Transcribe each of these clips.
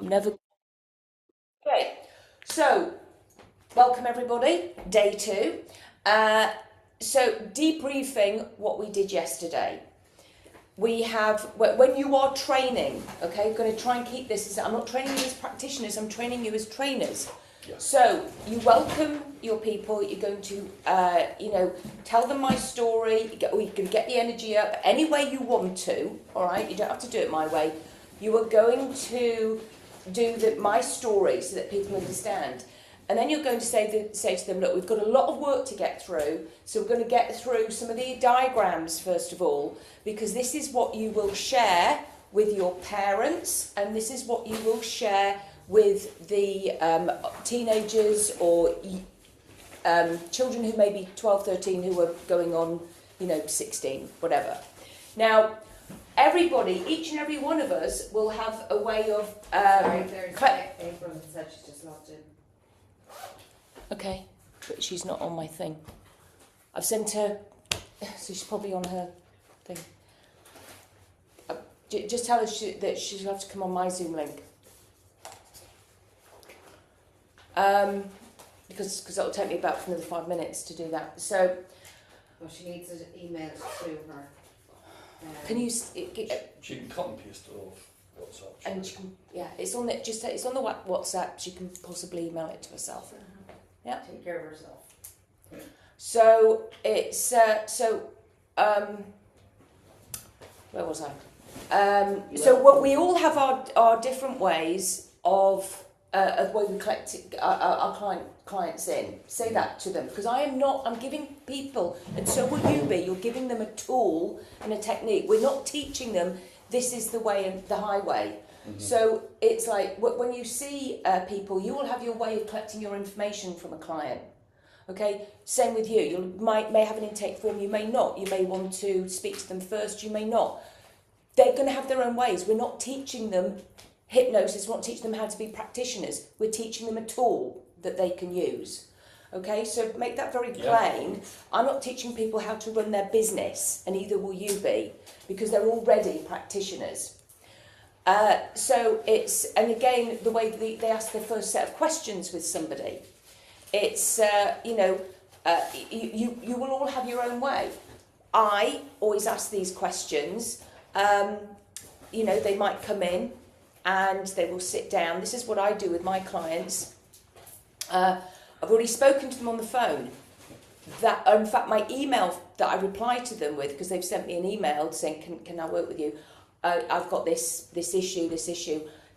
Never. Okay, so welcome everybody, day 2. So debriefing what we did yesterday. We have, when you are training, okay, I'm going to try and keep this as, I'm not training you as practitioners, I'm training you as trainers. Yeah. So you welcome your people, you're going to, tell them my story, you can get the energy up any way you want to, all right, you don't have to do it my way. You are going to do my story so that people understand. And then you're going to say to them, look, we've got a lot of work to get through, so we're going to get through some of the diagrams first of all, because this is what you will share with your parents, and this is what you will share with the teenagers or children who may be 12, 13, who are going on, 16, whatever. Now, everybody, each and every one of us will have a way of... Sorry, there's April that said she's just logged in. Okay, but she's not on my thing. I've sent her, so she's probably on her thing. Just tell her that she'll have to come on my Zoom link. Because that'll take me about another 5 minutes to do that. So, well, she needs to email it to her. Can you? She can cut and paste it off WhatsApp. And she can, it's on the it's on the WhatsApp. She can possibly email it to herself. Yeah. Take care of herself. So it's where was I? So what we all have our different ways of way we collect our clients in. Say that to them, because I'm giving people, and so will you be, you're giving them a tool and a technique. We're not teaching them this is the way and the highway. Mm-hmm. So it's like when you see people, you will have your way of collecting your information from a client. Okay, same with you. You may have an intake form, you may not. You may want to speak to them first, you may not. They're going to have their own ways. We're not teaching them hypnosis, we're not teaching them how to be practitioners. We're teaching them a tool that they can use. Okay, so make that very plain. Yeah. I'm not teaching people how to run their business, and neither will you be, because they're already practitioners. So it's, and again, the way they ask their first set of questions with somebody, it's, you will all have your own way. I always ask these questions. They might come in and they will sit down. This is what I do with my clients. I've already spoken to them on the phone. That, in fact, my email that I reply to them with, because they've sent me an email saying, can I work with you? I've got this issue.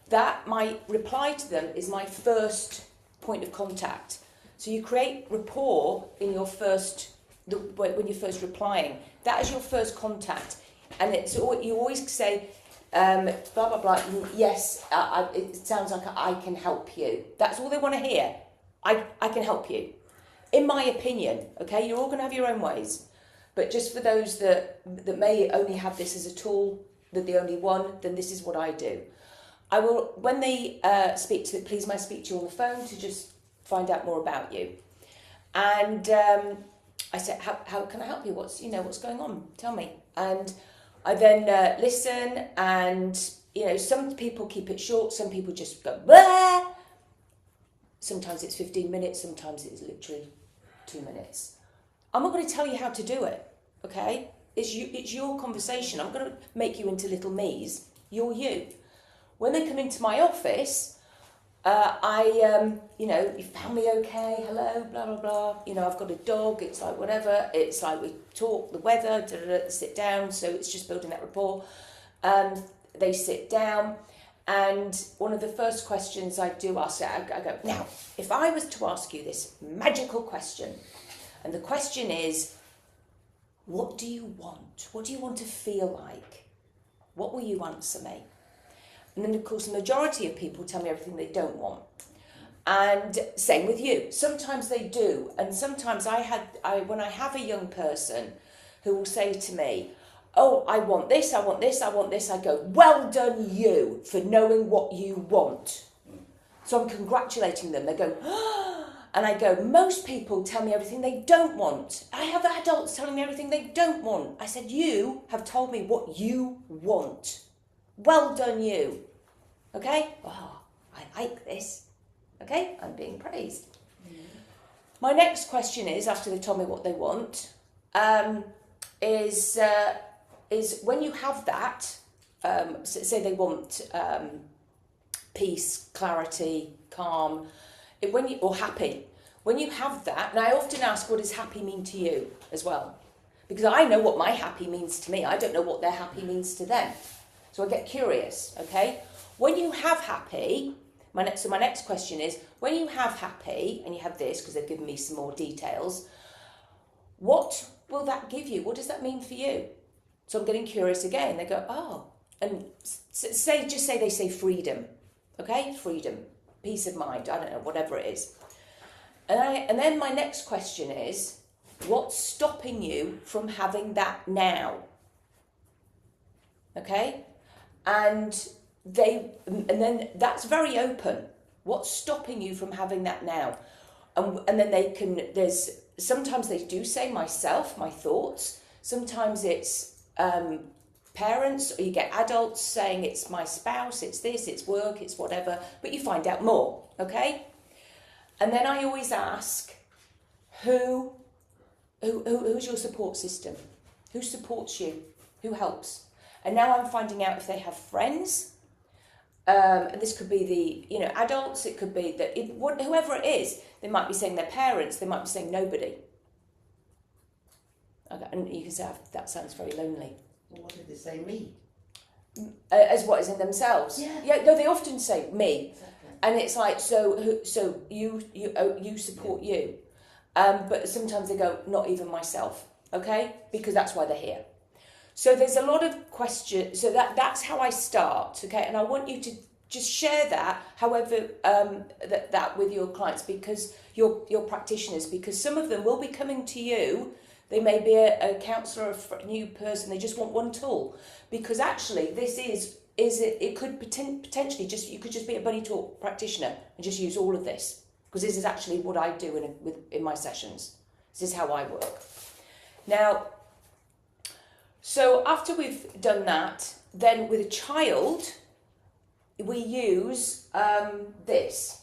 That, my reply to them is my first point of contact. So you create rapport in your when you're first replying. That is your first contact. And you always say, blah, blah, blah, yes, it sounds like I can help you. That's all they want to hear. I can help you. In my opinion, okay, you're all going to have your own ways. But just for those that may only have this as a tool, that the only one, then this is what I do. I will, when they speak to, please may I speak to you on the phone to just find out more about you. And I said, how can I help you? What's going on? Tell me. And I then listen, and some people keep it short, some people just go blah. Sometimes it's 15 minutes, sometimes it's literally 2 minutes. I'm not going to tell you how to do it, okay? It's your conversation. I'm going to make you into little me's. You're you. When they come into my office, you found me okay, hello, blah, blah, blah. I've got a dog, it's like whatever. It's like we talk, the weather, sit down. So it's just building that rapport. They sit down. And one of the first questions I do ask, I go, now, if I was to ask you this magical question, and the question is, what do you want? What do you want to feel like? What will you answer me? And then, of course, the majority of people tell me everything they don't want. And same with you. Sometimes they do. And sometimes when I have a young person who will say to me, oh, I want this, I want this, I want this, I go, well done you for knowing what you want. So I'm congratulating them. They go, oh, and I go, most people tell me everything they don't want. I have adults telling me everything they don't want. I said, you have told me what you want. Well done you. Okay? Oh, like this. Okay, I'm being praised. My next question is, after they told me what they want, is when you have that, say they want peace, clarity, calm, or happy. When you have that, and I often ask, what does happy mean to you as well? Because I know what my happy means to me. I don't know what their happy means to them. So I get curious, okay? When you have happy, my next question is, when you have happy, and you have this, because they've given me some more details, what will that give you? What does that mean for you? So I'm getting curious again. They go, oh, and say they say freedom, okay? Freedom, peace of mind, I don't know, whatever it is. And then my next question is, what's stopping you from having that now? Okay? And then that's very open. What's stopping you from having that now? And then sometimes they do say myself, my thoughts. Sometimes it's parents, or you get adults saying it's my spouse, it's this, it's work, it's whatever, but you find out more, okay? And then I always ask, who's your support system? Who supports you? Who helps? And now I'm finding out if they have friends, and this could be the adults, it could be whoever it is. They might be saying their parents, they might be saying nobody. Okay, and you can say, that sounds very lonely. Well, what did they say, me? As what is in themselves? Yeah. No, they often say me. Exactly. And it's like, so you support you. But sometimes they go, not even myself, okay? Because that's why they're here. So there's a lot of questions. So that's how I start, okay? And I want you to just share that, however, that with your clients, because your practitioners, because some of them will be coming to you. They may be a counsellor, a new person. They just want one tool, because actually this it could potentially you could just be a Bunny Talk practitioner and just use all of this, because this is actually what I do in my sessions. This is how I work. Now, so after we've done that, then with a child, we use this.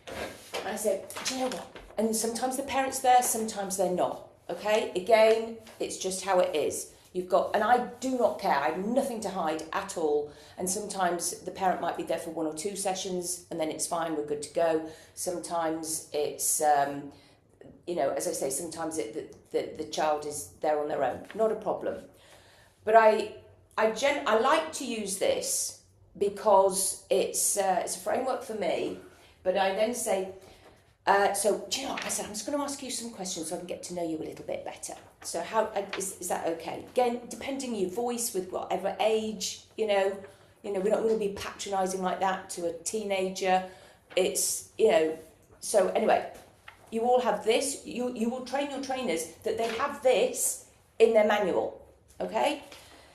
And I said, do you know what? And sometimes the parent's there, sometimes they're not. Okay? Again, it's just how it is. And I do not care. I have nothing to hide at all. And sometimes the parent might be there for 1 or 2 sessions, and then it's fine, we're good to go. Sometimes it's, as I say, sometimes the child is there on their own. Not a problem. But I like to use this because it's a framework for me. But I then say, so do you know what? I said, I'm just going to ask you some questions so I can get to know you a little bit better. So how is that okay? Again, depending on your voice, with whatever age, we're not going to be patronising like that to a teenager. It's, so anyway, you all have this. You will train your trainers that they have this in their manual, okay?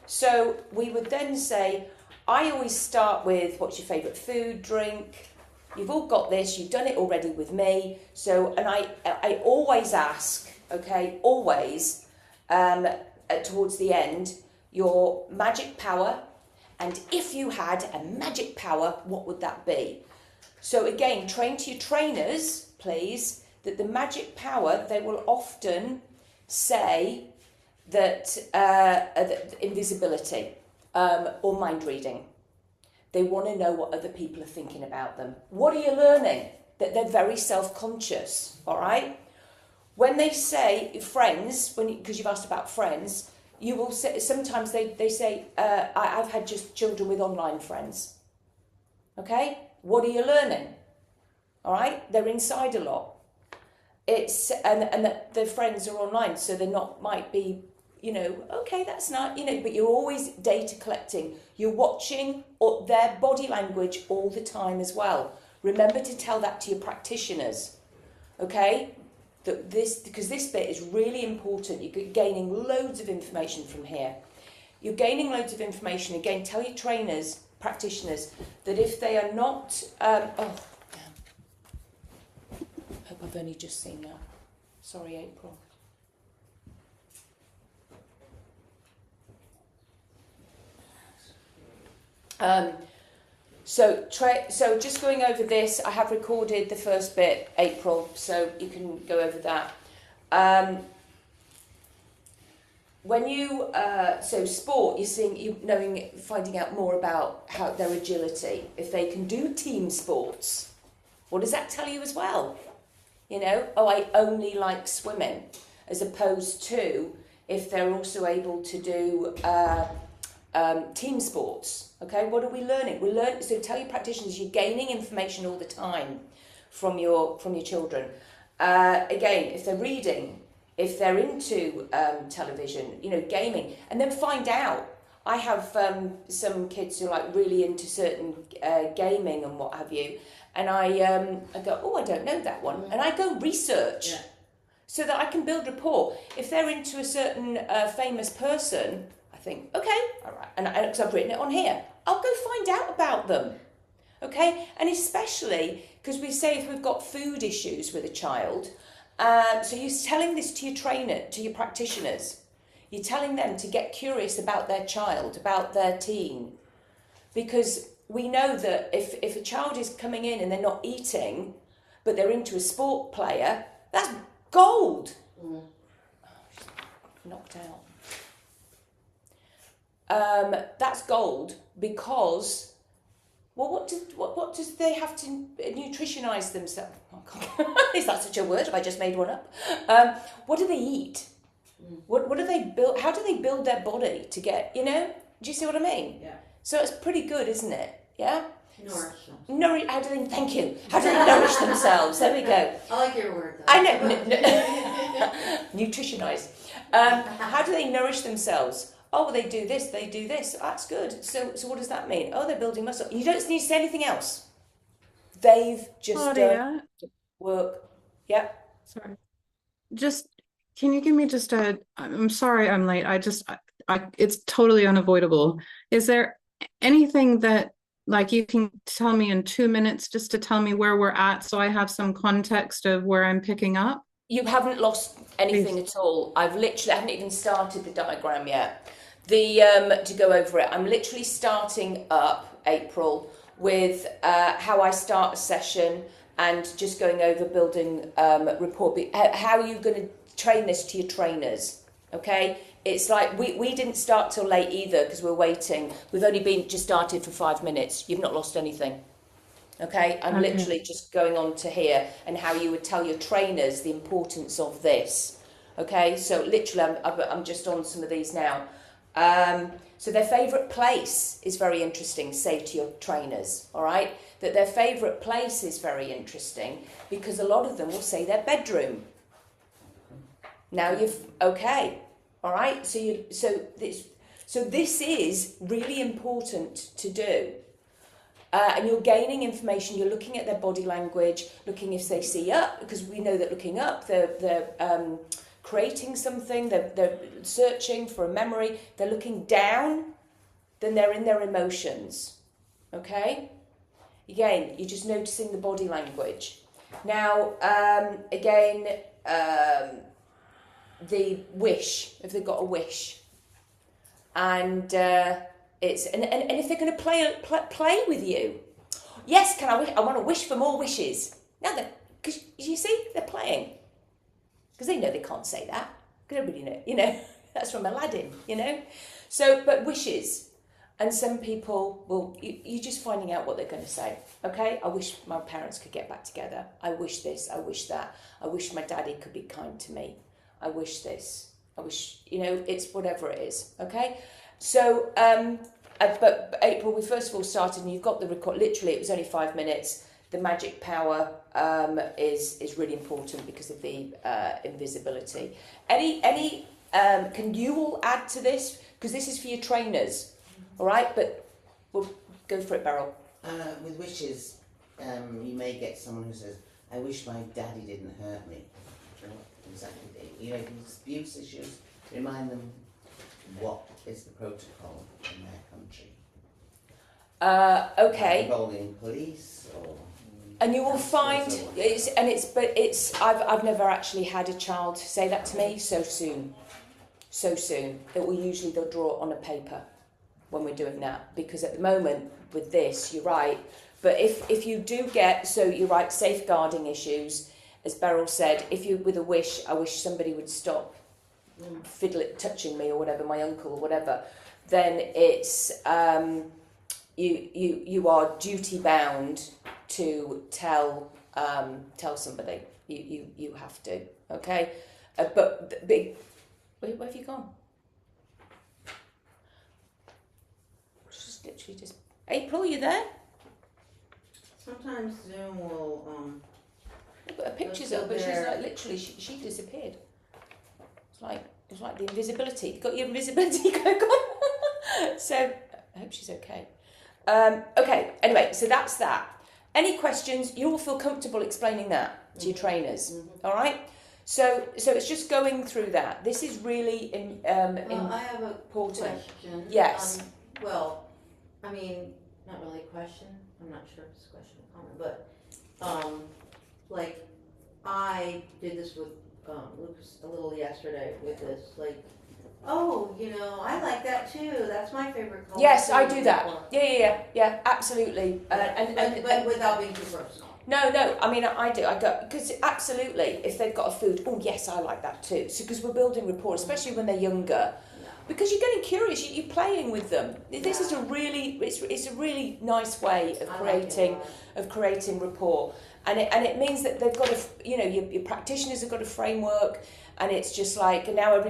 So we would then say, I always start with, what's your favourite food, drink? You've all got this, you've done it already with me. So, and I always ask, okay, always, towards the end, your magic power, and if you had a magic power, what would that be? So again, train to your trainers, please, that the magic power, they will often say that invisibility or mind reading. They want to know what other people are thinking about them. What are you learning? That they're very self-conscious, all right? When they say friends, because you've asked about friends, you will say, sometimes they say, I've had just children with online friends. Okay? What are you learning? All right? They're inside a lot. And their friends are online, so they're not, might be, okay, that's not, but you're always data collecting. You're watching their body language all the time as well. Remember to tell that to your practitioners, okay? Because this bit is really important. You're gaining loads of information from here. You're gaining loads of information. Again, tell your trainers, practitioners, that if they are not... hope I've only just seen that. Sorry, April. So just going over this, I have recorded the first bit, April, so you can go over that. When you so sport, finding out more about how their agility, if they can do team sports. What does that tell you as well? You know, I only like swimming, as opposed to if they're also able to do team sports. Okay, what are we learning? So tell your practitioners you're gaining information all the time from your children. Again, if they're reading, if they're into television, gaming, and then find out. I have some kids who are like really into certain gaming and what have you, and I go, oh, I don't know that one, and I go research so that I can build rapport. If they're into a certain famous person, I think, okay, all right, and because I've written it on here, I'll go find out about them. Okay, and especially because we say if we've got food issues with a child. So you're telling this to your trainer, to your practitioners. You're telling them to get curious about their child, about their teen. Because we know that if a child is coming in and they're not eating, but they're into a sport player, that's gold. Knocked out. That's gold because... Well, what does they have to nutritionise themselves? Oh, God. Is that such a word? Have I just made one up? What do they eat? What do they build? How do they build their body to get? Do you see what I mean? Yeah. So it's pretty good, isn't it? Yeah. Nourishment. How do they? Thank you. How do they nourish themselves? There we go. I like your word. Though. I know. Nutritionise. How do they nourish themselves? Oh, well, they do this. That's good. So what does that mean? Oh, they're building muscle. You don't need to say anything else. They've just done work. Yeah. Sorry. Just, can you give me just I'm sorry I'm late. It's totally unavoidable. Is there anything that, like, you can tell me in 2 minutes just to tell me where we're at so I have some context of where I'm picking up? You haven't lost anything at all. I haven't even started the diagram yet. To go over it, I'm literally starting up, April, with how I start a session and just going over building rapport. How are you going to train this to your trainers? Okay, it's like we didn't start till late either because we're waiting. We've only just started for 5 minutes. You've not lost anything. Okay, I'm literally just going on to here and how you would tell your trainers the importance of this. Okay, so literally I'm just on some of these now. So their favourite place is very interesting, say to your trainers, all right? That their favourite place is very interesting because a lot of them will say their bedroom. Now okay, all right? So this is really important to do. And you're gaining information, you're looking at their body language, looking if they see up, because we know that looking up, they're creating something, they're searching for a memory, they're looking down, then they're in their emotions, okay? Again, you're just noticing the body language. Now, the wish, if they've got a wish, and if they're going to play with you, yes, I want to wish for more wishes. Now, because you see, they're playing. Because they know they can't say that. Because everybody know, that's from Aladdin, So, but wishes. And some people you're just finding out what they're going to say. Okay, I wish my parents could get back together. I wish this, I wish that. I wish my daddy could be kind to me. I wish this. I wish, it's whatever it is. Okay, so, but April, we first of all started and you've got the record, literally it was only 5 minutes. The magic power is really important because of the invisibility. Can you all add to this? Because this is for your trainers, all right? But we'll go for it, Beryl. With wishes, you may get someone who says, I wish my daddy didn't hurt me. Exactly. These abuse issues, remind them what is the protocol in their country. Okay. Involving police or... And you will find I've never actually had a child say that to me so soon. It will usually they'll draw it on a paper when we're doing that, because at the moment with this, you're right. But if you do get, so you're right, safeguarding issues, as Beryl said, if you with a wish, I wish somebody would stop touching me or whatever, my uncle or whatever, then it's you are duty bound to tell somebody. You have to, okay? But the big, where have you gone? Just literally just April, you there? Sometimes Zoom will, But her picture's up, but she's like literally she disappeared. It's like the invisibility. You got your invisibility going on. So I hope she's okay. Okay. Anyway, so that's that. Any questions? You all feel comfortable explaining that to your trainers, all right? So it's just going through that. This is really well, I have a important. question. Yes. Well, I mean, not really a question. I'm not sure if it's a question or comment, but like I did this with Lucas a little yesterday with this, like, oh, you know, I like that too. That's my favorite color. Yes, too. I do that. Yeah, absolutely. But without being too personal. No. I mean, I do. I go because absolutely. If they've got a food, oh yes, I like that too. So because we're building rapport, especially when they're younger, because you're getting curious. You're playing with them. This is a really, it's a really nice way of creating rapport, and it means that they've got your practitioners have got a framework, and it's just like now I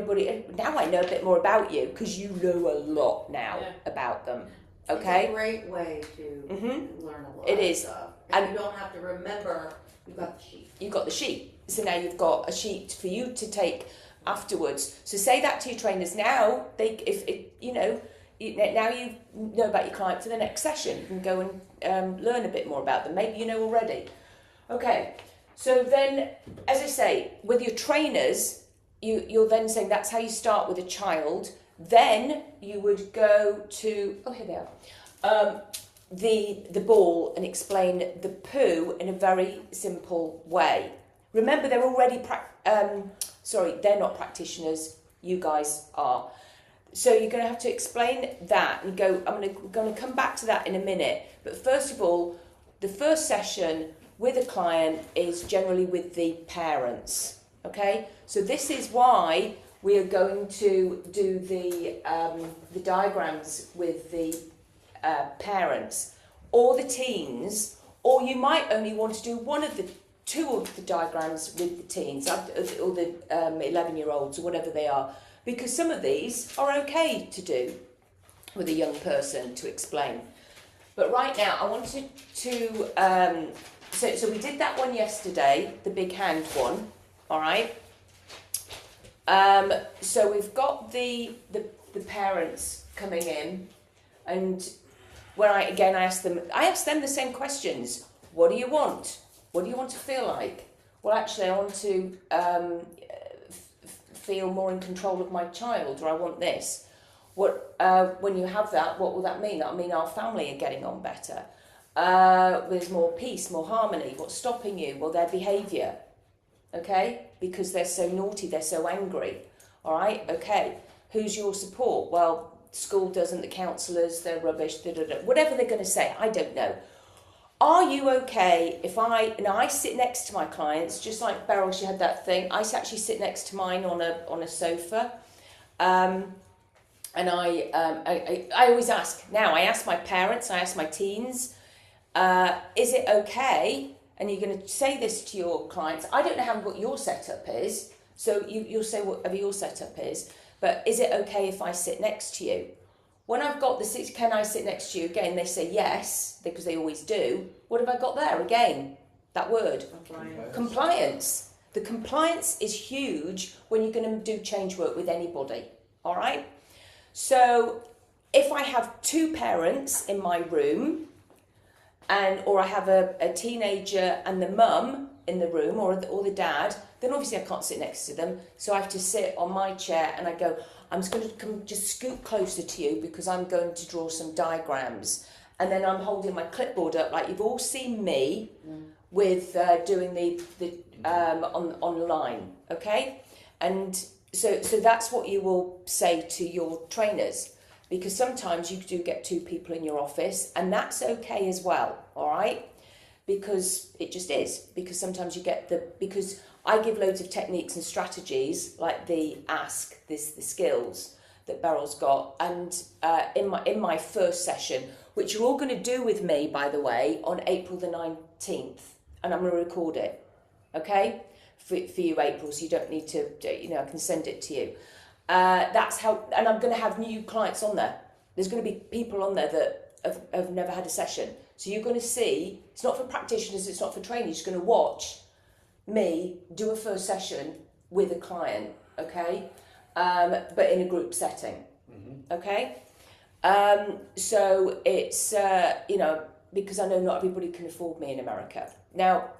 know a bit more about you because you know a lot now about them. Okay. It's a great way to learn a lot. It is. Of stuff. And you don't have to remember. You've got the sheet. You've got the sheet. So now you've got a sheet for you to take afterwards. So say that to your trainers now. Now you know about your client for the next session. You can go and learn a bit more about them. Maybe you know already. Okay. So then, as I say, with your trainers, you're then saying that's how you start with a child. Then you would go to here they are. The ball and explain the poo in a very simple way. Remember, they're already they're not practitioners. You guys are. So you're going to have to explain that and go. I'm going to come back to that in a minute. But first of all, the first session with a client is generally with the parents. Okay. So this is why we are going to do the diagrams with the parents or the teens, or you might only want to do two of the diagrams with the teens or the 11-year-olds or whatever they are, because some of these are okay to do with a young person to explain. But right now I wanted to so we did that one yesterday, the big hand one, all right. So we've got the parents coming in, and where I asked them the same questions. What do you want? What do you want to feel like? Well, actually, I want to feel more in control of my child, or I want this. When you have that, what will that mean? That'll mean our family are getting on better. There's more peace, more harmony. What's stopping you? Well, their behaviour. Okay? Because they're so naughty, they're so angry. All right? Okay. Who's your support? Well, school doesn't, the counsellors, they're rubbish, whatever they're going to say, I don't know. Are you okay if I sit next to my clients, just like Beryl, she had that thing, I actually sit next to mine on a sofa, and I always ask, now I ask my parents, I ask my teens, is it okay? And you're going to say this to your clients. I don't know what your setup is, so you'll say whatever your setup is, but is it okay if I sit next to you? When I've got can I sit next to you? Again, they say yes, because they always do. What have I got there? Again, that word. Compliance. The compliance is huge when you're going to do change work with anybody, all right? So if I have two parents in my room, or I have a teenager and the mum in the room, or the dad, then obviously I can't sit next to them. So I have to sit on my chair and I go, I'm just going to just scoot closer to you because I'm going to draw some diagrams. And then I'm holding my clipboard up like you've all seen me with doing the online, okay? And so that's what you will say to your trainers. because sometimes you do get 2 people in your office, and that's okay as well, all right? Because it just is, because sometimes you get because I give loads of techniques and strategies, like the the skills that Beryl's got, and in my first session, which you're all going to do with me, by the way, on April the 19th, and I'm going to record it, okay, for you, April, so you don't need to, I can send it to you. That's how, and I'm going to have new clients on there. There's going to be people on there that have never had a session. So you're going to see, it's not for practitioners, it's not for training, you're just going to watch me do a first session with a client, okay? But in a group setting, okay? So it's, because I know not everybody can afford me in America. Now,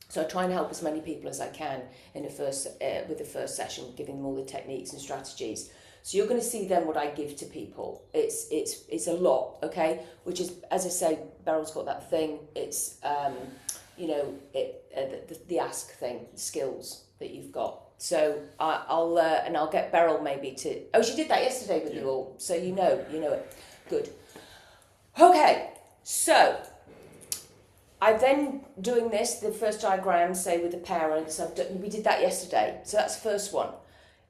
so I try and help as many people as I can in the first with the first session, giving them all the techniques and strategies. So you're going to see then what I give to people. It's a lot, okay? Which is, as I say, Beryl's got that thing. It's the ask thing, skills that you've got. So I'll get Beryl maybe to. Oh, she did that yesterday with you all. So you know it. Good. Okay. So I'm then doing the first diagram, say with the parents. We did that yesterday. So that's the first one.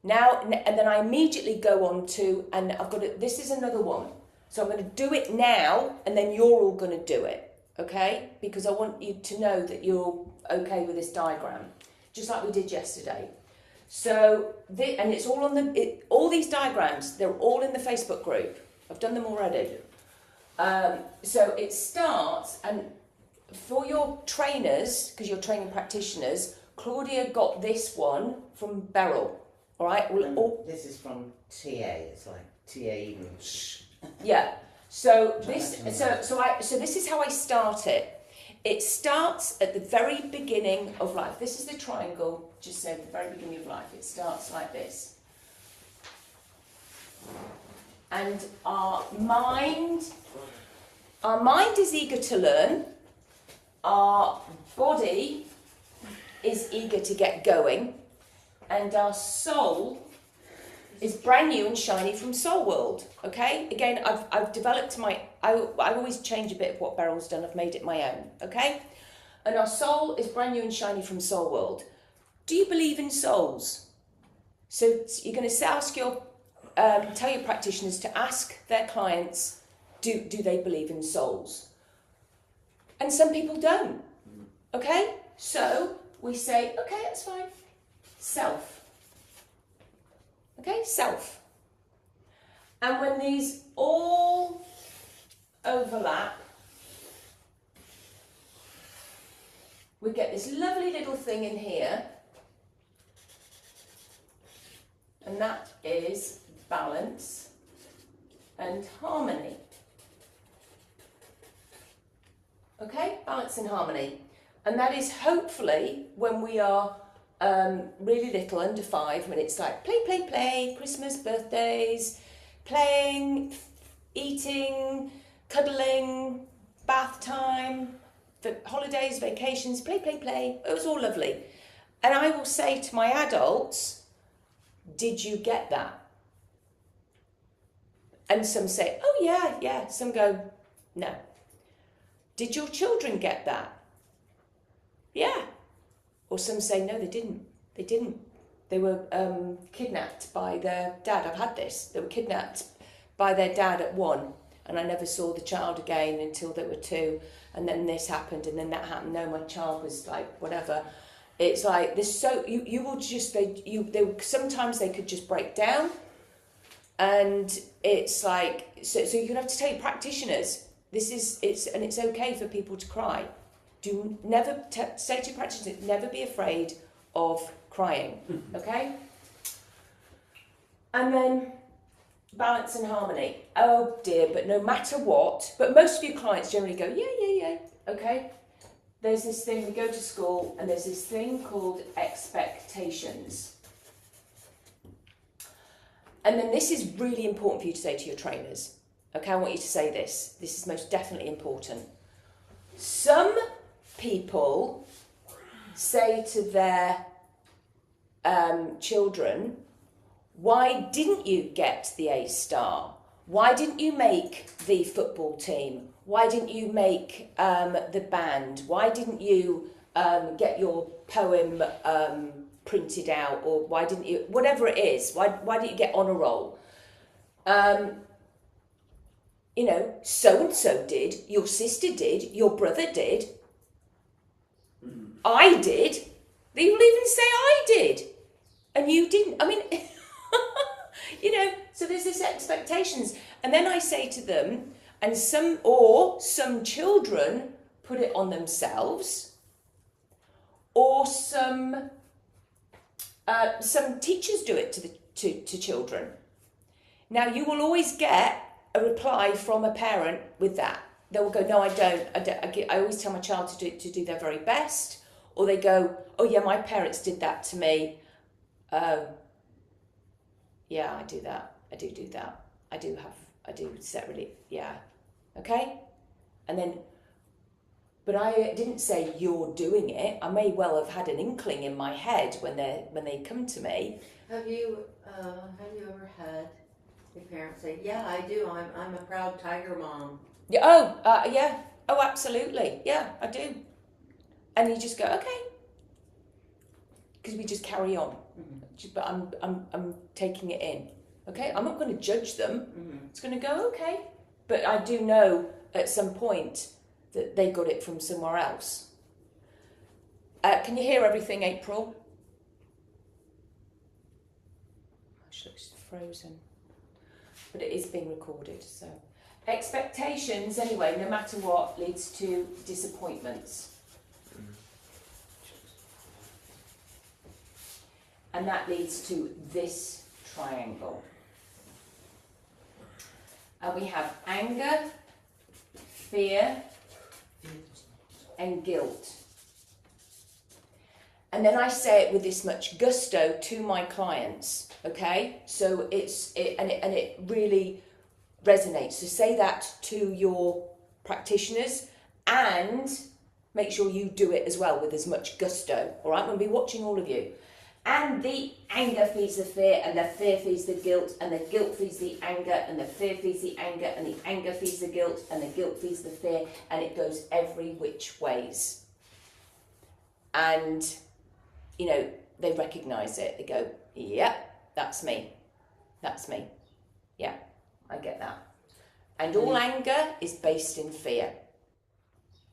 Now, and then I immediately go on to, and I've got this is another one. So I'm going to do it now, and then you're all going to do it, okay? Because I want you to know that you're okay with this diagram, just like we did yesterday. So, and it's all on all these diagrams, they're all in the Facebook group. I've done them already. So it starts, and for your trainers, because you're training practitioners, Claudia got this one from Beryl. All right. This is from TA. It's like TA even. Yeah. So this. So this is how I start it. It starts at the very beginning of life. This is the triangle. Just say at the very beginning of life. It starts like this. And our mind is eager to learn. Our body is eager to get going. And our soul is brand new and shiny from Soul World, okay? Again, I've developed I always change a bit of what Beryl's done. I've made it my own, okay? And our soul is brand new and shiny from Soul World. Do you believe in souls? So you're going to ask tell your practitioners to ask their clients, do they believe in souls? And some people don't, okay? So we say, okay, that's fine. Self. Okay, self. And when these all overlap, we get this lovely little thing in here, and that is balance and harmony. Okay, balance and harmony. And that is hopefully when we are really little, under 5, when it's like play, Christmas, birthdays, playing, eating, cuddling, bath time, holidays, vacations, play. It was all lovely. And I will say to my adults, did you get that? And some say, oh yeah. Some go, no. Did your children get that? Yeah. Or some say, no, they didn't. They were kidnapped by their dad. I've had this. They were kidnapped by their dad at 1, and I never saw the child again until they were 2. And then this happened, and then that happened. No, my child was like, whatever. It's like this. So you will just sometimes they could just break down, and it's like so you have to tell your practitioners it's okay for people to cry. Do never say to your practitioners, never be afraid of crying, okay? And then balance and harmony. Oh dear, but no matter what, but most of your clients generally go, yeah, okay? There's this thing, we go to school, and there's this thing called expectations. And then this is really important for you to say to your trainers. Okay, I want you to say this. This is most definitely important. Some people say to their children, Why didn't you get the A star? Why didn't you make the football team? Why didn't you make the band? Why didn't you get your poem printed out? Or why didn't you, whatever it is, why didn't you get on a roll? You know, so-and-so did, your sister did, your brother did, I did. They will even say I did. And you didn't. I mean, you know, so there's this expectations. And then I say to them, and some children put it on themselves, or some teachers do it to children. Now, you will always get a reply from a parent with that. They will go, no, I don't. I always tell my child to do their very best. Or they go, oh yeah, my parents did that to me. Yeah, I do that. I do that. I do separately. Yeah. Okay. And then, but I didn't say you're doing it. I may well have had an inkling in my head when they come to me. Have you ever had your parents say, yeah, I do. I'm a proud tiger mom? Yeah. Yeah. Oh, absolutely. Yeah, I do. And you just go, okay, because we just carry on. But I'm taking it in. Okay, I'm not going to judge them. It's going to go okay. But I do know at some point that they got it from somewhere else. Can you hear everything, April? She looks frozen. But it is being recorded, so. Expectations, anyway, no matter what, leads to disappointments. And that leads to this triangle. And we have anger, fear, and guilt. And then I say it with this much gusto to my clients, okay? So it really resonates. So say that to your practitioners and make sure you do it as well with as much gusto, all right? I'm going to be watching all of you. And the anger feeds the fear, and the fear feeds the guilt, and the guilt feeds the anger, and the fear feeds the anger, and the anger feeds the guilt, and the guilt feeds the fear, and it goes every which ways. And, you know, they recognise it. They go, yep, that's me. That's me. Yeah, I get that. And all anger is based in fear.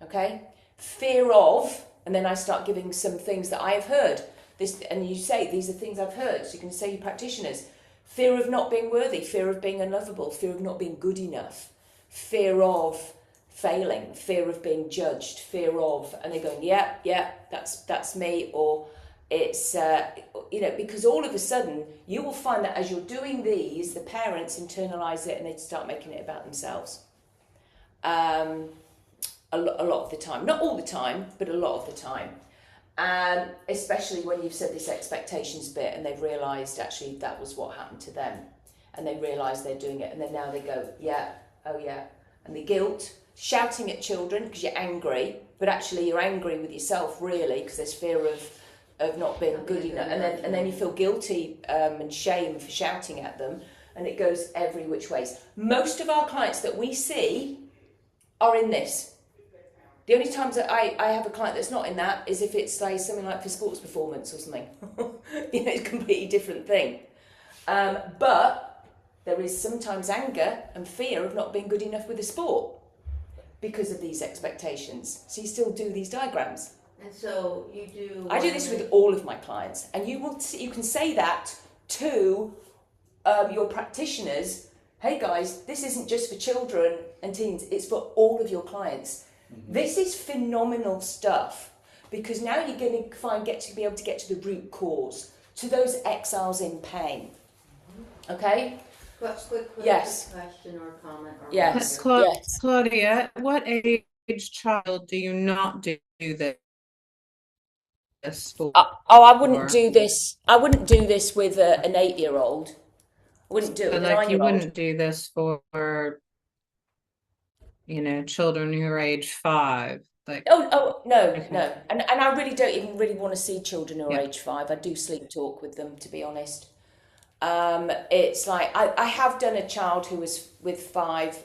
Okay? Fear of, and then I start giving some things that I have heard. This, and you say, these are things I've heard. So you can say to practitioners, fear of not being worthy, fear of being unlovable, fear of not being good enough, fear of failing, fear of being judged, fear of, and they're going, yeah, that's me. Or it's, you know, because all of a sudden you will find that as you're doing these, the parents internalize it and they start making it about themselves. A lot of the time, not all the time, but a lot of the time. Especially when you've said this expectations bit and they've realised actually that was what happened to them, and they realise they're doing it, and then now they go, yeah, oh yeah. And the guilt, shouting at children because you're angry, but actually you're angry with yourself really because there's fear of not being good enough, and then you feel guilty and shame for shouting at them, and it goes every which ways. Most of our clients that we see are in this. The only times that I have a client that's not in that is if it's like something like for sports performance or something. You know, it's a completely different thing. But there is sometimes anger and fear of not being good enough with the sport because of these expectations. So you still do these diagrams. And so you do. I do this with all of my clients, and you can say that to your practitioners. Hey guys, this isn't just for children and teens; it's for all of your clients. This is phenomenal stuff because now you're going to be able to get to the root cause, to those exiles in pain. Okay? Quick Yes. question or comment. Or Yes. Yes. Claudia, what age child do you not do this for? I wouldn't do this. I wouldn't do this with an 8-year-old. I wouldn't do it with a 9-year-old. You wouldn't do this for, you know, children who are age 5. Like, no, okay. no. And I really don't even really want to see children who are Yeah. age 5. I do sleep talk with them, to be honest. It's like I have done a child who was with 5.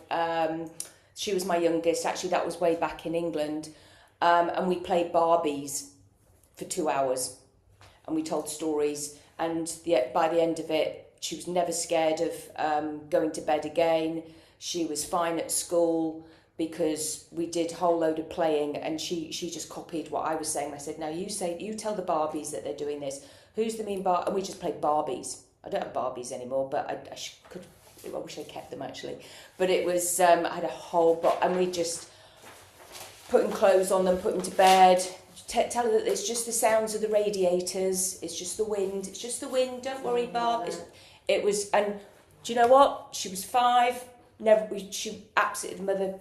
She was my youngest. Actually, that was way back in England, and we played Barbies for 2 hours, and we told stories. And by the end of it, she was never scared of going to bed again. She was fine at school because we did a whole load of playing, and she just copied what I was saying. I said, now you tell the Barbies that they're doing this. Who's the mean and we just played Barbies. I don't have Barbies anymore, but I wish I kept them actually. But it was, I had a whole and we just putting clothes on them, put them to bed, tell her that it's just the sounds of the radiators, it's just the wind, don't worry, Barb. It was, and do you know what? She was 5, she absolutely, the mother,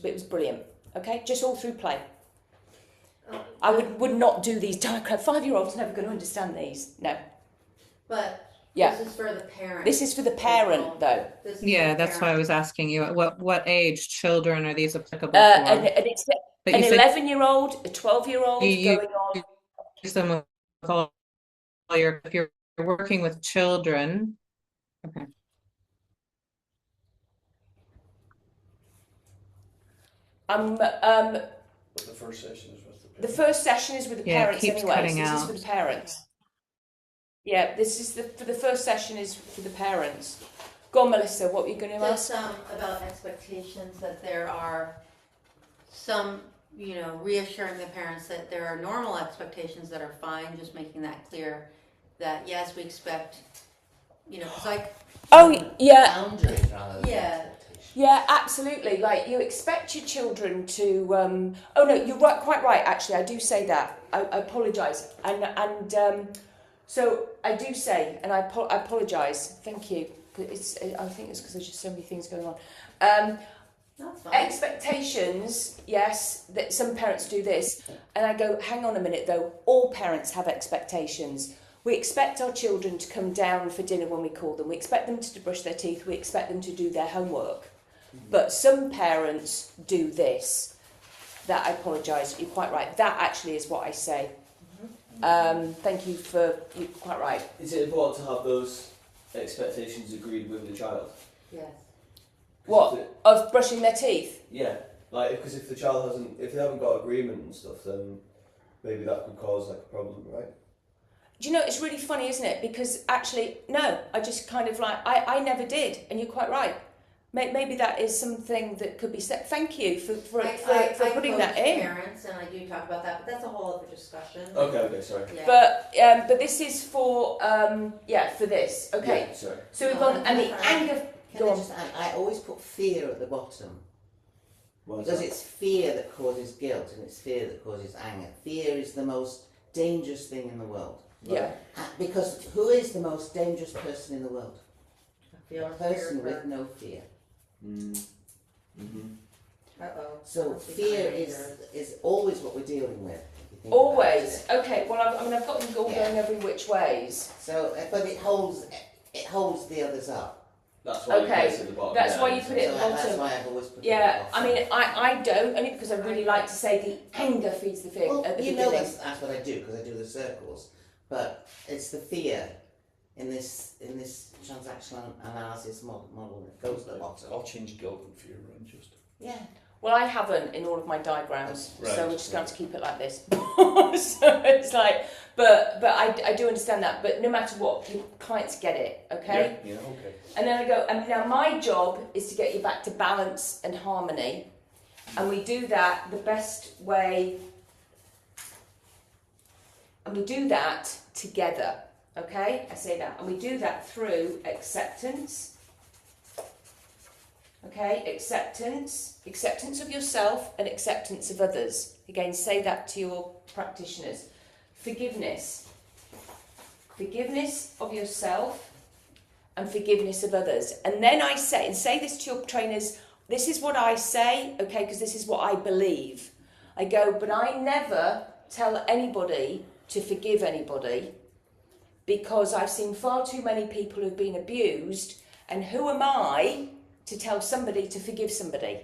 it was brilliant, okay? Just all through play. I would not do these diagrams. 5-year-olds never going to understand these, no. But yeah. This is for the parent. This is for the parent, though. Yeah, that's why I was asking you. What age children are these applicable for? And it's an 11-year-old, a 12-year-old you going on. Use them with all if you're working with children. Okay. But the first session is with the parents. The first session is with the parents anyway. Cutting this out. is for the parents. Yeah, this is for the first session is for the parents. Go on, Melissa. What were you going to ask? Just about expectations, that there are some, reassuring the parents that there are normal expectations that are fine. Just making that clear that yes, we expect, it's like. Oh yeah. Boundaries rather than expectations. Yeah, absolutely. Like you expect your children to. Oh no, you're quite right. Actually, I do say that. I apologise, and so I do say, and I apologise. Thank you. I think it's because there's just so many things going on. That's fine. Expectations, yes, that some parents do this, and I go, hang on a minute though. All parents have expectations. We expect our children to come down for dinner when we call them. We expect them to brush their teeth. We expect them to do their homework. But some parents do this. That I apologise. You're quite right. That actually is what I say. Thank you you're quite right. Is it important to have those expectations agreed with the child? Yes. What? Of brushing their teeth? Yeah, because if the child if they haven't got agreement and stuff, then maybe that could cause a problem, right? Do you know, it's really funny, isn't it? Because actually, no, I just kind of I never did, and you're quite right. Maybe that is something that could be said. Thank you for putting that in. Parents, and I do talk about that, but that's a whole other discussion. Okay, sorry. Yeah. But this is for for this. Okay. Yeah, sorry. So we've gone and the anger. Can I just add, I always put fear at the bottom. Because it's fear that causes guilt and it's fear that causes anger. Fear is the most dangerous thing in the world. Yeah. Because who is the most dangerous person in the world? A person with no fear. So Must be fear kind of is always what we're dealing with. Always. Okay. Well, I've got them all going every which ways. So, but it holds the others up. That's why you put it at the bottom. That's why you put it at the bottom. That's why I've always put it Yeah, at the bottom. I mean, I don't, only because I really like to say the anger feeds the fear Well, at the you beginning. know that's what I do because I do the circles. But it's the fear in this transactional analysis model that goes to the bottom. I'll change guilt and fear around just. Yeah. Well, I haven't in all of my diagrams, Right. so we're just going to keep it like this. So it's like, but I do understand that. But no matter what, your clients get it, okay? Yeah, okay. And then I go, and now my job is to get you back to balance and harmony, and we do that the best way. And we do that together, okay? I say that, and we do that through acceptance. Okay, acceptance of yourself and acceptance of others. Again, say that to your practitioners. Forgiveness of yourself and forgiveness of others. And then I say this to your trainers, this is what I say, okay, because this is what I believe. I go, but I never tell anybody to forgive anybody because I've seen far too many people who've been abused, and who am I to tell somebody to forgive somebody?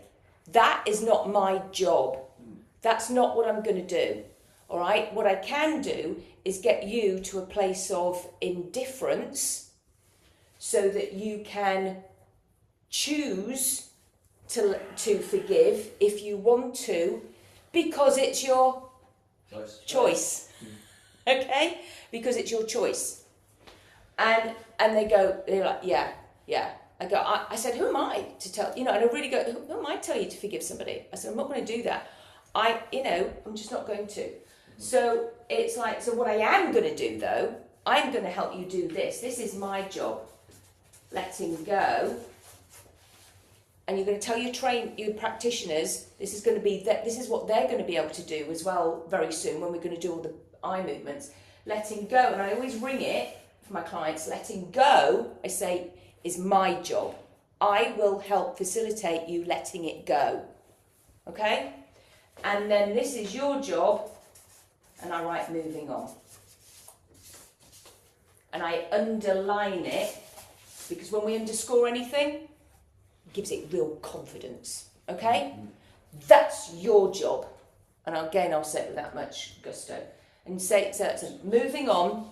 That is not my job. That's not what I'm going to do. All right? What I can do is get you to a place of indifference so that you can choose to forgive if you want to, because it's your choice. Okay? Because it's your choice. And they're like, yeah. I go, I said, who am I to tell, and I really go, who am I to tell you to forgive somebody? I said, I'm not going to do that. I'm just not going to. So it's like, so what I am going to do though, I'm going to help you do this. This is my job, letting go. And you're going to tell your practitioners, this is going to be this is what they're going to be able to do as well very soon when we're going to do all the eye movements. Letting go, and I always ring it for my clients. Letting go, I say, is my job. I will help facilitate you letting it go. Okay? And then this is your job, and I write moving on. And I underline it, because when we underscore anything, it gives it real confidence. Okay? That's your job. And again, I'll say it with that much gusto. And say, so moving on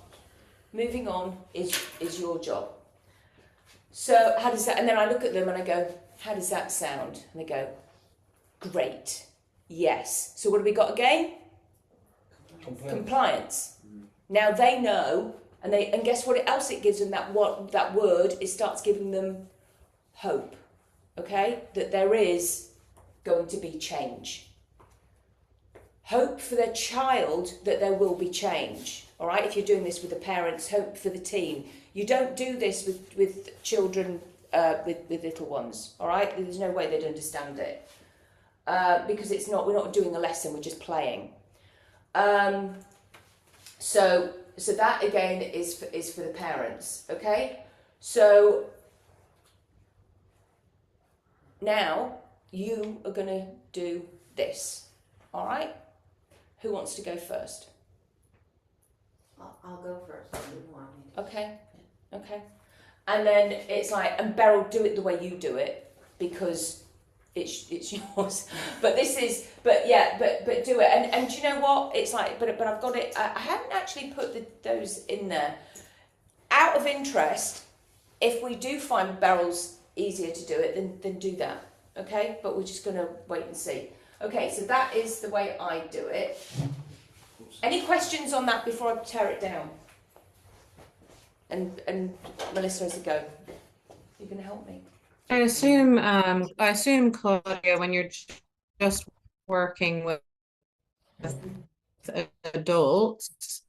is your job. So how does that, and then I look at them and I go, how does that sound? And they go, great, yes. So what have we got again? Compliance. Now they know, and guess what else it gives them, that word, it starts giving them hope, okay? That there is going to be change. Hope for their child that there will be change, all right? If you're doing this with the parents, hope for the team. You don't do this with children, with little ones, all right? There's no way they'd understand it. Because we're not doing a lesson, we're just playing. So that again is for the parents, okay? So now you are going to do this, all right? Who wants to go first? I'll go first if you want me to. Okay. And then it's like, and Beryl, do it the way you do it, because it's yours. But do it. And do you know what? It's like, but I've got it. I haven't actually put those in there. Out of interest, if we do find Beryl's easier to do it, then do that. Okay? But we're just going to wait and see. Okay, so that is the way I do it. Any questions on that before I tear it down? And Melissa, as a go. You're going to help me. I assume, Claudia, when you're just working with adults,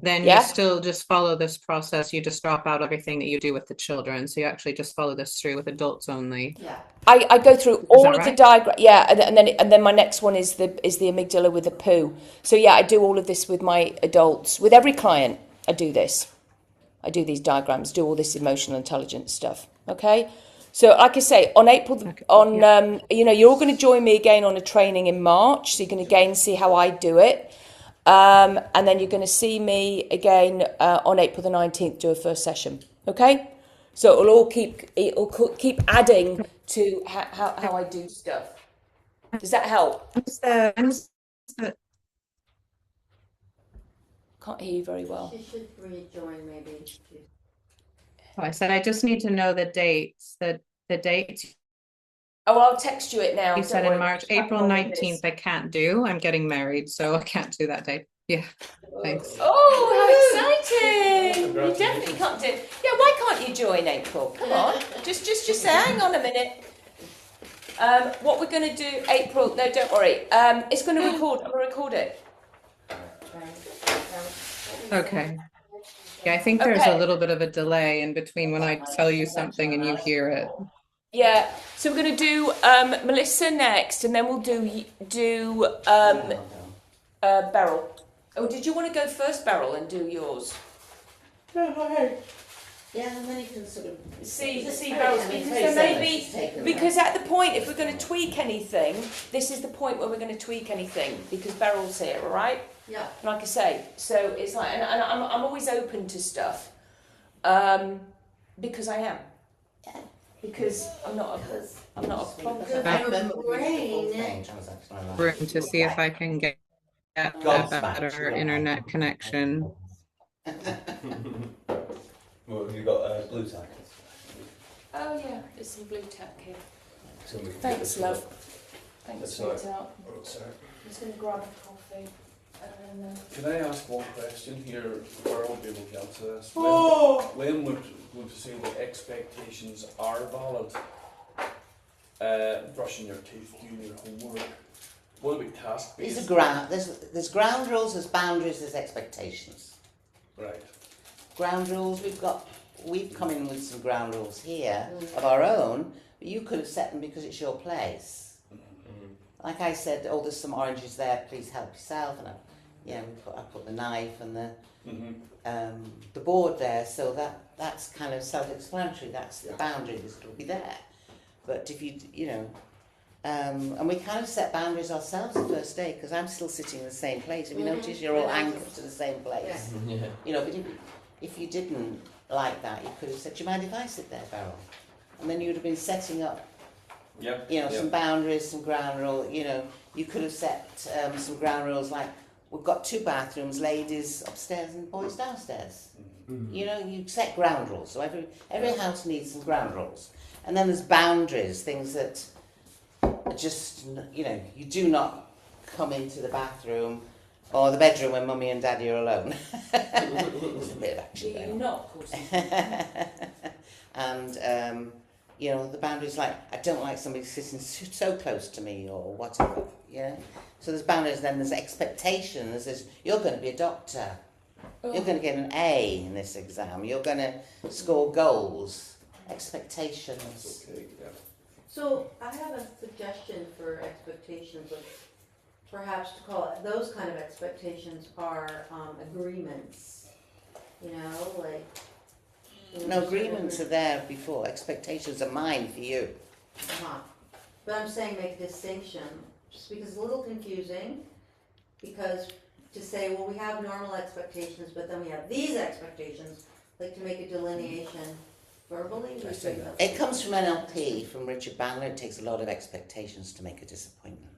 then you still just follow this process. You just drop out everything that you do with the children. So you actually just follow this through with adults only. Yeah. I go through all of the diagram, and then my next one is the amygdala with the poo. So yeah, I do all of this with my adults. With every client, I do this. I do these diagrams, do all this emotional intelligence stuff. Okay, so like I say, on April, you're all going to join me again on a training in March. So you're going to again see how I do it, and then you're going to see me again on April the 19th do a first session. Okay, so it'll keep adding to how I do stuff. Does that help? Can't hear you very well. She should rejoin maybe. I said I just need to know the dates. The dates. Oh, I'll text you it now. You said in March, April 19th. I can't do. I'm getting married, so I can't do that date. Yeah. Thanks. Oh, how exciting! You definitely can't do. Yeah, why can't you join April? Come on, just say, hang on a minute. What we're going to do, April? No, don't worry. It's going to record. I'm going to record it. Okay. Yeah, I think there's a little bit of a delay in between when I tell you something and you hear it. Yeah. So we're going to do Melissa next, and then we'll do Beryl. Oh, did you want to go first, Beryl, and do yours? Yeah, and then you can sort of see Beryl's, because maybe, because at the point, if we're going to tweak anything, this is the point where we're going to tweak anything, because Beryl's here, all right? Yeah. Like I say, so it's like, and I'm always open to stuff, because I am. Yeah. Because I'm not a problem. Room to see if I can get a better internet connection. Well, have you got blue tack? Oh yeah, there's some blue tack here. So we can Thanks, get love. it Thanks, That's all right. sweetheart. Oh, sorry. I'm just going to grab a coffee. And then, Can I ask one question here, or I won't be able to answer this? When would you say the expectations are valid? Brushing your teeth, doing your homework. What about task-based? There's ground rules, there's boundaries, there's expectations. Right. Ground rules, we've come in with some ground rules here of our own, but you could have set them because it's your place. Like I said, oh, there's some oranges there, please help yourself, and I put the knife and the board there, so that's kind of self-explanatory. That's the boundary that's will be there. But if and we kind of set boundaries ourselves the first day, because I'm still sitting in the same place. If you notice, you're all anchored to the same place. Yeah. But if you didn't like that, you could have said, "Do you mind if I sit there, Beryl?" And then you would have been setting up some boundaries, some ground rules. You could have set some ground rules like, we've got 2 bathrooms, ladies upstairs and boys downstairs. You set ground rules. So every house needs some ground rules. And then there's boundaries, things that are just, you do not come into the bathroom or the bedroom when mummy and daddy are alone. It's a bit of action do there. you not, of course? And the boundaries, like, I don't like somebody sitting so close to me or whatever, So there's boundaries, then there's expectations. You're going to be a doctor. You're going to get an A in this exam. You're going to score goals. Expectations. Okay, yeah. So I have a suggestion for expectations, of perhaps to call it, those kind of expectations are agreements, like. No, agreements are there before. Expectations are mine for you. But I'm saying make a distinction, just because it's a little confusing, because to say, well, we have normal expectations, but then we have these expectations, like to make a delineation verbally. I see that. It comes from NLP, from Richard Bandler. It takes a lot of expectations to make a disappointment.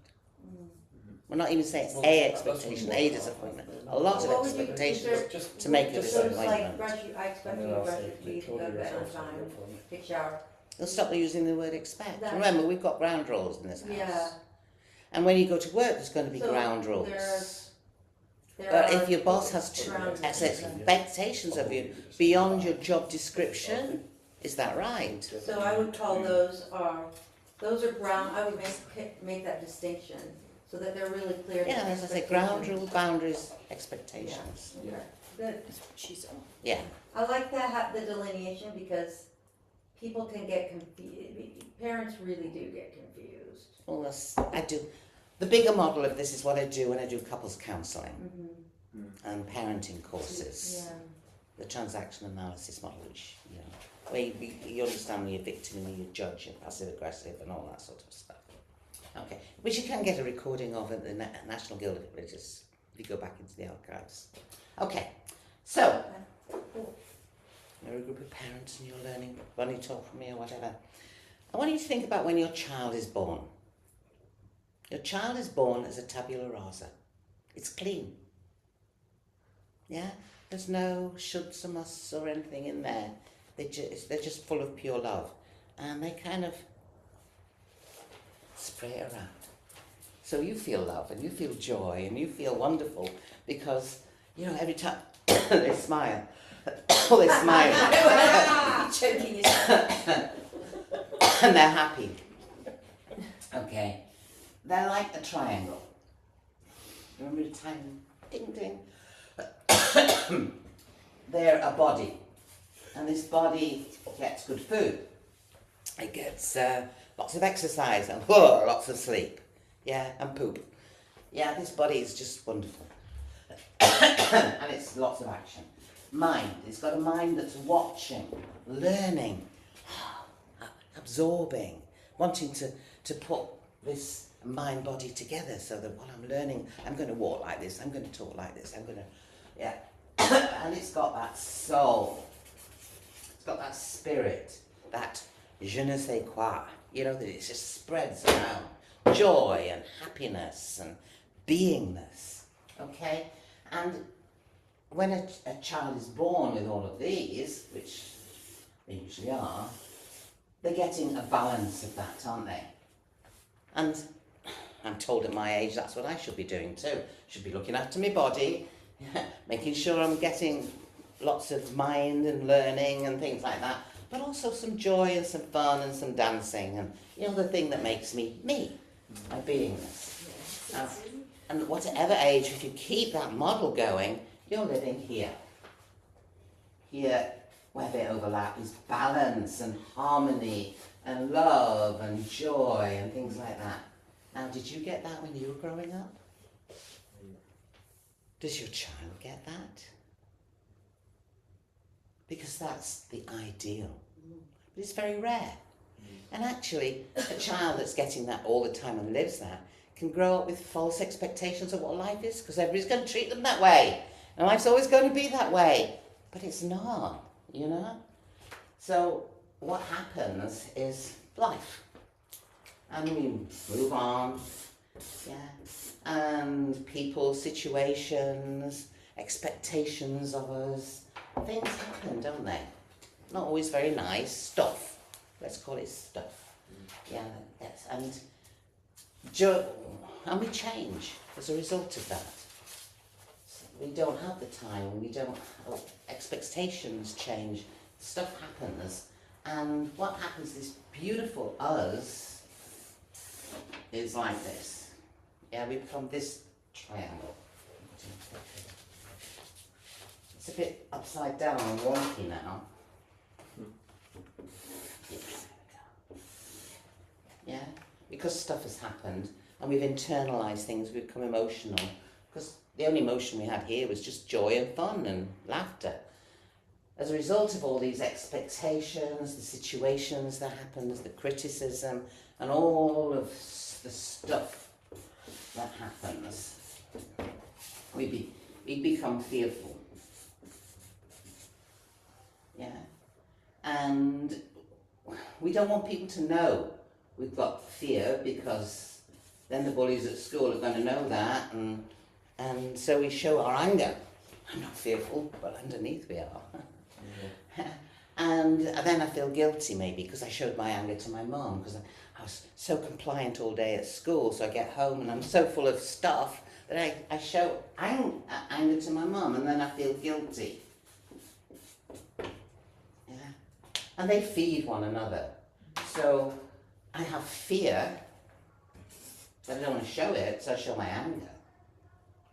We're not even saying a expectation, a disappointment. A lot of What would you- expectations to make a So it's like, disappointment. I expect you to brush your teeth, go to bed on time, take a shower. They'll stop using the word expect. That- Remember, we've got ground rules in this house. Yeah. And when you go to work, there's going to be So ground rules. There But are if your boss has ground rules. expectations of you beyond your job description, is that right? So I would call those are ground, I would make that distinction, so that they're really clear. Yeah, as I say, ground rules, boundaries, expectations. Okay, good. That's what she's on. Yeah. I like that, the delineation, because people can get confused, parents really do get confused. Well, I do. The bigger model of this is what I do when I do couples counselling and parenting courses. Yeah. The transaction analysis model, which, where you understand when you're victim and you're judge and passive aggressive and all that sort of stuff. Okay, which you can get a recording of at the National Guild of Religious if you go back into the archives. Okay, so you're a group of parents and you're learning running talk from me or whatever. I want you to think about when your child is born. Your child is born as a tabula rasa. It's clean. Yeah? There's no shoulds or musts or anything in there. They're just full of pure love. And they kind of spray it around. So you feel love and you feel joy and you feel wonderful because, every time they smile, they smile. You're choking yourself. And they're happy. Okay. They're like a triangle. Remember the time? Ding ding. They're a body. And this body gets good food. It gets lots of exercise and lots of sleep. Yeah, and poop. Yeah, this body is just wonderful. And it's lots of action. Mind. It's got a mind that's watching, learning, absorbing, wanting to put this mind-body together so that while I'm learning, I'm going to walk like this, I'm going to talk like this, I'm going to, yeah. And it's got that soul. It's got that spirit, that je ne sais quoi, that it just spreads around. Joy and happiness and beingness, okay? And when a child is born with all of these, which they usually are, they're getting a balance of that, aren't they? And I'm told at my age that's what I should be doing too. Should be looking after my body, making sure I'm getting lots of mind and learning and things like that, but also some joy and some fun and some dancing and, you know, the thing that makes me, my beingness. And whatever age, if you keep that model going, you're living here. Here, where they overlap, is balance and harmony and love and joy and things like that. Now, did you get that when you were growing up? Does your child get that? Because that's the ideal. But it's very rare. And actually, a child that's getting that all the time and lives that can grow up with false expectations of what life is, because everybody's going to treat them that way. And life's always going to be that way. But it's not, you know? So what happens is life. And we move on, yeah. And people, situations, expectations of us, things happen, don't they? Not always very nice, stuff. Let's call it stuff. Yeah, yes. And we change as a result of that. We don't have the time, expectations change, stuff happens. And what happens, this beautiful us is like this. Yeah, we become this triangle. It's a bit upside down and wonky now. Yeah, because stuff has happened and we've internalized things, we've become emotional. Because the only emotion we had here was just joy and fun and laughter. As a result of all these expectations, the situations that happens, the criticism, and all of the stuff that happens, we become fearful. Yeah, and we don't want people to know we've got fear, because then the bullies at school are going to know that, and so we show our anger. I'm not fearful, but underneath we are. And then I feel guilty maybe because I showed my anger to my mum, because I was so compliant all day at school, so I get home and I'm so full of stuff that I show anger to my mum, and then I feel guilty. Yeah. And they feed one another. So I have fear, but I don't want to show it, so I show my anger.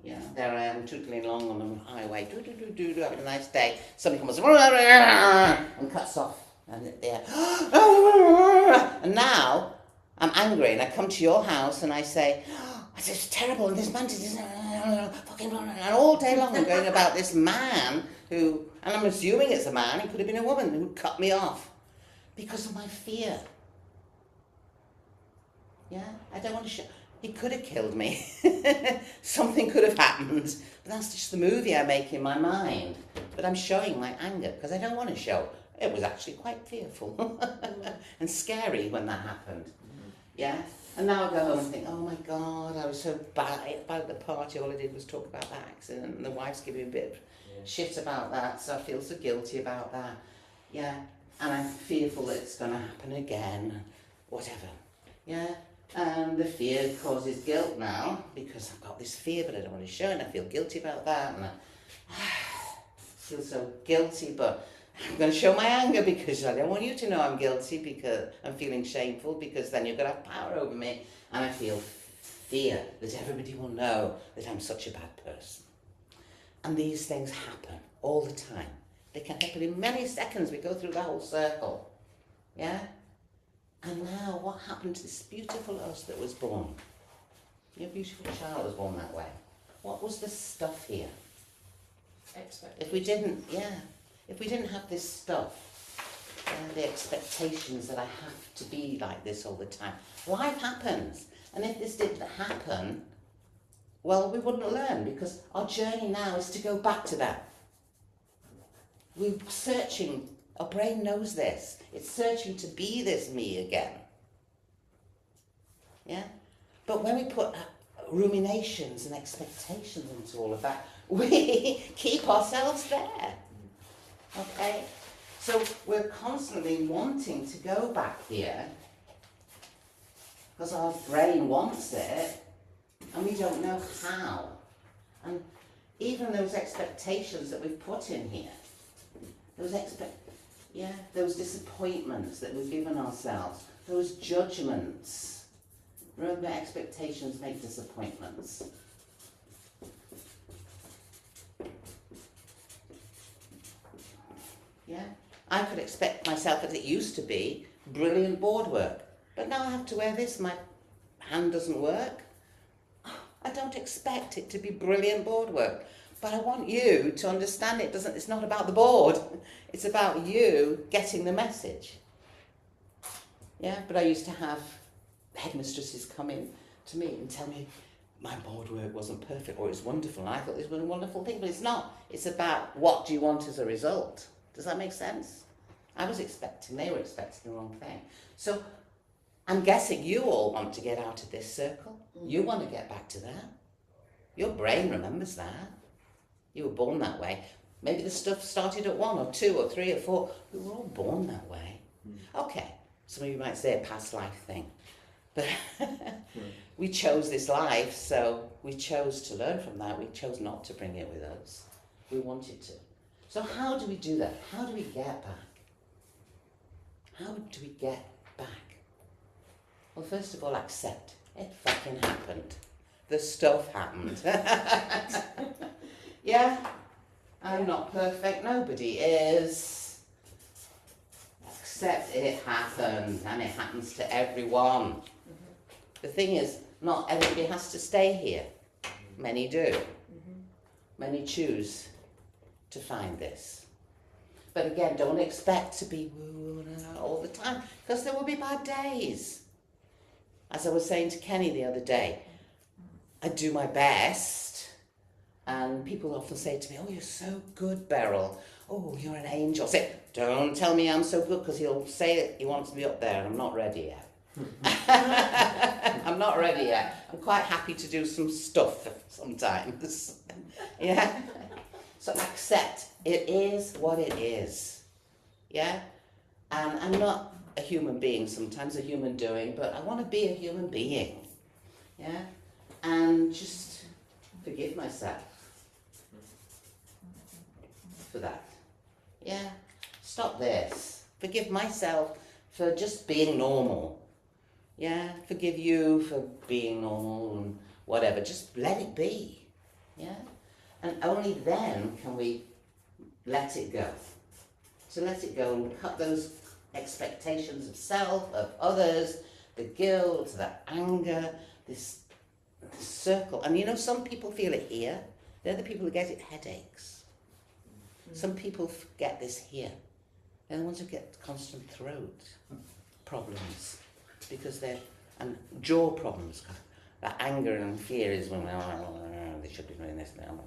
Yeah, there I am, tootling along on the highway, having a nice day. Somebody comes and cuts off, and there. And now I'm angry, and I come to your house and I say, oh, "This is terrible, and this man did this, fucking," and all day long I'm going about this man who, and I'm assuming it's a man, it could have been a woman who cut me off because of my fear. Yeah, I don't want to show. He could have killed me. Something could have happened. But that's just the movie I make in my mind. But I'm showing my anger because I don't want to show. It was actually quite fearful and scary when that happened. Yeah? And now I go home and think, oh my God, I was so bad at the party. All I did was talk about that accident, and the wife's giving me a bit of shit about that, so I feel so guilty about that. Yeah? And I'm fearful that it's going to happen again, whatever. Yeah? And the fear causes guilt now, because I've got this fear but I don't want to show it, and I feel guilty about that, and I feel so guilty, but I'm going to show my anger because I don't want you to know I'm guilty, because I'm feeling shameful, because then you're going to have power over me, and I feel fear that everybody will know that I'm such a bad person. And these things happen all the time. They can happen in many seconds. We go through the whole circle. Yeah? And now, what happened to this beautiful us that was born? Your beautiful child was born that way. What was the stuff here? If we didn't have this stuff, the expectations that I have to be like this all the time, life happens. And if this didn't happen, well, we wouldn't learn, because our journey now is to go back to that. We're searching. Our brain knows this. It's searching to be this me again. Yeah? But when we put ruminations and expectations into all of that, we keep ourselves there. Okay? So we're constantly wanting to go back here because our brain wants it and we don't know how. And even those expectations that we've put in here, those disappointments that we've given ourselves, those judgments. Remember, expectations make disappointments. Yeah, I could expect myself, as it used to be, brilliant board work. But now I have to wear this, my hand doesn't work. I don't expect it to be brilliant board work. But I want you to understand it's not about the board. It's about you getting the message. Yeah, but I used to have headmistresses come in to me and tell me my board work wasn't perfect or it's wonderful. And I thought this was a wonderful thing, but it's not. It's about what do you want as a result. Does that make sense? They were expecting the wrong thing. So I'm guessing you all want to get out of this circle. You want to get back to that. Your brain remembers that. You were born that way. Maybe the stuff started at 1 or 2 or 3 or 4. We were all born that way. Okay, some of you might say a past life thing. But we chose this life, so we chose to learn from that. We chose not to bring it with us. We wanted to. So how do we do that? How do we get back? How do we get back? Well, first of all, accept. It fucking happened. The stuff happened. Yeah? I'm not perfect. Nobody is. Accept it happened, and it happens to everyone. The thing is, not everybody has to stay here. Many do. Many choose to find this. But again, don't expect to be woo all the time, because there will be bad days. As I was saying to Kenny the other day, I do my best, and people often say to me, "Oh, you're so good, Beryl. Oh, you're an angel." I say, "Don't tell me I'm so good," because he'll say that he wants me up there, and I'm not ready yet. I'm not ready yet. I'm quite happy to do some stuff sometimes. Yeah. So accept it is what it is. Yeah. And I'm not a human being, sometimes a human doing, but I want to be a human being. Yeah. And just forgive myself for that. Yeah. Stop this. Forgive myself for just being normal. Yeah, forgive you for being normal and whatever. Just let it be. Yeah? And only then can we let it go. So let it go and cut those expectations of self, of others, the guilt, the anger, this circle. And you know, some people feel it here. They're the people who get it headaches. Some people get this here. They're the ones who get constant throat problems. Because and jaw problems, that anger and fear is when they should be doing this now.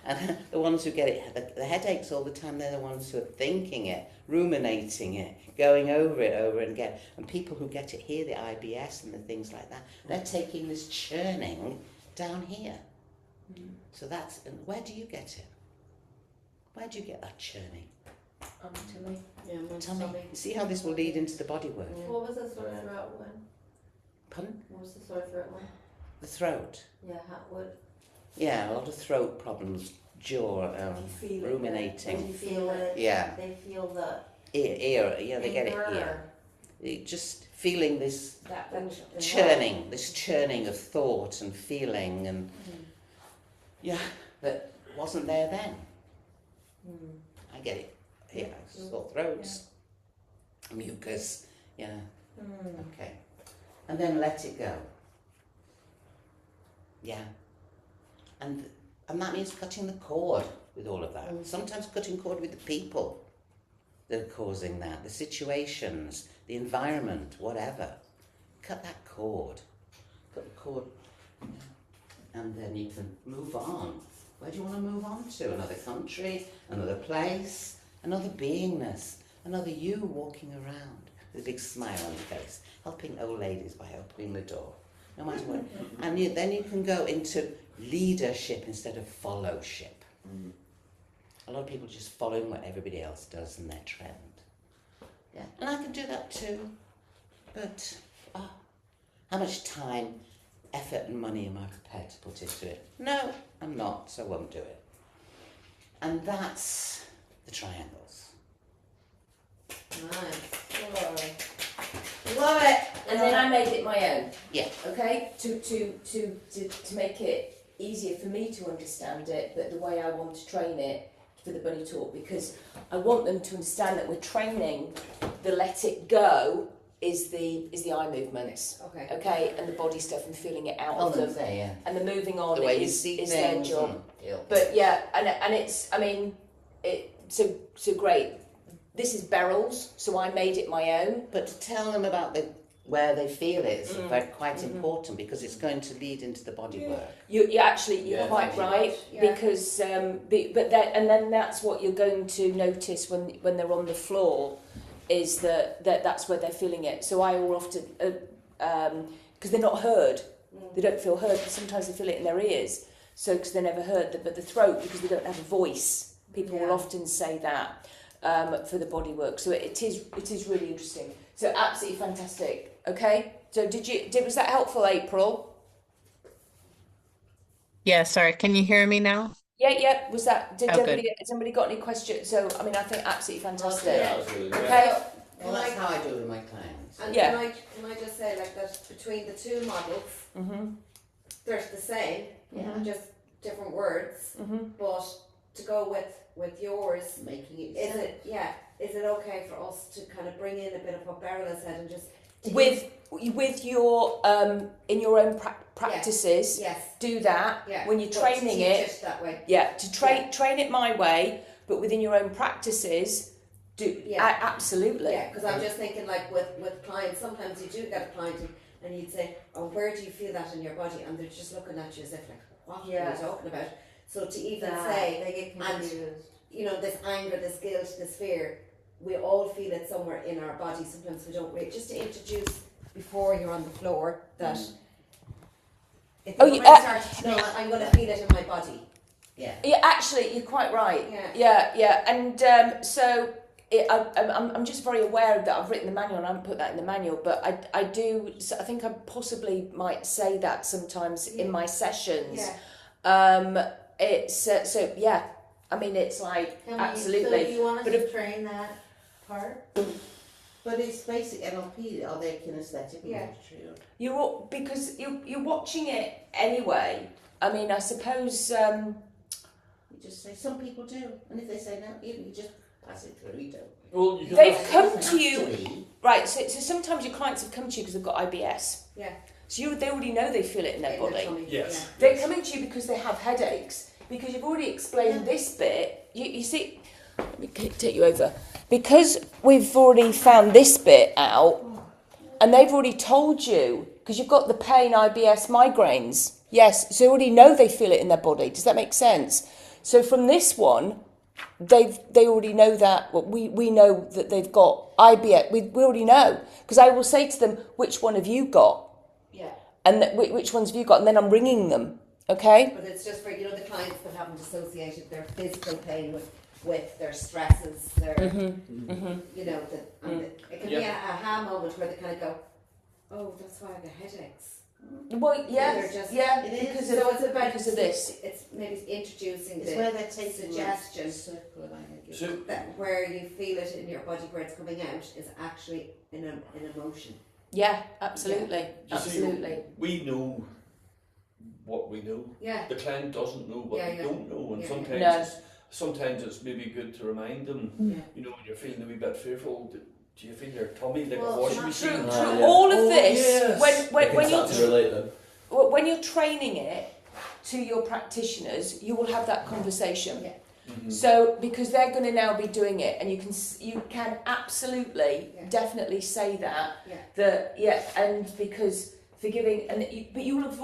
And the ones who get it, the headaches all the time, they're the ones who are thinking it, ruminating it, going over it over and again. And people who get it here, the IBS and the things like that, they're taking this churning down here. So and where do you get it? Where do you get that churning? Tummy. Yeah, Tell me. You see how this will lead into the body work? Yeah. What was the sore throat one? Pardon? What was the sore throat one? The throat. Yeah, what? Yeah, a lot of throat problems, jaw, Feel it, ruminating. you feel it. Yeah. They feel the Ear, yeah, they get it anger, here. Just feeling this that churning, this churning of thought and feeling, and yeah, that wasn't there then. I get it here, sore throats, mucus, yeah, okay. And then let it go. Yeah. And that means cutting the cord with all of that. Sometimes cutting cord with the people that are causing that, the situations, the environment, whatever. Cut that cord. Cut the cord. And then you can move on. Where do you want to move on to? Another country, another place, another beingness, another you walking around with a big smile on your face, helping old ladies by opening the door. No matter what. And then you can go into leadership instead of followship. a lot of people just following what everybody else does and their trend. Yeah, and I can do that too. But how much time, effort and money am I prepared to put into it? No, I'm not, so I won't do it. And that's the triangles. Nice. Love it. And then I made it my own. Yeah. Okay, to make it easier for me to understand it, but the way I want to train it for the bunny talk, because I want them to understand that we're training the let it go is the eye movements. Okay. Okay, and the body stuff and feeling it out of them. Say, yeah. And the moving on The way you is see their things job. and feel. But yeah, and it's, I mean, so great. This is Beryl's, so I made it my own. But to tell them about where they feel it is quite important, because it's going to lead into the body work. You're Yeah, quite thank you. right, Yeah. because then that's what you're going to notice when they're on the floor, is that's where they're feeling it. So I will often, because they're not heard, they don't feel heard, because sometimes they feel it in their ears. So because they're never heard, but the throat, because they don't have a voice. People will often say that for the body work. So it is really interesting. So absolutely fantastic. Okay. So was that helpful, April? Yeah, sorry. Can you hear me now? Yeah. Was that? Oh, good. Has anybody got any questions? So I mean, I think absolutely fantastic. Yeah, that was really good. Okay. Well, that's how I do it with my clients. And Yeah. can I just say like that between the two models, Mhm. they're the same, just different words. Mhm. But to go with yours, Making it is it okay for us to kind of bring in a bit of what Beryl has said and just With your in your own practices, yes, do that yeah, when you're but training to teach it. that way. Yeah, to train it my way, but within your own practices, do absolutely. Yeah, because I'm just thinking like with clients, sometimes you do get a client and you'd say, oh, where do you feel that in your body? And they're just looking at you as if like, what are you talking about? So to even say, they get confused. you know, this anger, this guilt, this fear, we all feel it somewhere in our body. Sometimes we don't really. Just to introduce before you're on the floor that if Oh, your you- brain starts to know, I'm going to feel it in my body. Yeah. Yeah, actually, you're quite right. Yeah. And so I'm just very aware that I've written the manual and I haven't put that in the manual, but I do. So I think I possibly might say that sometimes in my sessions. Yeah. It's so yeah. I mean, it's like absolutely. So you want us But to train that part? But it's basic NLP, are they kinesthetic and Yeah. auditory? Because you're watching it anyway. I mean, I suppose. You just say, some people do, and if they say no, you just pass it through, you don't. Well, you can They've have- come to you, Actually, right? So sometimes your clients have come to you because they've got IBS. Yeah. So they already know they feel it in their In their body. tummy, Yes. They're coming to you because they have headaches. Because you've already explained this bit. You see, let me take you over. Because we've already found this bit out, and they've already told you, because you've got the pain, IBS, migraines. Yes, so you already know they feel it in their body. Does that make sense? So from this one, they already know that. Well, we know that they've got IBS. We already know, because I will say to them, which one have you got? Yeah. And which ones have you got? And then I'm ringing them. Okay. But it's just for, you know, the clients that haven't associated their physical pain with their stresses, their, you know, it can be a aha moment where they kind of go, oh, that's why I get headaches. Well, yeah, They're just- yeah, It is. because So of, it's about because of this. It's maybe introducing it's the where they're taking suggestion circle of anger. So, that where you feel it in your body, where it's coming out, is actually in emotion. Yeah, absolutely, you see, absolutely. we know what we know. Yeah. The client doesn't know what they don't know, and Yeah. sometimes No. sometimes it's maybe good to remind them. Yeah. You know, when you're feeling a wee bit fearful, do you feel your tummy like Well, a washing not machine? Through Ah, yeah. all of Oh, this, yes. when start to relate then. when you're training it to your practitioners, you will have that conversation. Yeah. Mhm. So because they're going to now be doing it, and you can absolutely, definitely say that and because forgiving but you will have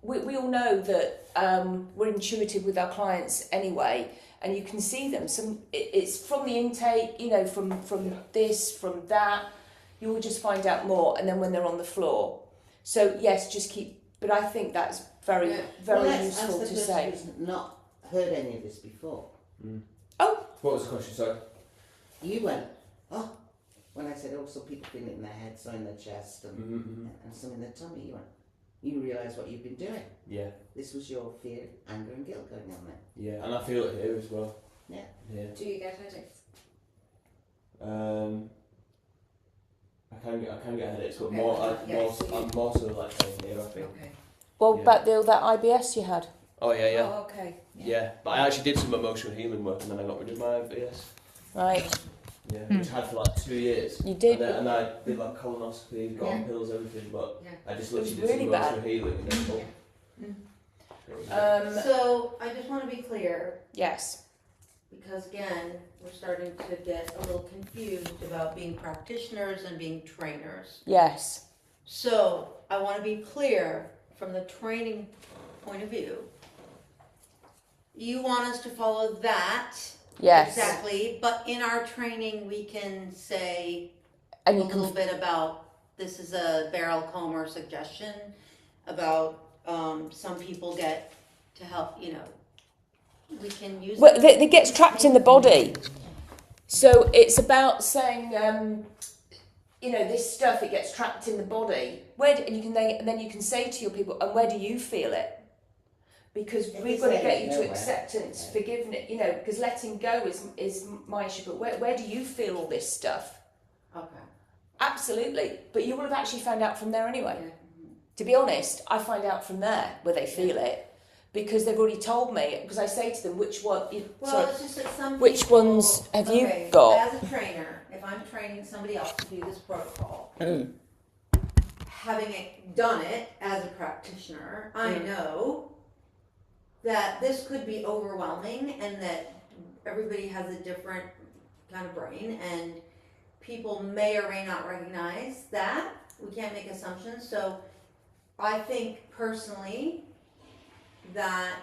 we all know that we're intuitive with our clients anyway, and you can see them. It's from the intake, you know, from this, from that. You will just find out more, and then when they're on the floor. So yes, just keep. But I think that's very Yeah. very Well, let's useful ask to the say. person who's not heard any of this before. What was the question, sorry? You went, oh, when I said, oh, some people feel it in their head, some in their chest, and, Mm-hmm. and some in their tummy, you went, you realise what you've been doing. Yeah. This was your fear, anger and guilt going on there. Yeah, and I feel it here as well. Yeah. Yeah. Do you get headaches? I can get headaches, but Okay, more, yeah, so you- I'm more so like saying here, I think. Okay. Well, Yeah. about that IBS you had. Oh yeah, Oh, okay. yeah. But I actually did some emotional healing work, and then I got rid of my IBS. Right. Yeah, which I had for like 2 years. You did? And I did like colonoscopy, got on Yeah. pills, everything, but Yeah. I just It was literally did some really emotional bad. healing and then So I just want to be clear, Yes. because again, we're starting to get a little confused about being practitioners and being trainers. Yes. So I want to be clear from the training point of view. You want us to follow that Yes. exactly, but in our training we can say And a you little can. bit about this is a barrel comber suggestion about some people get to help, we can use Well, it gets trapped in the body. So it's about saying, this stuff, it gets trapped in the body. And then you can say to your people, and where do you feel it? Because If we've it's got to letting get you go, to right? acceptance, forgiveness, because letting go is my issue. But where do you feel all this stuff? Okay. Absolutely. But you would have actually found out from there anyway. Yeah. To be honest, I find out from there where they feel it. Because they've already told me, because I say to them, which one, Well, it's just that some which people, ones have you okay, got? As a trainer, if I'm training somebody else to do this protocol, having done it as a practitioner, I know that this could be overwhelming and that everybody has a different kind of brain and people may or may not recognize that. We can't make assumptions. So I think personally that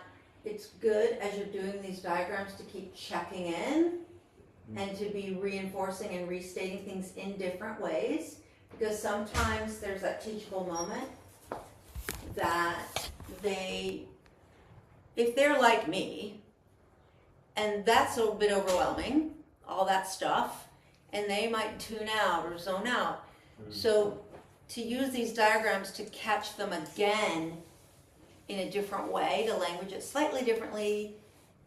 it's good as you're doing these diagrams to keep checking in and to be reinforcing and restating things in different ways, because sometimes there's that teachable moment that if they're like me, and that's a bit overwhelming, all that stuff, and they might tune out or zone out. So to use these diagrams to catch them again in a different way, to language it slightly differently.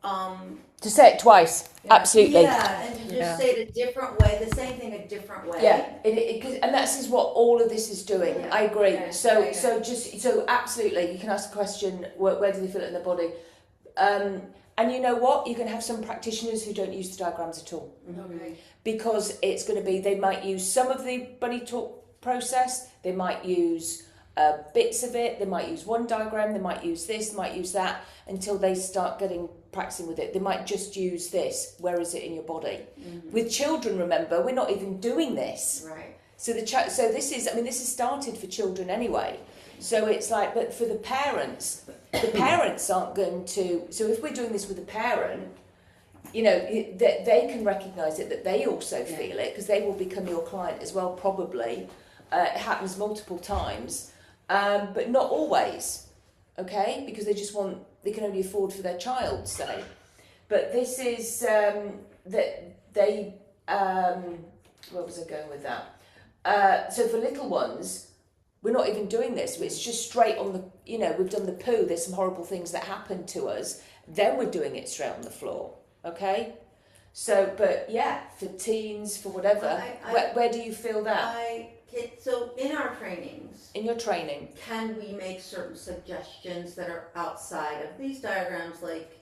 To say it twice, absolutely. Yeah, and to just say it a different way, the same thing a different way. Yeah, and that's what all of this is doing. Yeah. I agree. Yeah. So absolutely, you can ask the question: where do they feel it in their body? And you know what? You can have some practitioners who don't use the diagrams at all, Okay. because it's going to be, they might use some of the body talk process, they might use bits of it, they might use one diagram, they might use this, they might use that, until they start practicing with it. They might just use this. Where is it in your body? With children, remember, we're not even doing this. Right. So this is started for children anyway. So it's like, but for the parents aren't going to. So if we're doing this with a parent, that they can recognise it, that they also feel it, because they will become your client as well. Probably, it happens multiple times, but not always. Okay, because they can only afford for their child, say. But this is that they. Where was I going with that? So for little ones, we're not even doing this. It's just straight on the, we've done the poo. There's some horrible things that happen to us. Then we're doing it straight on the floor. Okay? So, but yeah, for teens, for whatever, where do you feel that? So in our trainings, In your training? can we make certain suggestions that are outside of these diagrams, like,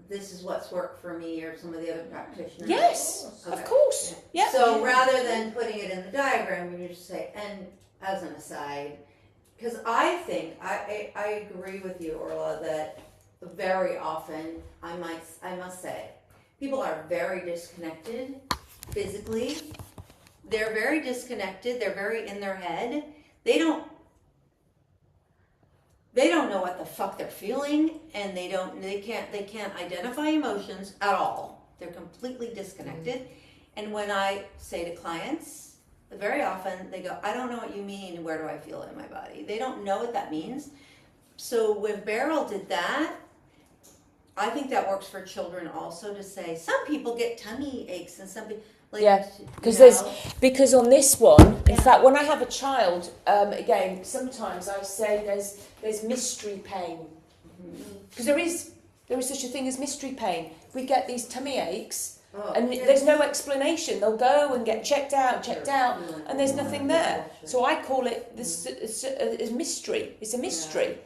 this is what's worked for me or some of the other practitioners? Yes, Okay. of course. Yeah. So rather than putting it in the diagram, you just say, and as an aside, because I think, I agree with you, Orla, that very often, I must say, people are very disconnected physically. They're very disconnected. They're very in their head. They don't know what the fuck they're feeling, and they can't identify emotions at all. They're completely disconnected. And when I say to clients, very often they go, I don't know what you mean, where do I feel it in my body? They don't know what that means. So when Beryl did that, I think that works for children also to say, some people get tummy aches and some people, like, Yeah, you because know. because on this one, in Yeah. fact, when I have a child, again, sometimes I say there's mystery pain, because there is such a thing as mystery pain. We get these tummy aches, Oh, and kids- there's no explanation. They'll go and get checked out, and there's nothing there. Sure. So I call it this is mystery. It's a mystery,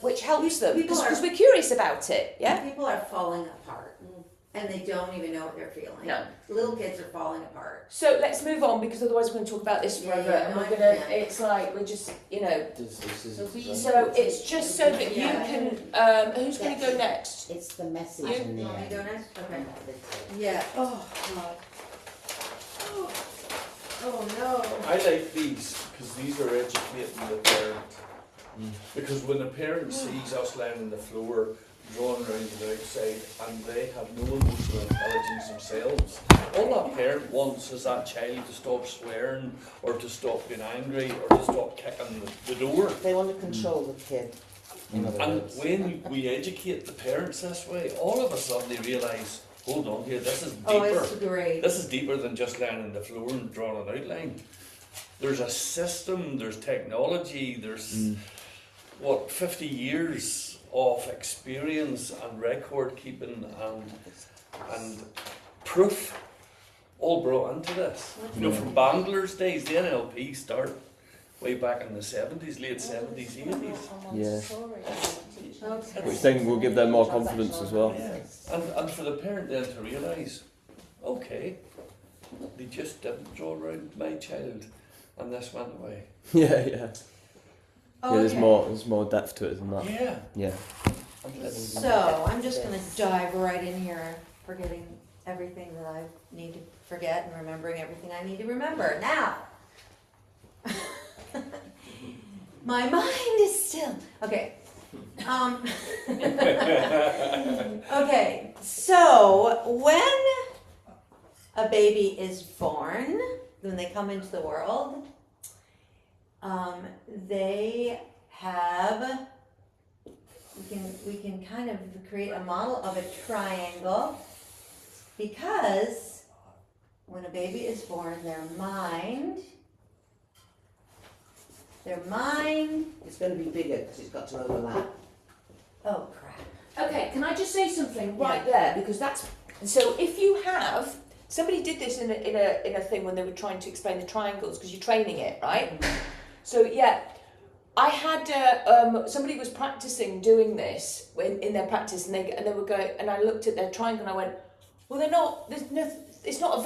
which helps them People because are- we're curious about it. Yeah. People are falling apart and they don't even know what they're feeling. No. Little kids are falling apart. So let's move on because otherwise we're going to talk about this forever, Yeah, and no, we're I gonna. understand. It's like we're just, you know. This is So it's just so that you Yeah. can. Who's going to go next? It's the message You in the Want me to go end. next? Okay. Okay. Yeah. Oh, God. Oh, no. I like these because these are educating the parent. Because when the parent sees us lying on the floor, drawn around to the outside, and they have no emotional intelligence themselves, all that parent wants is that child to stop swearing, or to stop being angry, or to stop kicking the door. They want to control the kid. In other And words. when we educate the parents this way, all of a sudden they realise, hold on here, this is Oh, deeper. it's great. This is deeper than just lying on the floor and drawing an outline. There's a system, there's technology, there's 50 years of experience and record keeping and proof all brought into this. You know, from Bandler's days, the NLP started way back in the 70s, late 70s, 80s. Yeah. Okay. Which then will give them more confidence as well. Yeah. And for the parent then to realise, okay, they just didn't draw around my child and this went away. Yeah, yeah. Oh, Yeah, there's okay. more depth to it than that. Yeah. Yeah. So, I'm just gonna dive right in here, forgetting everything that I need to forget and remembering everything I need to remember. Now! My mind is still, okay. Okay, so when a baby is born, when they come into the world, they have, we can kind of create a model of a triangle, because when a baby is born, their mind, It's going to be bigger because it's got to overlap. oh crap. Okay, can I just say something right there, because that's so. If you have somebody did this in a thing when they were trying to explain the triangles, because you're training it, right? So yeah, I had somebody was practicing doing this in their practice, and they were going, and I looked at their triangle and I went, well, they're not. There's no. It's not a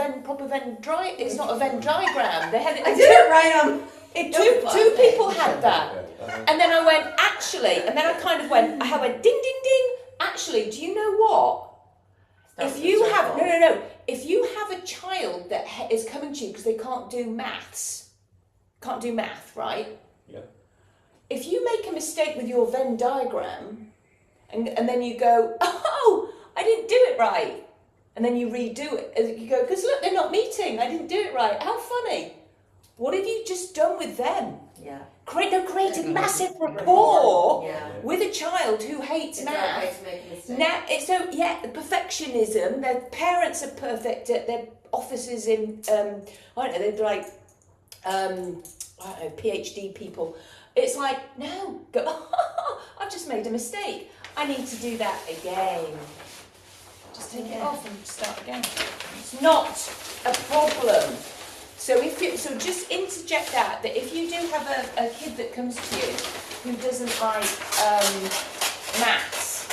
It's not a Venn diagram. They had it. I didn't write them. Two people had that. And then I went, actually, and then I kind of went, I went, ding, ding, ding. Actually, do you know what? If you have, no. If you have a child that is coming to you because they can't do math, right? Yeah. If you make a mistake with your Venn diagram, and then you go, oh, I didn't do it right. And then you redo it. And you go, because look, they're not meeting. I didn't do it right. How funny. What have you just done with them? Yeah. Created massive rapport Yeah. with a child who hates It's math. okay to make a mistake. Now, the perfectionism. Their parents are perfect at their offices in. I don't know. They're like, I don't know, PhD people. It's like, no, go. I've just made a mistake. I need to do that again. Just take it off and start again. It's not a problem. So just interject that if you do have a kid that comes to you who doesn't like maths,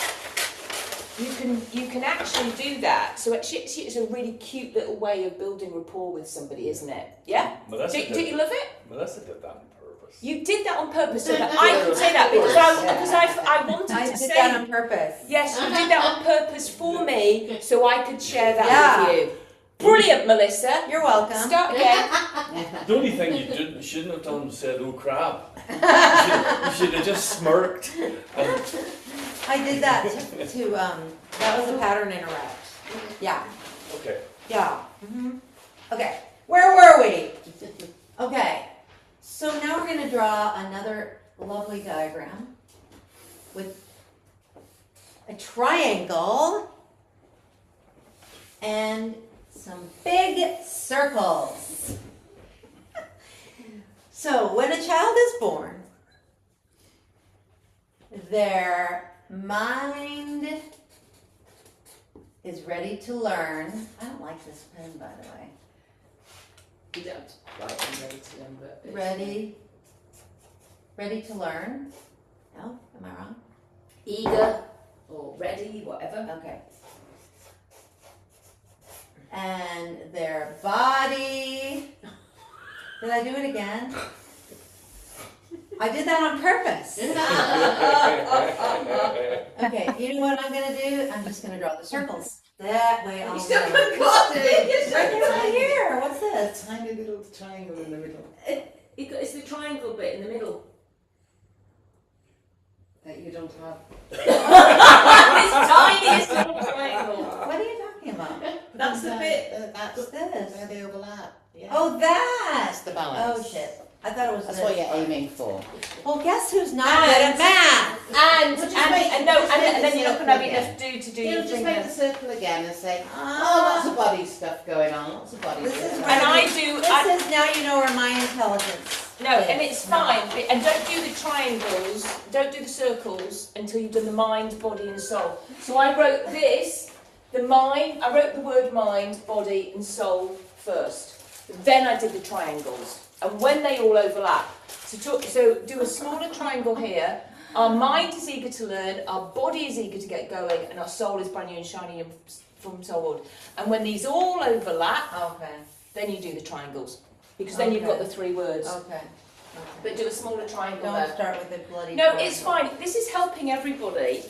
you can actually do that. So actually it's a really cute little way of building rapport with somebody, isn't it? Yeah? Melissa Do you love it? Melissa did that on purpose. You did that on purpose, so that I can say that because I wanted I to did say that on purpose. yes, you did that on purpose for me, so I could share that Yeah. with you. Brilliant, Melissa. You're welcome. Start again. The only thing you shouldn't have done was said, oh crap. You should have just smirked. And I did that to that was a pattern interrupt. Yeah. okay. Yeah. Okay. Where were we? Okay. So now we're going to draw another lovely diagram with triangle and some big circles. So when a child is born, their mind is ready to learn. I don't like this pen, by the way. You don't write them ready to them, but it's- Ready to learn? No? Am I wrong? eager or ready, whatever. Okay. And their body. Did I do it again? I did that on purpose. Okay, you know what I'm gonna do? I'm just gonna draw the circles. That way I'll You still know. haven't got it. You still Right haven't here. What's this? A tiny little triangle in the middle It's the triangle bit in the middle. that you don't have. This tiniest little triangle. What are you talking about? That's the bit. That's What's this? where they overlap. Yeah. Oh, that! That's the balance. Oh, shit. I thought it was That's this. what you're aiming for. Well, guess who's not good at math? And Well, just make- and no, just and make then the you're not going to have circle enough to do You your just thing. make then. the circle again and say, Ah. oh, lots of body stuff going on, lots of body This stuff. is And I do. This is now you know where my intelligence. No, and it's fine. And don't do the triangles, don't do the circles until you've done the mind, body, and soul. So I wrote this, the mind, I wrote the word mind, body, and soul first. Then I did the triangles. And when they all overlap, so do a smaller triangle here. Our mind is eager to learn, our body is eager to get going, and our soul is brand new and shiny and from soulwood. And when these all overlap, Okay. then you do the triangles. Because then you've got Okay. the three words. Okay. But do a smaller triangle Don't there. start with the bloody. No, triangle. it's fine. This is helping everybody.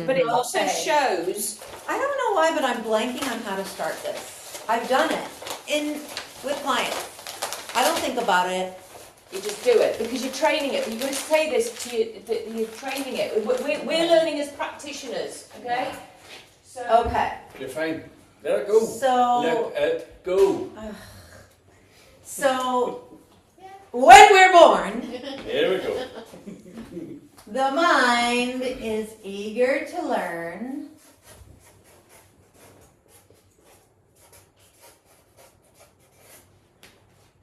But it also Okay. shows. I don't know why, but I'm blanking on how to start this. I've done it with clients. I don't think about it. You just do it because you're training it. You're going to say this to you. That you're training it. We're learning as practitioners. Okay. So. Okay. You're fine. Let it go. So. Let it go. So. When we're born, Here we go. the mind is eager to learn.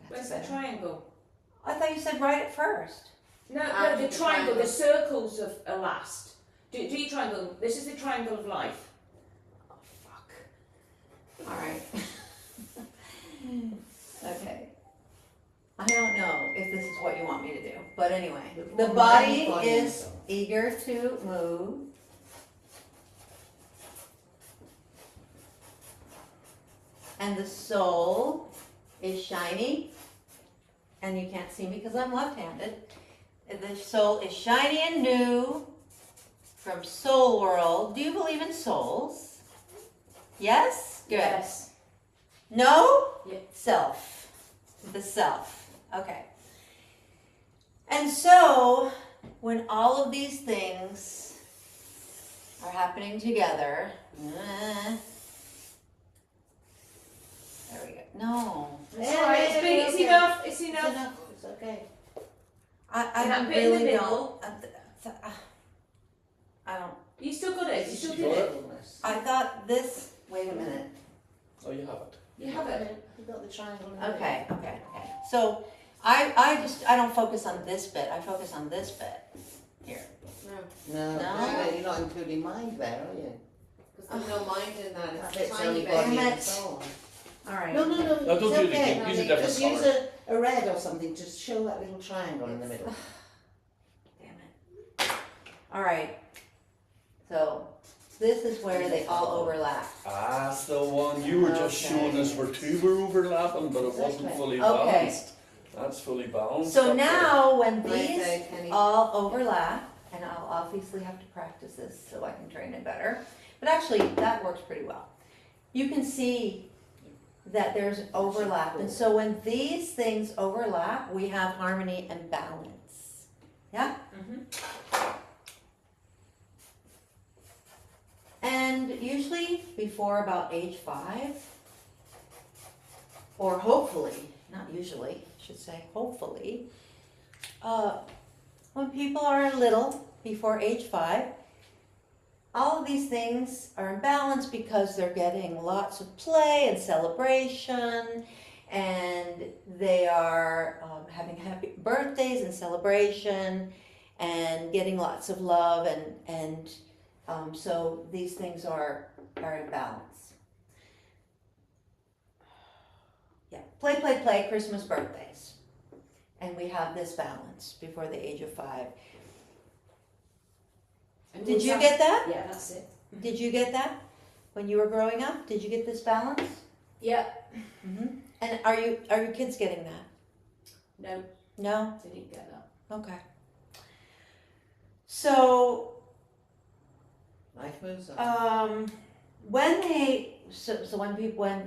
Where's the triangle? I thought you said write it first. No, After the the triangle. triangle. The circles are last. Do your triangle. This is the triangle of life. Oh, fuck. All right. Okay. I don't know if this is what you want me to do, but anyway, the body is eager to move. And the soul is shiny. And you can't see me because I'm left-handed. The soul is shiny and new from Soul World. Do you believe in souls? Yes? Good. Yes. No? Yeah. Self. The self. Okay. And so, when all of these things are happening together, there we go. No. It's all right. It's enough. It's It's enough. enough, it's okay. I And that don't bit in the really middle. don't. I don't. You still got it. You still You did got it. I thought this. Wait a minute. Oh, you have it. You have it. You've got the triangle in the middle. Okay. So I don't focus on this bit. I focus on this bit here. No, No. you're not including mind there, are you? Because there's no mind in that, That it's bit's tiny only bit. body Damn and it. soul. All right. No, No, don't it's do it okay. again. Use a different Just use colour. a red or something, just show that little triangle in the middle. Damn it. All right. So this is where they all overlap. That's the one. You were just Okay. showing us where two were overlapping, but it wasn't Exactly. fully Okay. balanced. That's fully balanced. So up there. now when Right these there, Kenny. all overlap, and I'll obviously have to practice this so I can train it better, but actually that works pretty well. You can see that there's overlap, and so when these things overlap, we have harmony and balance. Yeah? And usually before about age 5, or hopefully, not usually, I should say hopefully, when people are little, before age 5, all of these things are in balance because they're getting lots of play and celebration, and they are having happy birthdays and celebration and getting lots of love, and so these things are in balance. Yeah, play, Christmas, birthdays. And we have this balance before the age of 5. And Did was you that- get that? Yeah, that's it. Did you get that when you were growing up? Did you get this balance? Yeah. Mm-hmm. And are your kids getting that? No, No? they didn't get that. Okay. So Life moves on. when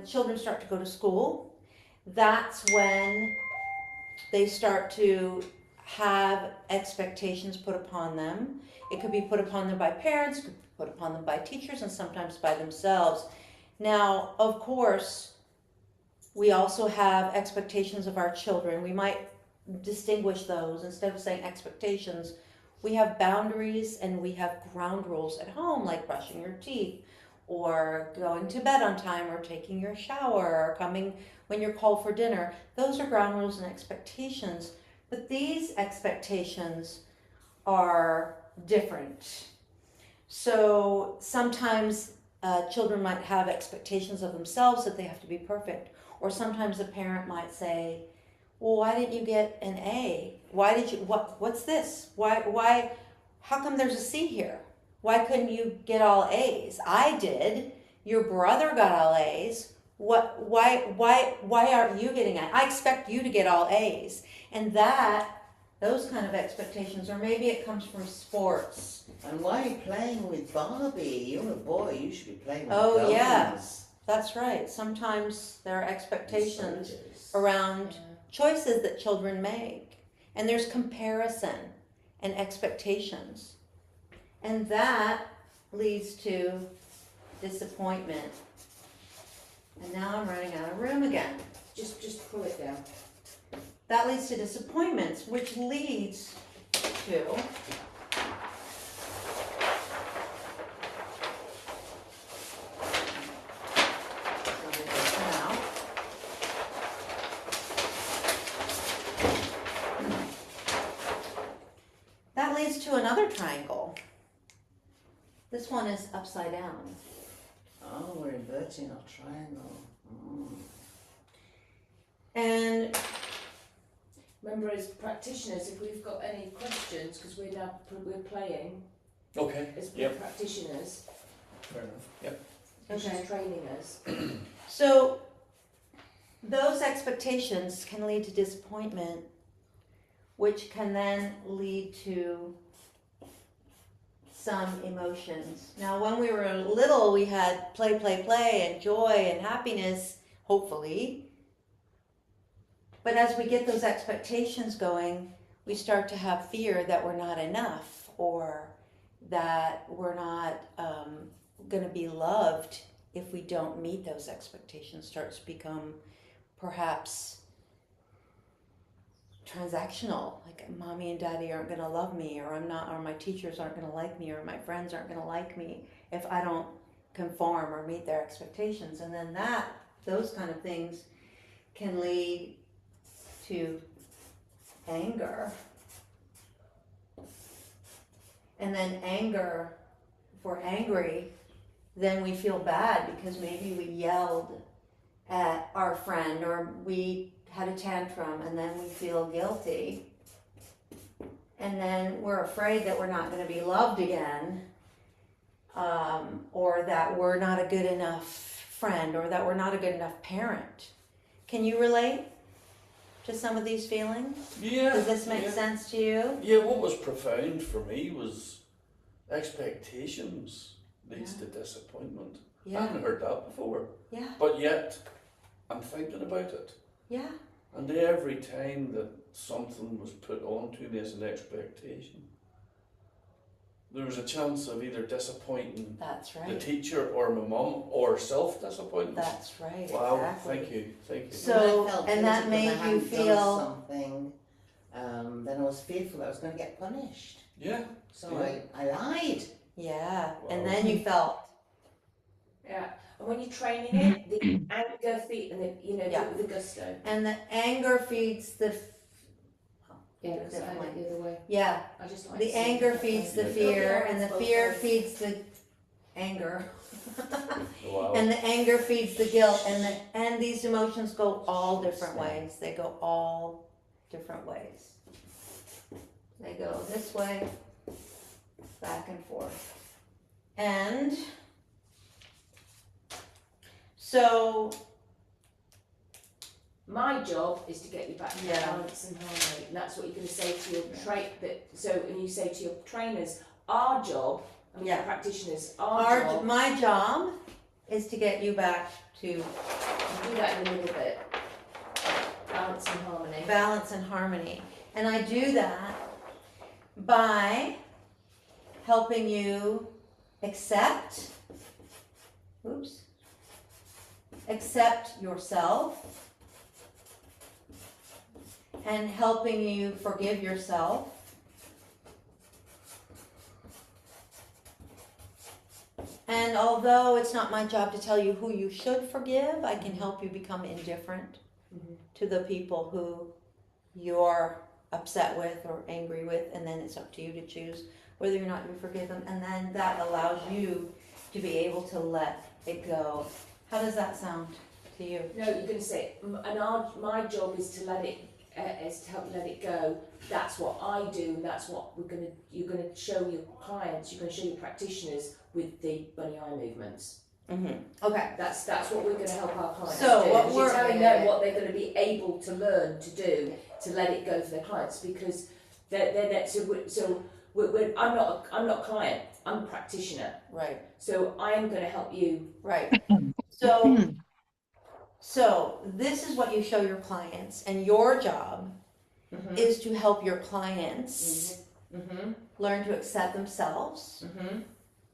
children start to go to school, that's when they start to have expectations put upon them. It could be put upon them by parents, it could be put upon them by teachers, and sometimes by themselves. Now, of course, we also have expectations of our children. We might distinguish those. Instead of saying expectations, we have boundaries and we have ground rules at home, like brushing your teeth, or going to bed on time, or taking your shower, or coming when you're called for dinner. Those are ground rules and expectations. But these expectations are different. So sometimes children might have expectations of themselves that they have to be perfect. Or sometimes a parent might say, well, why didn't you get an A? Why did you, what's this? Why, how come there's a C here? Why couldn't you get all A's? I did. Your brother got all A's. Why aren't you getting A's? I expect you to get all A's. And those kind of expectations, or maybe it comes from sports. And why are you playing with Barbie? You're a boy, you should be playing with Oh, guns. yeah. That's right. Sometimes there are expectations Soldiers. around choices that children make. And there's comparison and expectations. And that leads to disappointment. And now I'm running out of room again. Just pull it down. That leads to disappointments, which leads to that leads to another triangle. This one is upside down. Oh, we're inverting our triangle. Mm. And Remember, as practitioners, if we've got any questions, because we're playing Okay. as Yep. practitioners, Fair enough. Yep. and Okay. she's training us. so those expectations can lead to disappointment, which can then lead to some emotions. Now, when we were little, we had play, and joy and happiness, hopefully. But as we get those expectations going, we start to have fear that we're not enough, or that we're not going to be loved if we don't meet those expectations. Starts to become perhaps transactional, like mommy and daddy aren't going to love me, or I'm not, or my teachers aren't going to like me, or my friends aren't going to like me if I don't conform or meet their expectations. And then those kind of things can lead to anger. And then anger, if we're angry, then we feel bad because maybe we yelled at our friend, or we had a tantrum, and then we feel guilty. And then we're afraid that we're not going to be loved again, or that we're not a good enough friend, or that we're not a good enough parent. Can you relate to some of these feelings? Yeah. Does this make yeah. sense to you? Yeah, what was profound for me was expectations leads to disappointment. I Yeah, hadn't heard that before, yeah, but yet I'm thinking about it. yeah. And every time that something was put onto me as an expectation, there was a chance of either disappointing That's the right. teacher or my mum, or self-disappointment. That's right. Wow, Exactly. thank you, thank you. So- When I felt and that guilty made because I you hadn't done feel- something, then I was fearful that I was going to get punished. Yeah, So Yeah. I lied. Yeah, Wow. and then then you felt. Yeah. And when you're training it, the anger feed and the Yeah. the gusto. And the anger feeds the. Yeah, because I had it the other way. Yeah, I just like the to see anger it. feeds the Yeah. fear, and the Both fear ways. feeds the anger. Wow. And the anger feeds the guilt, and these emotions go all different ways. They go all different ways. They go this way, back and forth. And so, My job is to get you back to Yeah. balance and harmony. And that's what you're going to say to your and you say to your trainers, our job, I mean, Yeah. your practitioners, our job. my job is to get you back to Do that in a little bit. Balance and harmony. balance and harmony. And I do that by helping you accept yourself, and helping you forgive yourself, and although it's not my job to tell you who you should forgive, I can help you become indifferent Mhm. to the people who you're upset with or angry with, and then it's up to you to choose whether or not you forgive them, and then that allows you to be able to let it go. How does that sound to you? No, you're going to say, my job is to let it, is to help you let it go. That's what I do, and that's what you're going to show your clients, you're going to show your practitioners with the bunny eye movements. Okay. That's what we're going to help our clients So do. what Because we're- you're telling them what they're going to be able to learn to do to let it go for their clients, because I'm not a client, I'm a practitioner. Right. So I am going to help you. Right. So this is what you show your clients, and your job Mm-hmm. is to help your clients Mm-hmm. learn to accept themselves Mm-hmm.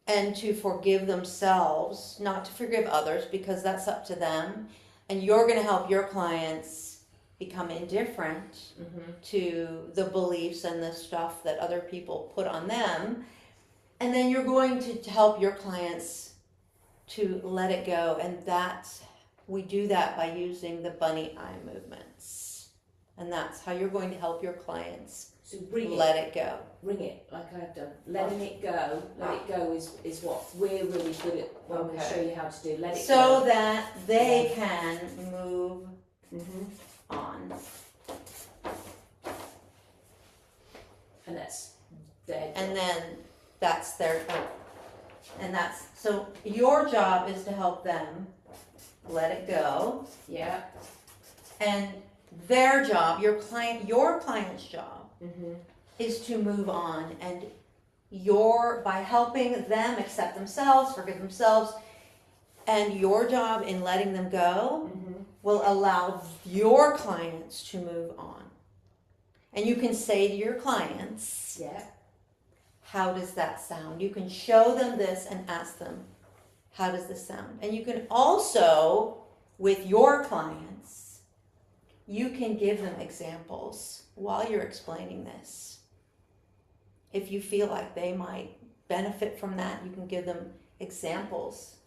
and to forgive themselves, not to forgive others because that's up to them. And you're going to help your clients become indifferent Mm-hmm. to the beliefs and the stuff that other people put on them. And then you're going to help your clients to let it go. And we do that by using the bunny eye movements. And that's how you're going to help your clients So bring let it go. Bring it like I've done. Letting it go. Let it go is what we're really good at. What I'm going to Okay. show you how to do. Let it So go. that they can move Mm-hmm. on. And that's their job. And then that's their, so your job is to help them let it go. Yeah. And their job, your client's job Mm-hmm. is to move on, and by helping them accept themselves, forgive themselves, and your job in letting them go Mm-hmm. will allow your clients to move on. And you can say to your clients, Yeah. how does that sound? You can show them this and ask them, how does this sound? And you can also, with your clients, you can give them examples while you're explaining this. If you feel like they might benefit from that, you can give them examples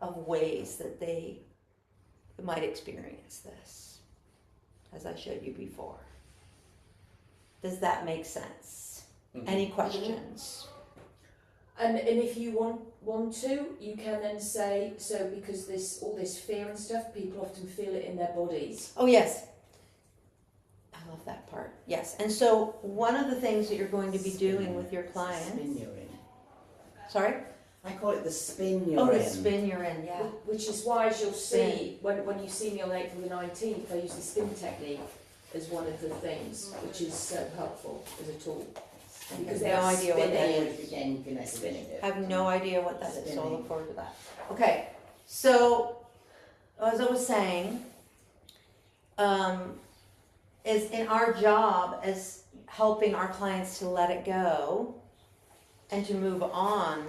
of ways that they might experience this, as I showed you before. Does that make sense? Mhm. Any questions? And if you want to, you can then say because all this fear and stuff, people often feel it in their bodies. Oh, yes. I love that part. Yes. And so one of the things that you're going to be doing with your clients. Spin you're in. Sorry? I call it the spin you're Oh, in. the spin you're in, yeah. Which is why, as you'll see, when you see me on April the 19th, I use the spin technique as one of the things, which is so helpful as a tool. Because they No are idea what that spinning. is. Again, you can spinning it. I have no idea what that is, so I'll Spinning. look forward to that. Okay, so as I was saying, is in our job as helping our clients to let it go and to move on,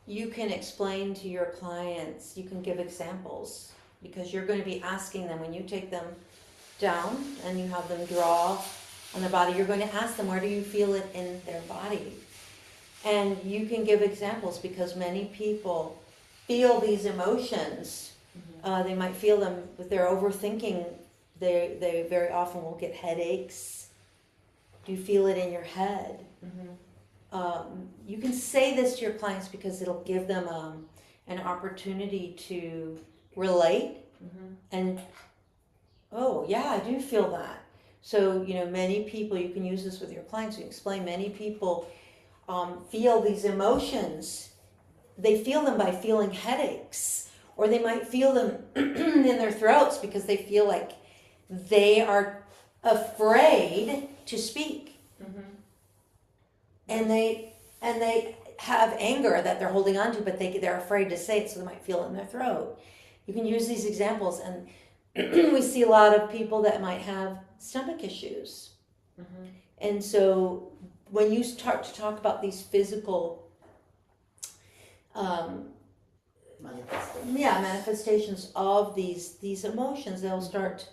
you can explain to your clients, you can give examples, because you're going to be asking them when you take them down and you have them draw on their body, you're going to ask them, where do you feel it in their body? And you can give examples because many people feel these emotions. They might feel them, if they're overthinking, they very often will get headaches. Do you feel it in your head? You can say this to your clients because it'll give them an opportunity to relate and, oh yeah, I do feel that. So, many people, you can use this with your clients, you explain, many people feel these emotions. They feel them by feeling headaches, or they might feel them in their throats because they feel like they are afraid to speak. And they have anger that they're holding on to, but they're afraid to say it, so they might feel it in their throat. You can use these examples, and we see a lot of people that might have stomach issues. And so when you start to talk about these physical manifestations of these emotions, they'll start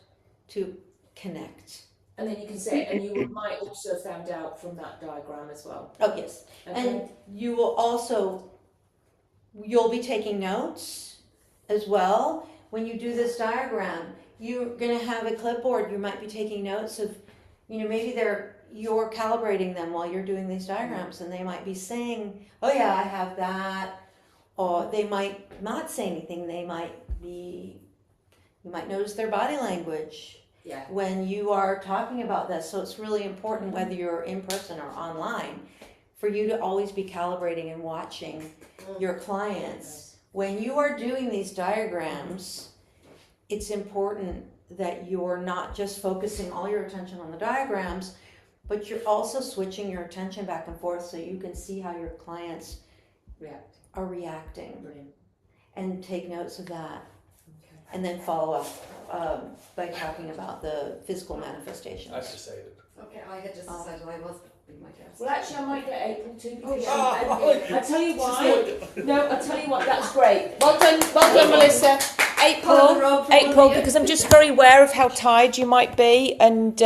to connect. And then you can say, and you might also have found out from that diagram as well. Oh, yes. Okay. And you will also, you'll be taking notes as well. When you do this diagram, you're going to have a clipboard. You might be taking notes of, maybe you're calibrating them while you're doing these diagrams, and they might be saying, oh yeah, I have that. Or they might not say anything. You might notice their body language. Yeah. When you are talking about this. So it's really important, whether you're in person or online, for you to always be calibrating and watching your clients. When you are doing these diagrams, it's important that you're not just focusing all your attention on the diagrams, but you're also switching your attention back and forth so you can see how your clients are reacting. Brilliant. And take notes of that. And then follow up by talking about the physical manifestations. I've decided. Okay, I had just decided I was be my guest. Well, actually, I might get April too. Because I tell you why. No, I tell you what. That's great. Well done, Melissa. April, because I'm just very aware of how tired you might be, and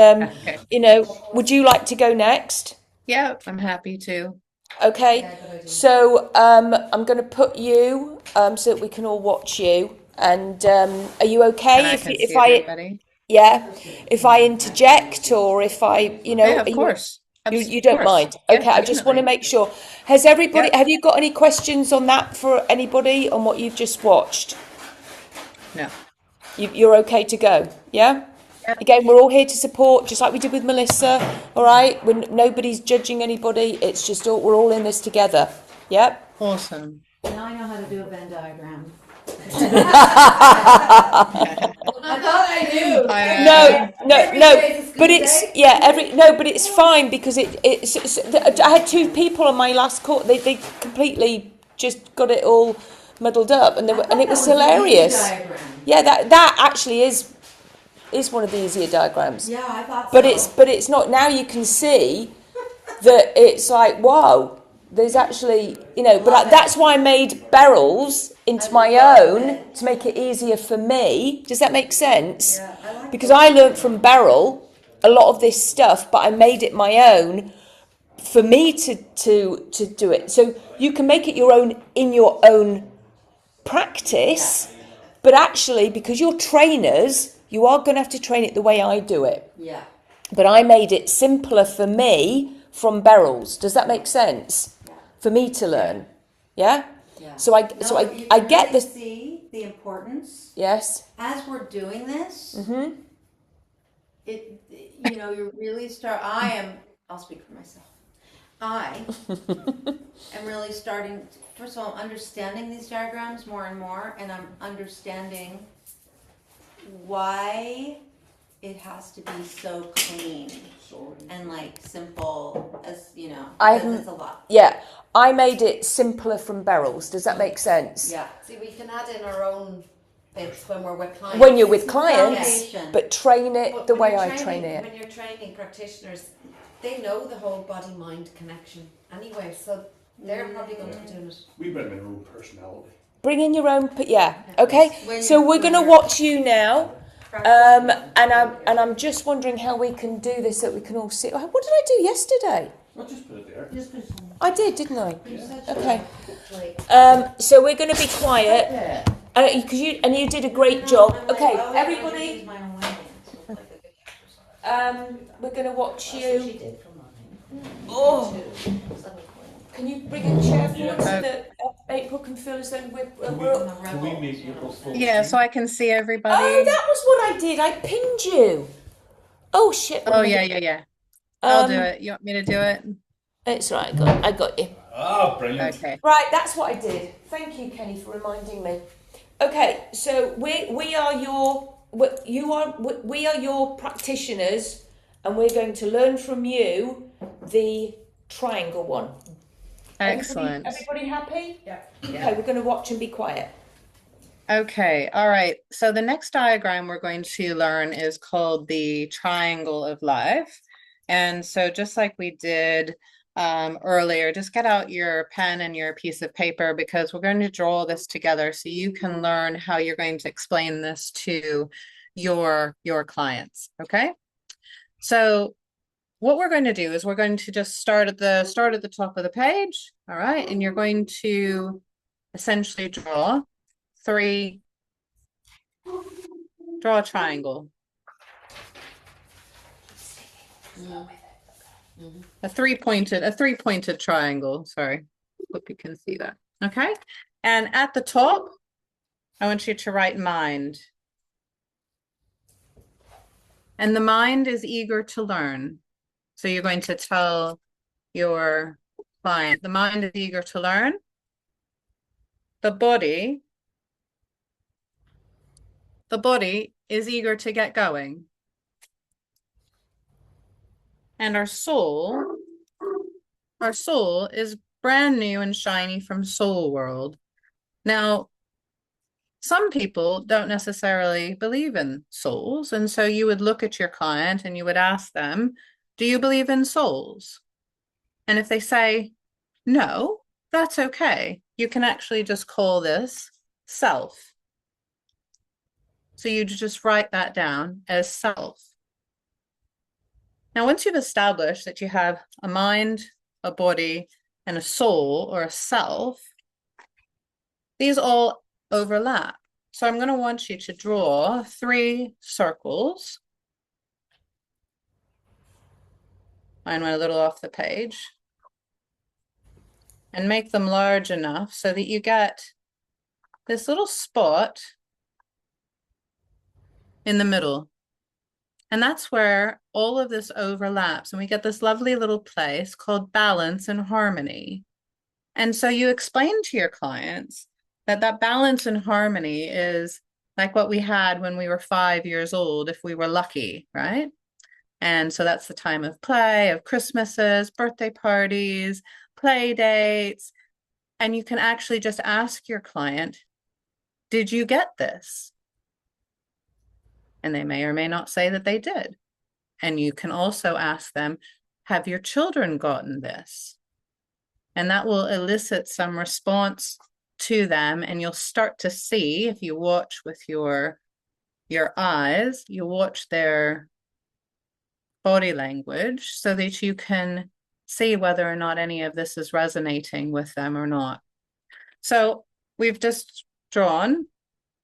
would you like to go next? Yeah, I'm happy to. Okay. Yeah, good idea. So I'm going to put you so that we can all watch you. And are you okay if I interject, or if I Yeah, of course. You don't mind? Okay, Yeah, I just want to make sure. Has everybody? Yep. Have you got any questions on that for anybody on what you've just watched? No. You're okay to go, yeah? Yep. Again, we're all here to support, just like we did with Melissa. All right, nobody's judging anybody. It's just we're all in this together. Yep. Awesome. Now I know how to do a Venn diagram. I thought I knew. No, but it's fine because I had two people on my last call. They completely just got it all muddled up, and it was hilarious. Yeah, that actually is one of the easier diagrams. Yeah, I thought but it's not. Now you can see that it's like, wow, there's actually, but that's why I made Beryl's into my own to make it easier for me. Does that make sense? Yeah, I like because I learned from Beryl a lot of this stuff, but I made it my own for me to do it. So you can make it your own in your own practice, but actually, because you're trainers, you are going to have to train it the way I do it. Yeah. But I made it simpler for me from Beryl's. Does that make sense? Yeah. For me to learn. Yeah? Yeah. So I get this. See the importance. Yes. As we're doing this, Mhm. you really start. I'll speak for myself. I am really starting. First of all, I'm understanding these diagrams more and more, and I'm understanding why it has to be so clean and simple, as it's a lot. Yeah, I made it simpler from Beryl's. Does that make sense? Yeah. See, we can add in our own bits when we're with clients. When you're with clients, Foundation. but train it But the when way you're I training- train it. When you're training practitioners, they know the whole body-mind connection anyway, so they're probably going to be doing it. We bring in our own personality. Bring in your own. Okay. When So you're- we're going to watch you now. And I'm just wondering how we can do this so that we can all see. What did I do yesterday? I'll just put it there. Just put it on. I did, didn't I? You said Okay. like, So we're going to be quiet. Yeah. Because you did a great job. Okay, everybody. We're going to watch That's what you. she did for mine. Oh, Too. can you bring a chair forward Yeah. so that April can feel as though Can we're. can we make April full Yeah, screen? so I can see everybody. Oh, that was what I did. I pinned you. Oh shit. What Oh, am I yeah, doing? yeah, yeah. I'll do it. You want me to do it? It's right. I got you. Ah, brilliant. Okay. Right, that's what I did. Thank you, Kenny, for reminding me. Okay, so we are your practitioners, and we're going to learn from you the triangle one. Excellent. Everybody happy? Yeah. Okay, we're going to watch and be quiet. Okay, all right. So the next diagram we're going to learn is called the triangle of life. And so just like we did earlier, just get out your pen and your piece of paper because we're going to draw this together so you can learn how you're going to explain this to your clients, okay? So what we're going to do is we're going to just start at the top of the page, all right? And you're going to essentially draw draw a triangle. A three-pointed triangle, sorry. Hope you can see that. Okay. And at the top, I want you to write mind. And the mind is eager to learn. So you're going to tell your client, the mind is eager to learn. The body is eager to get going. And our soul is brand new and shiny from Soul World. Now, some people don't necessarily believe in souls. And so you would look at your client and you would ask them, do you believe in souls? And if they say, no, that's okay. You can actually just call this self. So you just write that down as self. Now, once you've established that you have a mind, a body, and a soul or a self, these all overlap. So I'm going to want you to draw 3 circles. Mine went a little off the page. And make them large enough so that you get this little spot in the middle. And that's where all of this overlaps. And we get this lovely little place called balance and harmony. And so you explain to your clients that that balance and harmony is like what we had when we were 5 years old, if we were lucky, right? And so that's the time of play, of Christmases, birthday parties, play dates. And you can actually just ask your client, did you get this? And they may or may not say that they did. And you can also ask them, have your children gotten this? And that will elicit some response to them. And you'll start to see, if you watch with your eyes, you watch their body language so that you can see whether or not any of this is resonating with them or not. So we've just drawn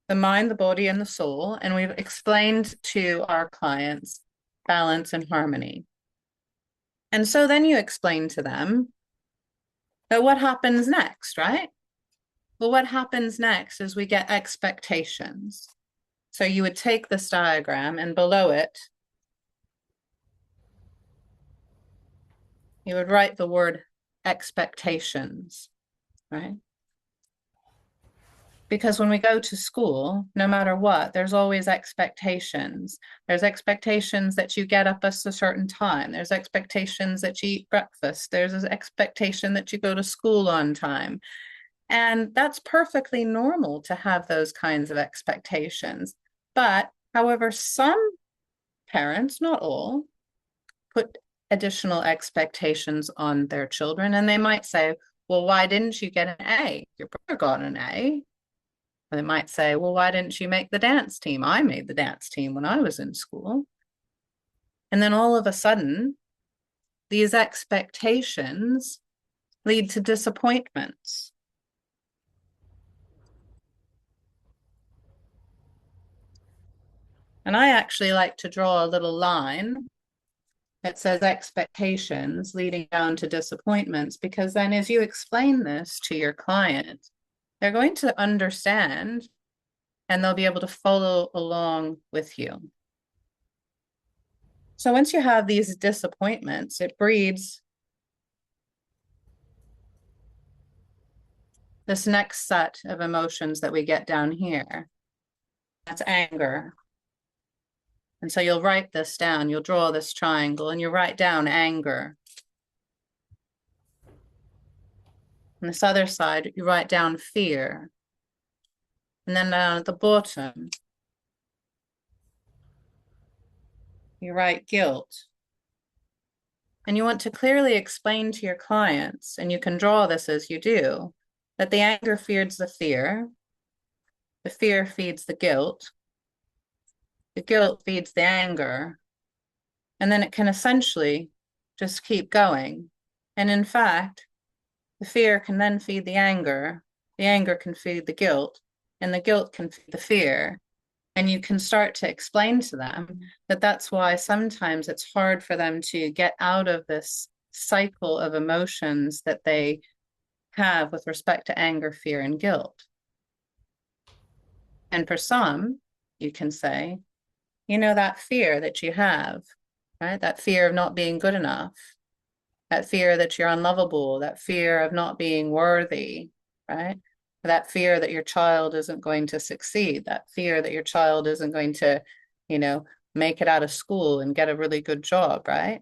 the mind, the body, and the soul, and we've explained to our clients balance and harmony. And so then you explain to them that what happens next, right? Well, what happens next is we get expectations. So you would take this diagram and below it, you would write the word expectations, right? Because when we go to school, no matter what, there's always expectations. There's expectations that you get up at a certain time. There's expectations that you eat breakfast. There's an expectation that you go to school on time. And that's perfectly normal to have those kinds of expectations. But however, some parents, not all, put additional expectations on their children. And they might say, well, why didn't you get an A? Your brother got an A. They might say, well, why didn't you make the dance team? I made the dance team when I was in school. And then all of a sudden, these expectations lead to disappointments. And I actually like to draw a little line that says expectations leading down to disappointments, because then as you explain this to your client, they're going to understand and they'll be able to follow along with you. So once you have these disappointments, it breeds this next set of emotions that we get down here. That's anger. And so you'll write this down, you'll draw this triangle and you write down anger. On this other side, you write down fear. And then down at the bottom, you write guilt. And you want to clearly explain to your clients, and you can draw this as you do, that the anger feeds the fear feeds the guilt feeds the anger, and then it can essentially just keep going. And in fact, the fear can then feed the anger can feed the guilt, and the guilt can feed the fear. And you can start to explain to them that that's why sometimes it's hard for them to get out of this cycle of emotions that they have with respect to anger, fear, and guilt. And for some, you can say, you know, that fear that you have, right? That fear of not being good enough, that fear that you're unlovable, that fear of not being worthy, right? That fear that your child isn't going to succeed, that fear that your child isn't going to, you know, make it out of school and get a really good job, right?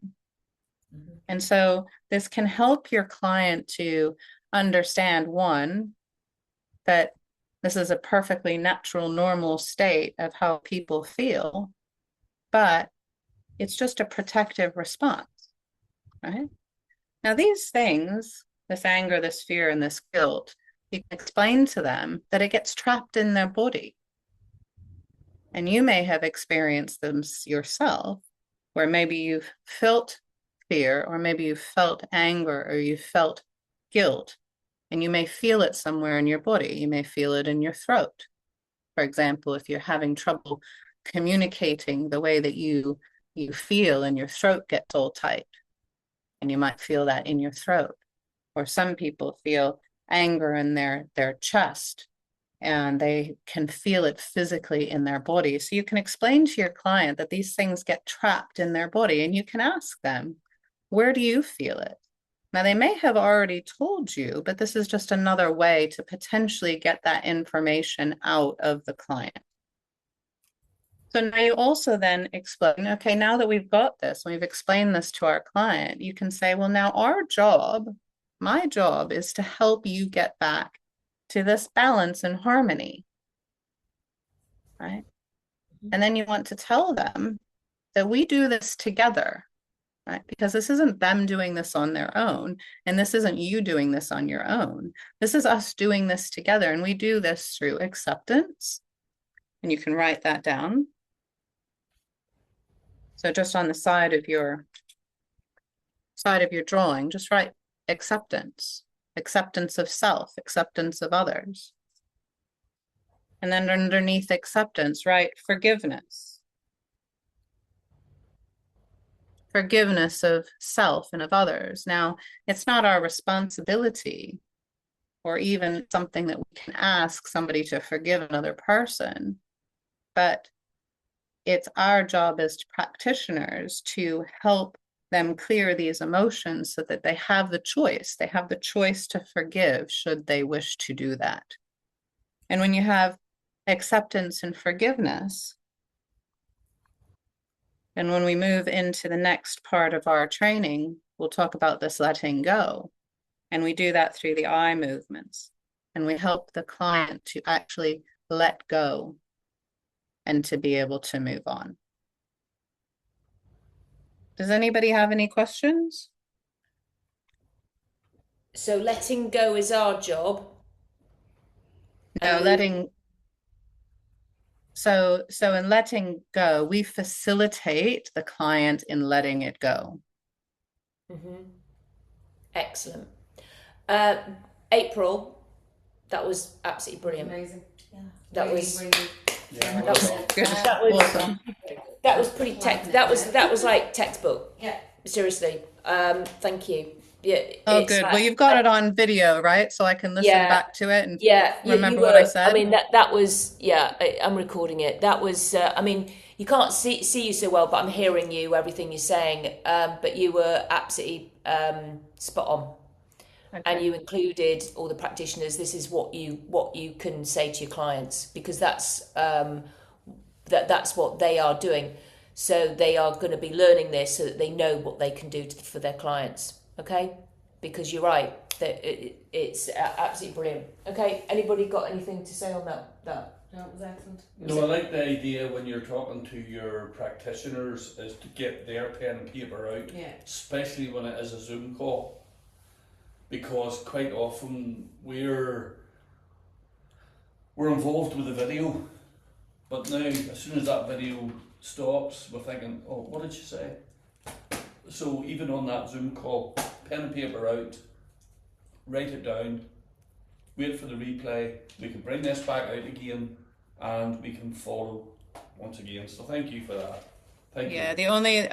Mm-hmm. And so this can help your client to understand, one, that this is a perfectly natural, normal state of how people feel, but it's just a protective response, right? Now, these things, this anger, this fear, and this guilt, you can explain to them that it gets trapped in their body. And you may have experienced them yourself, where maybe you've felt fear, or maybe you've felt anger, or you felt guilt, and you may feel it somewhere in your body. You may feel it in your throat. For example, if you're having trouble communicating the way that you feel, and your throat gets all tight, and you might feel that in your throat. Or some people feel anger in their chest, and they can feel it physically in their body. So you can explain to your client that these things get trapped in their body, and you can ask them, where do you feel it? Now, they may have already told you, but this is just another way to potentially get that information out of the client. So now you also then explain, okay, now that we've got this, we've explained this to our client, you can say, well, now my job is to help you get back to this balance and harmony, right? And then you want to tell them that we do this together, right? Because this isn't them doing this on their own, and this isn't you doing this on your own. This is us doing this together, and we do this through acceptance. And you can write that down. So just on the side of your drawing, just write acceptance of self, acceptance of others. And then underneath acceptance, write forgiveness of self and of others. Now, it's not our responsibility, or even something that we can ask somebody to forgive another person, but it's our job as practitioners to help them clear these emotions so that they have the choice. They have the choice to forgive should they wish to do that. And when you have acceptance and forgiveness, and when we move into the next part of our training, we'll talk about this letting go. And we do that through the eye movements. And we help the client to actually let go and to be able to move on. Does anybody have any questions? So letting go is our job. No, so in letting go, we facilitate the client in letting it go. Mm-hmm. Excellent. April, that was absolutely brilliant. Amazing. That Really, was really. Yeah, that was Good. that was Awesome. that was pretty that was like textbook. Yeah. Seriously. Thank you. Yeah. Oh, It's good. like, Well, you've got it on video, right? So I can listen yeah. back to it and Yeah, you remember were. what I said. I mean, that was. Yeah, I'm recording it. That was. I mean, you can't see you so well, but I'm hearing you. Everything you're saying. But you were absolutely spot on, and Okay. you included all the practitioners. This is what you can say to your clients, because that's that's what they are doing. So they are going to be learning this so that they know what they can do for their clients. Okay, because you're right. That it's absolutely brilliant. Okay, anybody got anything to say on that? No, it was excellent. No, I like the idea when you're talking to your practitioners is to get their pen and paper out, Yeah. especially when it is a Zoom call, because quite often we're involved with the video, but now as soon as that video stops, we're thinking, oh, what did you say? So even on that Zoom call, pen and paper out, write it down, wait for the replay, we can bring this back out again and we can follow once again. So thank you for that. Thank Yeah, you.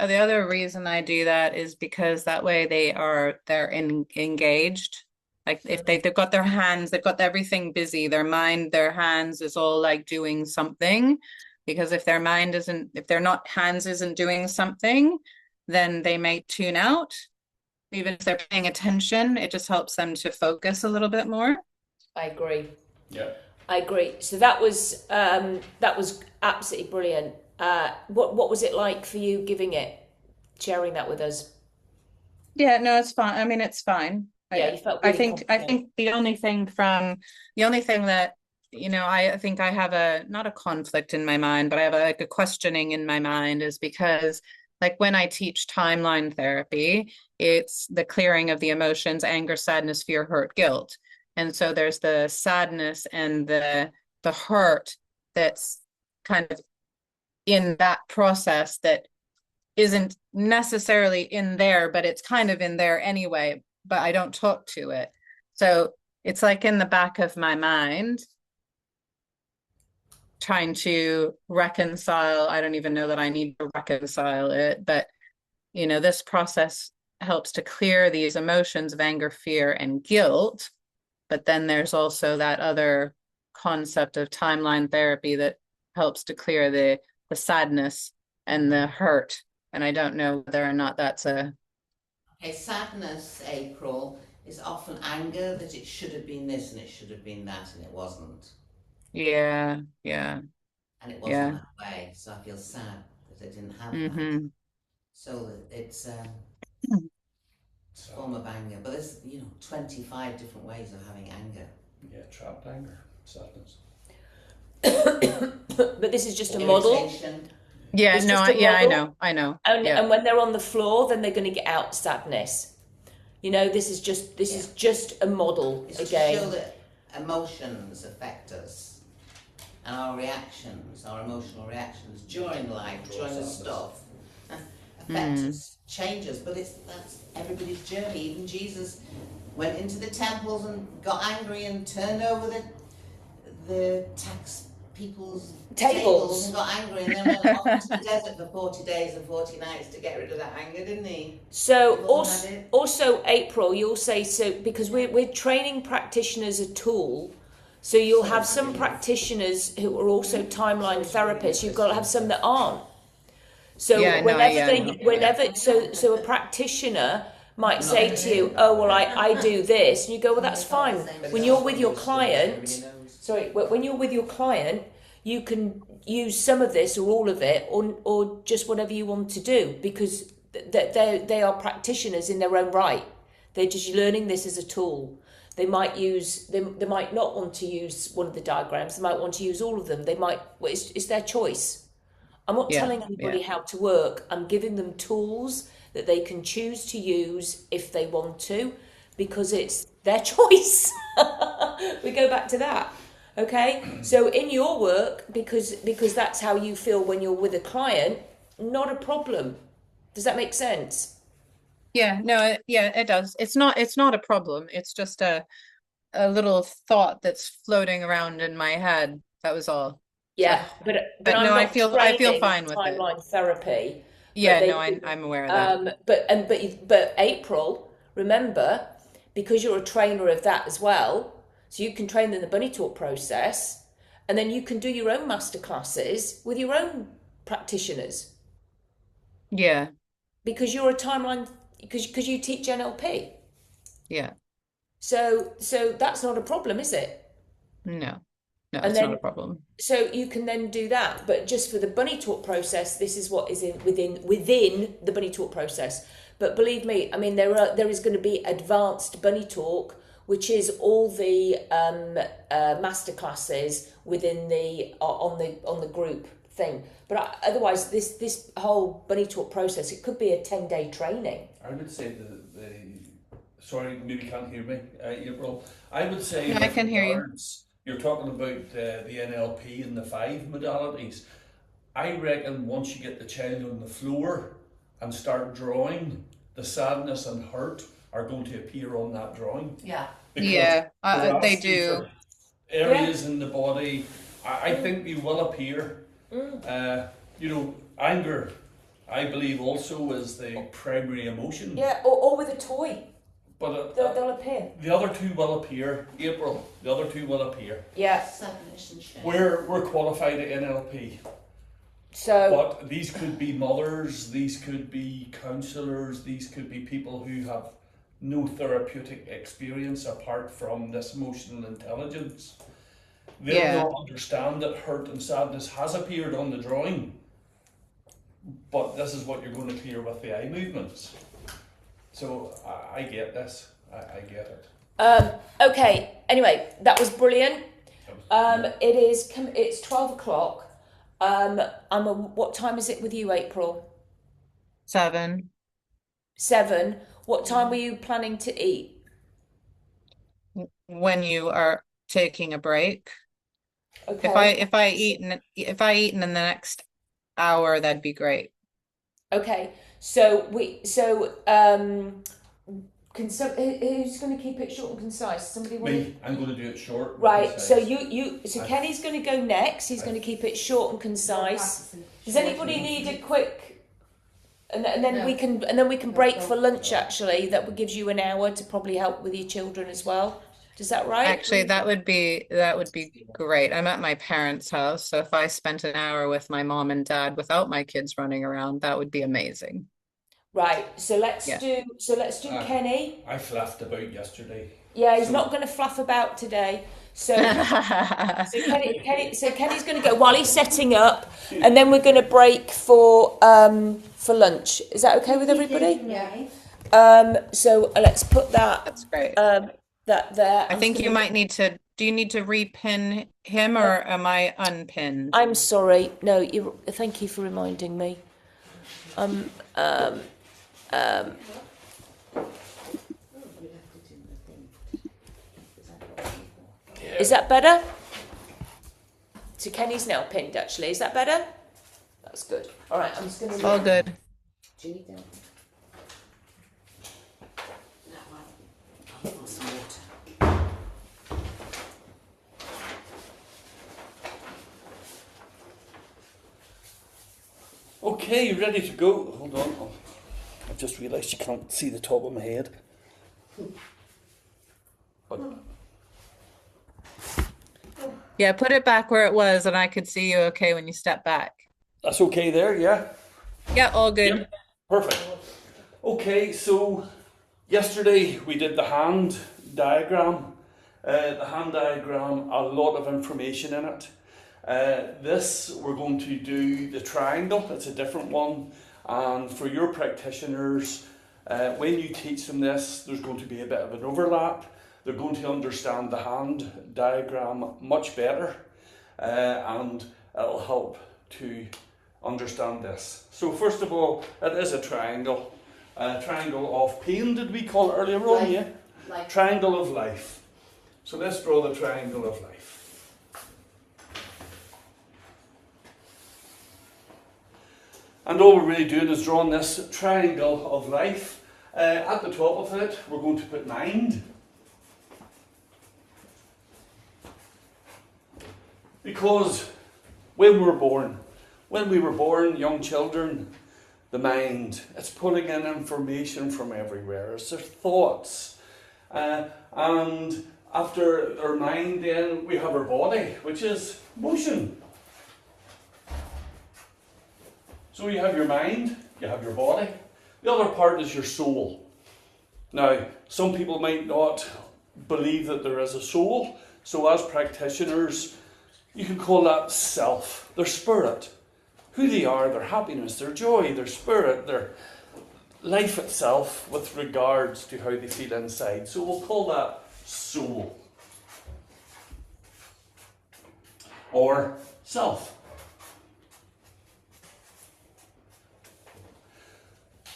the other reason I do that is because that way they're engaged. Like if they've got their hands, they've got everything busy, their mind, their hands is all like doing something. Because if their mind isn't, if their not hands isn't doing something, then they may tune out. Even if they're paying attention, it just helps them to focus a little bit more. I agree. Yeah. I agree. So that was absolutely brilliant. What was it like for you giving it, sharing that with us? Yeah, no, it's fine. I mean, it's fine. Yeah, you felt I really think confident. the only thing that, I think I have not a conflict in my mind, but I have like a questioning in my mind is because like when I teach timeline therapy, it's the clearing of the emotions, anger, sadness, fear, hurt, guilt. And so there's the sadness and the hurt that's kind of in that process that isn't necessarily in there, but it's kind of in there anyway, but I don't talk to it. So it's like in the back of my mind, trying to reconcile. I don't even know that I need to reconcile it, but this process helps to clear these emotions of anger, fear, and guilt. But then there's also that other concept of timeline therapy that helps to clear the sadness and the hurt. And I don't know whether or not that's a... Okay, sadness, April, is often anger that it should have been this and it should have been that and it wasn't. Yeah. And it wasn't that way, so I feel sad that it didn't have that. So it's a form of anger, but there's 25 different ways of having anger. Yeah, trapped anger, sadness. But this is just a model. Irritation. Yeah, It's no, just a I model. I know. And, Yeah. and when they're on the floor, then they're going to get out sadness. This is just a model It's again. to show that emotions affect us and our emotional reactions during life, during the stuff, affect us, change us. But that's everybody's journey. Even Jesus went into the temples and got angry and turned over the tax people's tables and got angry, and then went off into the desert for 40 days and 40 nights to get rid of that anger, didn't he? So also April, you'll say so because we're training practitioners a tool. So you'll have some practitioners who are also timeline therapists. You've got to have some that aren't. So so a practitioner might say to you, oh well, I do this, and you go, well, that's fine. When you're with your client, when you're with your client, you can use some of this or all of it, or just whatever you want to do, because they are practitioners in their own right. They're just learning this as a tool. They might not want to use one of the diagrams. They might want to use all of them. It's their choice. I'm not telling anybody how to work. I'm giving them tools that they can choose to use if they want to, because it's their choice. We go back to that. Okay? So in your work, because that's how you feel when you're with a client, not a problem. Does that make sense? Yeah, no, yeah, it does. It's not a problem. It's just a little thought that's floating around in my head. That was all. So, Yeah, but no, I'm I not feel training fine with it. timeline therapy. But Yeah, they no, do, I'm aware of that. but April, remember, because you're a trainer of that as well, so you can train in the bunny talk process, and then you can do your own master classes with your own practitioners Yeah, because you're a timeline because you teach NLP. yeah. So that's not a problem, is it? No, no, And it's not a then problem. so you can then do that, but just for the bunny talk process, this is what is within the bunny talk process. But believe me, I mean there is going to be advanced bunny talk, which is all the master classes within the on the group thing. But otherwise, this whole bunny talk process, it could be a 10-day training. I would say the sorry, maybe you can't hear me, April. I would say No, I with can hear you. regards, you're talking about the NLP and the 5 modalities. I reckon once you get the child on the floor and start drawing, the sadness and hurt are going to appear on that drawing Yeah. because Yeah, we're they asking do. for areas in the body. I think they will appear. Anger, I believe, also is the primary emotion. Yeah, or with a toy, But they'll appear. the other two will appear. April, the other two will appear. Yeah. We're qualified at NLP. So But these could be mothers, these could be counsellors, these could be people who have no therapeutic experience apart from this emotional intelligence. They'll Yeah. not understand that hurt and sadness has appeared on the drawing, but this is what you're going to appear with the eye movements. So I get this. I get it. okay. Anyway, that was brilliant. It's 12 o'clock. What time is it with you, April? 7. 7. What time were you planning to eat? When you are taking a break. Okay. If I eat in the next hour, that'd be great. Okay. Who's going to keep it short and concise? Somebody want Me, I'm going to do it short. Right. concise. So Kenny's going to go next. He's going to keep it short and concise. Does anybody need a quick? And then No. we can break for lunch. Actually, that gives you an hour to probably help with your children as well. Is that right? Actually, that would be great. I'm at my parents' house, so if I spent an hour with my mom and dad without my kids running around, that would be amazing. Right. So let's Yeah. do Kenny. I flapped about yesterday. Yeah, he's So- not going to fluff about today. So Kenny's going to go while he's setting up, and then we're going to break for lunch. Is that okay with everybody? Yeah. So let's put that That's great. that there. I think you might need to. Do you need to repin him or am I unpinned? I'm sorry. No, thank you for reminding me. Is that better? So Kenny's now pinned. Actually, is that better? That's good. All right. I'm just going to. All good. Do you need that? I want some water. Okay, you ready to go? Hold on. I've just realised you can't see the top of my head. But Yeah, put it back where it was, and I could see you okay when you step back. that's okay there, yeah? Yeah, all good. Yep, perfect. Okay, so yesterday we did the hand diagram. The hand diagram, a lot of information in it. This, we're going to do the triangle, it's a different one. And for your practitioners, when you teach them this, there's going to be a bit of an overlap. They're going to understand the hand diagram much better, and it'll help to understand this. So first of all, it is a triangle. Triangle of pain, did we call it earlier on? Life. Yeah. Like, Triangle of life. So let's draw the triangle of life. And all we're really doing is drawing this triangle of life. At the top of it, we're going to put mind. Because when we were born, young children, the mind, it's pulling in information from everywhere. It's their thoughts. And after our mind, then we have our body, which is motion. So you have your mind, you have your body. The other part is your soul. Now, some people might not believe that there is a soul. So as practitioners, you can call that self, their spirit. Who they are, their happiness, their joy, their spirit, their life itself with regards to how they feel inside. So we'll call that soul. Or self.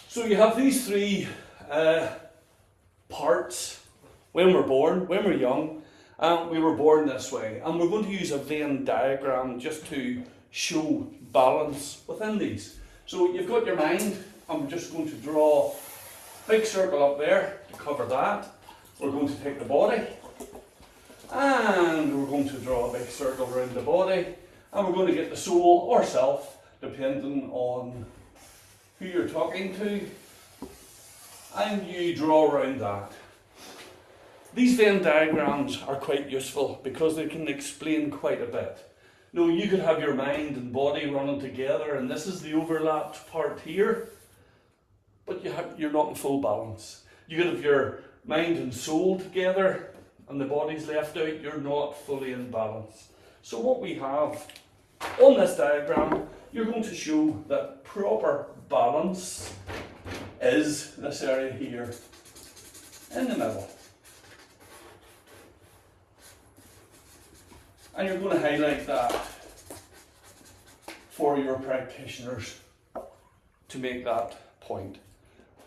So you have these three parts. When we're born, when we're young, we were born this way. And we're going to use a Venn diagram just to show balance within these. So you've got your mind. I'm just going to draw a big circle up there to cover that. We're going to take the body. And we're going to draw a big circle around the body. And we're going to get the soul or self, depending on who you're talking to. And you draw around that. These Venn diagrams are quite useful because they can explain quite a bit. Now, you could have your mind and body running together, and this is the overlapped part here, but you're not in full balance. You could have your mind and soul together, and the body's left out, you're not fully in balance. So what we have on this diagram, you're going to show that proper balance is this area here, in the middle. And you're going to highlight that for your practitioners to make that point.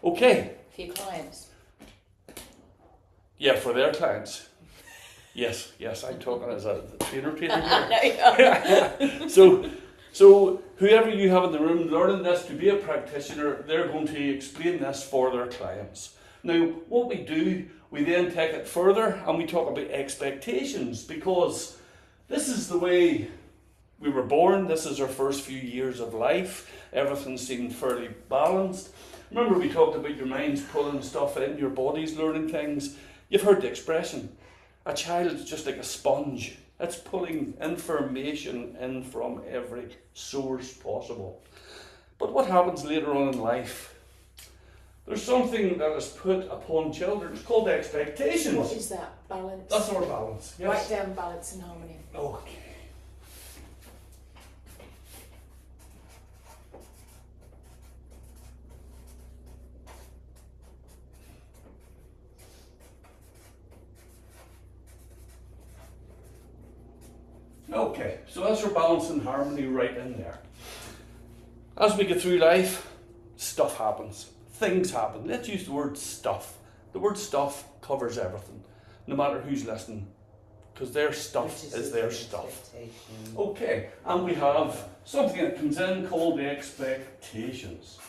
Okay. For your clients. Yeah, for their clients. Yes, I'm talking as a trainer here. No, So whoever you have in the room learning this to be a practitioner, they're going to explain this for their clients. Now, what we do, we then take it further and we talk about expectations, because this is the way we were born. This is our first few years of life. Everything seemed fairly balanced. Remember we talked about your mind's pulling stuff in, your body's learning things. You've heard the expression, a child is just like a sponge. It's pulling information in from every source possible. But what happens later on in life? There's something that is put upon children. It's called expectations. what is that? Balance? That's our balance. Yes. Write down balance and harmony. Okay. Okay, so that's our balance and harmony right in there. As we get through life, stuff happens. Things happen. Let's use the word stuff. The word stuff covers everything, no matter who's listening, because their stuff is their stuff. Okay, and we have something that comes in called the expectations.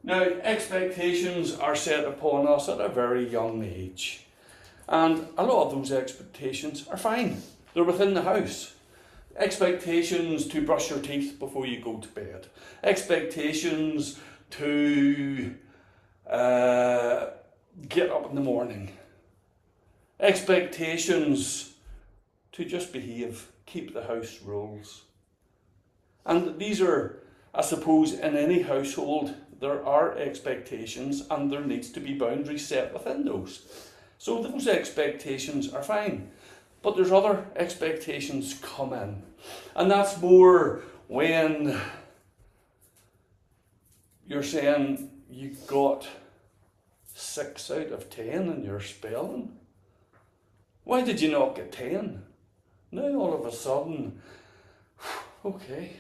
Now, expectations are set upon us at a very young age. And a lot of those expectations are fine. They're within the house. Expectations to brush your teeth before you go to bed. Expectations to get up in the morning. Expectations to just behave, keep the house rules. And these are, I suppose, in any household, there are expectations and there needs to be boundaries set within those. So those expectations are fine. But there's other expectations come in. And that's more when you're saying you got 6 out of 10 in your spelling. Why did you not get 10? Now all of a sudden, okay,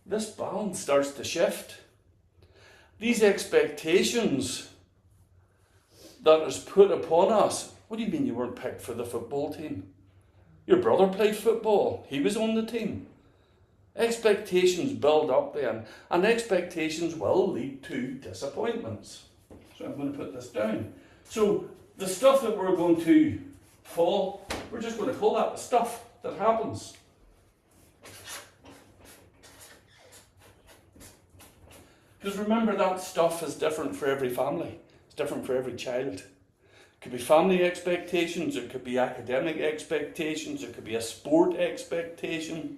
this balance starts to shift. These expectations that is put upon us. What do you mean you weren't picked for the football team? Your brother played football. He was on the team. Expectations build up then, and expectations will lead to disappointments. So I'm going to put this down. So the stuff that we're going to fall, we're just going to call that the stuff that happens. Because remember, that stuff is different for every family. It's different for every child. It could be family expectations, it could be academic expectations, it could be a sport expectation.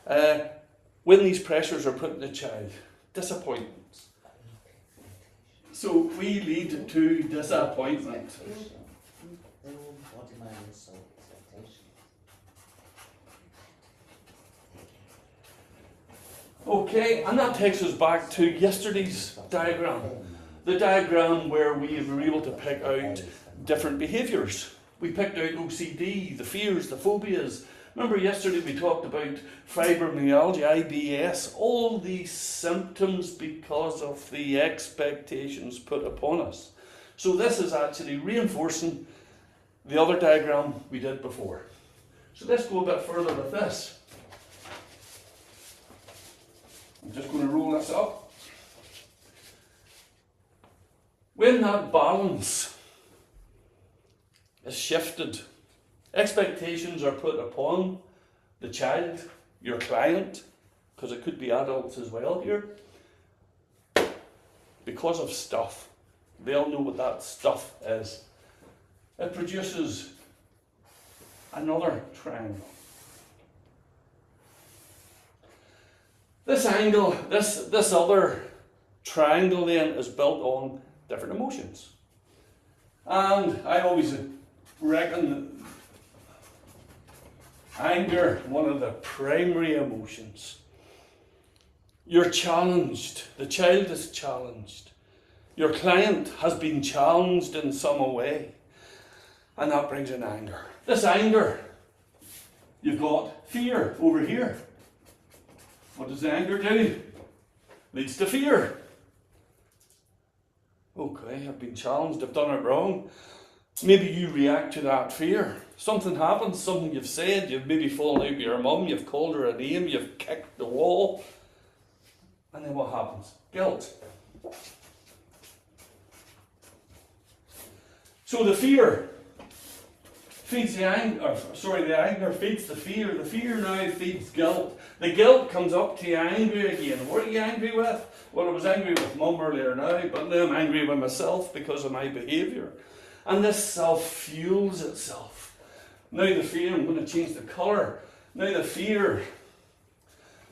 When these pressures are put on the child, disappointments. So we lead to disappointment. Their own body, mind and soul expectations. Okay, and that takes us back to yesterday's diagram. The diagram where we were able to pick out different behaviours. We picked out OCD, the fears, the phobias. Remember yesterday we talked about fibromyalgia, IBS, all these symptoms because of the expectations put upon us. So this is actually reinforcing the other diagram we did before. So let's go a bit further with this. I'm just going to roll this up. When that balance is shifted, expectations are put upon the child, your client, because it could be adults as well here, because of stuff. They'll know what that stuff is. It produces another triangle. This angle, this other triangle then is built on different emotions. And I always reckon that anger, one of the primary emotions. You're challenged. The child is challenged. Your client has been challenged in some way. And that brings in anger. This anger, you've got fear over here. What does the anger do? Leads to fear. Okay, I've been challenged, I've done it wrong. Maybe you react to that fear. Something happens, something you've said, you've maybe fallen out with your mum, you've called her a name, you've kicked the wall. And then what happens? Guilt. So the fear feeds the anger, the anger feeds the fear now feeds guilt. The guilt comes up to you angry again. What are you angry with? Well, I was angry with mum earlier now, but now I'm angry with myself because of my behaviour. And this self-fuels itself. Now the fear, I'm going to change the colour. Now the fear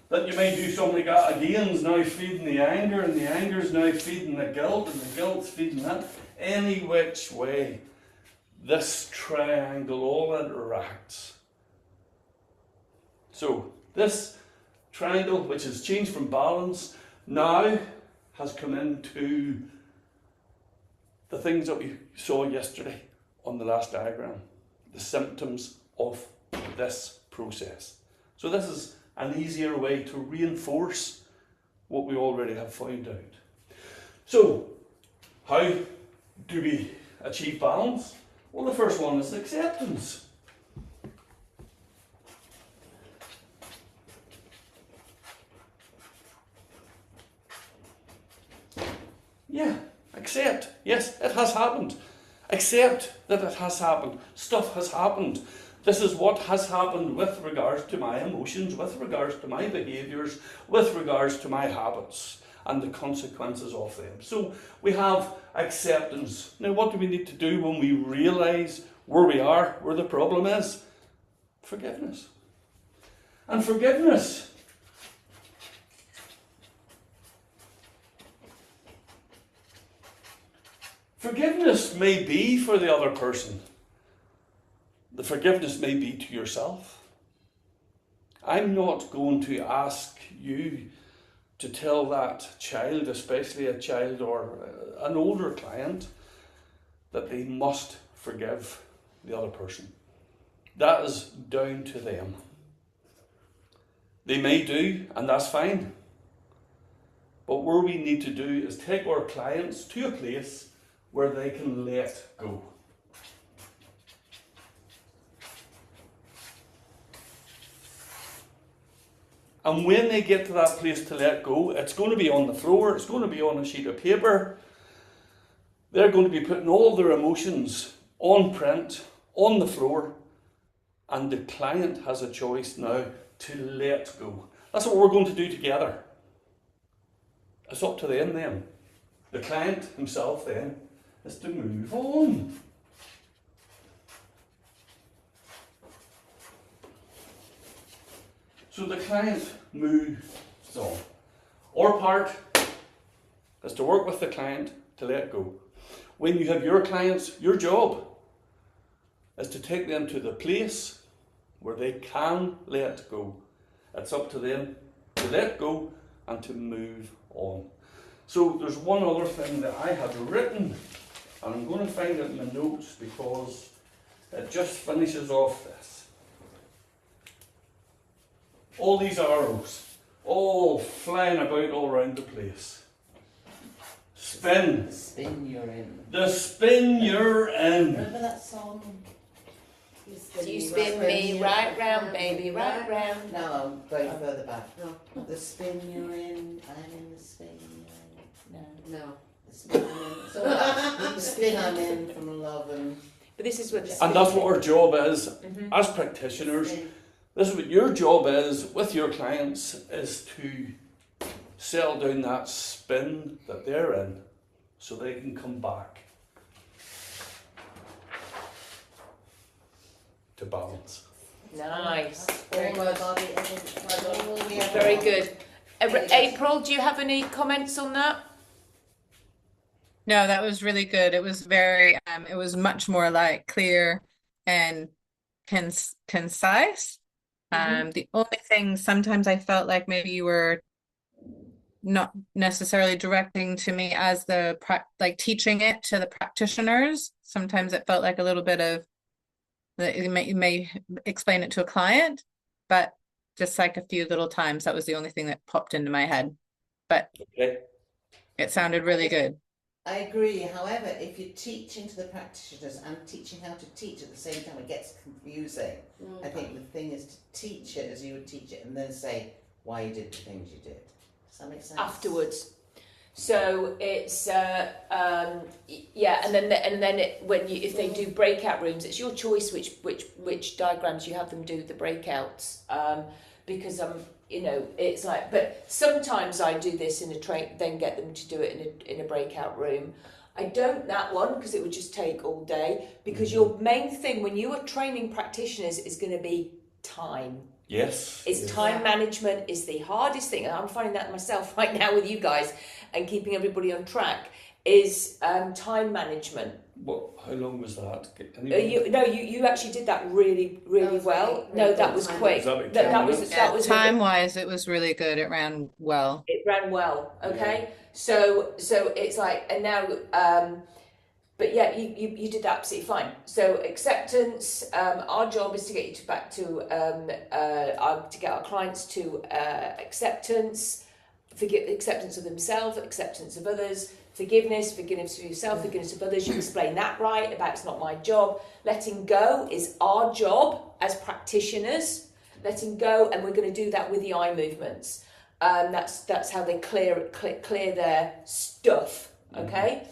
that you may do something like that again is now feeding the anger, and the anger is now feeding the guilt, and the guilt's feeding that. Any which way, this triangle all interacts. So this triangle, which has changed from balance, now has come into the things that we saw yesterday on the last diagram, the symptoms of this process. So this is an easier way to reinforce what we already have found out. So, how do we achieve balance? Well, the first one is acceptance. Yeah, accept. Yes, it has happened. Accept that it has happened. Stuff has happened. This is what has happened with regards to my emotions, with regards to my behaviours, with regards to my habits and the consequences of them. So we have acceptance. Now, what do we need to do when we realise where we are, where the problem is? Forgiveness. And forgiveness may be for the other person. The forgiveness may be to yourself. I'm not going to ask you to tell that child, especially a child or an older client, that they must forgive the other person. That is down to them. They may do, and that's fine. But what we need to do is take our clients to a place where they can let go. And when they get to that place to let go, it's going to be on the floor, it's going to be on a sheet of paper. They're going to be putting all their emotions on print, on the floor, and the client has a choice now to let go. That's what we're going to do together. It's up to them then. The client himself then is to move on. So the client moves on. Our part is to work with the client to let go. When you have your clients, your job is to take them to the place where they can let go. It's up to them to let go and to move on. So there's one other thing that I had written, and I'm going to find it in my notes because it just finishes off this. All these arrows, all flying about all around the place. Spin. The spin you're in. The spin you're in. Remember that song? You spin me right round, baby, right round. No, I'm going further back. No. The spin you're in, I'm in the spin you're in. No. No. The spin I'm in. So the spin I'm in from love and... But this is what And that's what our job is Mhm. as practitioners. This is what your job is with your clients, is to settle down that spin that they're in so they can come back to balance. Nice. All my body, everything. Very good. April, do you have any comments on that? No, that was really good. It was very, it was much more like clear and concise. The only thing sometimes I felt like maybe you were not necessarily directing to me as the like teaching it to the practitioners. Sometimes it felt like a little bit of that you may explain it to a client, but just like a few little times, that was the only thing that popped into my head. But Okay. it sounded really good. I agree. However, if you're teaching to the practitioners and teaching how to teach at the same time, it gets confusing. I think the thing is to teach it as you would teach it and then say why you did the things you did. Does that make sense? Afterwards. So it's yeah, and then when you, if they do breakout rooms, it's your choice which diagrams you have them do the breakouts. Because you know, it's like, but sometimes I do this in a then get them to do it in a breakout room. I don't that one because it would just take all day. Because your main thing when you are training practitioners is going to be time. Yes. It's time management is the hardest thing, and I'm finding that myself right now with you guys and keeping everybody on track is time management. What? How long was that? You actually did that really well. That was quick. That was time wise, it was really good. It ran well. It ran well. Okay, so it's like, and now but yeah, you did absolutely fine. So acceptance, our job is to get you back to get our clients to acceptance, acceptance of themselves, acceptance of others, forgiveness of yourself, forgiveness of others. You explain that right about it's not my job. Letting go is our job as practitioners. Letting go, and we're going to do that with the eye movements. That's how they clear their stuff. Okay.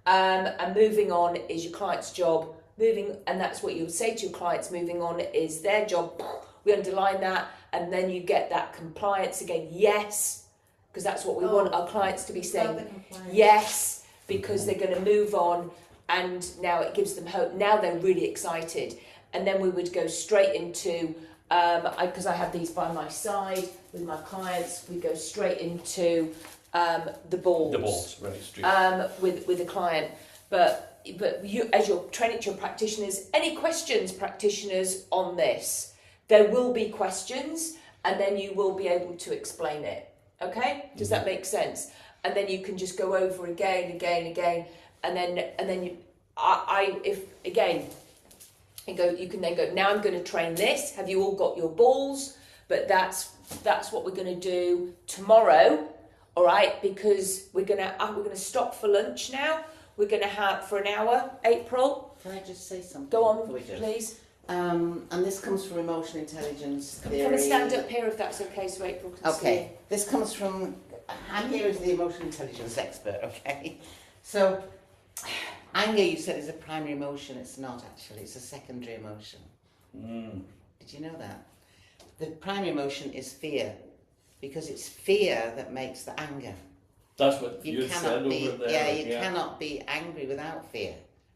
And moving on is your client's job. And that's what you would say to your clients. Moving on is their job. We underline that, and then you get that compliance again. Yes, because that's what we want our clients to be saying. Yes, because they're going to move on, and now it gives them hope. Now they're really excited, and then we would go straight into. Because I have these by my side with my clients, we go straight into. The balls. The balls, right, straight. With the client, but you, as you're training your practitioners, any questions, practitioners, on this? There will be questions, and then you will be able to explain it. Okay, does that make sense? And then you can just go over again, and then you, if again, you can then go. Now I'm going to train this. Have you all got your balls? But that's what we're going to do tomorrow. All right, because we're gonna stop for lunch now. We're gonna have for an hour. April, can I just say something? go on, please. And this comes from emotional intelligence theory. Can I stand up here if that's okay, so April can see? Okay, this comes from, I'm here as the emotional intelligence expert, okay? So, anger, you said, is a primary emotion. It's not actually, it's a secondary emotion. Did you know that? The primary emotion is fear, because it's fear that makes the anger. That's what you cannot said be, over there. yeah, you cannot be angry without fear.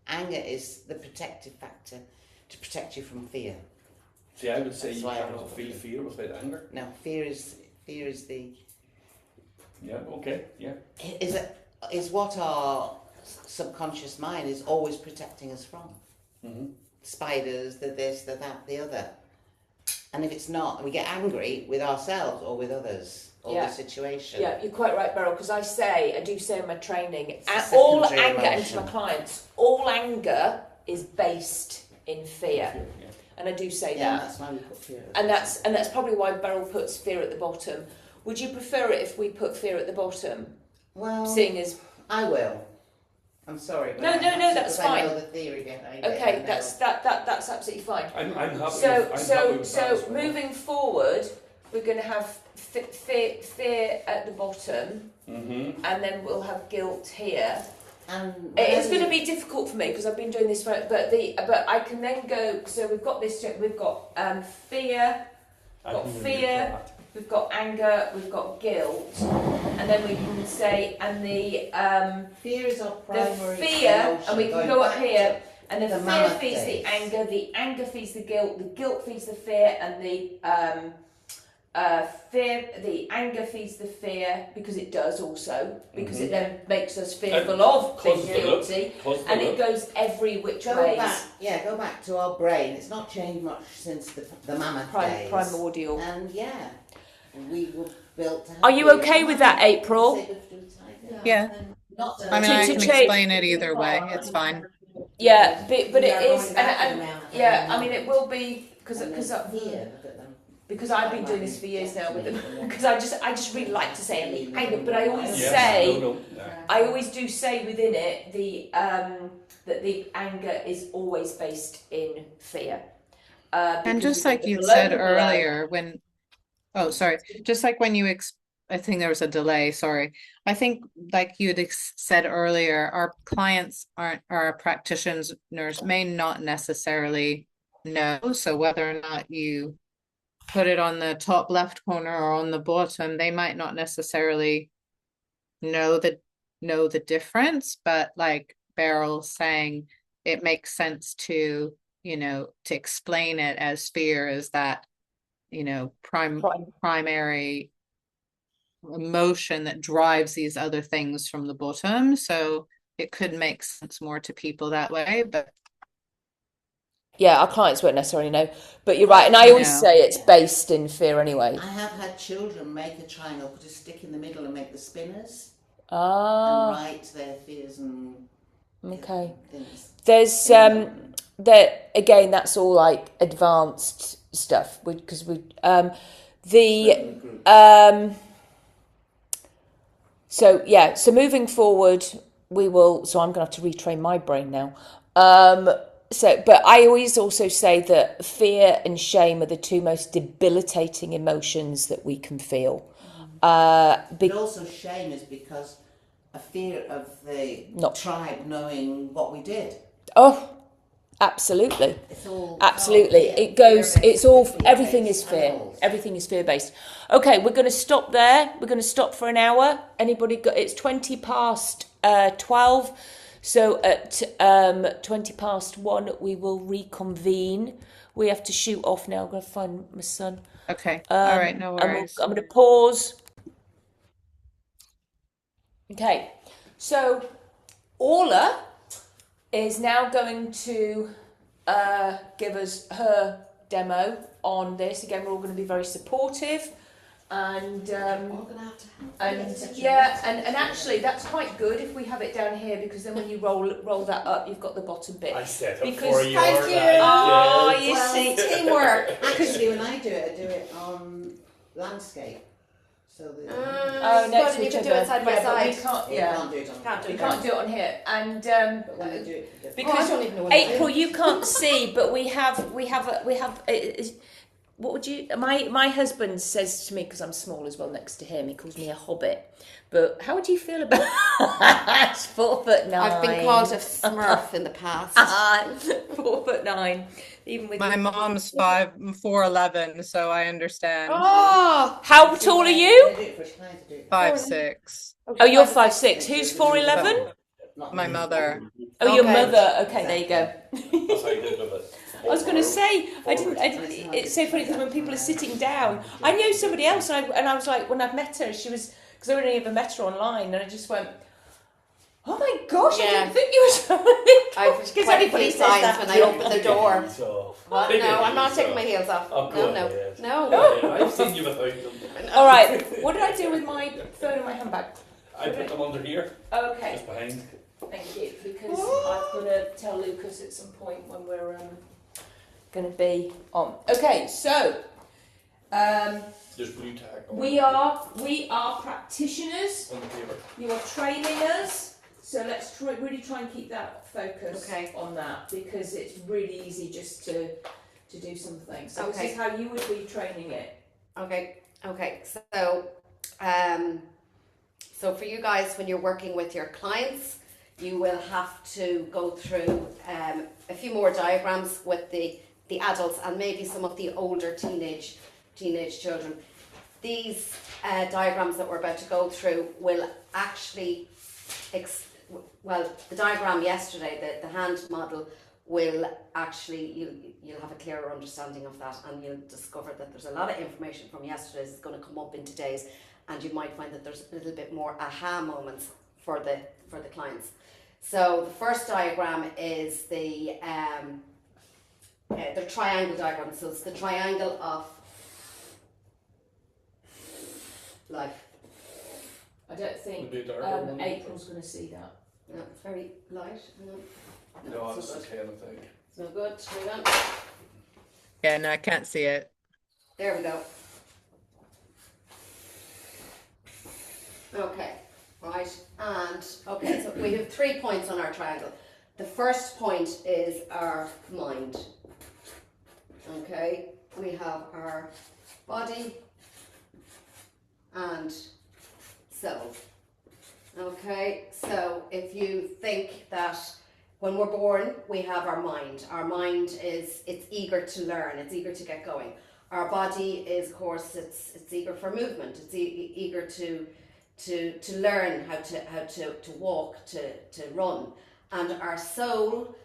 Anger is the protective factor to protect you from fear. See, I would say That's you why I cannot was- feel fear without anger. No, fear is the Yeah, okay, yeah. is what our subconscious mind is always protecting us from. Mm-hmm. Spiders, the this, the that, the other. And if it's not, we get angry with ourselves or with others or Yeah. the situation. Yeah, you're quite right, Beryl, because I do say in my training, It's a all secondary anger, and emotion. to my clients, all anger is based in fear. Yeah. And I do say Yeah, that. that's why we put fear. And that's probably why Beryl puts fear at the bottom. Would you prefer it if we put fear at the bottom? Well, Seeing as I will. I'm sorry. But No, I no, have no, to, that's because I know fine. the theory behind it. I okay, know. that's absolutely fine. I'm happy with, I'm So happy with that as well. moving forward, we're going to have fear at the bottom, Mm-hmm. and then we'll have guilt here. And It's going to be difficult for me because I've been doing this for, but I can then go. So we've got this. We've got fear, we've got anger, we've got guilt, and then we can say the fear is our primary fear, emotion, and we can going go up back here. to And the the fear mammoth feeds days. the anger feeds the guilt feeds the fear, and the anger feeds the fear because it does also, because it then makes us fearful of being Causes the look, guilty, causes the and it look. goes every which Go way. back to our brain. It's not changed much since the mammoth days. Primordial. And we were built to have Are you fear. okay with that, April? Yeah. Not I mean, To- I to can change- explain it either way. It's fine. Yeah, but We it are is, going back and to the mountain. yeah, I mean it will be because And there's fear, look at them. because I've been doing this for years now with them because I just really like to say anger, but I always Yes, say. no, yeah. I always do say within it that the anger is always based in fear. And because just we like get you the said below. earlier, sorry, just like when I think there was a delay, sorry. I think like you'd said earlier, our clients our practitioners may not necessarily know. So whether or not you put it on the top left corner or on the bottom, they might not necessarily know the difference, but like Beryl's saying, it makes sense to explain it as fear is that primary emotion that drives these other things from the bottom. So it could make sense more to people that way, but Yeah, our clients won't necessarily know, but you're right, and I always No. say it's based in fear anyway. I have had children make a triangle, put a stick in the middle and make the spinners and Ah, write their fears and okay. things. There's that again. That's all like advanced stuff because So moving forward, we will. So I'm going to have to retrain my brain now. But I always also say that fear and shame are the two most debilitating emotions that we can feel. But also shame is because a fear of the Not- tribe knowing what we did. Oh, absolutely. It's all Absolutely. yeah, It goes, fear-based, it's all, fear-based everything is fear. animals. Everything is fear based. Okay, we're going to stop there. We're going to stop for an hour. Anybody got, it's 20 past 12. So at 20 past 1, we will reconvene. We have to shoot off now. I'm going to find my son. okay. All right, no worries. I'm going to pause. Okay, so Orla is now going to give us her demo on this. Again, we're all going to be very supportive, and We're all gonna have to and actually that's quite good if we have it down here because then when you roll that up, you've got the bottom bit. I set up Because- for you. Thank Orla. you. Oh, Yes. you Well, see. teamwork. Actually, when I do it on landscape. So the, Oh, next good, to you each can do other. it side by Yeah, but side. we can't. you Yeah, can't do it on Can't do we it. can't do it on here. And But when they do it, they because I don't even know what April, it is. you can't see, but we have. What would you? My husband says to me, because I'm small as well next to him, he calls me a hobbit. But how would you feel about? It's 4'9". I've been called a smurf in the past. 4'9". Even with My mom's 4'11", so I understand. Oh, How tall are you? They do it for clients, they do it. 5'6". Oh, you're 5'6". Who's 4'11"? Not My me. mother. Oh, your Okay. mother. Okay, there you go. That's how you did with it. I was going to say, I didn't. It's so funny because when people are sitting down, I know somebody else, and I was like, when I've met her, she was, because I only ever met her online, and I just went, oh my gosh, I Yeah. didn't think you were somebody. I've Because quite a everybody few says times that. when I open the door. So, What? No, I'm not taking my heels off. Of No, course no, it is. no. I've seen you without them. All right, what did I do with my phone and my handbag? I put them under here, Okay, just behind. thank you, because I've got to tell Lucas at some point when we're going to be on. Okay, so There's blue tag on we are practitioners. on the paper. You are training us, so let's really try and keep that focus Okay. on that, because it's really easy just to do something. So Okay. this is how you would be training it. Okay. So for you guys, when you're working with your clients, you will have to go through a few more diagrams with the adults and maybe some of the older teenage children. These diagrams that we're about to go through will actually, the diagram yesterday, the hand model, will actually, you'll have a clearer understanding of that, and you'll discover that there's a lot of information from yesterday's that's going to come up in today's, and you might find that there's a little bit more aha moments for the clients. So the first diagram is the triangle diagram. So it's the triangle of life. I don't think Would be darker one. April's going to see that. No, it's very light. No, it's that's not good. okay, I think. It's no good. Move on. Yeah, no, I can't see it. There we go. Okay, right, and okay, so we have 3 points on our triangle. The first point is our mind. Okay, we have our body and soul. Okay, so if you think that when we're born, we have our mind. Our mind it's eager to learn, it's eager to get going. Our body is, of course, it's eager for movement. It's eager to learn how to walk, to run. And our soul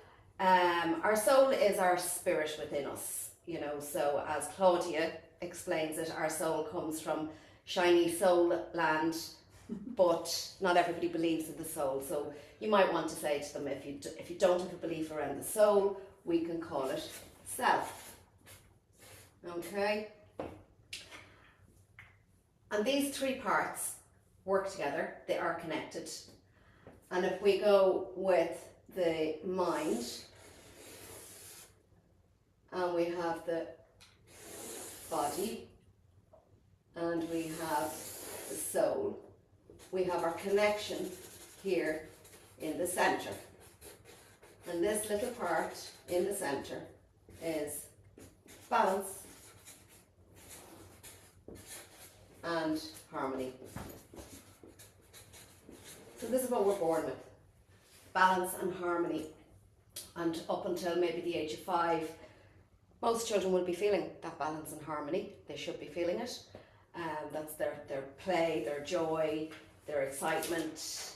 is our spirit within us. You know, so as Claudia explains it, our soul comes from shiny soul land, but not everybody believes in the soul. So you might want to say to them, if you don't have a belief around the soul, we can call it self. Okay? And these 3 parts work together, they are connected. And if we go with the mind, and we have the body, and we have the soul, we have our connection here in the center. And this little part in the center is balance and harmony. So this is what we're born with, balance and harmony. And up until maybe the age of 5, most children will be feeling that balance and harmony. They should be feeling it. That's their play, their joy, their excitement.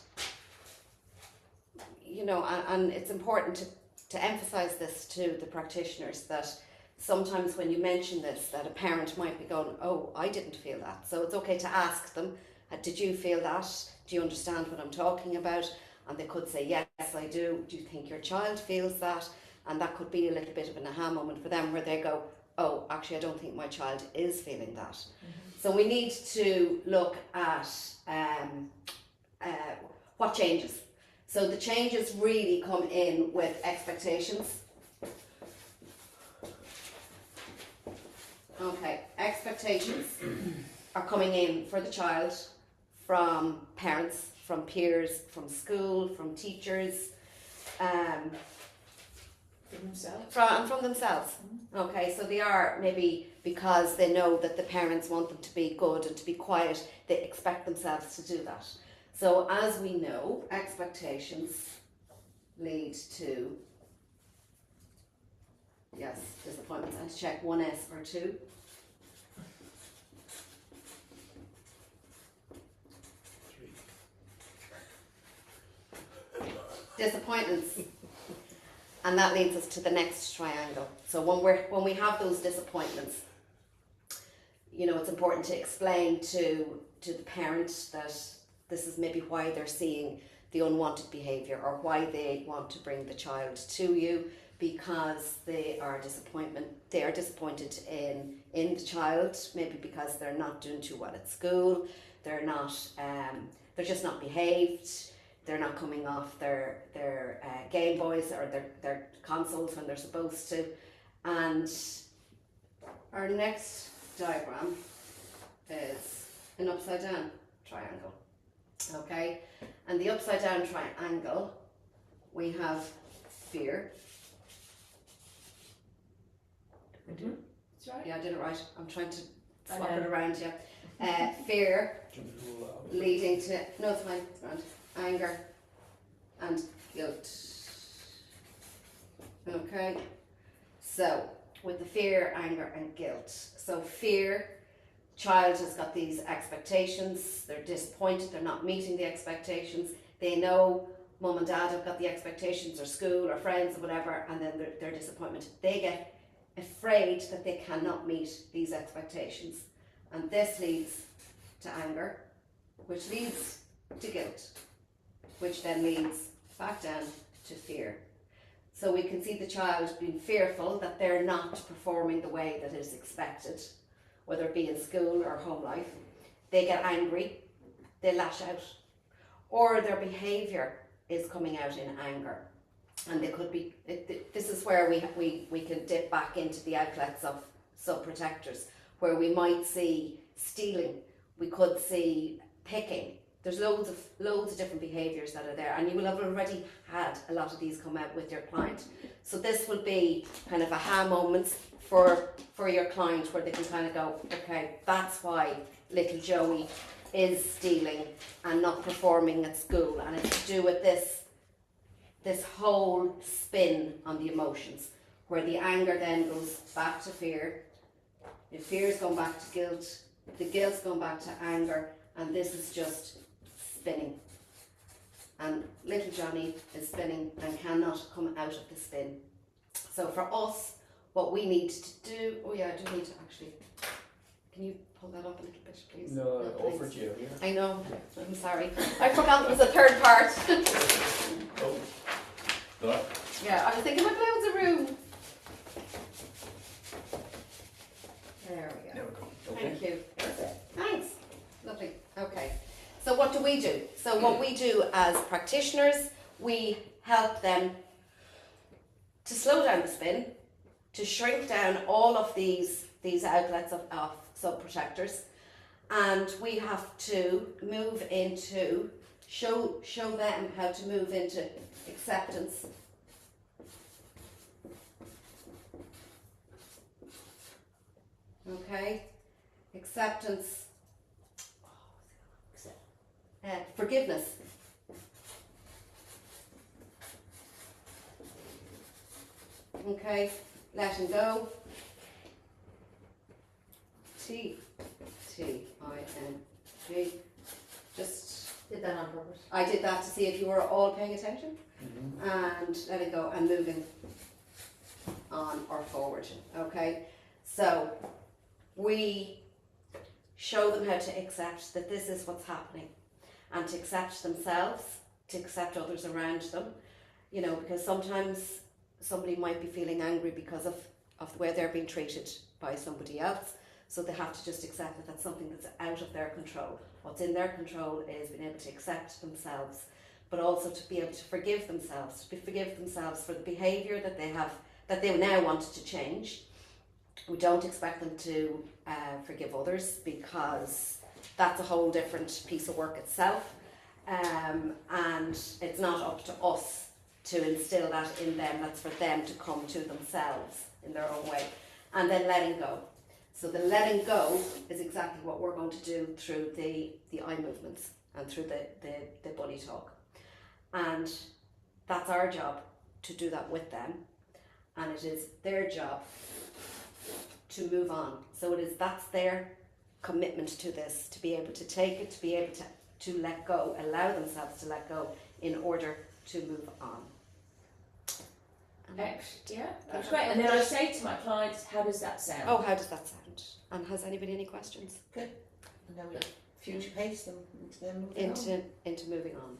You know, and it's important to emphasize this to the practitioners, that sometimes when you mention this, that a parent might be going, oh, I didn't feel that. So it's okay to ask them, did you feel that? Do you understand what I'm talking about? And they could say, yes, I do. Do you think your child feels that? And that could be a little bit of an aha moment for them, where they go, oh, actually, I don't think my child is feeling that. Mm-hmm. So we need to look at what changes. So the changes really come in with expectations. Okay, expectations. are coming in for the child from parents, from peers, from school, from teachers, For themselves. from themselves. Okay, so they are maybe because they know that the parents want them to be good and to be quiet, they expect themselves to do that. So as we know, expectations lead to, yes, disappointments. Let's check 1S or 2. Disappointments. And that leads us to the next triangle. So when we have those disappointments, you know, it's important to explain to the parent that this is maybe why they're seeing the unwanted behaviour, or why they want to bring the child to you, because they are disappointed in the child, maybe because they're not doing too well at school, they're just not behaved, they're not coming off their Game Boys or their consoles when they're supposed to. And our next diagram is an upside down triangle. Okay, and the upside down triangle, we have fear. That's right. Yeah, I did it right. I'm trying to swap it around, yeah. Fear leading to, no, it's fine, it's grand. Anger and guilt. Okay, so with the fear, anger and guilt. So fear, child has got these expectations, they're disappointed, they're not meeting the expectations, they know mum and dad have got the expectations, or school or friends or whatever, and then their disappointment. They get afraid that they cannot meet these expectations, and this leads to anger, which leads to guilt, which then leads back down to fear. So we can see the child being fearful that they're not performing the way that is expected, whether it be in school or home life. They get angry, they lash out, or their behaviour is coming out in anger. And they could be, this is where we can dip back into the outlets of sub-protectors, where we might see stealing, we could see picking. There's loads of different behaviours that are there, and you will have already had a lot of these come out with your client. So this will be kind of aha moments for your client, where they can kind of go, okay, that's why little Joey is stealing and not performing at school, and it's to do with this whole spin on the emotions, where the anger then goes back to fear, the fear's going back to guilt, the guilt's going back to anger, and this is just spinning. And little Johnny is spinning and cannot come out of the spin. So for us, what we need to do, oh yeah, I do need to actually, can you pull that up a little bit, please? No, I please. offered you. Yeah. I know, I'm sorry. I forgot there was a third part. Oh, that. Yeah, I was thinking about loads of room. There we go. There we go. Okay. Thank you. Thanks. Lovely. Okay. So what do we do? So what we do as practitioners, we help them to slow down the spin, to shrink down all of these outlets of sub-protectors, and we have to move into, show them how to move into acceptance. Okay, acceptance, forgiveness. Okay, letting go. T-I-N-G. Just Did that on purpose. I did that to see if you were all paying attention, and letting go and moving on or forward. Okay, so we show them how to accept that this is what's happening, and to accept themselves, to accept others around them, you know, because sometimes somebody might be feeling angry because of the way they're being treated by somebody else. So they have to just accept that that's something that's out of their control. What's in their control is being able to accept themselves, but also to be able to forgive themselves, for the behaviour that they have, that they now want to change, We don't expect them to forgive others, because that's a whole different piece of work itself. And it's not up to us to instill that in them. That's for them to come to themselves in their own way. And then letting go. So the letting go is exactly what we're going to do through the eye movements and through the body talk. And that's our job, to do that with them. And it is their job to move on. So that's their commitment to this, to be able to take it, to be able to let go, allow themselves to let go in order to move on. Yeah, that's great. And then I say to my clients, how does that sound? Oh, how does that sound? And has anybody any questions? And then we future pace them into them moving on. Into moving on.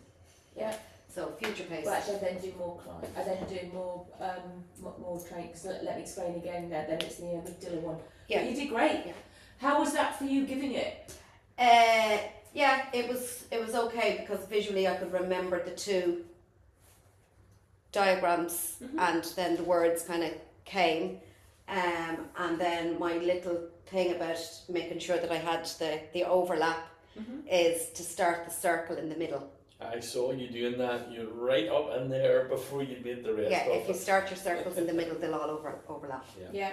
Yeah. So future pace. But actually, I then do more client. I then do more training. Because let me explain again. Then it's the amygdala one. Yeah. But you did great. Yeah. How was that for you giving it? Yeah, it was okay, because visually I could remember the two diagrams, and then the words kind of came, and then my little thing about making sure that I had the overlap is to start the circle in the middle. I saw you doing that. You're right up in there before you made the rest Yeah, of if you it. start your circles in the middle, they'll all overlap. Yeah.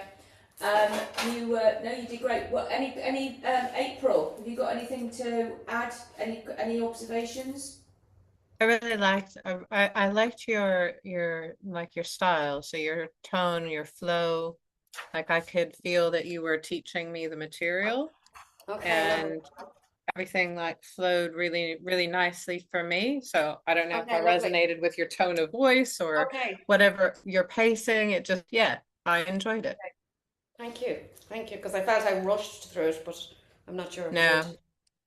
You did great. What any April? Have you got anything to add? Any observations? I really liked I liked your like your style, so your tone, your flow. Like I could feel that you were teaching me the material, Okay. and everything like flowed really, really nicely for me. So I don't know if Okay, I lovely. resonated with your tone of voice or Okay. whatever, your pacing. It just, yeah, I enjoyed it. Thank you, because I felt I rushed through it, but I'm not sure if No. I did.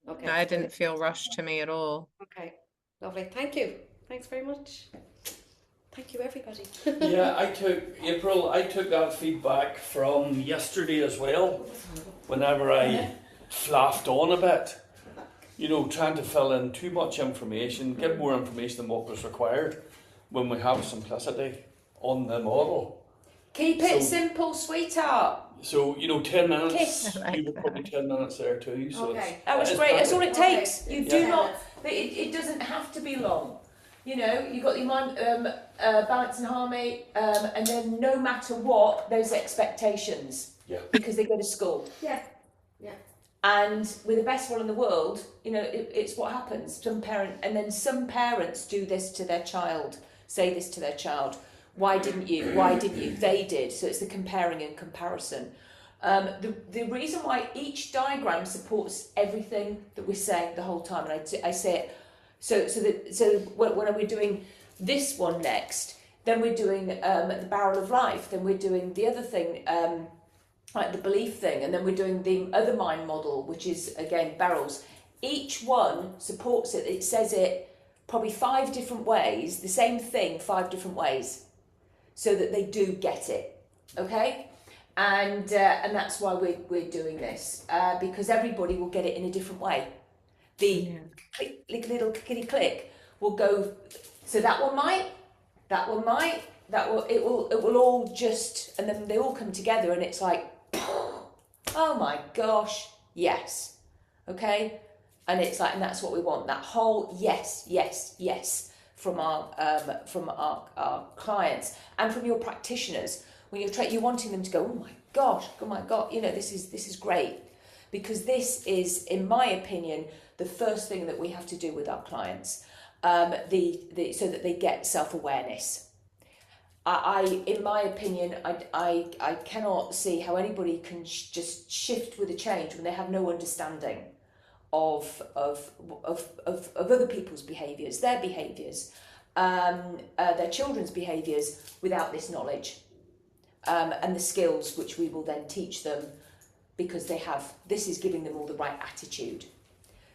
Okay. No, I didn't feel rushed to me at all. Okay, lovely. Thank you. Thanks very much. Thank you, everybody. Yeah, I took that feedback from yesterday as well. Whenever I flaffed on a bit, trying to fill in too much information, give more information than what was required, when we have simplicity on the model. Keep it simple, sweetheart. So 10 minutes. Kiss. You were probably 10 minutes there too. So Okay. That was it's great. That's all it Okay. takes. You Yeah. do not. But it doesn't have to be long. You've got your mind, balance and harmony, and then no matter what, those expectations. Yeah. Because they go to school. Yeah. And with the best one in the world, it's what happens. Some parents do this to their child, say this to their child. Why didn't you? Why didn't you? They did. So it's the comparing and comparison. The reason why each diagram supports everything that we're saying the whole time, and I say it. So when we're doing this one next, then we're doing the barrel of life. Then we're doing the other thing. Like the belief thing, and then we're doing the other mind model, which is again barrels. Each one supports it. It says it probably 5 different ways, the same thing 5 different ways, so that they do get it. Okay, and that's why we're doing this, because everybody will get it in a different way. The little clickety click will go. So that one might. It will all just, and then they all come together, and it's like, oh my gosh, yes, okay, and it's like, and that's what we want. That whole yes from our clients and from your practitioners. When you're wanting them to go, oh my god, this is great, because this is, in my opinion, the first thing that we have to do with our clients, so that they get self-awareness. In my opinion, I cannot see how anybody can just shift with a change when they have no understanding of other people's behaviours, their behaviours, their children's behaviours, without this knowledge, and the skills which we will then teach them, because this is giving them all the right attitude.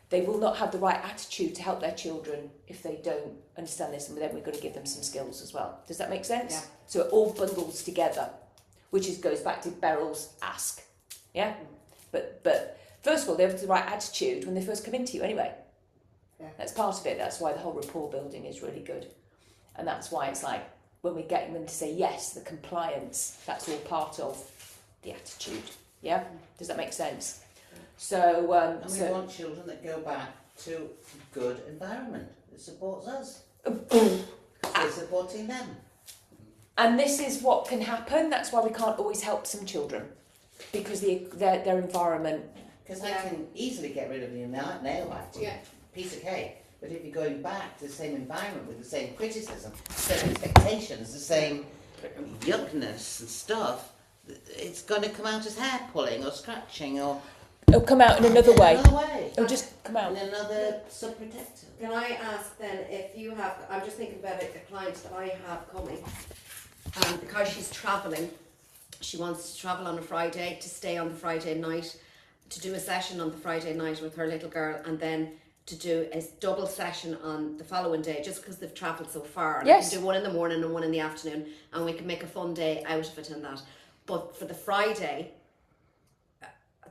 They will not have the right attitude to help their children if they don't understand this, and then we're going to give them some skills as well. Does that make sense? Yeah. So it all bundles together, which goes back to Beryl's ask. Yeah? But first of all, they have the right attitude when they first come into you anyway. Yeah. That's part of it. That's why the whole rapport building is really good. And that's why it's like, when we're getting them to say yes, the compliance, that's all part of the attitude. Yeah, does that make sense? So, And we want children that go back to a good environment that supports us. Because we're supporting them. and this is what can happen. That's why we can't always help some children, because their environment. Because I can easily get rid of you now, actually. Piece of cake. But if you're going back to the same environment with the same criticism, the same expectations, the same yuckness and stuff, it's going to come out as hair pulling or scratching or... It'll come out in another way. It'll just come out. In another subprotector. Can I ask then if you have, I'm just thinking about a client that I have coming, and because she's travelling, she wants to travel on a Friday, to stay on the Friday night, to do a session on the Friday night with her little girl, and then to do a double session on the following day, just because they've travelled so far. And Yes. I can do one in the morning and one in the afternoon, and we can make a fun day out of it and that. But for the Friday,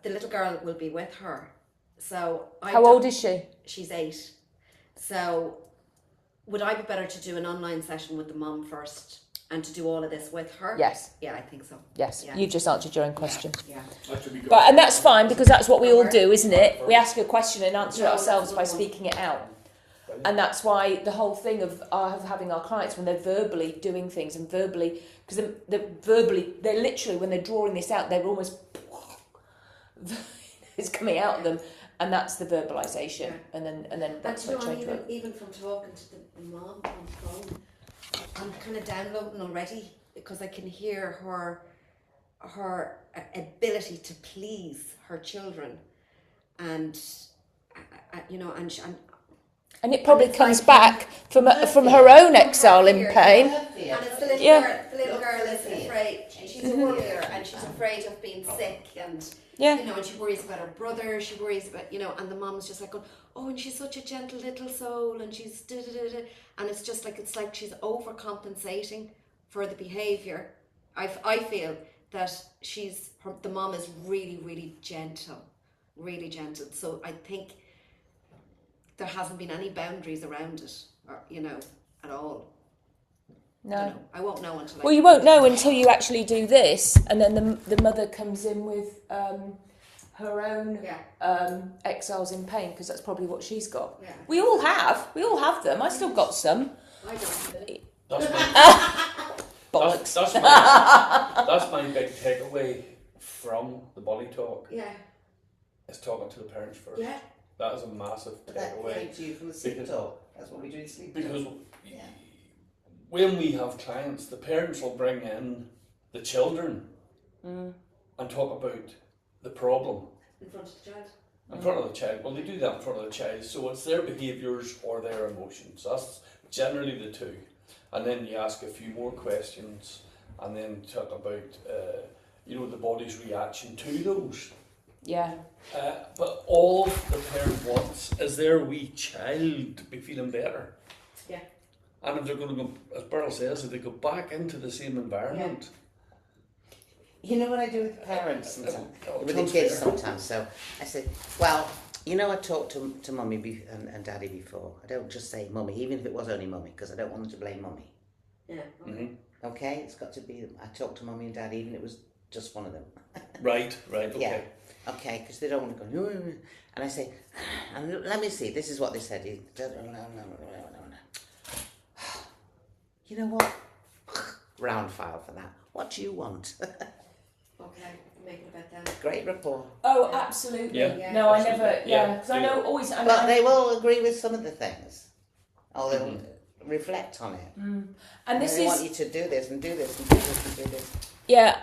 the little girl will be with her. So How old is she? She's 8. So would I be better to do an online session with the mum first and to do all of this with her? Yes. Yeah, I think so. Yes. Yeah. You've just answered your own question. Yeah. That should be good. But and that's fine, because that's what we all do, isn't it? We ask a question and answer it ourselves by speaking it out. And that's why the whole thing of having our clients, when they're verbally doing things and verbally, because they're literally, when they're drawing this out, they're almost, it's coming out of them, and that's the verbalisation. Yeah. And then that's what change work. Even from talking to the mum on the phone, I'm kind of downloading already, because I can hear her ability to please her children, and And it probably it's comes like- back from her own exile in pain. and it's the little Yeah. girl. The little girl is afraid. She's a worrier, and she's afraid of being sick, and Yeah. and she worries about her brother. She worries about and the mom's just like going, oh, and she's such a gentle little soul, and she's da-da-da-da. And it's just like she's overcompensating for the behaviour. I feel that the mom is really, really gentle, really gentle. So I think there hasn't been any boundaries around it, or at all. No. I won't know until. Well, you won't know until you actually do this, and then the mother comes in with her own exiles in pain, because that's probably what she's got. Yeah. We all have them. I still got some. I don't. That's my, Bollocks. that's my big takeaway from the body talk, Yeah. is talking to the parents first. Yeah. That is a massive But that takeaway. came to you from the sleep Because- talk. That's what we do in sleep talk. Because Yeah. when we have clients, the parents will bring in the children and talk about the problem In front of the child. in front of the child. Well, they do that in front of the child, so it's their behaviours or their emotions. That's generally the two. And then you ask a few more questions, and then talk about the body's reaction to those. Yeah. But all the parent wants is their wee child to be feeling better. Yeah. And if they're going to go, as Beryl says, if they go back into the same environment. You know what I do with the parents sometimes? With the sounds kids fair. sometimes. So I say, well, I talked to mummy and daddy before. I don't just say mummy, even if it was only mummy, because I don't want them to blame mummy. Yeah. Okay. Mm-hmm. Okay? It's got to be, I talked to mummy and daddy, even if it was just one of them. Right, okay. Yeah. Okay, because they don't want to go, "No, no, no." And I say, and let me see, this is what they said. You know what? Round file for that. What do you want? Okay. Make it about that. Great rapport. Oh, absolutely. Yeah. No, I Absolutely. never. Yeah. Yeah, because I know always. But they will agree with some of the things. Or they'll reflect on it. And this they is. want you to do this and do this and do this and do this. Yeah,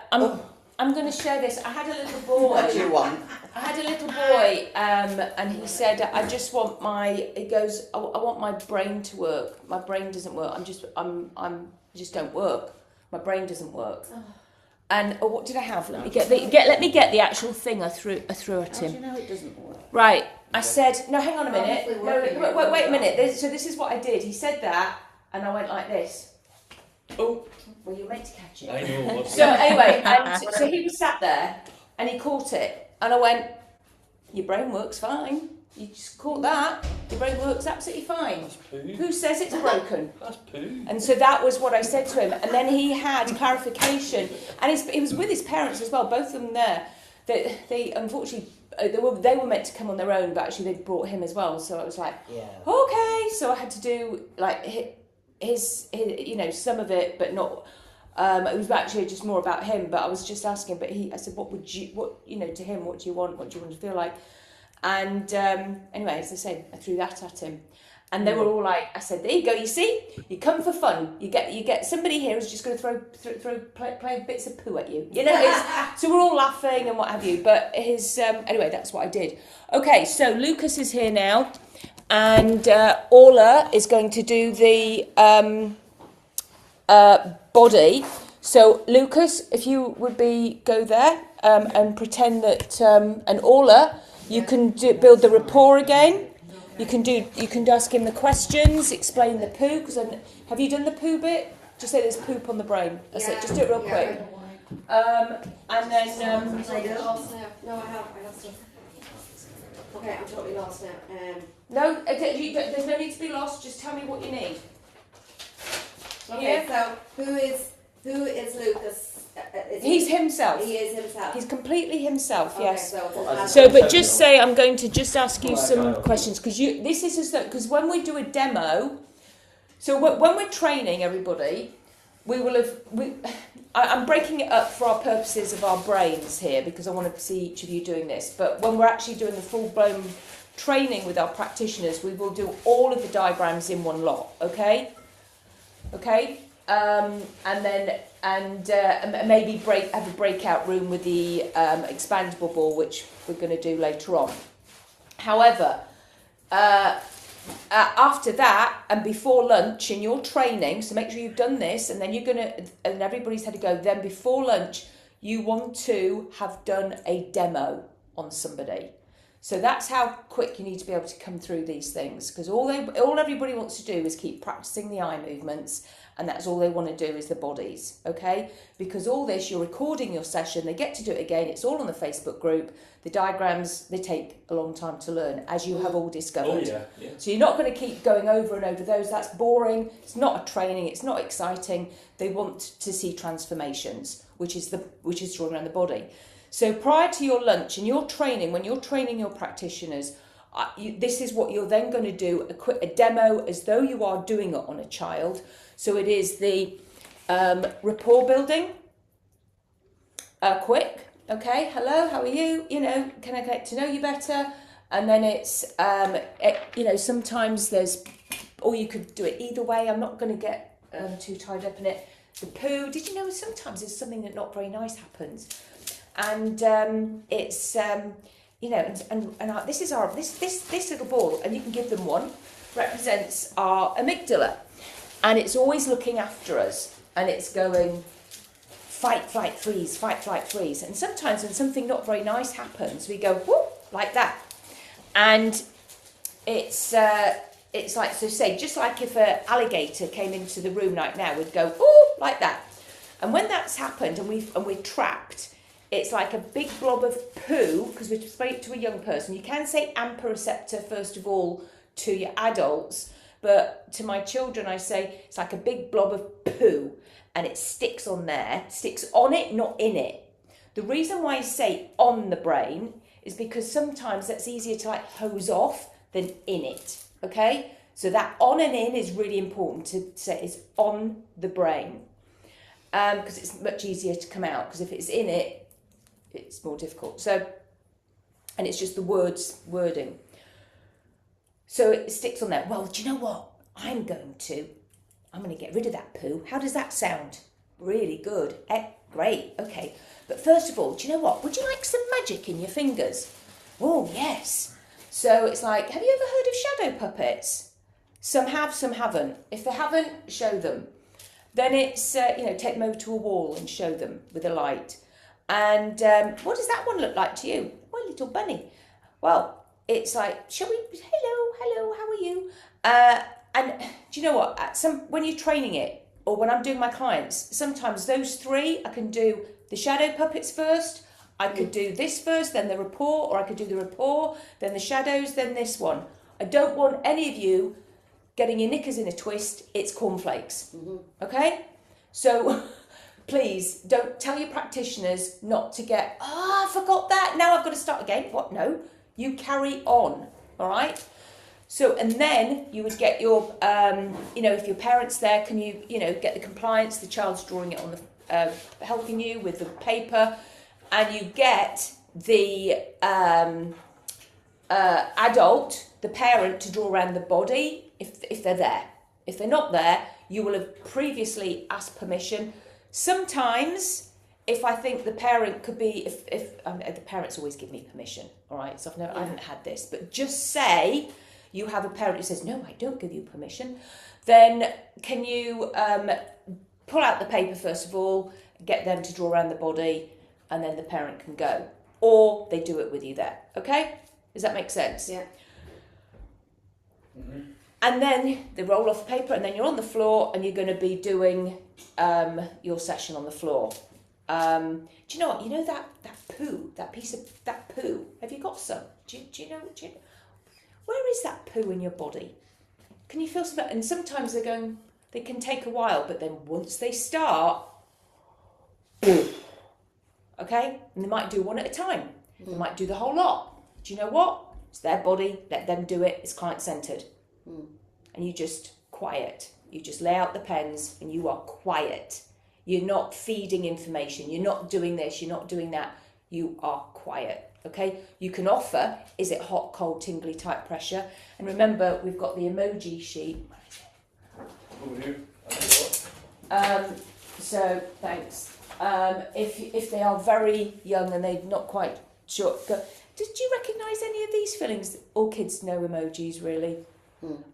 I'm going to share this. I had a little boy. What do you want? I had a little boy, and he said, "I just want my." He goes, "I want my brain to work. My brain doesn't work. I just don't work. My brain doesn't work." And what did I have? Let me get the actual thing I threw at How do him. you know it doesn't work? Right. I said, "No, hang on a minute. Obviously No, working. wait a minute. This is what I did." He said that, and I went like this. Oh, Well, you're meant to catch it. I know what's So anyway, so he was sat there and he caught it, and I went, "Your brain works fine." You just caught that. Your brain works absolutely fine. That's poo. Who says it's broken? That's poo. And so that was what I said to him. And then he had clarification. And he was with his parents as well, both of them there. They unfortunately, they were meant to come on their own, but actually they brought him as well. So I was like, Yeah. okay. So I had to do like his some of it, but not. It was actually just more about him. But I was just asking. But I said, to him, what do you want? What do you want to feel like? And anyway, as I say, I threw that at him. And they were all like, I said, there you go, you see, you come for fun. You get somebody here who's just going to play bits of poo at you. So we're all laughing and what have you. But anyway, that's what I did. Okay, so Lucas is here now. And Orla is going to do the body. So Lucas, if you would go there and pretend that, and Orla, you can build the rapport again. You can ask him the questions, explain the poo. Because have you done the poo bit? Just say there's poop on the brain. That's it. Just do it real quick. And then. I lost now. No, I have stuff. Okay, I'm totally lost now. No, there's no need to be lost. Just tell me what you need. Okay, so who is Lucas? He's himself. He is himself. He's completely himself. Okay, Yes. So But just say I'm going to just ask you some questions because when we do a demo, so when we're training everybody, I'm breaking it up for our purposes of our brains here because I want to see each of you doing this. But when we're actually doing the full-blown training with our practitioners, we will do all of the diagrams in one lot. Okay. And maybe have a breakout room with the expandable ball, which we're going to do later on. However, after that and before lunch in your training, so make sure you've done this, and then and everybody's had to go. Then before lunch, you want to have done a demo on somebody. So that's how quick you need to be able to come through these things, because all everybody wants to do is keep practicing the eye movements, and that's all they want to do is the bodies, okay? Because all this, you're recording your session, they get to do it again, it's all on the Facebook group. The diagrams, they take a long time to learn, as you have all discovered. Oh, yeah. So you're not going to keep going over and over those. That's boring. It's not a training. It's not exciting. They want to see transformations, which is drawing around the body. So prior to your lunch and your training, when you're training your practitioners, this is what you're then going to do, a demo as though you are doing it on a child. So it is the rapport building, quick, okay, hello, how are you? Can I get to know you better? And then it's, sometimes or you could do it either way. I'm not going to get too tied up in it. The poo, did you know sometimes there's something that not very nice happens? And it's this little ball, and you can give them one, represents our amygdala, and it's always looking after us, and it's going fight, flight, freeze, fight, flight, freeze. And sometimes when something not very nice happens, we go whoop like that, and it's like, so say, just like if an alligator came into the room right now, we'd go ooh like that. And when that's happened and we're trapped, it's like a big blob of poo, because we're speaking to a young person. You can say AMPA receptor, first of all, to your adults, but to my children, I say it's like a big blob of poo, and it sticks on there, sticks on it, not in it. The reason why I say on the brain is because sometimes that's easier to like hose off than in it, okay? So that on and in is really important to say it's on the brain, because it's much easier to come out, because if it's in it, it's more difficult. So, and it's just the wording. So it sticks on there. Well, do you know what? I'm going to get rid of that poo. How does that sound? Really good. Great. Okay. But first of all, do you know what? Would you like some magic in your fingers? Oh, yes. So it's like, have you ever heard of shadow puppets? Some have, some haven't. If they haven't, show them. Then it's, take them over to a wall and show them with a light. And what does that one look like to you? Well, little bunny. Well, it's like, hello, how are you? And do you know what? When you're training it, or when I'm doing my clients, sometimes those three, I can do the shadow puppets first, I could do this first, then the report, or I could do the report, then the shadows, then this one. I don't want any of you getting your knickers in a twist. It's cornflakes. Okay? So please don't tell your practitioners not to get, I forgot that, now I've got to start again. What? No. You carry on. All right? So, and then you would get your, if your parents there, can you, get the compliance, the child's drawing it on the, helping you with the paper, and you get the adult, the parent, to draw around the body if they're there. If they're not there, you will have previously asked permission. Sometimes, if I think the parent could be, if the parents always give me permission, all right, so I haven't had this, but just say you have a parent who says, no, I don't give you permission, then can you pull out the paper first of all, get them to draw around the body, and then the parent can go. Or they do it with you there, okay? Does that make sense? Yeah. And then they roll off the paper, and then you're on the floor, and you're going to be doing your session on the floor. Do you know what? You know that poo, that poo. Have you got some? Do you know? Where is that poo in your body? Can you feel something? And sometimes they can take a while, but then once they start, okay, and they might do one at a time. They might do the whole lot. Do you know what? It's their body. Let them do it. It's client-centered. And you just quiet. You just lay out the pens, and you are quiet. You're not feeding information. You're not doing this. You're not doing that. You are quiet. Okay? You can offer, is it hot, cold, tingly type pressure? And remember, we've got the emoji sheet. Over here. I tell you what. So, thanks. If they are very young and they're not quite sure, did you recognise any of these fillings? All kids know emojis, really.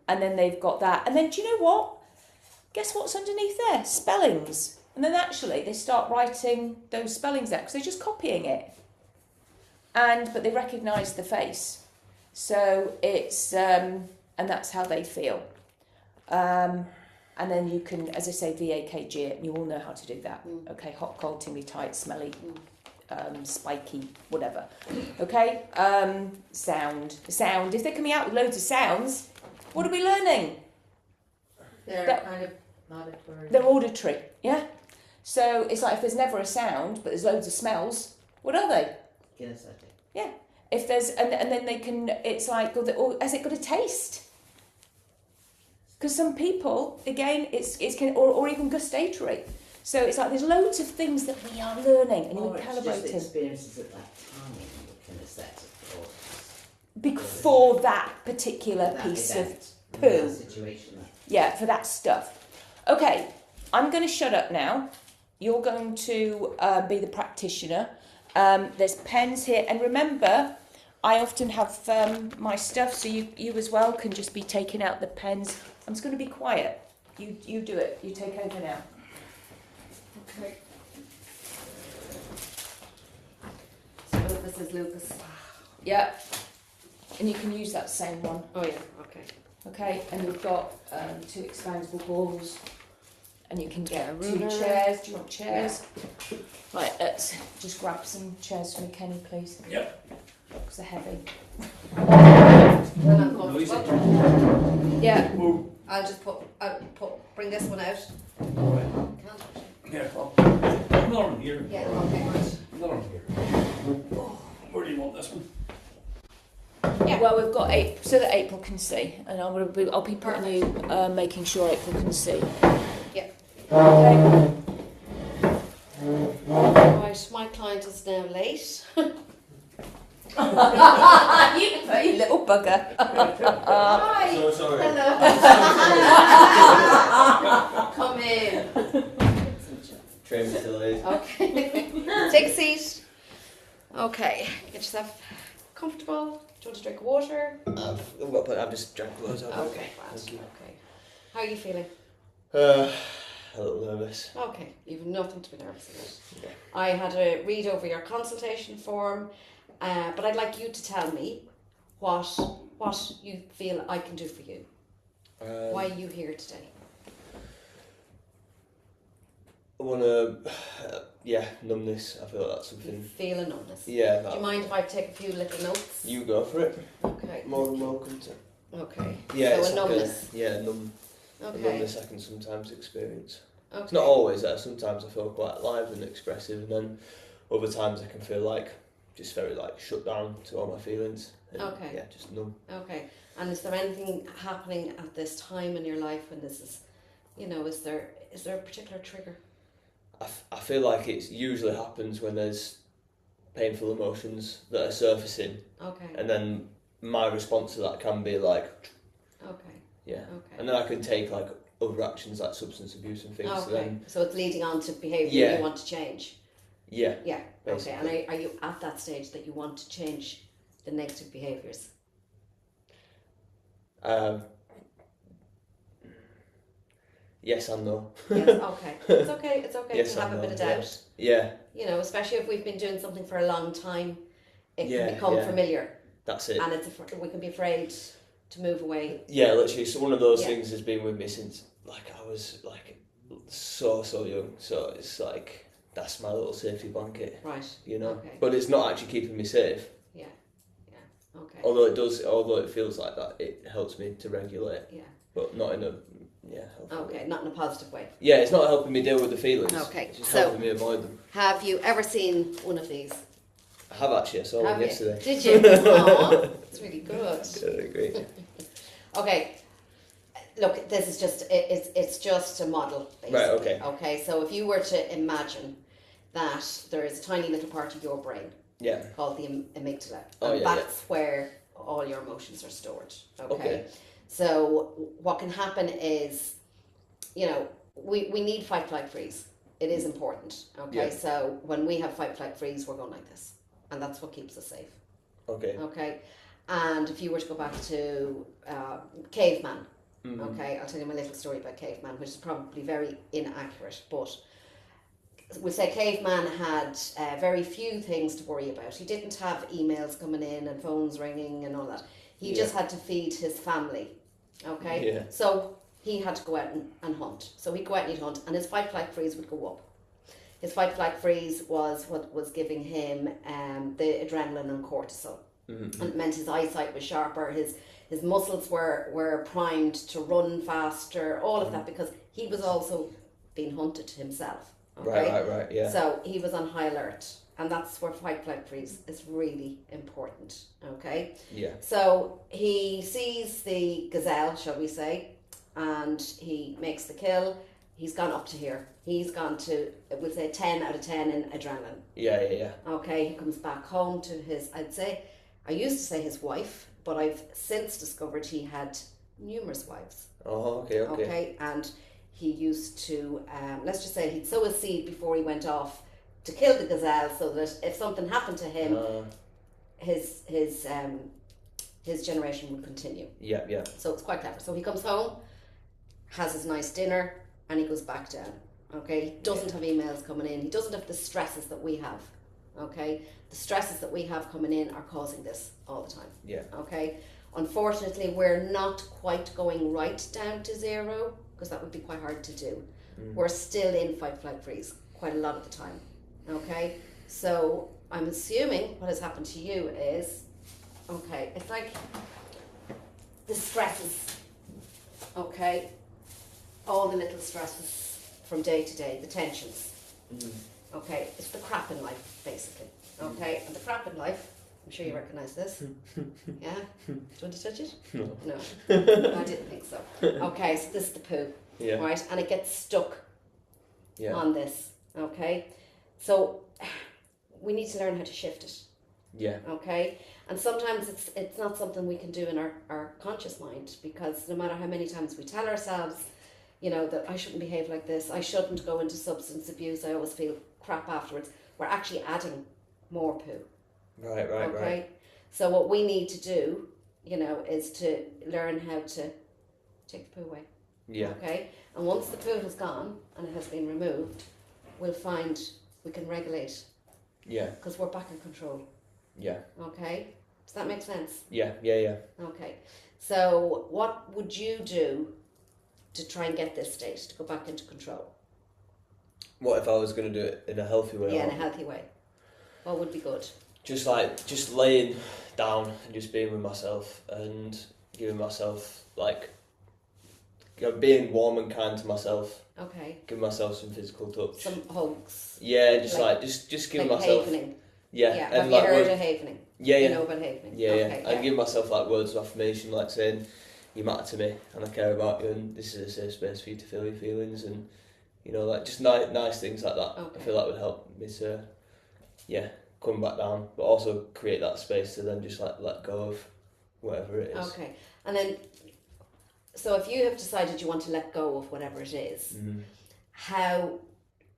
And then they've got that. And then, do you know what? Guess what's underneath there? Spellings. And then actually they start writing those spellings out because they're just copying it. But they recognise the face. So it's, and that's how they feel. And then you can, as I say, VAKG it, and you all know how to do that. Okay, hot, cold, tingly, tight, smelly, spiky, whatever. Okay, sound. If they're coming out with loads of sounds, what are we learning? They're kind of auditory. They're auditory, yeah? So it's like if there's never a sound, but there's loads of smells, what are they? Kinesthetic. Yeah. If there's, and then they can, it's like, has it got a taste? Because some people, again, or even gustatory. So it's like there's loads of things that we are learning and Or we're it's just calibrating. experiences at that time, kinesthetic, or Before that particular that piece event, of that poo. situation. Yeah, for that stuff. Okay, I'm going to shut up now. You're going to be the practitioner. There's pens here. And remember, I often have my stuff, so you as well can just be taking out the pens. I'm just going to be quiet. You do it. You take over now. Okay. So this is Lucas. Yeah. And you can use that same one. Oh yeah, okay. Okay, and you've got 2 expandable balls, and you can get 2 ruler. chairs. Do you want chairs? Right, let's just grab some chairs for me, Kenny, please. Yep. Because they're heavy. They're not Noisy. comfortable. Yeah. I'll bring this one out. Alright. Can't actually. Yeah. Not on here. Yeah, okay, right. Not on here. Where do you want this one? Yeah. Well, we've got so that April can see, and I'll be putting you, making sure April can see. Yeah. Okay. Right, my client is now late. you little bugger. Hi. So sorry. Hello. Come in. Train me till late. Okay. Take a seat. Okay. Get yourself comfortable. Do you want to drink water? I've just drank loads of it. Okay, right. Okay. How are you feeling? A little nervous. Okay, you've nothing to be nervous about. Okay. I had a read over your consultation form, but I'd like you to tell me what you feel I can do for you. Why are you here today? want to, numbness. I feel like that's You something. feel a numbness. Yeah. Do you mind if I take a few little notes? You go for it. Okay. More than welcome to. Okay. Yeah, So it's a like numbness. a Okay. numbness I can sometimes experience. Okay. It's not always there. Sometimes I feel quite alive and expressive, and then other times I can feel like just very like shut down to all my feelings. And, Okay. Yeah, just numb. Okay. And is there anything happening at this time in your life when this is, is there a particular trigger? I feel like it usually happens when there's painful emotions that are surfacing, Okay. and then my response to that can be like, Okay. yeah, Okay. and then I can take like other actions like substance abuse and things. So Okay. then, So it's leading on to behaviour Yeah. you want to change. yeah, Yeah. basically. Okay. And are you at that stage that you want to change the negative behaviours? Yes and no. Yes. Okay. It's okay. It's okay Yes to have a and bit no, of yeah. doubt. Yeah, Especially if we've been doing something for a long time, it Yeah, can become yeah. familiar, that's it. and we can be afraid to move away. Yeah, literally. So one of those Yeah. things has been with me since like I was like so young. So it's like that's my little safety blanket, Right. you know. Okay. But it's not actually keeping me safe. Yeah. Okay. Although it feels like that, it helps me to regulate. Yeah. But not in a healthy Okay. way. Not in a positive way. Yeah, it's not helping me deal with the feelings. Okay, It's just so- helping me avoid them. Have you ever seen one of these? I have actually. I saw one Have you? yesterday. Did you? Aww, it's really good. Yeah, great. Okay. Look, this is just it's just a model, basically. Right, okay. Okay. So if you were to imagine that there is a tiny little part of your brain Yeah. called the amygdala, Oh, and yeah, that's where all your emotions are stored. Okay. Okay. So what can happen is, we need fight, flight, freeze. It is important. Okay. Yeah. So when we have fight, flight, freeze, we're going like this, and that's what keeps us safe. Okay. Okay. And if you were to go back to caveman, Mhm. okay, I'll tell you my little story about caveman, which is probably very inaccurate, but we'll say caveman had very few things to worry about. He didn't have emails coming in and phones ringing and all that. He just had to feed his family, okay? Yeah. So he had to go out and hunt. So he'd go out and he'd hunt, and his fight, flight, freeze would go up. His fight, flight, freeze was what was giving him the adrenaline and cortisol. Mhm. And it meant his eyesight was sharper, his muscles were primed to run faster, all of that, because he was also being hunted himself. Okay? Right. Yeah. So he was on high alert, and that's where fight, flight, freeze is really important. Okay? Yeah. So he sees the gazelle, shall we say, and he makes the kill. He's gone up to here. He's gone to, we'll say, 10 out of 10 in adrenaline. Yeah. Okay, he comes back home to I used to say his wife, but I've since discovered he had numerous wives. Oh, okay. And he used to, let's just say he'd sow a seed before he went off to kill the gazelle, so that if something happened to him, his generation would continue. Yeah. So it's quite clever. So he comes home, has his nice dinner, and he goes back down. Okay, he doesn't have emails coming in. He doesn't have the stresses that we have. Okay, the stresses that we have coming in are causing this all the time. Yeah. Okay, unfortunately, we're not quite going right down to zero, because that would be quite hard to do. We're still in fight, flight, freeze quite a lot of the time. Okay, so I'm assuming what has happened to you is, okay, it's like the stresses. Okay, all the little stresses from day to day, the tensions. Okay, it's the crap in life, basically. Okay, and the crap in life, I'm sure you recognise this. Yeah? Do you want to touch it? No. No. I didn't think so. Okay, so this is the poo, Yeah. right? And it gets stuck Yeah. on this, okay? So we need to learn how to shift it, Yeah. okay? And sometimes it's not something we can do in our conscious mind, because no matter how many times we tell ourselves, that I shouldn't behave like this, I shouldn't go into substance abuse, I always feel crap afterwards, we're actually adding more poo. Right. Okay? So what we need to do, is to learn how to take the poo away. Yeah. Okay? And once the poo has gone and it has been removed, we'll find we can regulate, Yeah. because we're back in control. Yeah. Okay? Does that make sense? Yeah. Okay. So what would you do to try and get this state, to go back into control? What if I was going to do it in a healthy way? Yeah, or in a healthy way. What would be good? just laying down and just being with myself and giving myself being warm and kind to myself. Okay. Giving myself some physical touch. Some hugs. Yeah, just giving myself. Havening. Yeah, Yeah. and Have you heard of havening? Yeah, You yeah. know about havening? Yeah, Okay, yeah. And give myself words of affirmation, like saying, "You matter to me, and I care about you, and this is a safe space for you to feel your feelings," and just nice things like that. Okay. I feel that would help me to, come back down, but also create that space to then just let go of whatever it is. Okay. And then, so if you have decided you want to let go of whatever it is, Mm-hmm. how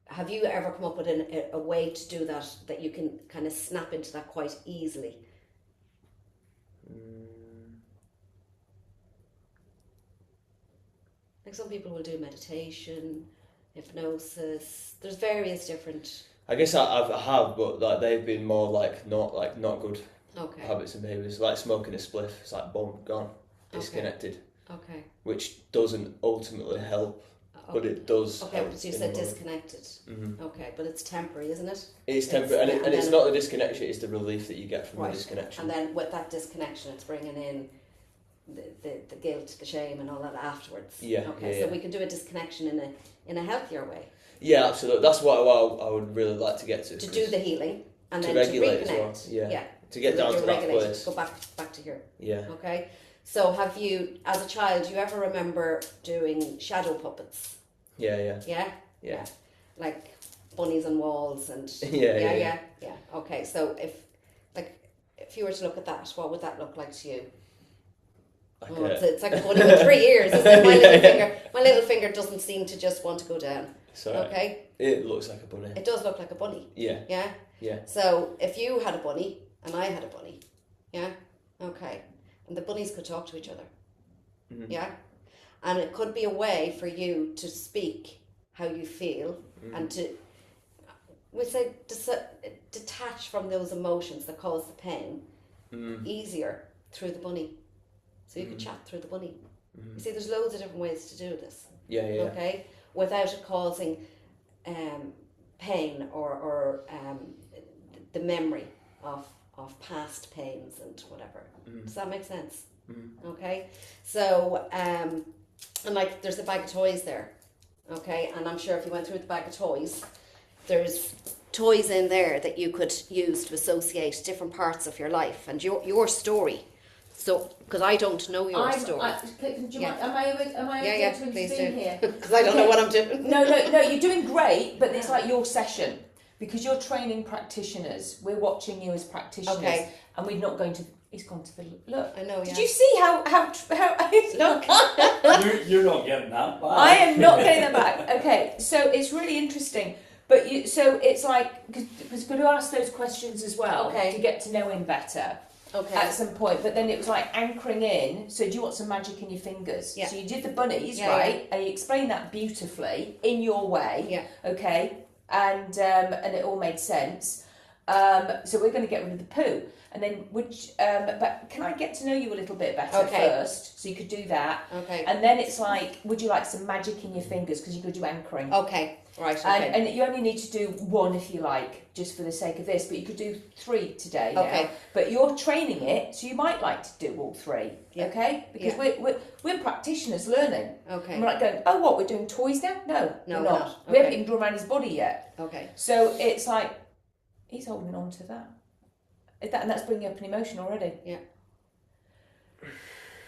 have you ever come up with a way to do that you can kind of snap into that quite easily? Like some people will do meditation, hypnosis. There's various different. I guess I have, but they've been more not good Okay. habits and behaviours. Like smoking a spliff, it's like boom, gone, disconnected, Okay. which doesn't ultimately help, but it does. Okay, help but you in said the moment. disconnected. Mhm. Okay, but it's temporary, isn't it? It's temporary, yeah, and and it's then- not the disconnection; it's the relief that you get from Right. the disconnection. And then with that disconnection, it's bringing in the guilt, the shame, and all that afterwards. Yeah, Okay, yeah, so yeah. we can do a disconnection in a healthier way Yeah, absolutely. That's what I would really like to get to. to do the healing and to then regulate to as well. reconnect. Yeah. To get So down you're to that regulated, place. Go back to here. Yeah. Okay. So have you, as a child, do you ever remember doing shadow puppets? Yeah. Yeah. Like bunnies on walls and Yeah. yeah. Okay. So if you were to look at that, what would that look like to you? Oh, it's like a bunny with 3 ears, isn't it? My little finger doesn't seem to just want to go down. Sorry. Okay. It looks like a bunny. It does look like a bunny. Yeah. Yeah. Yeah. So if you had a bunny and I had a bunny, yeah, okay, and the bunnies could talk to each other, Mhm. yeah, and it could be a way for you to speak how you feel and to, we say, detach from those emotions that cause the pain easier through the bunny. So you could chat through the bunny. You see, there's loads of different ways to do this. Yeah. Okay, without it causing pain or the memory of past pains and whatever. Does that make sense? Okay, so and like there's a bag of toys there. Okay, and I'm sure if you went through the bag of toys, there's toys in there that you could use to associate different parts of your life and your story. So, because I don't know your story. Am I okay to please intervene do. here? Because I don't know what I'm doing. No, you're doing great, but it's like your session because you're training practitioners. We're watching you as practitioners, Okay. and we're not going to. He's gone to the look. I know. Yeah. Did you see how Look. You're not getting that back. I am not getting them back. Okay, so it's really interesting. But so it's like because we're going to ask those questions as well Okay. to get to know him better. Okay. At some point, but then it was like anchoring in. So, do you want some magic in your fingers? Yeah. So you did the bunnies, Yeah, right? And you explained that beautifully in your way. Yeah. Okay. And it all made sense. So we're going to get rid of the poo, and then but can I get to know you a little bit better first? So you could do that. Okay. And then it's like, would you like some magic in your fingers because you could do anchoring? Okay. Right. Okay. And you only need to do one if you like, just for the sake of this, but you could do 3 today. Okay. Now. But you're training it, so you might like to do all 3. Yeah. Okay? Because Yeah. we're practitioners learning. Okay. And we're like going, oh, what, we're doing toys now? No, No, we're we're not. not. We haven't Okay. even drawn around his body yet. Okay. So it's like, he's holding on to that. And that's bringing up an emotion already. Yeah.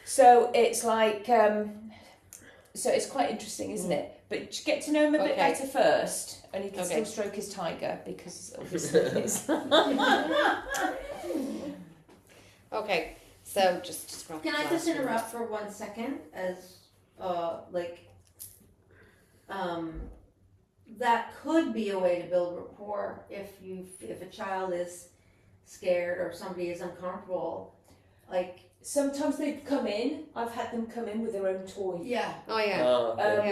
So it's like, so it's quite interesting, isn't it? But get to know him a bit better first, and you can still stroke his tiger because obviously it's. Okay. So just Can I just interrupt for 1 second as that could be a way to build rapport if a child is scared or somebody is uncomfortable, like Sometimes they come in. I've had them come in with their own toy. yeah. Oh yeah.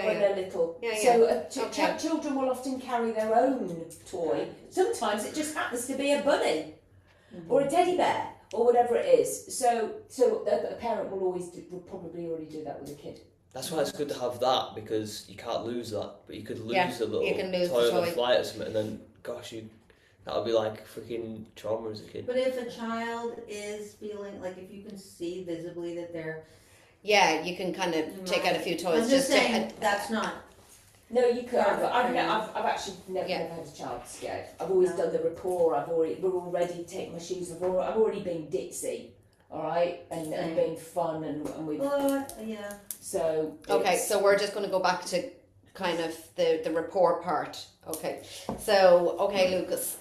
When they're little. Yeah, So children will often carry their own toy. Sometimes it just happens to be a bunny or a teddy bear or whatever it is. So a parent will probably already do that with a kid. That's why it's good to have that, because you can't lose that, but you could lose Yeah, a little you can lose toy the on a toy. flight or something, and then gosh, that would be like freaking trauma as a kid. But if a child is feeling like, if you can see visibly that they're, Yeah, you can kind of take out a few toys. I'm just to- saying that's not. No, you could. I've Yeah. actually never Yeah. had a child scared. I've always No. done the rapport. We're all ready to take my shoes. I've already been ditzy, all right, and been fun, and we've Yeah. so. Okay, it's- so we're just going to go back to kind of the report part. Okay, so okay, Lucas.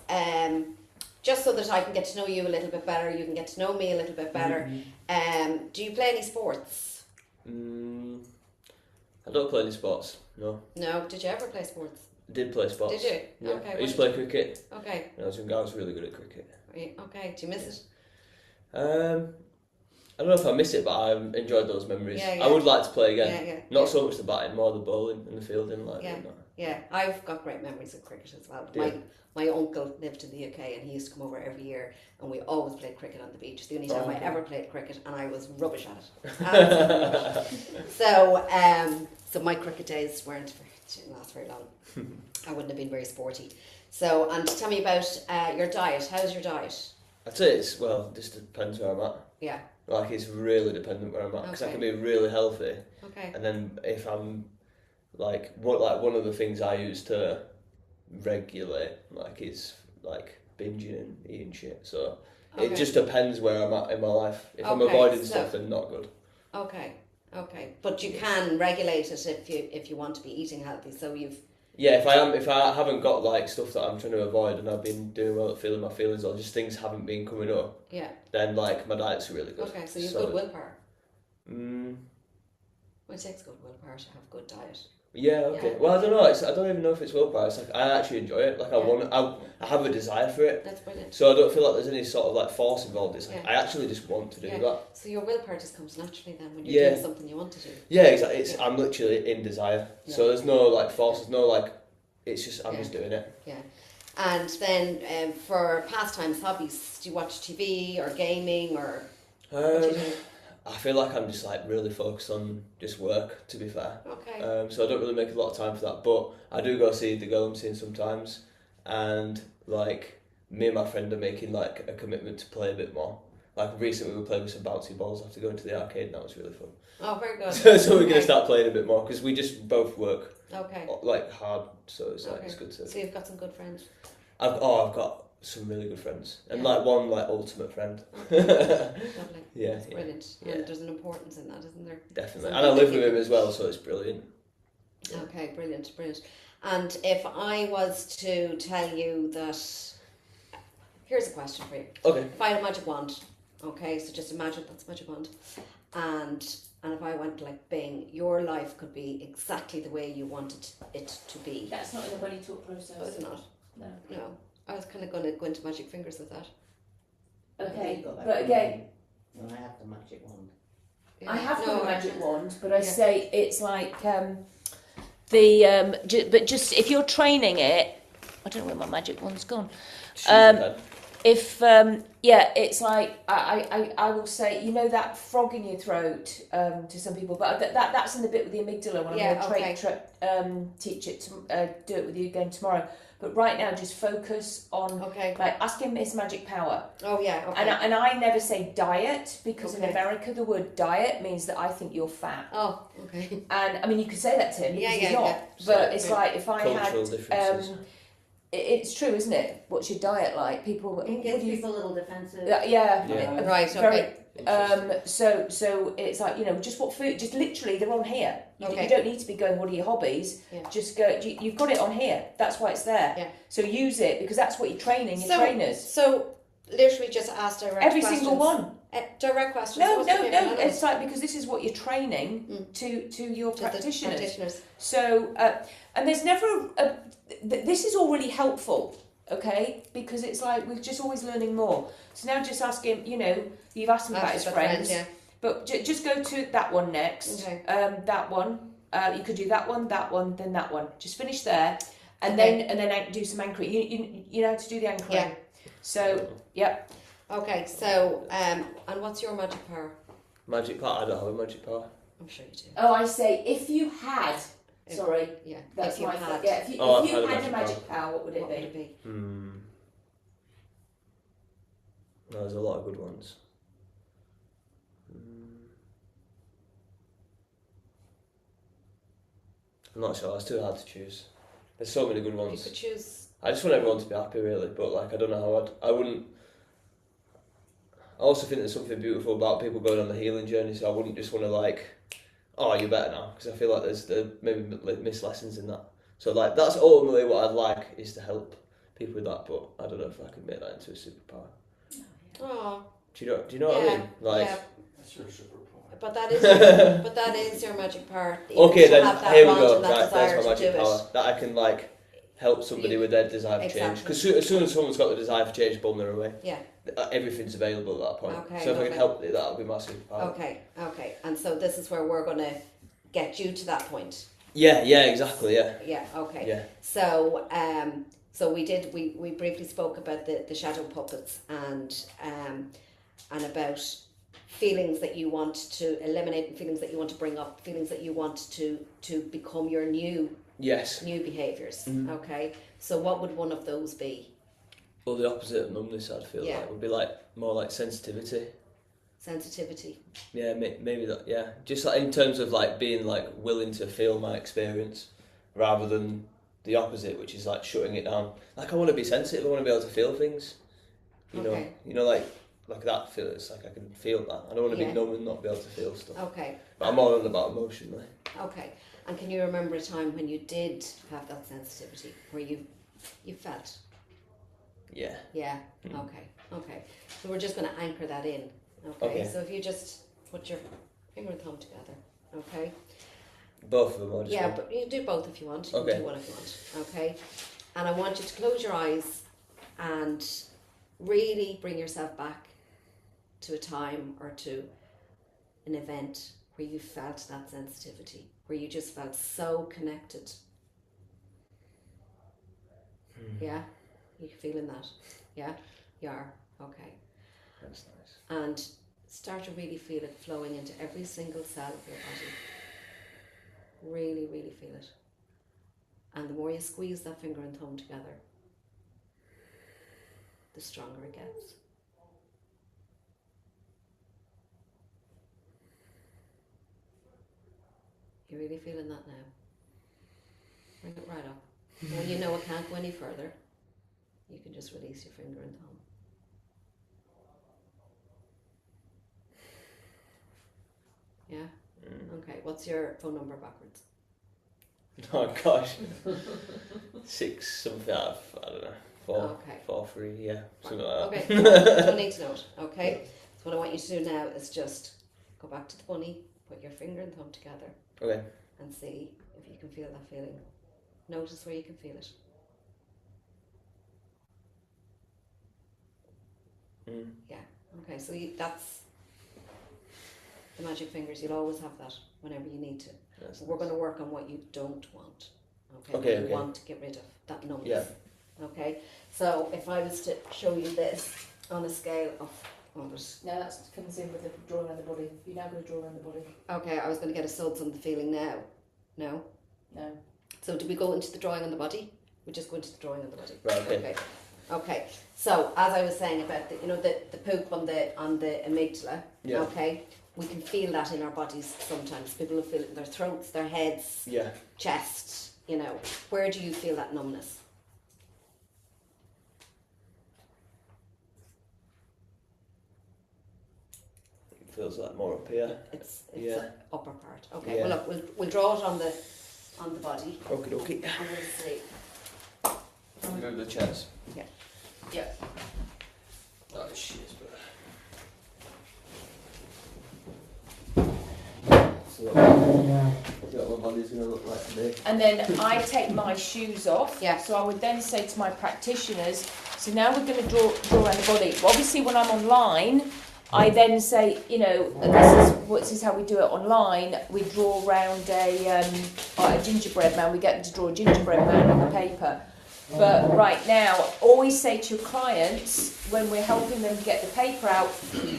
Just so that I can get to know you a little bit better, you can get to know me a little bit better. Do you play any sports? I don't play any sports. No. No. Did you ever play sports? I did play sports. Did you? Yeah. Okay. I used to play cricket. Okay. When I was younger, I was really good at cricket. Okay. Do you miss it? I don't know if I miss it, but I enjoyed those memories. Yeah, yeah. I would like to play again. Yeah. Not so much the batting, more the bowling and the fielding. Like, Yeah. you know. Yeah, I've got great memories of cricket as well. Yeah. My uncle lived in the UK and he used to come over every year and we always played cricket on the beach. It's the only time I okay. ever played cricket and I was rubbish at it. Absolutely rubbish. So my cricket days didn't last very long. I wouldn't have been very sporty. So, and tell me about your diet. How's your diet? I'd say this depends where I'm at. Yeah. Like, it's really dependent where I'm at, because I Okay. can be really healthy, Okay. and then if I'm one of the things I use to regulate is binging and eating shit. So Okay. it just depends where I'm at in my life. If I'm Okay, avoiding so- stuff, then not good. Okay. But you can regulate it if you want to be eating healthy. So Yeah, if I haven't got stuff that I'm trying to avoid, and I've been doing well at feeling my feelings, or just things haven't been coming up, yeah. then my diet's really good. Okay, so you've good willpower. Mm, Well, it takes good willpower to have good diet. yeah, okay. Yeah. Well, I don't know. I don't even know if it's willpower. It's I actually enjoy it. I have a desire for it. That's brilliant. So I don't feel like there's any sort of force involved. It's Yeah. I actually just want to do Yeah. that. So your willpower just comes naturally then when you're Yeah. doing something you want to do. Yeah, exactly. I'm literally in desire. Yeah. So there's no force. There's no It's just I'm Yeah. just doing it. Yeah. And then for pastimes, hobbies, do you watch TV or gaming or what do you do? I feel like I'm just really focused on just work. To be fair. Okay. So I don't really make a lot of time for that, but I do go see the girl I'm seeing sometimes, and me and my friend are making a commitment to play a bit more. Recently we were playing with some bouncy balls after going to the arcade, and that was really fun. Oh, very good. So we're Okay. gonna start playing a bit more, because we just both work Okay. hard, so it's Okay. it's good to. So you've got some good friends. I've got some really good friends, and Yeah. one ultimate friend. Lovely. Yeah, That's yeah, brilliant. yeah. And there's an importance in that, isn't there? definitely. Some And I live with people- him as well, so it's brilliant. Yeah. Okay, brilliant. And if I was to tell you that, here's a question for you. Okay. If I had a magic wand, okay, so just imagine that's a magic wand, and if I went Bing, your life could be exactly the way you wanted it to be. That's not in the buddy talk process. Oh, is it not? No. No. I was kind of going to go into magic fingers with that. Okay, You've got that but one. again, Well, I have the magic wand. I have No, got a I- magic wand, but I Yeah. say it's but just if you're training it, I don't know where my magic wand's gone. Shoot then. If it's I will say, that frog in your throat to some people, but that's in the bit with the amygdala when Yeah, I'm going to teach it to do it with you again tomorrow. But right now, just focus on Okay. ask him his magic power. Oh yeah. Okay. And I never say diet, because in Okay. America the word diet means that I think you're fat. Oh, okay. And I mean, you could say that to him, because Yeah, he's yeah, not. yeah. But it's Yeah. like if I Cultural had differences. it's true, isn't it? What's your diet like? People, It what gets do you people a little defensive. Yeah. Right, okay. So it's just what food, just literally they're on here. Okay. You don't need to be going, what are your hobbies? Yeah. Just go, you've got it on here. That's why it's there. Yeah. So use it, because that's what you're training your trainers. So literally just ask direct Every questions. single one. Direct questions. No, What's no, your no. favourite It's because this is what you're training to your animal? To the practitioners. practitioners. So, and there's never this is all really helpful, okay? Because it's we're just always learning more. So now just ask him, you've asked him about his friends, Yeah. but just go to that one next. Okay. That one. You could do that one, then that one. Just finish there, and Okay. then do some anchoring. You know how to do the anchoring. Yeah. So, yep. Okay, so and what's your magic power? Magic power? I don't have a magic power. I'm sure you do. Oh, I say, if you had, If- sorry, Yeah. that's if you my had, fault. Yeah, if you, Oh, if you I've had a magic power, what would it what be? would it be? No, there's a lot of good ones. I'm not sure. It's too hard to choose. There's so many good You ones. could choose. I just want everyone to be happy, really. But like, I don't know how I wouldn't. I also think there's something beautiful about people going on the healing journey. So I wouldn't just want to like, oh, you're better now, because I feel like there's maybe missed lessons in that. So like, that's ultimately what I'd like, is to help people with that. But I don't know if I can make that into a superpower. Oh, Do you know what I yeah, mean? Like, yeah. That's your superpower. But that is your, but that is your magic power. You okay, to then have that here we want go. and that Right, desire there's my to magic do power. it. That I can like help somebody with their desire for change. Exactly. Because as soon as someone's got the desire for change, boom, they're away. Yeah. Everything's available at that point. Okay, So if I lovely. can help it, that'll be my superpower. Okay, okay. And so this is where we're going to get you to that point. Yeah, exactly, yeah. Yeah, okay. Yeah. So, so we briefly spoke about the shadow puppets and about feelings that you want to eliminate and feelings that you want to bring up, feelings that you want to become your new Yes. behaviours. Mhm. Okay. So what would one of those be? Well, the opposite of numbness, I'd feel Yeah. like, would be like more like sensitivity. Sensitivity. Yeah, maybe that, yeah. Just like in terms of like being like willing to feel my experience rather than the opposite, which is like shutting it down. Like I want to be sensitive, I want to be able to feel things. Okay. You know, like that feel, it's like I can feel that. I don't want to Yeah. be numb and not be able to feel stuff. Okay. But I'm more on about emotionally. Okay. And can you remember a time when you did have that sensitivity, where you felt? Yeah. Yeah. Mm. Okay. So we're just going to anchor that in. Okay. Okay. So if you just put your finger and thumb together. Okay. Both of them, or just Yeah, one? but you do both if you want. You Okay. can do one if you want. Okay. And I want you to close your eyes and really bring yourself back to a time or to an event where you felt that sensitivity, where you just felt so connected. Yeah? You feeling that? Yeah? You are? Okay. That's nice. And start to really feel it flowing into every single cell of your body. Really, really feel it. And the more you squeeze that finger and thumb together, the stronger it gets. You're really feeling that now? Bring it right up. And when you know it can't go any further, you can just release your finger and thumb. Yeah? Okay, what's your phone number backwards? Oh gosh. 6 something out of, I don't know, 4, Okay. 4, 3, yeah, something like that. Okay, you don't need to know it, okay? So what I want you to do now is just go back to the bunny, put your finger and thumb together Okay. and see if you can feel that feeling. Notice where you can feel it. Mm. Yeah, okay, so that's the magic fingers. You'll always have that whenever you need to. That's We're nice. going to work on what you don't want. Okay, Okay, what you okay. want to get rid of, that numbness. Yeah. Okay, so if I was to show you this on a scale of, Now that comes in with the drawing around the body. You're now going to draw around the body. okay, I was going to get a suds on the feeling now. No? No. So do we go into the drawing on the body? We just go into the drawing on the body. Right, okay. Okay. Okay. So as I was saying about the the poop on the amygdala, Yeah. okay, we can feel that in our bodies sometimes. People will feel it in their throats, their heads, Yeah. chest, you know. Where do you feel that numbness? It feels like more up here. It's Yeah. the upper part. Okay, Yeah. well look, we'll draw it on the body Okie dokie. and we'll see. Move the chairs. Yeah. Oh, shit, so what my body's going to look like today. And then I take my shoes off. Yeah. So I would then say to my practitioners, so now we're going to draw around the body. Well, obviously, when I'm online, I then say, you know, this is how we do it online. We draw around a gingerbread man. We get them to draw a gingerbread man on the paper. But right now, always say to your clients when we're helping them get the paper out.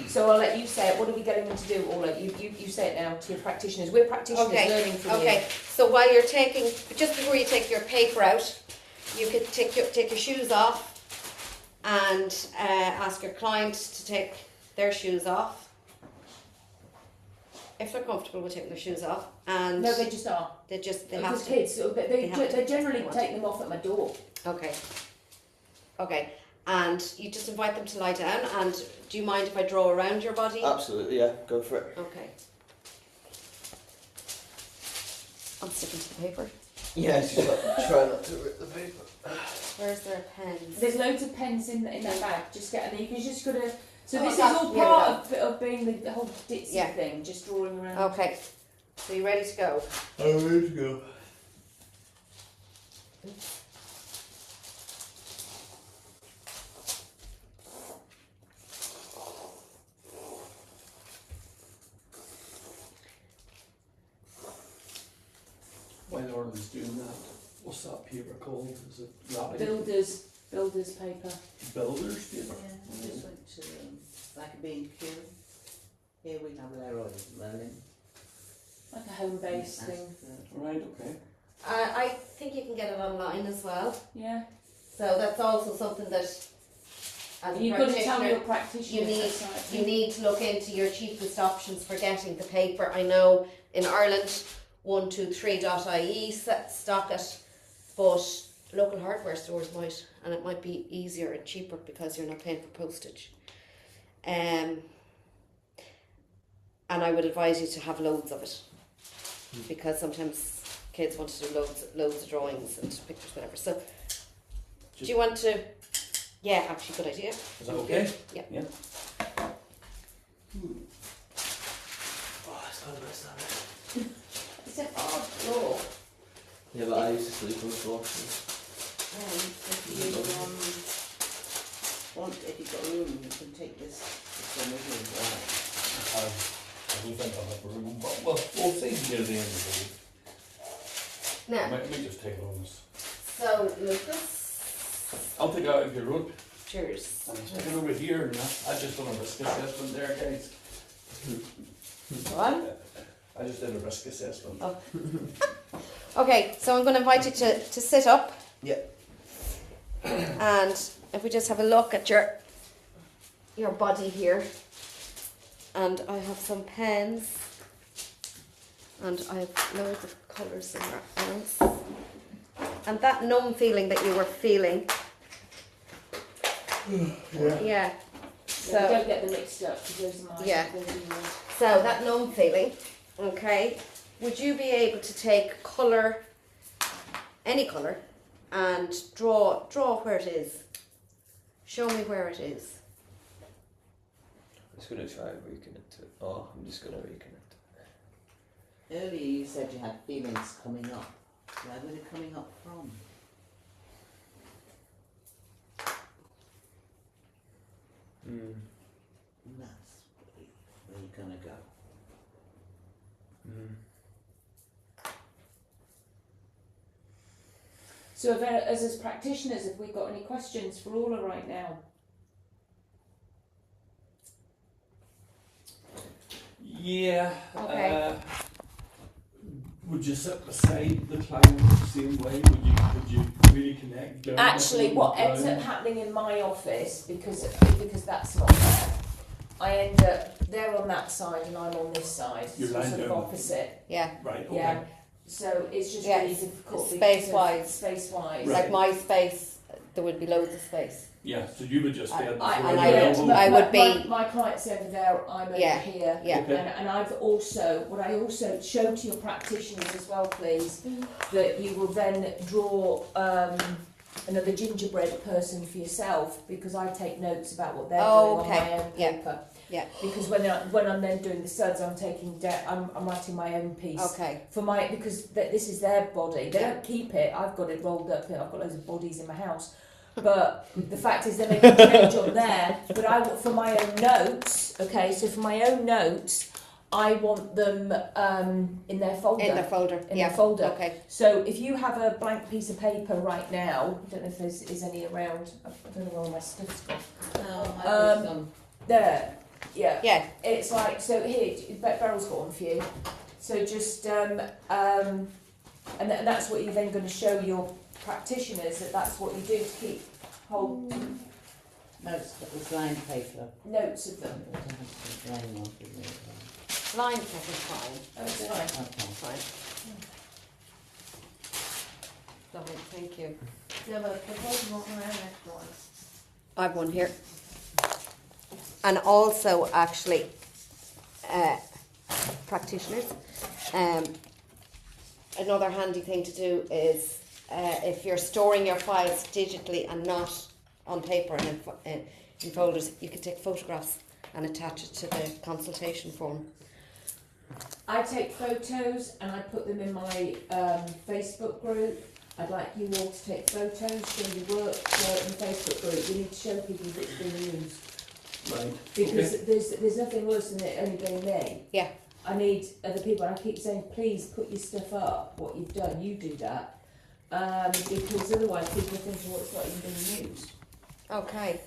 So I'll let you say it. What are we getting them to do, Orla? You say it now to your practitioners. We're practitioners learning from you. Okay. So while you're taking, just before you take your paper out, you could take your shoes off and ask your client to take their shoes off. If they're comfortable with taking their shoes off, and No, they just are. they have Because to. kids, they have to. generally take them off at my door. Okay. Okay. And you just invite them to lie down. And do you mind if I draw around your body? Absolutely, yeah. Go for it. Okay. I'm sticking to the paper. Yeah, she's like, try not to rip the paper. Where's their pens? There's loads of pens in that bag. Just get, and you can just gotta. So Oh, this is that's- all yeah, part of being the whole ditzy Yeah. thing, just drawing around. Okay. So you ready to go? I'm ready to go. While Orla's doing that, what's that paper called? Is it wrapping? Builders paper. Builders paper? Yeah, I just went to like a B&Q. Here we have their oil learning. Like a home based thing. Right, okay. I think you can get it online as well. Yeah. So that's also something that, as a You've got to tell practitioner, your practitioner. you need- that's right. you need to look into your cheapest options for getting the paper. I know in Ireland 123.ie stock it, but local hardware stores might, and it might be easier and cheaper because you're not paying for postage. And I would advise you to have loads of it, because sometimes kids want to do loads of drawings and pictures, whatever. So do you want to? Yeah, actually, good idea. Is that okay? Yeah. Yeah. Oh, it's not nice. It's a hard draw. Yeah, but I used to sleep on the floor. If you've got room, you can take this one with you. I don't think I'll have room, but we'll see near the end of the week. Now, I might just take it on this. so Lucas, I'll take it out of your road. cheers. And stick it over here, and I just done a risk assessment there, guys. What? I just did a risk assessment. Oh. Okay, so I'm going to invite you to sit up. Yeah. And if we just have a look at your body here. And I have some pens. And I have loads of colours in reference. And that numb feeling that you were feeling. Yeah. So So, don't get them mixed up because those are mine. Yeah. Those are yours. so that numb feeling, okay, would you be able to take colour, any colour, and draw where it is? Show me where it is. I'm just going to try and reconnect it. Oh, I'm just going to reconnect it. Earlier you said you had feelings coming up. Where were they coming up from? Mm. And that's where you're gonna go. Mm. So if, as practitioners, have we got any questions for Orla right now? Yeah. Okay. Would you sit beside the client the same way? Would you really connect? Down Actually, with what them ends down? up happening in my office, because that's not there, I end up, they're on that side and I'm on this side, You're so lying sort of down. opposite. Yeah, Right. Okay. Yeah. So it's just Yeah, really difficult. space-wise. Space-wise. Right. like my space, there would be loads of space. Yeah. So you would just stay at the I, floor. and I, I your would- elbow. I would be- My client's over there, I'm over Yeah, here. yeah. Okay. And I've also, what I also show to your practitioners as well, please, that you will then draw another gingerbread person for yourself, because I take notes about what they're Oh, doing okay. on my own Yeah. paper. Yeah. Because when I'm then doing the suds, I'm taking I'm writing my own piece. Okay. For my, because this is their body. They Yeah. don't keep it. I've got it rolled up here. I've got loads of bodies in my house. But the fact is, they make a change on there. But for my own notes, okay. So for my own notes, I want them in their folder. In their folder. In Yeah. their folder. Okay. So if you have a blank piece of paper right now, I don't know if is any around. I don't know where all my stuff's gone. There. Yeah. Yeah. It's like, so here, Beryl's got one for you. So just, and that's what you're then going to show your practitioners, that's what you do to keep hold Notes, it's lined paper. notes of them. Line off, isn't it? Line paper's fine. Oh, it's fine. Okay. Fine. Lovely, thank you. Yeah, but suppose you want around next one. I've one here. And also, actually, practitioners, another handy thing to do is if you're storing your files digitally and not on paper and in folders, you can take photographs and attach it to the consultation form. I take photos and I put them in my Facebook group. I'd like you all to take photos, show your work, share it in the Facebook group. We need to show people that it's been used. Right. Because there's nothing worse than it only being me. Yeah. I need other people, and I keep saying, please put your stuff up, what you've done, you do that. Because otherwise people are thinking, well, it's not even being used. Okay.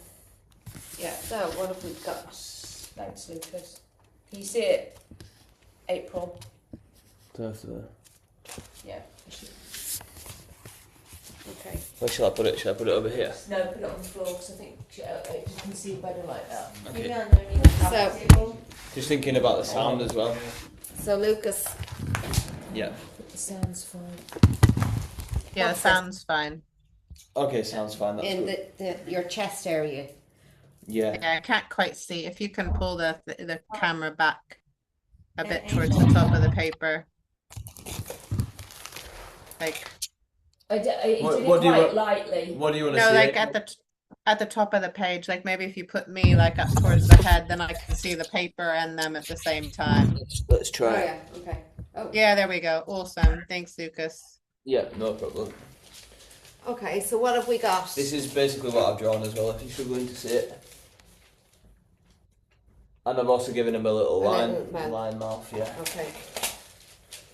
Yeah, so what have we got? Thanks, Lucas. Can you see it? April. Yeah. Okay. Where shall I put it? Should I put it over here? No, put it on the floor because I think you can see better like that. Okay. Maybe underneath the So- table. Just thinking about the sound as well. So Lucas, Yeah. But the sound's fine. Yeah, What's sounds fine. Okay, sounds fine. That's in good. your chest area. Yeah. Yeah, I can't quite see. If you can pull the camera back a bit towards the top of the paper. Like, I did it What do you quite want- lightly. What do you want to no, see? like at the top of the page. Like maybe if you put me like up towards the head, then I can see the paper and them at the same time. Let's Oh try. yeah, okay. Oh, Yeah, there we go. Awesome. Thanks, Lucas. Yeah, no problem. okay. So what have we got? This is basically what I've drawn as well, if you're struggling to see it. And I've also given him a little line, mouth. yeah. Okay.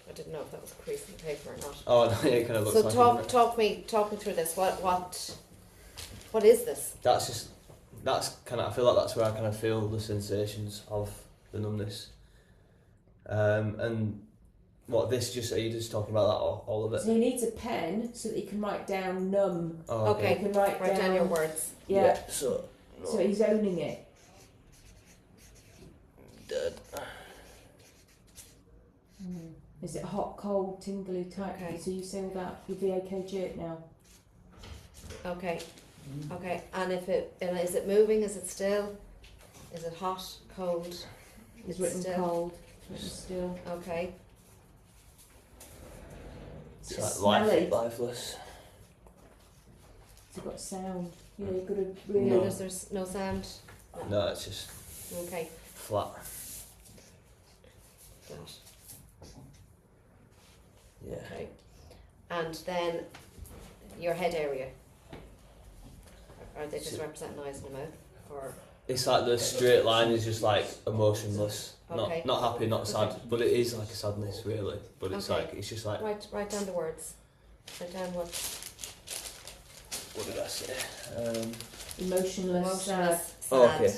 I didn't know if that was a crease in the paper or not. Oh no, it kind of looks So like talk me through this. What is this? that's kind of, I feel like that's where I kind of feel the sensations of the numbness. And what this just, are you just talking about that, or all of it? So he needs a pen so that he can write down numb. Oh, Okay. He can write Down your words. Yeah. So, So he's owning it. dead. Is it hot, cold, tingly type? Okay. So you say all that with the AKG it now. Okay. Okay. And is it moving? Is it still? Is it hot? Cold? It's It's written still- cold. It's written still. Okay. Is It's it like smelly? lifeless. Has it got sound? You know, you've got to really. No. There's no sound. No, it's just Okay. flat. That. Yeah. Okay. And then your head area. Are they just So- representing eyes and a mouth? Or It's like the straight line is just like emotionless. Okay. Not happy, not sad. Okay. But it is like a sadness really. But it's Okay. like, it's just like, write down the words. Write down what what did I say? Emotionless. emotionless, sad. Oh, okay.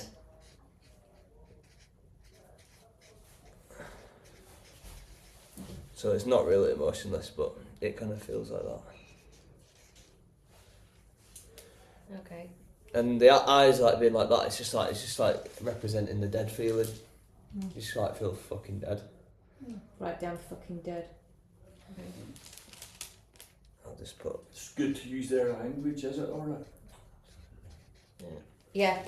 So it's not really emotionless, but it kind of feels like that. Okay. And the eyes like being like that, it's just like representing the dead feeling. You just like feel fucking dead. Write down fucking dead. I'll just put. It's good to use their language, is it, Orla? Yeah.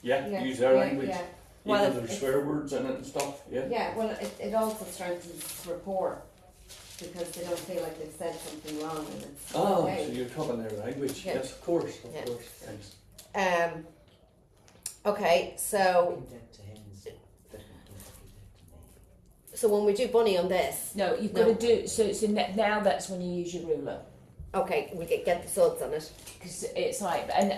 Yeah, use their language. Yeah. Even Well, there's if- swear words in it and stuff, yeah. Yeah, well, it also strengthens rapport because they don't feel like they've said something wrong and it's Oh, okay. so you're talking their language. Yeah. Yes, of course, Yeah. Thanks. Okay, so Dead to him is different to dead to me. so when we do bunny on this, No, you've No. got to do. So now that's when you use your ruler. okay, we get the suds on it. Because it's like, and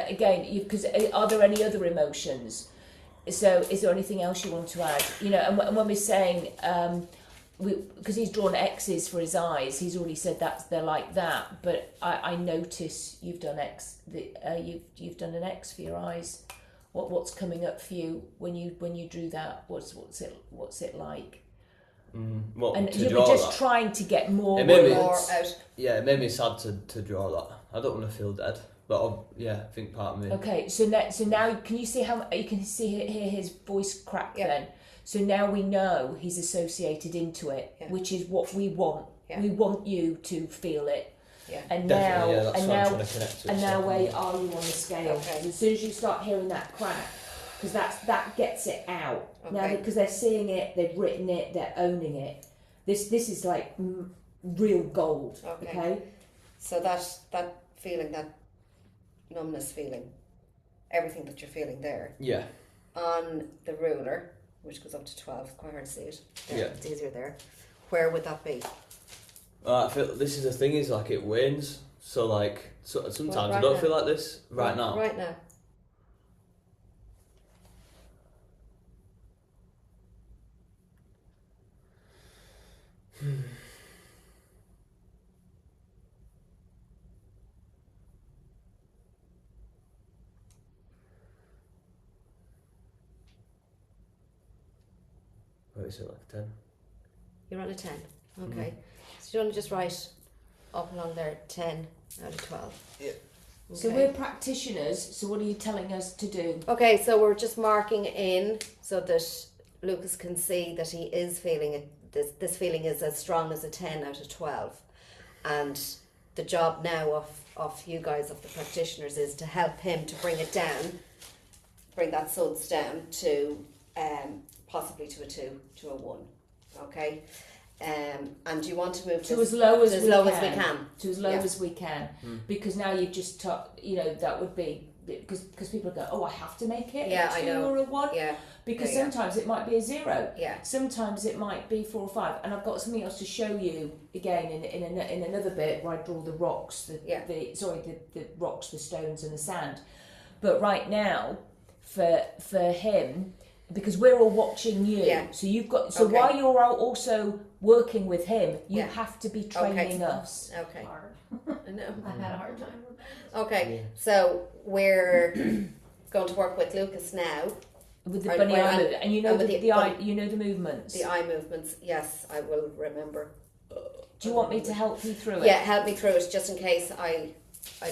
again, because are there any other emotions? So, is there anything else you want to add? You know, and when we're saying, because he's drawn X's for his eyes, he's already said that they're like that. But I notice you've done you've done an X for your eyes. What's coming up for you when you drew that? What's it like? Well, And to you draw were just that, trying to get more It made me- words. out. yeah, it made me sad to draw that. I don't want to feel dead, but yeah, I think part of me. Okay, so now can you see how you can hear his voice crack Yeah. then? So now we know he's associated into it, Yeah. which is what we want. Yeah. We want you to feel it. Yeah. And Definitely, yeah, now that's and what I'm now trying to connect to. and now so- where are you on the scale? Okay. As soon as you start hearing that crack, because that gets it out. Now Okay. because they're seeing it, they've written it, they're owning it. This is like real gold. Okay. Okay. So that feeling, that numbness feeling, everything that you're feeling there Yeah. on the ruler, which goes up to 12, it's quite hard to see it. There, Yeah. it's easier there. Where would that be? I feel this is the thing is like it wanes. So like sometimes Well, I right don't now. feel like this right now. Right now. What is it, like 10? You're on a 10. Okay. So you want to just write up along there 10 out of 12. Yeah. So we're practitioners. So what are you telling us to do? Okay, so we're just marking in so that Lucas can see that he is feeling it. This feeling is as strong as a 10 out of 12. And the job now of you guys, of the practitioners, is to help him to bring it down, bring that suds down to possibly to a 2, to a 1. Okay? And you want to move To this as low as as we low can. as we can. To as low Yeah. as we can, because now you've just talked. You know that would be because people go, oh, I have to make it Yeah, a I 2 know. or a 1. Yeah, Because yeah. sometimes it might be a 0. yeah. Sometimes it might be 4 or 5. And I've got something else to show you again in another bit where I draw the rocks, the rocks, the stones, and the sand. But right now, for him, because we're all watching you, Yeah. so you've got Okay. while you're also working with him, you Yeah. have to be training Okay. us. Okay. I know. I had a hard time. Okay, Yeah. so we're going to work with Lucas now. With the Right, bunny well, eye and- movement, and you know and with the the eye, bun- you know the movements. The eye movements, yes, I will remember. Do you want me to help you through it? Yeah, help me through it just in case I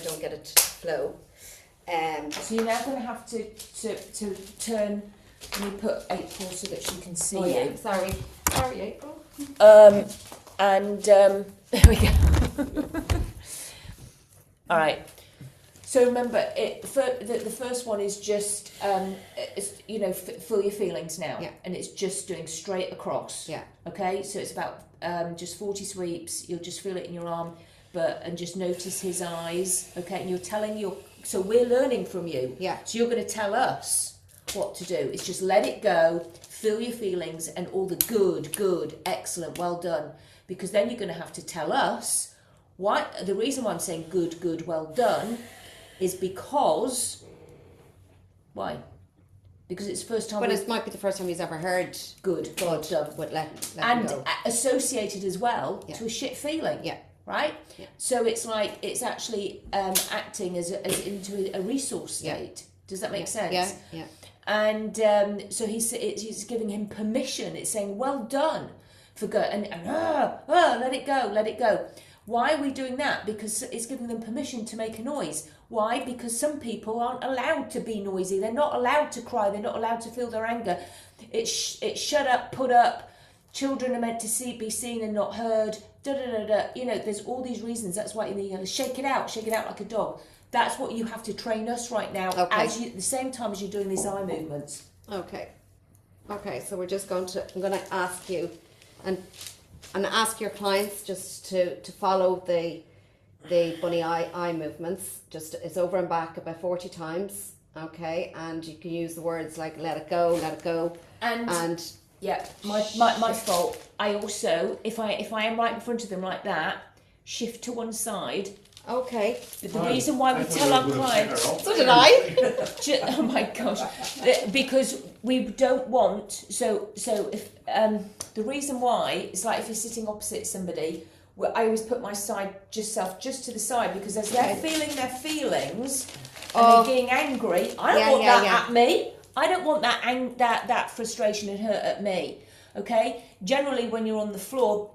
don't get it to flow. So you're now going to have to turn. Let me put April so that she can see you. Sorry, April. There we go. All right. So remember, the first one is just feel your feelings now, Yeah. and it's just doing straight across. Yeah. Okay. So it's about just 40 sweeps. You'll just feel it in your arm, and just notice his eyes. Okay, and you're telling so we're learning from you. Yeah. So you're going to tell us what to do. It's just let it go, feel your feelings, and all the good, excellent, well done. Because then you're going to have to tell us why. The reason why I'm saying good, well done, is because why? Because it's the first time. But it might be the first time he's ever heard good, well done, but let and him go. associated as well Yeah. to a shit feeling. Yeah. Right. Yeah. So it's like it's actually acting as into a resource Yeah. state. Does that make sense? Yeah, yeah. And so he's giving him permission. It's saying, well done for go and let it go. Why are we doing that? Because it's giving them permission to make a noise. Why? Because some people aren't allowed to be noisy. They're not allowed to cry. They're not allowed to feel their anger. It's shut up, put up. Children are meant to be seen and not heard. You know, there's all these reasons. That's why you shake it out like a dog. That's what you have to train us right now, Okay. at the same time as you're doing these eye movements. Okay. Okay, so I'm going to ask you and ask your clients just to follow the bunny eye movements. Just it's over and back about 40 times. Okay, and you can use the words like let it go, and yeah, my fault. I also, if I am right in front of them like that, shift to one side. okay. But the reason why we tell our clients, So did I. oh my gosh, because we don't want, so if, the reason why, it's like if you're sitting opposite somebody, I always put my self just to the side, because as they're feeling their feelings, and they're getting angry, I don't want that at me. I don't want that frustration and hurt at me. Okay? Generally, when you're on the floor,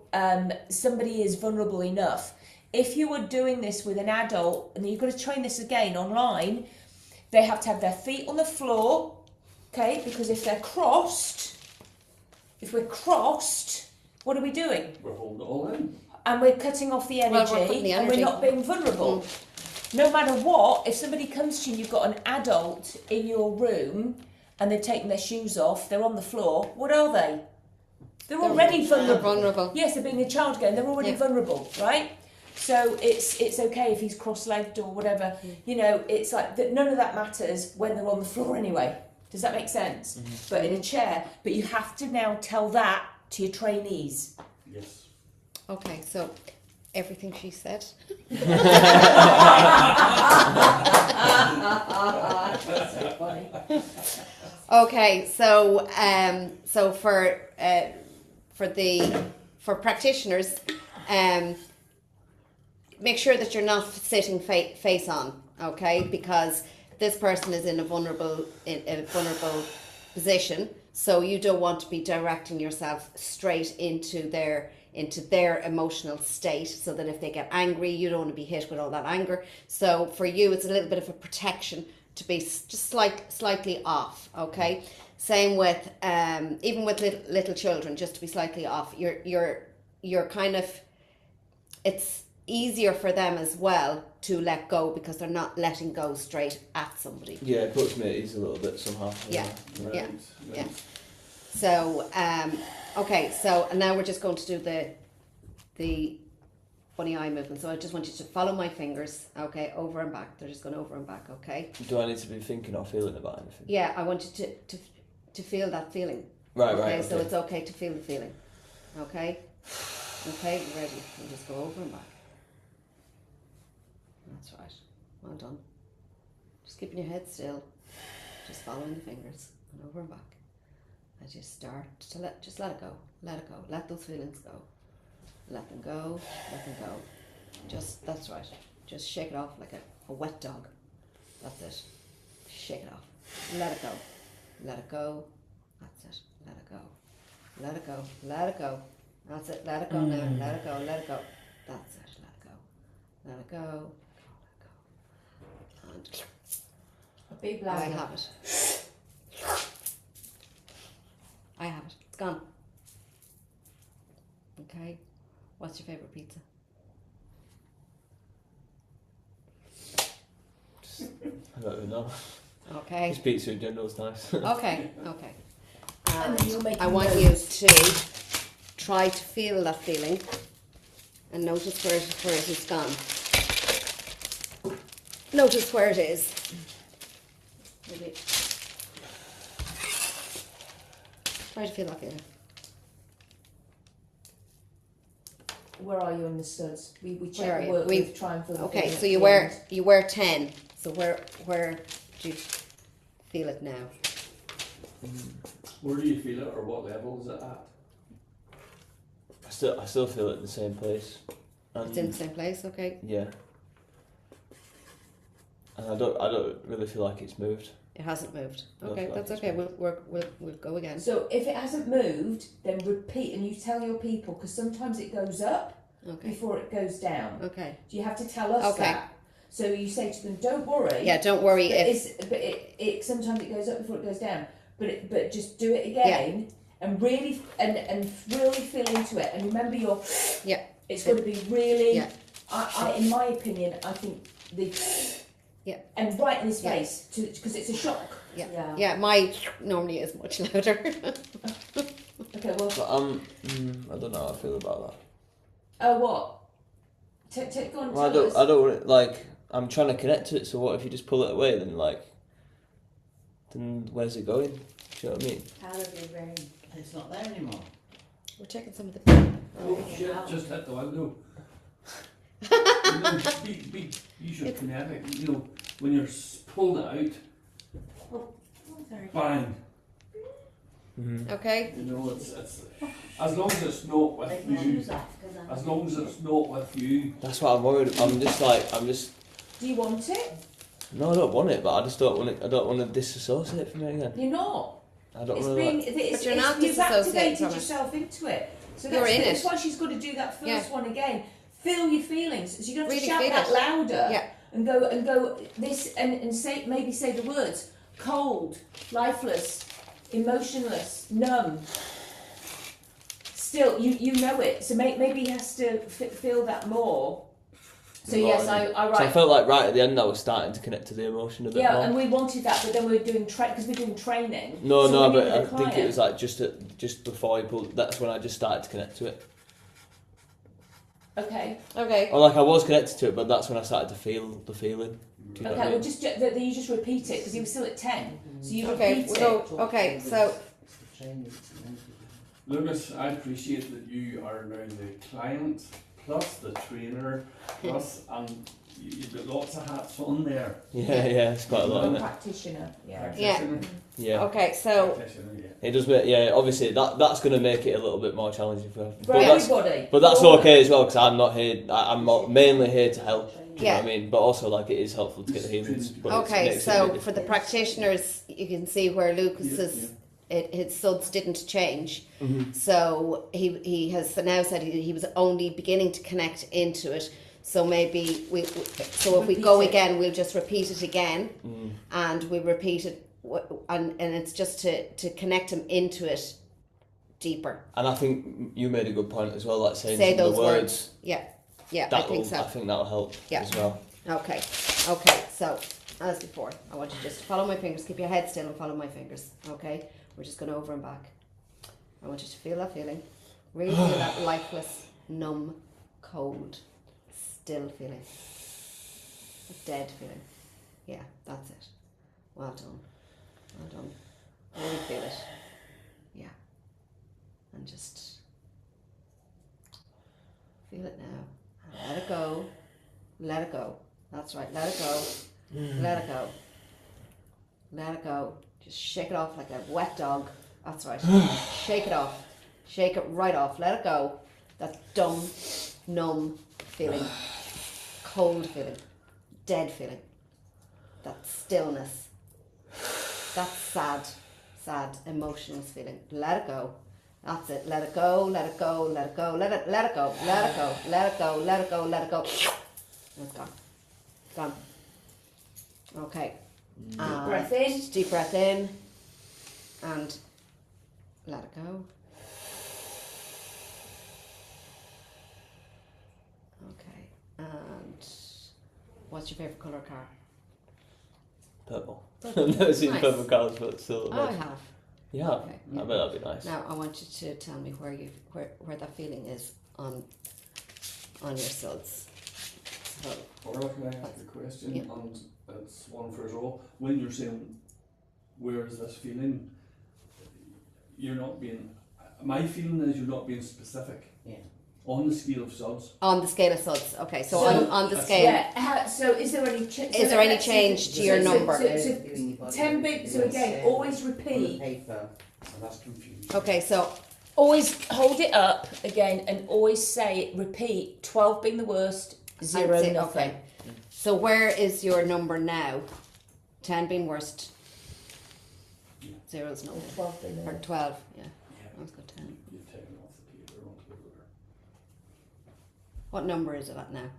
somebody is vulnerable enough. If you were doing this with an adult, and you've got to train this again online, they have to have their feet on the floor, okay? Because if we're crossed, what are we doing? We're holding it all in. And we're cutting off the energy, we're putting the and we're energy. not being vulnerable. No matter what, if somebody comes to you and you've got an adult in your room and they're taking their shoes off, they're on the floor, what are they? They're already vulnerable. They're vulnerable. Yes, they're being a child again, they're already vulnerable, right? So it's okay if he's cross-legged or whatever, you know, it's like none of that matters when they're on the floor anyway. Does that make sense? But in a chair, but you have to now tell that to your trainees. Yes. Okay, so everything she said. That's so funny. Okay, so for practitioners, make sure that you're not sitting face on, okay? Because this person is in a vulnerable position, so you don't want to be directing yourself straight into their emotional state, so that if they get angry, you don't want to be hit with all that anger. So for you, it's a little bit of a protection to be just slightly off, okay? Same with even with little children, just to be slightly off. You're kind of, it's easier for them as well to let go, because they're not letting go straight at somebody. Yeah, it puts me at ease a little bit somehow. Yeah. Right. Yeah. So okay, so and now we're just going to do the bunny eye movement. So I just want you to follow my fingers, okay, over and back. They're just going over and back, okay? Do I need to be thinking or feeling about anything? Yeah, I want you to feel that feeling. Right, Okay, right. so it's okay to feel the feeling. Okay? Okay, ready. We'll just go over and back. That's right. Well done. Just keeping your head still. Just following the fingers and over and back. As you start to let it go. Let it go. Let those feelings go. Let them go. Let them go. Just, that's right. Just shake it off like a wet dog. That's it. Shake it off. Let it go. Let it go. That's it. Let it go. Let it go. Let it go. That's it. Let it go now. Let it go. Let it go. That's it. Let it go. Let it go. Let it go. And A big I bladder. have it. I have it. It's gone. Okay. What's your favourite pizza? I don't even know. Okay. This pizza in general is nice. Okay. Okay. And then you'll make I want you to try to feel that feeling and notice where it has gone. Notice where it is. Maybe. Try to feel that feeling. Where are you in the studs? We Where are check the you? work We- with try and feel the Okay, feeling so at you the end. wear 10. So where do you feel it now? Where do you feel it, or what level is it at? I still feel it in the same place. And It's in the same place, okay? yeah. And I don't really feel like it's moved. It hasn't moved. No, Okay, it's that's like okay. it's We'll go again. So if it hasn't moved, then repeat, and you tell your people, because sometimes it goes up Okay. before it goes down. Okay. Do you have to tell us Okay. that? So you say to them, don't worry. Yeah, don't worry But, if it sometimes it goes up before it goes down. But just do it again and really really feel into it. And remember Yeah. it's got to be really. Yeah. I in my opinion, I think the. Yeah. And right in his Yeah. face, because it's a shock. Yeah. Yeah, my normally is much louder. Okay, well. But I don't know how I feel about that. Oh, what? Go on, Well, tell us. I don't want it, like, I'm trying to connect to it, so what if you just pull it away, then where's it going? Do you know what I mean? Out of your brain. It's not there anymore. We're taking some of the. Oh shit, just hit the window. You should kinetic, when you're pulled it out, Oh, sorry. bang. Okay? You know, it's as long as it's not with you. As long as it's not with you. That's what I'm worried. I'm just. Do you want it? No, I don't want it, but I just don't want it. I don't want to disassociate from it again. You're not. I don't It's really. being, Like, it's, you're not you've disassociating activated from it. yourself into it. So You're in that's it. why she's got to do that first Yeah. one again. Feel your feelings. So you have to Really shout feel that it. louder Yeah. and go this and say say the words cold, lifeless, emotionless, numb. Still, you know it. So maybe he has to feel that more. So yes, I write. So I felt like right at the end I was starting to connect to the emotion a bit more. And we wanted that, but then we were doing because we're doing training. No, so no, we but needed I a think it client. was like just before I pulled. That's when I just started to connect to it. Okay. Okay. Or like I was connected to it, but that's when I started to feel the feeling. Do you know what I Okay, mean? well, you just repeat it because he was still at 10. So you Okay, repeat so- it. okay, so- Lucas, I appreciate that you are now the client, plus the trainer, plus, and you've got lots of hats on there. Yeah, it's quite a lot, isn't it? Practitioner, yeah. Practitioner, Yeah. Okay, so practitioner, yeah. It does make, obviously that's going to make it a little bit more challenging for For that's, everybody. but that's For all of okay as well because I'm not here. I'm mainly here to help. Do you know Yeah. what I mean? But also like it is helpful to get the healings. But it okay, makes it a so bit for the difficult. practitioners, you can see where Lucas's his suds didn't change. So he has now said he was only beginning to connect into it. So maybe so if we Repeat go it. again, we'll just repeat it again, and we repeat it, and it's just to connect him into it deeper. And I think you made a good point as well, like saying Say some of those the words. Yeah, I think so. I think that'll help Yeah. as well. Okay, so as before, I want you just to follow my fingers, keep your head still and follow my fingers, okay? We're just going over and back. I want you to feel that feeling. Really feel that lifeless, numb, cold, still feeling. A dead feeling. Yeah, that's it. Well done. Well done. Really feel it. Yeah. And just feel it now. And let it go. Let it go. That's right. Let it go. Let it go. Let it go. Just shake it off like a wet dog. That's right. Shake it off. Shake it right off. Let it go. That dumb, numb feeling. Cold feeling. Dead feeling. That stillness. That sad, emotionless feeling. Let it go. That's it. Let it go. Let it go. Let it go. Let it go. Let it go. Let it go. Let it go. Let it go. Let it go. It's gone. Gone. Okay. Deep breath in. Deep breath in. And let it go. Okay. And what's your favourite colour car? Purple. I've never seen Nice. purple colours, but still. Oh, I have. Yeah, Okay. I bet that'd be nice. Now I want you to tell me where that feeling is on your suds. So Orla, can I ask a question? Yeah. And it's one for us all. When you're saying, where is this feeling? You're not being, my feeling is you're not being specific. Yeah. On the scale of suds. on the scale of suds. Okay, so, So- on the scale. Yeah. So is there any Is there any change to your number? So 10 big. So again, always repeat. Paper. And that's confusing. Okay, so Always hold it up again, and always say it. Repeat. 12 being the worst. 0 I'd say- nothing. okay. So where is your number now? 10 being worst. 0's Or nothing. 12 being the Or worst. 12, yeah. Yeah. Let's go 10. You've taken off the paper onto the ruler. What number is it at now?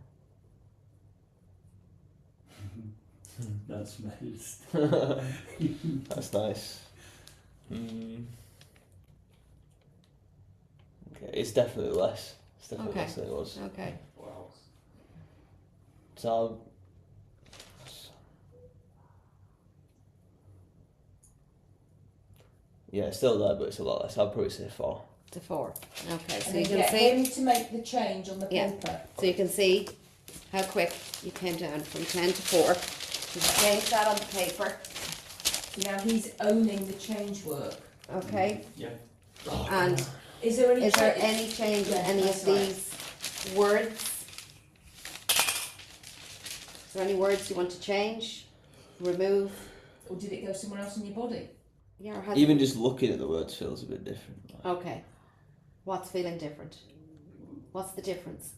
That's mild. That's nice. Okay, it's definitely less. It's definitely Okay. less than it was. Okay. Wow. So yeah, it's still there, but it's a lot less. I'd probably say 4. To 4. Okay, so And you then can get see. him to make the change on the Yeah. paper. So you can see how quick you came down from 10 to 4. You change that on the paper. So now he's owning the change work. Okay. Yeah. And Is there any is there change? any change in Yes, any of that's right. these words? Is there any words you want to change? Remove? Or did it go somewhere else in your body? Yeah, or has Even just looking at the words feels a bit different. Like. okay. What's feeling different? What's the difference?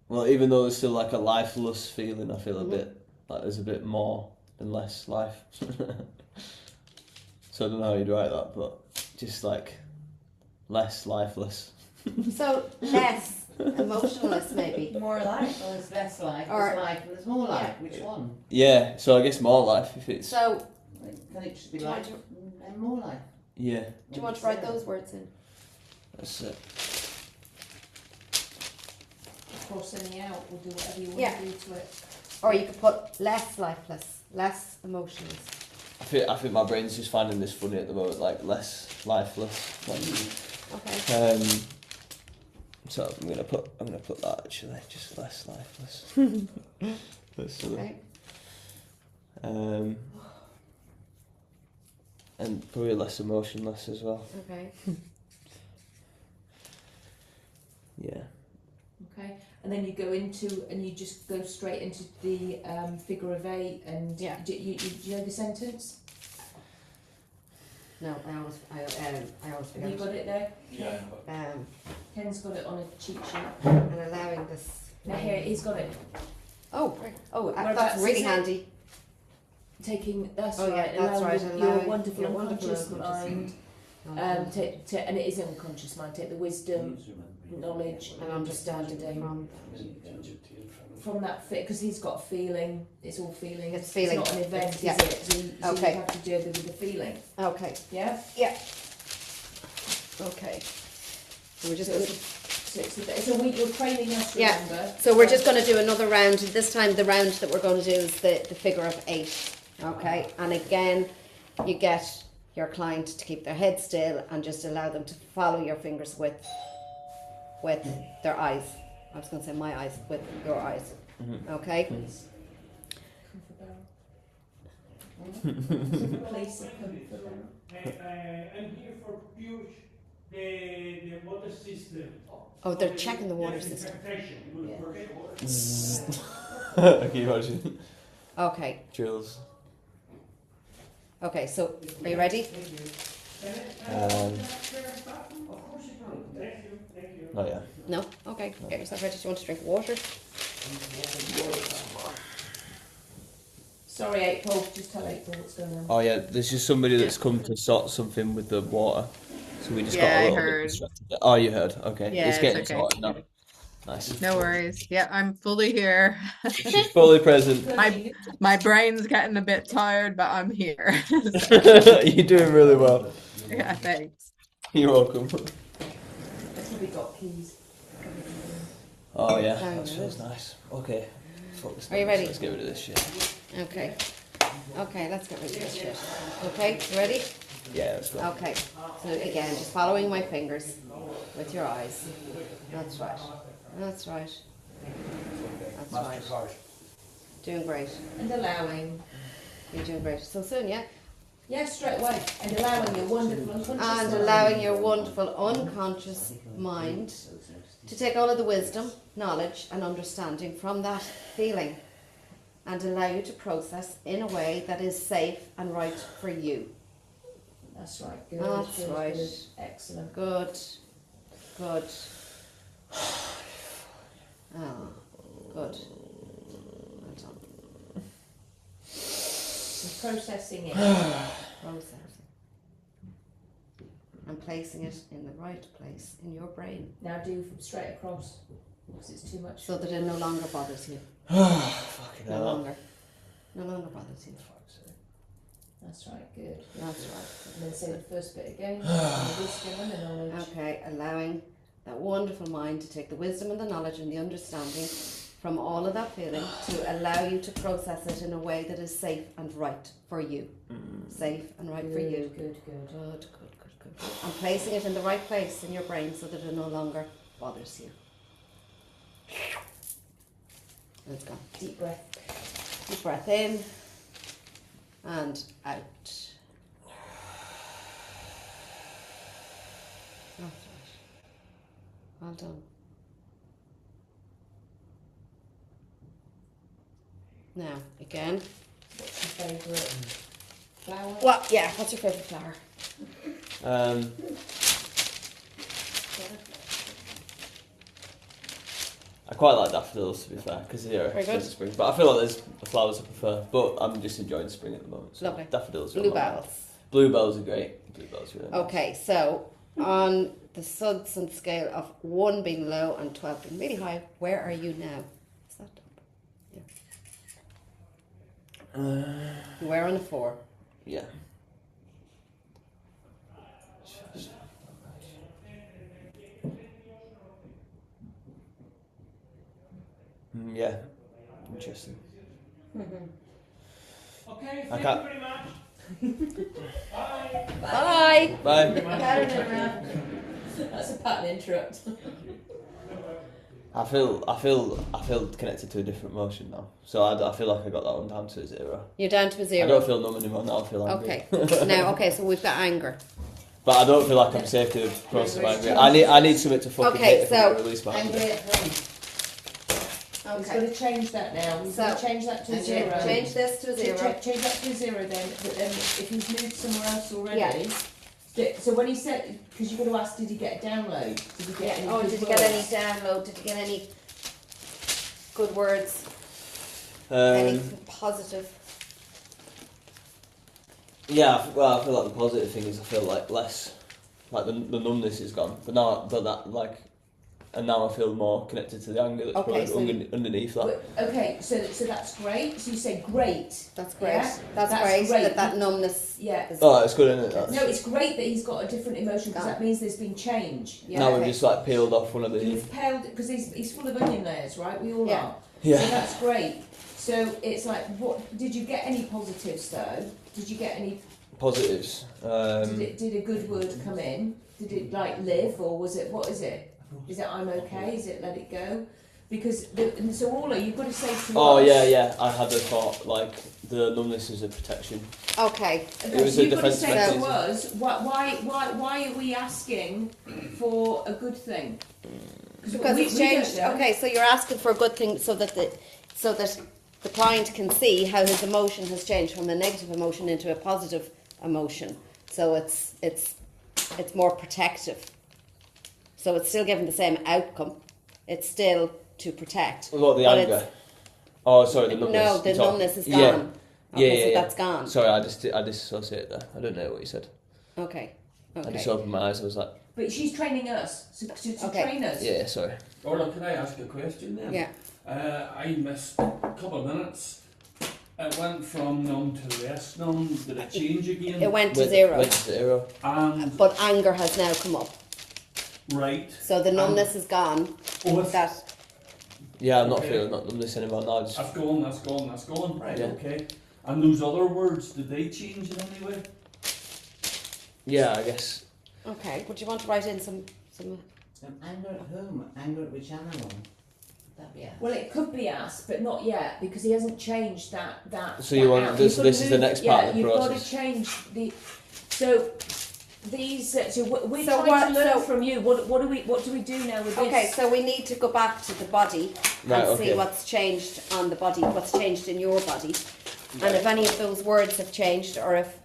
Well, even though there's still like a lifeless feeling, I feel a Mhm. bit like there's a bit more and less life. So I don't know how you'd write that, but just like less lifeless. So less emotionless, maybe. More life, or there's less life, Or- there's life, and there's more life. Which one? Yeah, so I guess more life if it's. So Can it just be Do you want life and more life? Yeah, do you want to write those words in? that's it. Crossing out, or do whatever you want Yeah. to do to it. Or you could put less lifeless, less emotionless. I think my brain's just finding this funny at the moment, like less lifeless. Like, Okay. so I'm gonna put that actually, just less lifeless. That's silly. Okay. And probably less emotionless as well. Okay. Yeah. Okay, and then you go into, and you just go straight into the figure of 8, and Yeah. do you know the sentence? No, I always Have forget. you got it there? Yeah. Ken's got it on a cheat sheet. And allowing this. Now here, he's got it. Oh, Whereabouts that's is really it? handy. Taking, that's Oh, yeah, right, that's allowing right, your allowing wonderful your wonderful unconscious unconscious mind, and it is unconscious mind, take the wisdom, knowledge, and understanding from that fit, because he's got a feeling, it's all feeling. It's feeling. It's not an event, Yeah. is it? So Okay. you have to do it with the feeling, Okay. yeah? Okay. So we're just So gonna, it's a week, you're training us to Yeah. remember. so we're just going to do another round. This time the round that we're going to do is the figure of 8. Okay. And again, you get your client to keep their head still and just allow them to follow your fingers with their eyes. I was going to say my eyes, with your eyes. Okay. Place it, come for them. I'm here for Piyush, the water system. Oh, they're checking the water system. Can you imagine? Okay. Drills. Okay. So are you ready? Oh yeah. No? Okay. Get yourself ready. Do you want to drink water? Sorry, April, just tell April what's going on. Oh yeah, there's just somebody that's come to sort something with the water. So we just Yeah, got a I little heard. bit distracted. Oh, you heard? Okay. Yeah, it's it's getting okay. sorted now. Nice. No worries. Yeah, I'm fully here. She's fully present. My brain's getting a bit tired, but I'm here. You're doing really well. Yeah, thanks. You're welcome. That's probably got keys. Oh yeah, Oh, that yeah. feels nice. Okay. Focus Are you now. ready? Let's get rid of this shit. Okay. Okay, let's get rid of this shit. Okay, you ready? Yeah, let's go. Okay. So again, just following my fingers with your eyes. That's right. That's right. That's right. Doing great. And allowing. You're doing great. So soon, yeah? Yes, straight away. And allowing your wonderful unconscious And mind. allowing your wonderful unconscious mind to take all of the wisdom, knowledge and understanding from that feeling and allow you to process in a way that is safe and right for you. That's right. Good. That's good, right. Good. Excellent. Good. Good. Oh, good. Well done. And processing it. Processing. And placing it in the right place in your brain Now do from straight across. Because it's too much. so that it no longer bothers you. Fucking No hell. longer. No longer bothers you. That's right. Good. That's right. And then say the first bit again. The wisdom and the knowledge. Okay, allowing that wonderful mind to take the wisdom and the knowledge and the understanding from all of that feeling to allow you to process it in a way that is safe and right for you. Safe and right for you. Good. Good, good, good, good. And placing it in the right place in your brain so that it no longer bothers you. Let's go. Deep breath. Deep breath in and out. That's right. Well done. Now, again, What's your favourite flower? Well, yeah. What's your favourite flower? I quite like daffodils, to be fair, because they're Very good. spring. But I feel like there's flowers I prefer. But I'm just enjoying spring at the moment. So Lovely. daffodils are Bluebells. Bluebells are great. Bluebells are really nice. Okay, so on the Sudson scale of 1 being low and 12 being really high, where are you now? Is that up? Yeah. We're on a 4. Yeah. Yeah. Interesting. Okay, I thank can't- you very much. Bye. Bye. Bye. That's a pattern interrupt. I feel connected to a different emotion now. So I feel like I got that one down to a 0. You're down to a 0. I don't feel numb anymore now. I feel angry. Okay. Now, okay, so we've got anger. But I don't feel like I'm safe to process my anger. I need something to fucking Okay, hit if I'm so- gonna release my Angry anger. at home. He's going to change that now. He's going to change that to a 0. Change this to a 0. Change that to a 0 then. But then if he's moved somewhere else already. Yeah. So when he said, because you've got to ask, did he get a download? Did he get any Oh, good did you get any words? download? Did you get any good words? Um, Anything positive? Yeah, I feel like the positive thing is I feel like less, like the numbness is gone. But now I feel more connected to the anger that's Okay, probably underneath that. Okay, so that's great. So you say great. That's great. Yeah, That's that's great. great. That numbness. Yeah. Is, Oh, it's good, isn't it? That's, No, it's great that he's got a different emotion because Gone. that means there's been change. Yeah. now okay. we've just like peeled off one of the. You've paled because he's full of onion layers, right? We all Yeah. are. Yeah. So that's great. So it's like, what did you get any positives though? Did you get any? Positives. Did a good word come in? Did it like live or was it? What is it? Is it I'm okay? Is it let it go? Because so Orla, you've got to say to Oh us. yeah. I had the thought like the numbness is a protection. okay. Okay, was so a you've got to defence say mechanism. to us why are we asking for a good thing? Because we it's don't changed. know. Okay, so you're asking for a good thing so that the client can see how his emotion has changed from a negative emotion into a positive emotion. So it's more protective. So it's still giving the same outcome. It's still to protect. What, the But anger? it's- Oh, sorry, the numbness. No, the You're talking- numbness is Yeah. gone. Okay, so Yeah. that's gone. Sorry, I disassociated there. I don't know what you said. Okay. I just Okay. opened my eyes. I was like, But she's training us to Okay. train us. yeah, sorry. Orla, can I ask a question then? Yeah. I missed a couple of minutes. It went from numb to less numb. Did it change again? It went to 0. Went to 0. And But anger has now come up. right. So the numbness is gone. Oh, it's- That Yeah, I'm not Okay. feeling numbness anymore now. Just That's gone. That's gone. That's gone. Right. Yeah. Okay. And those other words, did they change in any way? yeah, I guess. okay. Would you want to write in some Anger at whom? Anger at which animal? Would that be Well, it could be asked, but not yet because he hasn't changed that. So you that want out. this? You've got This to is the move- next part of the You've process. got to change the. So these. So we're So trying what- to learn so- from you. What do we do now with this? Okay, so we need to go back to the body Right, and see okay. what's changed on the body, what's changed in your body, and if any of those words have changed, or if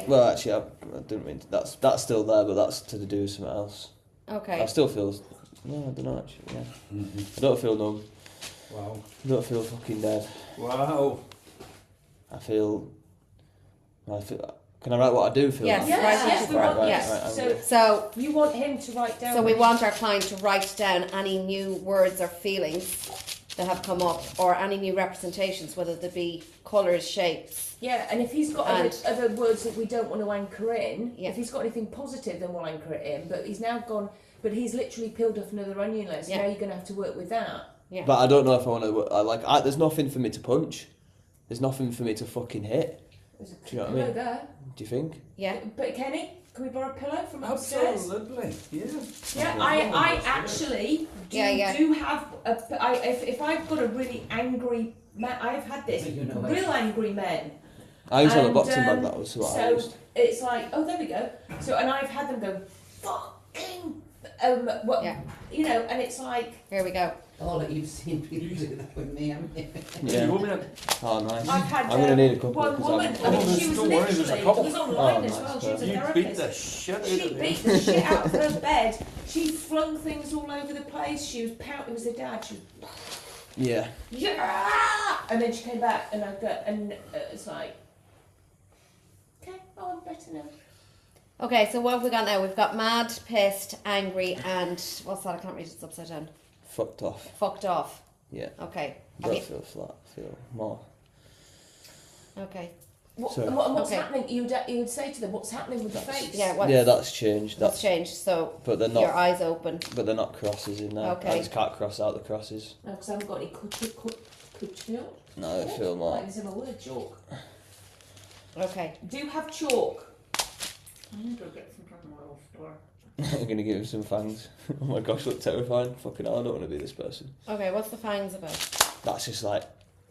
Well, actually, I didn't mean to, that's still there, but that's to do with something else. okay, I still feel. No, I don't know actually. Yeah, I don't feel numb. Wow. I don't feel fucking dead. Wow. I feel. Can I write what I do feel? Yes, now? Yes, right, yes, we right, want right, yes. right, I'm So good. so you want him to write down. so we want our client to write down any new words or feelings that have come up, or any new representations, whether they be colours, shapes. Yeah, and if he's got And- other words that we don't want to anchor in, Yeah. if he's got anything positive, then we'll anchor it in. But he's now gone. But he's literally peeled off another onion layer. So Yeah. now you're going to have to work with that. Yeah. But I don't know if I want to. There's nothing for me to punch. There's nothing for me to fucking hit. There's a Do you know what I pillow mean? there. Do you think? Yeah. But Kenny, can we borrow a pillow from upstairs? Absolutely. Yeah. Yeah, I actually do have if I've got a really angry man, I've had this You know, real angry men. I used to have a And, boxing bag. That was what I So used. it's like, oh, there we go. So and I've had them go fucking what Yeah. you know, and it's like Here we go. Orla, you've seen people do that with me, haven't you? Yeah. You want me to- Oh, nice. I've had I'm gonna need a couple. one 'cause woman, I'm- I mean, she was Don't worry, there's a literally, couple. it was online Oh, as nice, well, she was a You therapist. beat the shit out She of beat them. the shit out of her bed. She flung things all over the place. She was pouting. It was her dad. She was, Yeah. yeah, and then she came back, and it's like, okay, oh, I'm better now. Okay, so what have we got now? We've got mad, pissed, angry, and what's that? I can't read it. It's upside down. Fucked off. Fucked off. Yeah. Okay. Have Don't you- feel flat. Feel more. Okay. So- And what's Okay. happening? You would say to them, what's happening with the face? Yeah. What? Yeah, that's changed. That's That's changed. So but they're your not. eyes open. But they're not crosses in there. Okay. I just can't cross out the crosses. No, because I haven't got any couture. No, they feel more. Like, is in my word, chalk. Okay. Do you have chalk? I need to get some from the little store. I'm gonna give him some fangs. Oh my gosh, look terrifying. Fucking hell, I don't want to be this person. Okay. What's the fangs about? That's just like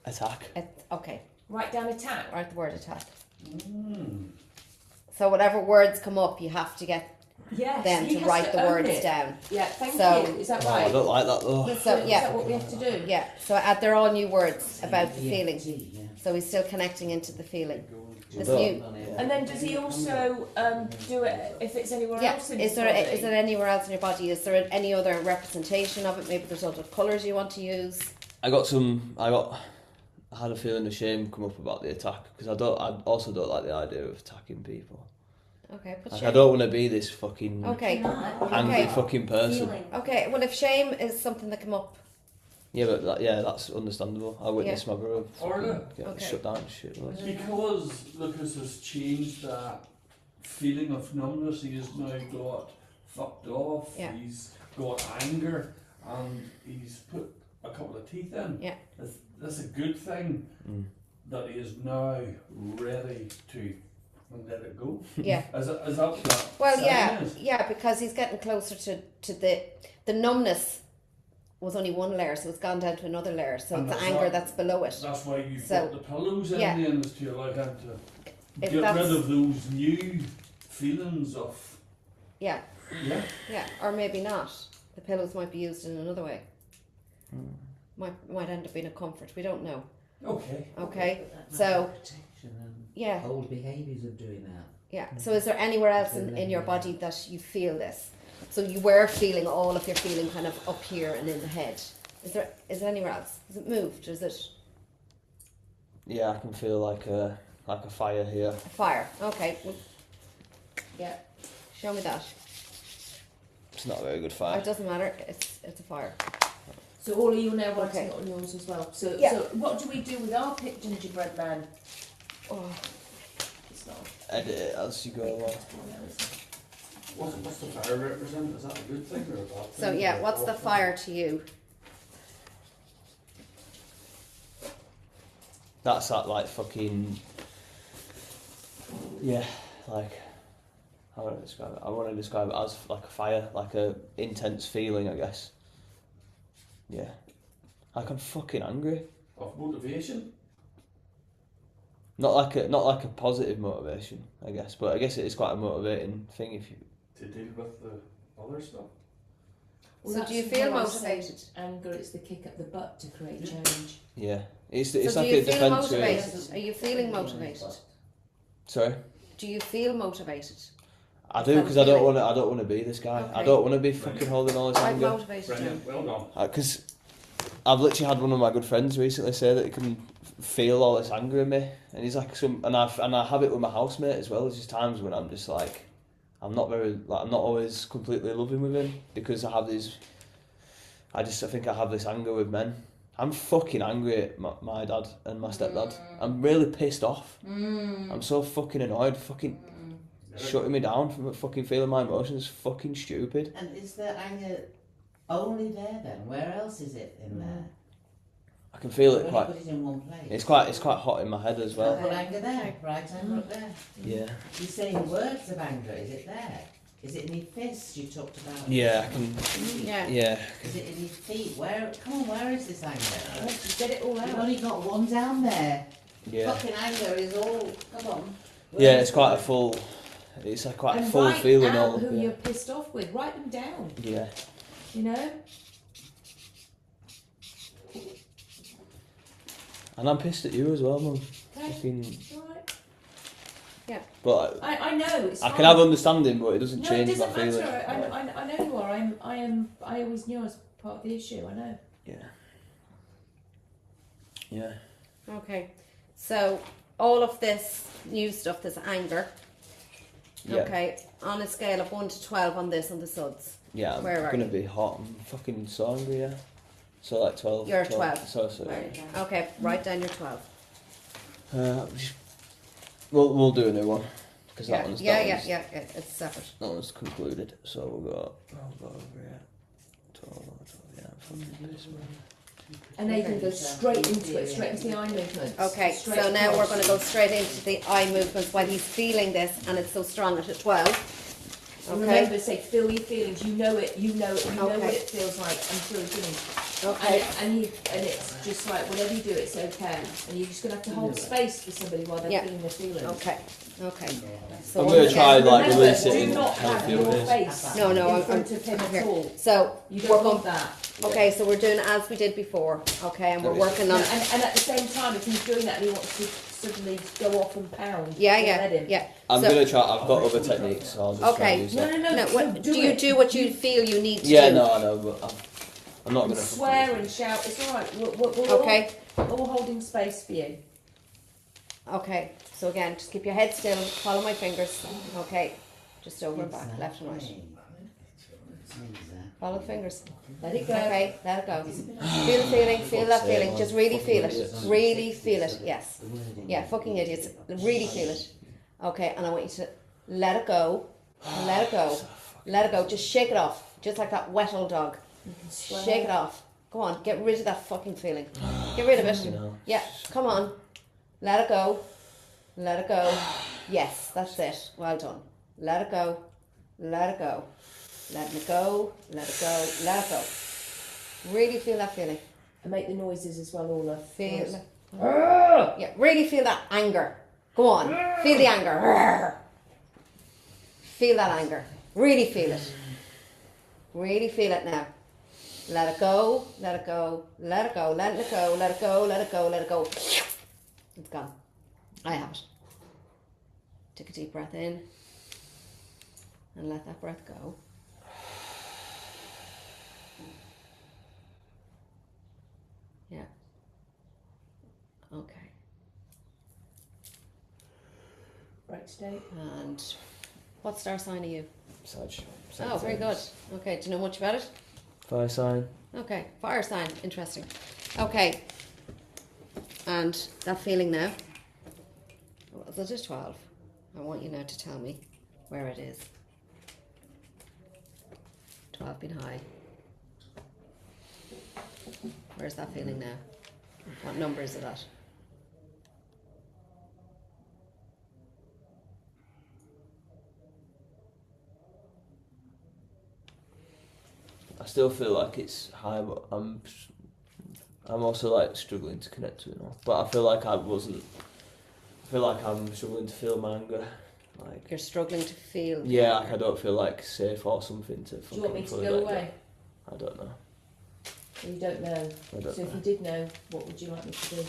attack. Okay. Write down attack. Write the word attack. Mm. So whatever words come up, you have to get Yes. them he to has write the own words it. down. Yeah. Thank So- you. Is that Oh, right? I don't like that though. So Is yeah. that what we have to do? Yeah. So they're all new words about the feeling. EFT, yeah. So he's still connecting into the feeling. It's Don't. new. And then does he also do it if it's anywhere Yeah. else in Is his there body? is there anywhere else in your body? Is there any other representation of it? Maybe there's other colours you want to use. I had a feeling of shame come up about the attack because I also don't like the idea of attacking people. Okay. Put Like, shame. I don't want to be this fucking Okay. angry Okay. fucking person. Okay. Well, if shame is something that come up, Yeah, but that's understandable. I witnessed my brother Orla. fucking get Okay. shut down and shit. Like. Because Lucas has changed that feeling of numbness, he has now got fucked off, Yeah. he's got anger, and he's put a couple of teeth in. Yeah. That's a good thing Mm. that he is now ready to let it go. yeah. Is that what that Well, sign yeah, is? yeah, because he's getting closer to the numbness was only one layer, so it's gone down to another layer. So And it's the that's anger not- that's below it. That's why you So, put the pillows in yeah. then, is to allow him to If get that's- rid of those new feelings of, Yeah, yeah. yeah, or maybe not. The pillows might be used in another way. Might end up being a comfort. We don't know. Okay. Okay, But that's so not protection and yeah, old behaviours of doing that. yeah. So is there anywhere else in your body that you feel this? So you were feeling all of your feeling kind of up here and in the head. Is there anywhere else? Is it moved? Is it Yeah, I can feel like a fire here. a fire? Okay. Well, yeah. Show me that. It's not a very good Oh, fire. it doesn't matter. It's a fire. So all of you are now writing Okay. it on yours as well. So, Yeah. so what do we do with our pit gingerbread man? Oh, It's not. Edit it as you go along. What's the fire represent? Is that a good thing or a bad thing? so yeah. What's the fire to you? That's that like fucking yeah, like how would I describe it? I want to describe it as like a fire, like a intense feeling, I guess. Yeah, like I'm fucking angry. Of motivation? Not like a positive motivation, I guess, but I guess it is quite a motivating thing if you. To deal with the other stuff? Well, So that's do you feel why I said motivated? Anger, it's the kick up the butt to create change. Yeah, it's So like do a you feel defense. motivated? Are you feeling motivated? Sorry. Do you feel motivated? I do because I don't want to be this guy. I Okay. don't want to be fucking holding all this I'm anger. motivated. Too. Brilliant, well done. Because I've literally had one of my good friends recently say that he can feel all this anger in me, and he's like and I have it with my housemate as well. There's just times when I'm just like, I'm not always completely loving with him because I have these. I think I have this anger with men. I'm fucking angry at my dad and my stepdad. I'm really pissed off. I'm so fucking annoyed. Fucking shutting me down from fucking feeling my emotions. Fucking stupid. And is the anger only there then? Where else is it in there? I can feel You it only quite. put it in one place. It's quite hot in my head as well. Put anger there, right anger up there. Yeah. You're saying words of anger, is it there? Is it in your fists you talked about? Yeah, I can. Yeah. Yeah. Is it in your feet? Where is this anger? Let's get it all You've out. only got one down there. Yeah. Fucking anger is all, come on. Yeah, it's quite a full. It's like quite a And full write feeling out all. who Yeah. you're pissed off with. Write them down. Yeah. You know. And I'm pissed at you as well, Mum. Okay. Fucking... Alright. But I know it's I fine. can have understanding, but it doesn't No, it change doesn't my feelings. matter. I know you are. I always knew I was part of the issue. I know. Yeah. Yeah. Okay, so all of this new stuff, this anger. Yeah. Okay, on a scale of 1 to 12 on this, on the suds. Yeah, I'm Where are gonna you? be hot. I'm fucking so angry, yeah. So like 12. You're 12. So Right. Okay, write down your 12. We'll do a new one because Yeah, that one's yeah, it's separate. That one's concluded. So we'll go over here. 12, yeah, fucking this one. And they can go straight into it, straight into the eye movements. Okay, Straight so now we're across. going to go straight into the eye movements while he's feeling this, and it's so strong at a 12. And Okay. remember, say, feel your feelings. You know it. You know it. You know Okay. what it feels like until you're feeling. Okay. And it's just like whatever you do, it's okay. And you're just gonna have to hold space for somebody while they're Yeah. feeling their feelings. Okay. Okay. So I'm once gonna again- try like Remember, release it do in not how I have feel your it is. face No, no, in I'm front of him here. at all. So You we're don't going. want that. Okay, so we're doing as we did before. Okay, and we're There is. working No, on. and at the same time, if he's doing that and he wants to suddenly go off and pound, Yeah, don't yeah, let him. yeah. I'm So- gonna try. I've got other techniques, so I'll just try Okay. and use No, that. no, no. No, what, do do you it. do what you feel you need to Yeah, do? no, I know, but I'm not gonna Swear and shout. It's all right. We're Okay. all holding space for you. Okay. So again, just keep your head still. Follow my fingers. Okay. Just over and back, left and right. Follow the fingers. Let it go. Okay, let it go. Feel the feeling, feel that feeling. Just really feel it. Really feel it. Yes. Yeah, fucking idiots. Really feel it. Okay, and I want you to let it go. Let it go. Let it go. Just shake it off. Just like that wet old dog. Shake it off. Go on, get rid of that fucking feeling. Get rid of it. Yeah, come on. Let it go. Let it go. Yes, that's it. Well done. Let it go. Let it go. Let it go. Let it go. Let it go. Really feel that feeling. And make the noises as well, Orla. Feel. Yeah, really feel that anger. Go on. Feel the anger. Feel that anger. Really feel it. Really feel it now. Let it go. Let it go. Let it go. Let it go. Let it go. Let it go. Let it go. It's gone. I have it. Take a deep breath in. And let that breath go. Yeah. Okay. Right, today. And what star sign are you? Sag. Oh, very good. Okay, do you know much about it? Fire sign. Okay, fire sign. Interesting. Okay. And that feeling now? Was it just 12? I want you now to tell me where it is. 12 being high. Where's that feeling now? What number is it at? I still feel like it's high, but I'm also like struggling to connect to it now. But I feel like I'm struggling to feel my anger. Like You're struggling to feel. yeah, like I don't feel like safe or something to. Do you want me to fully go let away? I don't know. Well, you don't know. I don't So if know. you did know, what would you like me to do?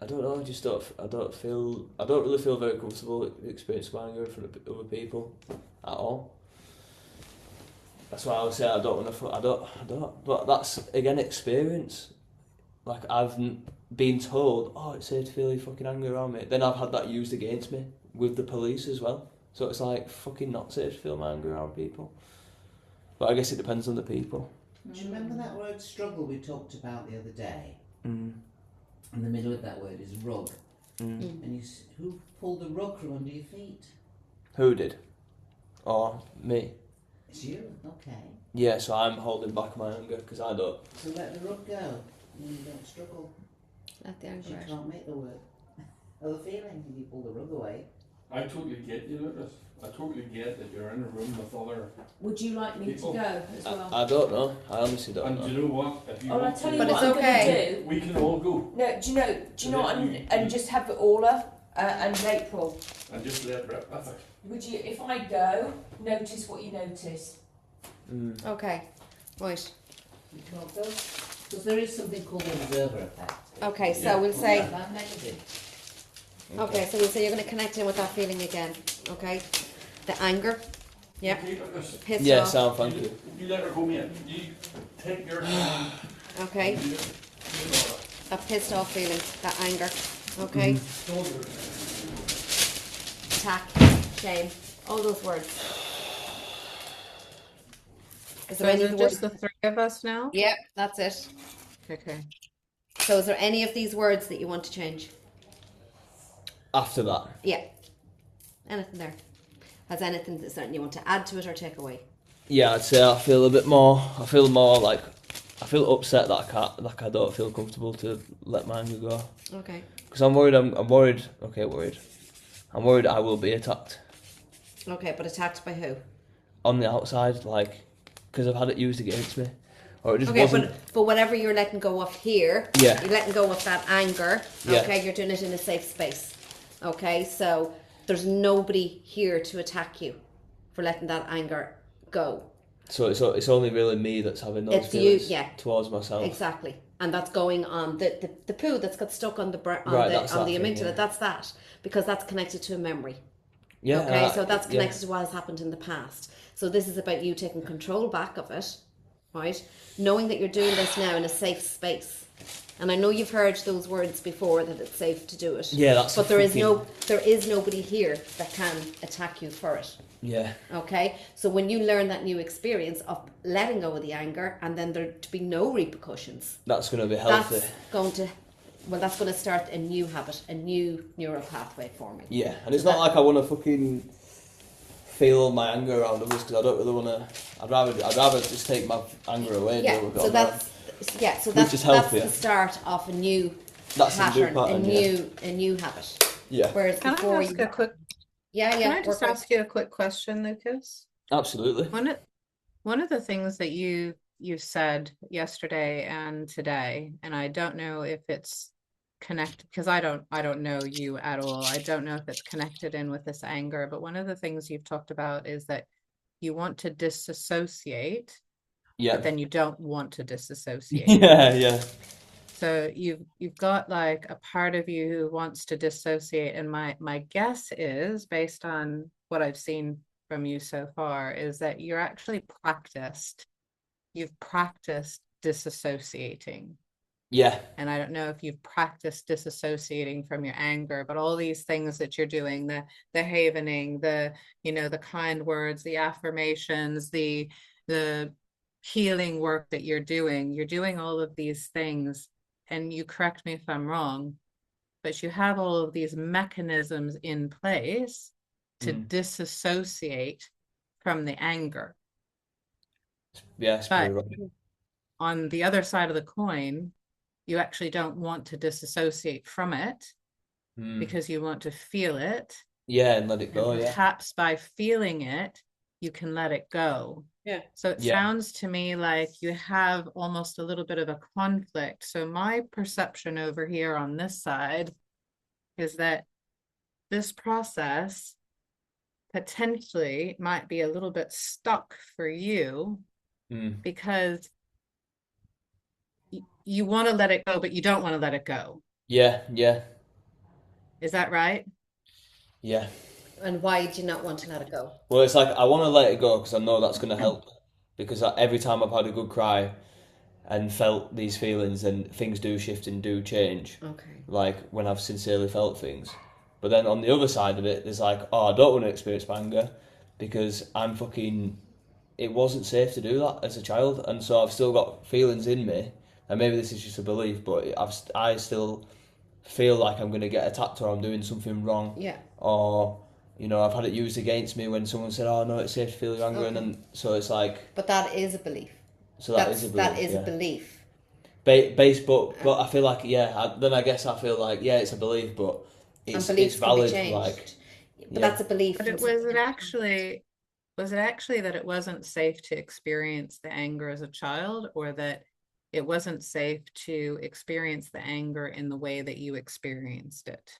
I don't know. I don't really feel very comfortable experiencing anger in front of other people at all. That's why I would say I don't want to. I don't. But that's again experience. Like I've been told, oh, it's safe to feel your fucking anger around me. Then I've had that used against me with the police as well. So it's like fucking not safe to feel my anger around people. But I guess it depends on the people. Do you remember that word struggle we talked about the other day? Mm. In the middle of that word is rug. Mm. And who pulled the rug from under your feet? Who did? Or me? It's you. Okay. Yeah, so I'm holding back my anger because I don't. So let the rug go. And you don't struggle. Let the anger You out. can't make the word. Other feeling if you pull the rug away. I totally get you, Lucas. I totally get that you're in a room with other. Would you like me People. to go as well? I don't know. I honestly don't And know. do you know what? If you Oh, I'll want tell to, you But what it's I'm okay. going to do. we can all go No, do you know what? And just have Orla and April. and just let rip with it. Would you, if I go, notice what you notice? Mm. Okay, right. You can't go. Because there is something called the observer effect. Okay, so we'll say, That negative. okay, so we'll say you're going to connect in with that feeling again. Okay, the anger. Yeah, Okay, look, this- pissed Yeah, off. Sam, thank you. You let her go, mate. You take your time. Okay, You know that. that pissed off feeling, that anger. Okay, attack, shame, all those words. Is So there is any of it the words? just the three of us now? Yeah, that's it. Okay. So is there any of these words that you want to change? After that, Yeah. Anything there? Has anything that's something you want to add to it or take away? yeah, I'd say I feel a bit more. I feel more like I feel upset that I can't, like I don't feel comfortable to let my anger go. Okay. Because I'm worried. I'm worried. Okay, worried. I'm worried I will be attacked Okay, but attacked by who? on the outside, like because I've had it used against me, or it just Okay, wasn't. but whatever you're letting go of here, Yeah. you're letting go of that anger. Yeah. Okay, you're doing it in a safe space. Okay, so there's nobody here to attack you for letting that anger go. So it's only really me that's having those It's you, feelings yeah. towards myself. Exactly, and that's going on the poo that's got stuck on the Right, that's on that the thing, amygdala. yeah. That's that because that's connected to a memory. Yeah. Okay, so that's yeah. connected to what has happened in the past. So this is about you taking control back of it, right? Knowing that you're doing this now in a safe space. And I know you've heard those words before that it's safe to do it. Yeah, that's. But a there fucking- is nobody here that can attack you for it. Yeah. Okay? So when you learn that new experience of letting go of the anger and then there to be no repercussions, That's going to be healthy. that's going to start a new habit, a new neural pathway forming. Yeah, and it's not like I want to fucking feel my anger around others because I don't really want to. I'd rather just take my anger away. And Yeah, deal with it so on my own. that's Which that's is healthier. the start of a new That's a new pattern, pattern, a new habit. Yeah, Whereas Can I before ask a quick? yeah, Can I just work ask you a quick question, Lucas? absolutely. One of the things that you said yesterday and today, and I don't know if it's connected because I don't know you at all. I don't know if it's connected in with this anger, but one of the things you've talked about is that you want to disassociate, Yeah. but then you don't want to disassociate. Yeah. So you've got like a part of you who wants to dissociate, and my guess is, based on what I've seen from you so far, is that you've practiced disassociating. Yeah. And I don't know if you've practiced disassociating from your anger, but all these things that you're doing, the havening, the kind words, the affirmations, the healing work that you're doing all of these things. And you correct me if I'm wrong, but you have all of these mechanisms in place to disassociate from the anger. Yes, But right. on the other side of the coin, you actually don't want to disassociate from it because you want to feel it. Yeah, and let it go. And Yeah. perhaps by feeling it, you can let it go. Yeah. So it sounds to me like you have almost a little bit of a conflict. So my perception over here on this side is that this process potentially might be a little bit stuck for you because you want to let it go, but you don't want to let it go. Yeah. Is that right? Yeah. And why do you not want to let it go? Well, it's like I want to let it go because I know that's going to help. Because every time I've had a good cry and felt these feelings, and things do shift and do change. Okay. Like when I've sincerely felt things. But then on the other side of it, there's like, oh, I don't want to experience my anger because it wasn't safe to do that as a child, and so I've still got feelings in me, and maybe this is just a belief, but I still feel like I'm going to get attacked or I'm doing something wrong. Yeah. Or, I've had it used against me when someone said, oh, no, it's safe to feel your anger, and then, so it's like... But that is a belief. So that is a belief, That is yeah. a belief. But I feel like, I guess I feel like, it's a belief, but it's valid, like... But that's a belief. But was it actually that it wasn't safe to experience the anger as a child, or that it wasn't safe to experience the anger in the way that you experienced it?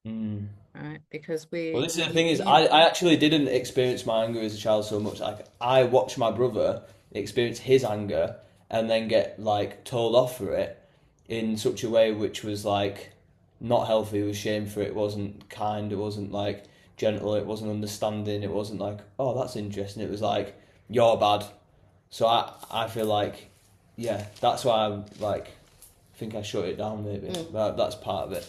Right? Because Well, this is the thing is, I actually didn't experience my anger as a child so much. Like, I watched my brother experience his anger, and then get like told off for it in such a way which was like not healthy. It was shame for it. It wasn't kind. It wasn't like gentle. It wasn't understanding. It wasn't like, oh, that's interesting. It was like, you're bad. So I feel like, yeah, that's why I'm like, I think I shut it down maybe. That's part of it.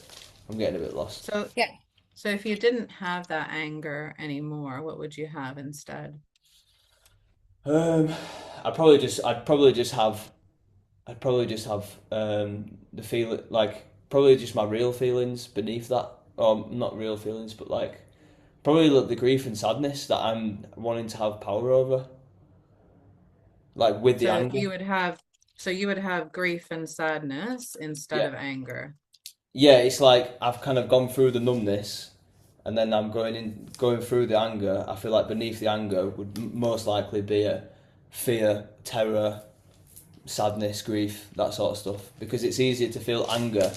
I'm getting a bit lost. So Yeah. So if you didn't have that anger anymore, what would you have instead? I'd probably just have the feeling, like probably just my real feelings beneath that, or not real feelings, but like probably like the grief and sadness that I'm wanting to have power over, like with the So anger. you would have grief and sadness instead Yeah, of anger. yeah. It's like I've kind of gone through the numbness, and then I'm going through the anger. I feel like beneath the anger would most likely be a fear, terror, sadness, grief, that sort of stuff. Because it's easier to feel anger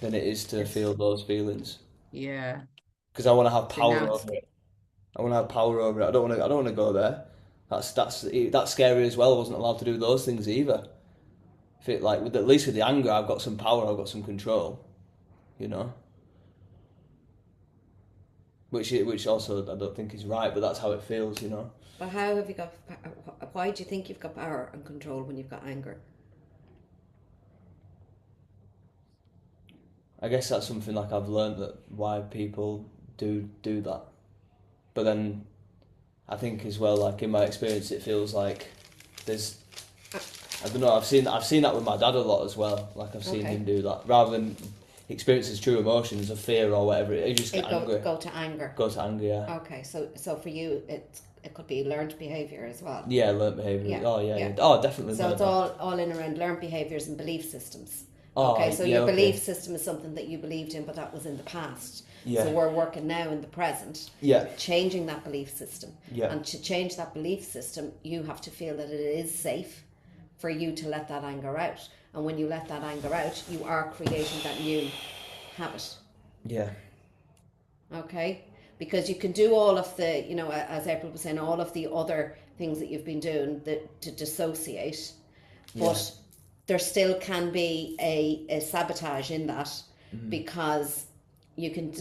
than it is to feel those feelings. Yeah. Because I want to have So now power it's over it. I want to have power over it. I don't want to go there. That's scary as well. I wasn't allowed to do those things either. If it like with at least with the anger, I've got some power. I've got some control. You know. Which also I don't think is right, but that's how it feels. You know. But how have you got? Why do you think you've got power and control when you've got anger? I guess that's something like I've learned that why people do that. But then I think as well, like in my experience, it feels like there's, I don't know, I've seen that with my dad a lot as well. Like I've seen Okay. him do that rather than experience his true emotions of fear or whatever. You just get angry. Go to anger. Go to anger, yeah. Okay, so for you, it could be learned behavior as well. Yeah, learnt behaviour. Yeah, Oh yeah, yeah. yeah. Oh definitely. So learnt it's that. all in around learned behaviors and belief systems. Oh, Okay, so yeah, your okay. belief system is something that you believed in, but that was in the past. Yeah. So we're working now in the present, Yeah. changing that belief system. Yeah. And to change that belief system, you have to feel that it is safe for you to let that anger out. And when you let that anger out, you are creating that new habit. Yeah. Okay, because you can do all of the, as April was saying, all of the other things that you've been doing to dissociate, but there still can be a sabotage in that, because you can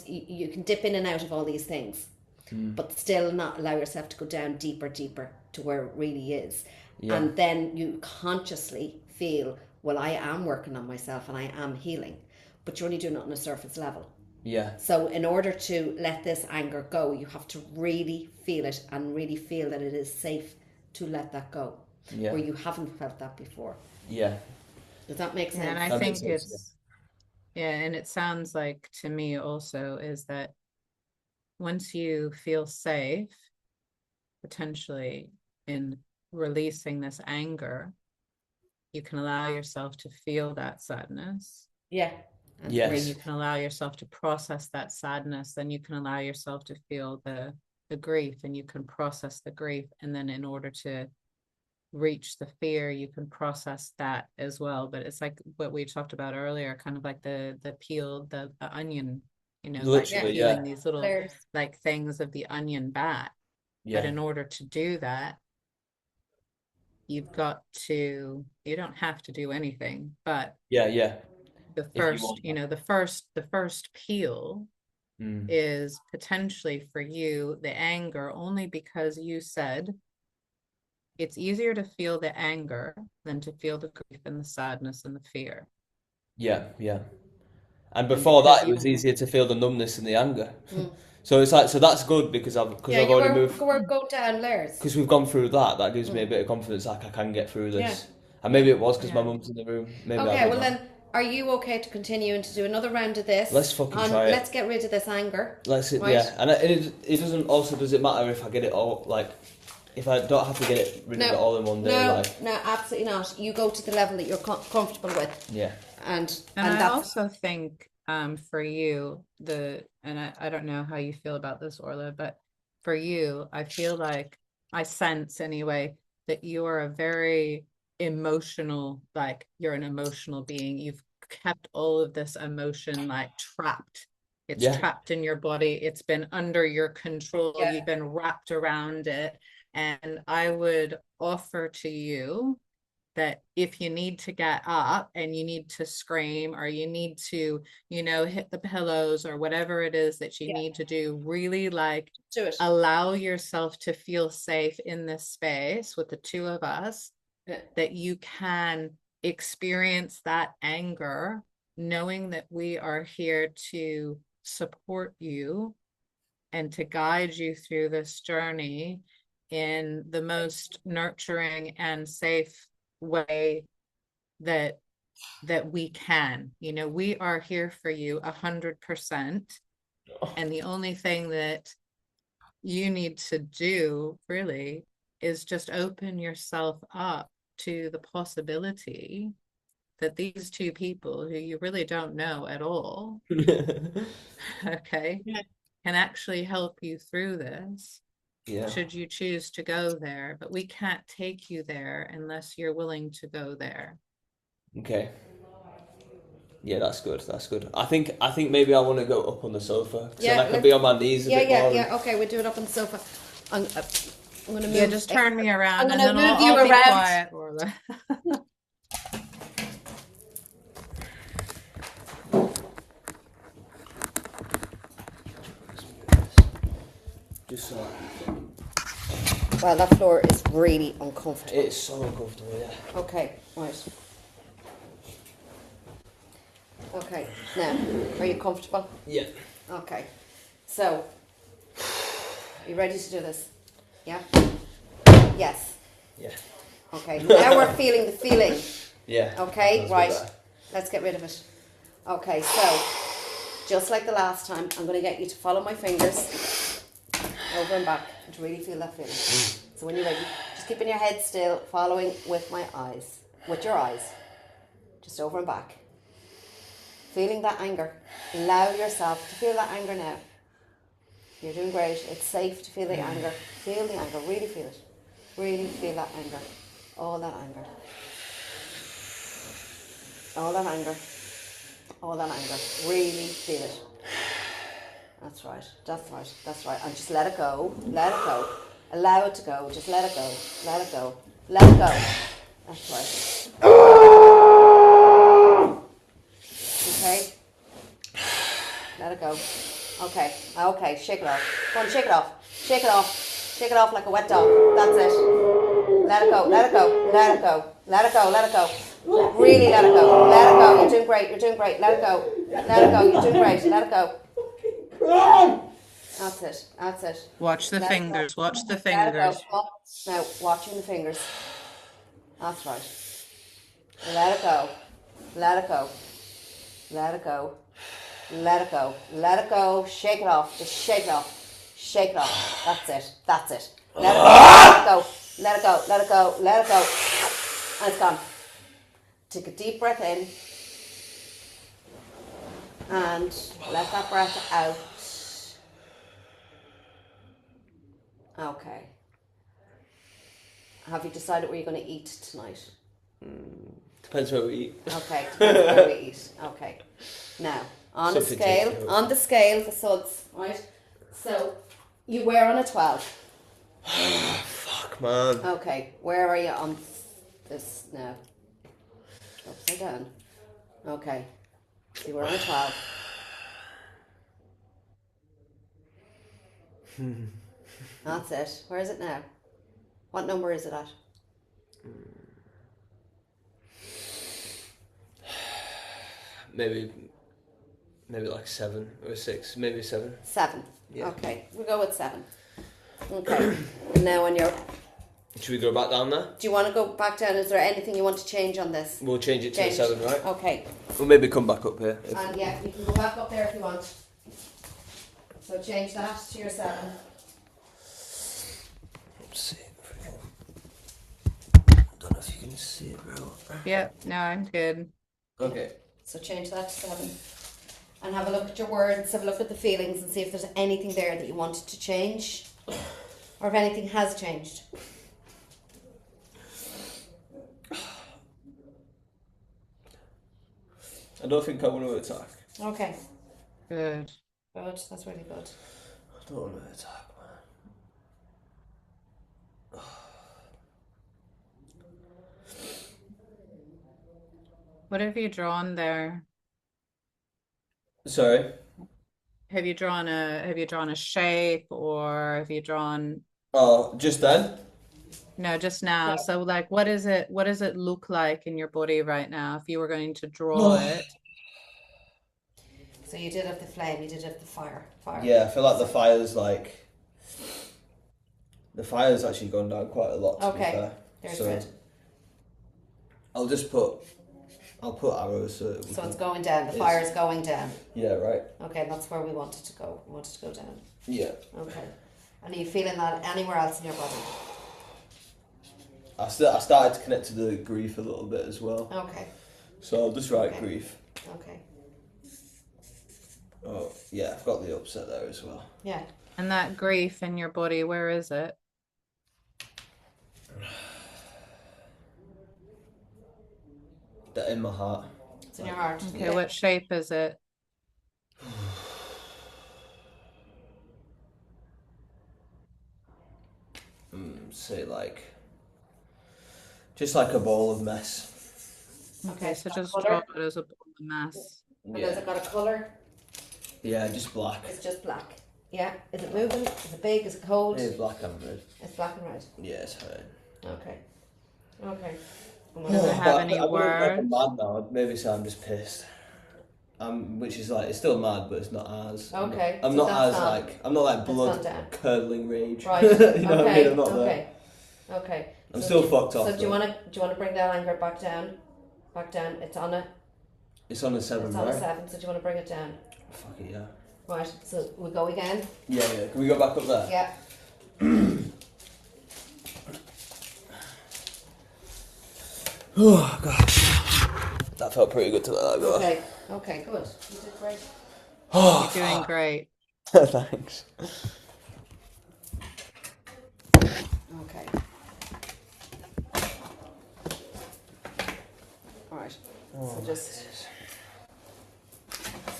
you can dip in and out of all these things, but still not allow yourself to go down deeper to where it really is. Yeah. And then you consciously feel, well, I am working on myself and I am healing, but you're only doing it on a surface level. Yeah. So in order to let this anger go, you have to really feel it and really feel that it is safe to let that go, Yeah. where you haven't felt that before. Yeah. Does that make sense? And I That think makes sense, it's, yeah, and it sounds like to me also is that once you feel safe, potentially in releasing this anger, you can allow yourself to feel that sadness. Yeah. And Yes. when you can allow yourself to process that sadness, then you can allow yourself to feel the grief, and you can process the grief. And then in order to reach the fear, you can process that as well. But it's like what we talked about earlier, kind of like the onion, Literally, like yeah. peeling these little Layers. like things of the onion back. Yeah. But in order to do that, you don't have to do anything, but Yeah. Yeah. the If you first, want. the first peel is potentially for you the anger, only because you said it's easier to feel the anger than to feel the grief and the sadness and the fear. Yeah. Yeah. And before because that, it was easier to feel the numbness and the anger. Mm. So it's like, so that's good because I've You already moved. go down layers. Because we've gone through that, that gives me a bit of confidence. Like I can get through this. Yeah. And maybe it was because my Yeah. mum's in the room. Maybe I Okay, don't well know. then, are you okay to continue and to do another round of this? Let's fucking try it. Let's get rid of this anger. Let's Right. yeah, and it doesn't also, does it matter if I get it all, like if I don't have to get rid of it all in one day, like No, absolutely not. You go to the level that you're comfortable with, yeah. and I that's also think for you, I don't know how you feel about this, Orla, but for you, I feel like I sense anyway that you are a very emotional, like you're an emotional being. You've kept all of this emotion like trapped. It's Yeah. trapped in your body. It's been under your control. Yeah. You've been wrapped around it. And I would offer to you that if you need to get up and you need to scream or you need to, hit the pillows or whatever it is that you Yeah. need to do, really like Do it. allow yourself to feel safe in this space with the two of us, Yeah. that you can experience that anger, knowing that we are here to support you and to guide you through this journey in the most nurturing and safe way that we can. We are here for you 100%. And the only thing that you need to do really is just open yourself up to the possibility that these two people who you really don't know at all, okay, Yeah. can actually help you through this. Yeah. Should you choose to go there, but we can't take you there unless you're willing to go there. Okay. Yeah, that's good. That's good. I think maybe I want to go up on the sofa so I can be on my knees a bit more. Yeah. Okay, we'll do it up on the sofa. I'm gonna move. Yeah, just turn me around I'm and gonna then move you I'll be around. quiet, Orla. Just so Well, that floor is really uncomfortable. it's so uncomfortable. Yeah. Okay, right. Okay, now, are you comfortable? Yeah. Okay, so, you ready to do this? Yeah? Yes. Yeah. Okay, now we're feeling the feeling. Yeah. Okay, That's right. better. Let's get rid of it. Okay, so, just like the last time, I'm going to get you to follow my fingers over and back and to really feel that feeling. So when you're ready, just keeping your head still, following with my eyes, with your eyes, just over and back. Feeling that anger. Allow yourself to feel that anger now. You're doing great. It's safe to feel the anger. Feel the anger. Really feel it. Really feel that anger. All that anger. All that anger. All that anger. Really feel it. That's right. That's right. That's right. And just let it go. Let it go. Allow it to go. Just let it go. Let it go. Let it go. That's right. Okay. Let it go. Okay. Okay. Shake it off. Go on. Shake it off. Shake it off. Shake it off like a wet dog. That's it. Let it go. Let it go. Let it go. Let it go. Let it go. Really let it go. Let it go. You're doing great. You're doing great. Let it go. Let it go. You're doing great. Let it go. That's it. That's it. Watch the Let it fingers. go. Watch the Let it go. fingers. Up. Now, watching the fingers. That's right. Let it go. Let it go. Let it go. Let it go. Let it go. Shake it off. Just shake it off. Shake it off. That's it. That's it. Let it go. Let it go. Let it go. Let it go. And it's gone. Take a deep breath in. And let that breath out. Okay. Have you decided what you're going to eat tonight? Depends where we eat. Okay, depends where we eat. Okay. Now, on Something the scale, tasty. on the scale, the suds, right? So, you were on a 12. Fuck, man. Okay, where are you on this now? Upside down. Okay. So you were on a 12. That's it. Where is it now? What number is it at? Maybe like 7 or 6, maybe 7. 7. Yeah. Okay, we'll go with 7. Okay. Now on your... Should we go back down there? Do you want to go back down? Is there anything you want to change on this? We'll change it to a 7, right? Okay. We'll maybe come back up here. And yeah, you can go back up there if you want. So change that to your 7. Let's see. I don't know if you can see it, bro. Yep, no, I'm good. Okay. So change that to 7. And have a look at your words, have a look at the feelings and see if there's anything there that you wanted to change. Or if anything has changed. I don't think I want to attack. Okay. Good. Good, that's really good. I don't want to attack, man. What have you drawn there? Sorry. Have you drawn a shape, or have you drawn, Oh, just then? no, just now? So like what does it look like in your body right now if you were going to draw it? So you did have the flame, you did have the fire. Yeah, I feel like the fire's actually gone down quite a lot, to be Okay, fair. there's So good. I'll put arrows so that we So can, it's going down, the fire's going down. yeah, right. Okay, that's where we wanted to go. We wanted to go down. Yeah. Okay. And are you feeling that anywhere else in your body? I started to connect to the grief a little bit as well. Okay, So I'll just write Okay. grief. okay. Oh, yeah, I've got the upset there as well. Yeah. And that grief in your body, where is it? In my heart. It's in your heart. Okay, what shape is it? Say just like a ball of mess. Okay, so just colour? draw it as a ball of mass. And has it got a colour? Yeah, just black. It's just black. Yeah. Is it moving? Is it big? Is it cold? Yeah, black and red. It's black and red. Yeah, it's fine. Okay. Okay. Does it have any words? I'm mad now. I'd maybe say I'm just pissed. Which is like, it's still mad, but it's not as. Okay, I'm so not that's as not- like, I'm not like that's blood not down. curdling rage. Right. you know okay. what I mean? I'm not okay. there. Okay. I'm So still do- fucked off. So do you though. wanna bring that anger back down? Back down. It's on a It's on a 7, it's on right? a 7. So do you wanna bring it down? Fuck it, yeah. Right. So we go again. Yeah, yeah. Can we go back up there? Yeah. Oh god. That felt pretty good to let that go. Okay. Okay. Good. You did great. Oh, You're doing great. thanks. Okay. All right. So just.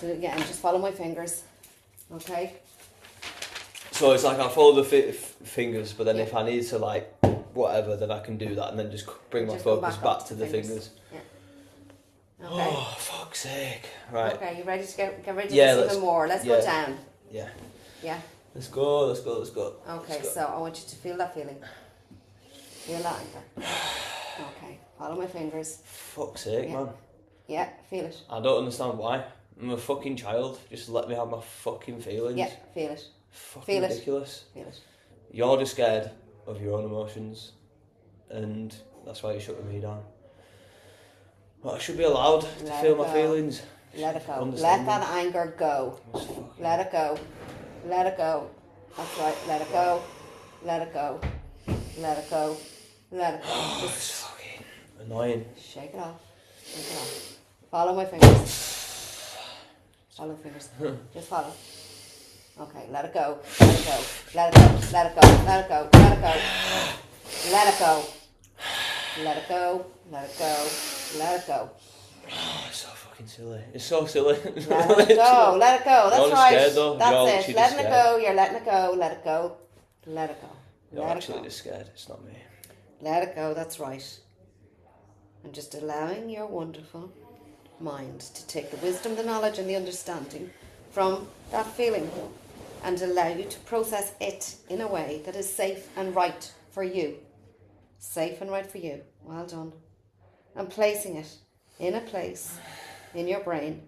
So again, just follow my fingers. Okay. So it's like I follow the fingers, but then Yeah. if I need to like whatever, then I can do that and then just bring my Just go focus back back up to to the fingers. fingers. Okay. Oh, fuck's sake. Right. Okay. You ready to get ready to Yeah, do let's- even more? Let's yeah. go down. Yeah. Yeah. Let's go. Okay. Let's go. So I want you to feel that feeling. Feel that anger. Okay. Follow my fingers. Fuck's sake, Yeah. man. Yeah. Feel it. I don't understand why. I'm a fucking child. Just let me have my fucking feelings. Yeah. Feel it. Fucking Feel it. ridiculous. Feel it. You're just scared of your own emotions, and that's why you're shutting me down. But I should be allowed to Let feel it my go. feelings. Let it go. Let Understand that anger go. It's fucking- Let it go. Let it go. That's right. Let it go. Let it go. Let it go. Let it go. Oh, Just it's fucking annoying. shake it off. Shake it off. Follow my fingers. Follow the fingers. Just follow. Okay, let it go. Let it go. Let it go. Let it go. Let it go. Let it go. Let it go. Let it go. Let it go. Let it go. Oh, it's so fucking silly. It's so silly. Let it go. Let it go. That's You're right. scared, though. You're That's actually it. just Letting it scared. go. You're letting it go. Let it go. Let it go. You're Let it actually go. just scared. It's not me. Let it go. That's right. And just allowing your wonderful mind to take the wisdom, the knowledge, and the understanding from that feeling and allow you to process it in a way that is safe and right for you. Safe and right for you. Well done. And placing it in a place in your brain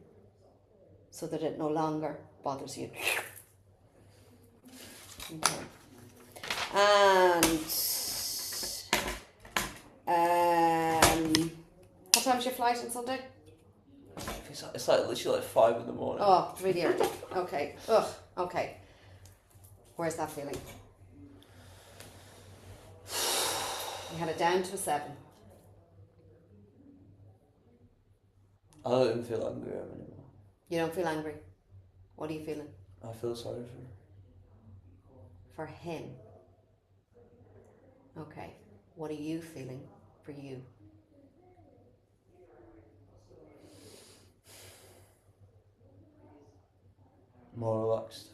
so that it no longer bothers you. Okay. And what time's your flight on Sunday? It's like literally like 5 in the morning. Oh, it's really early. Okay. Ugh. Okay. Where's that feeling? You had it down to a 7. I don't even feel angry anymore. You don't feel angry. What are you feeling? I feel sorry for her. For him. Okay. What are you feeling for you? More relaxed.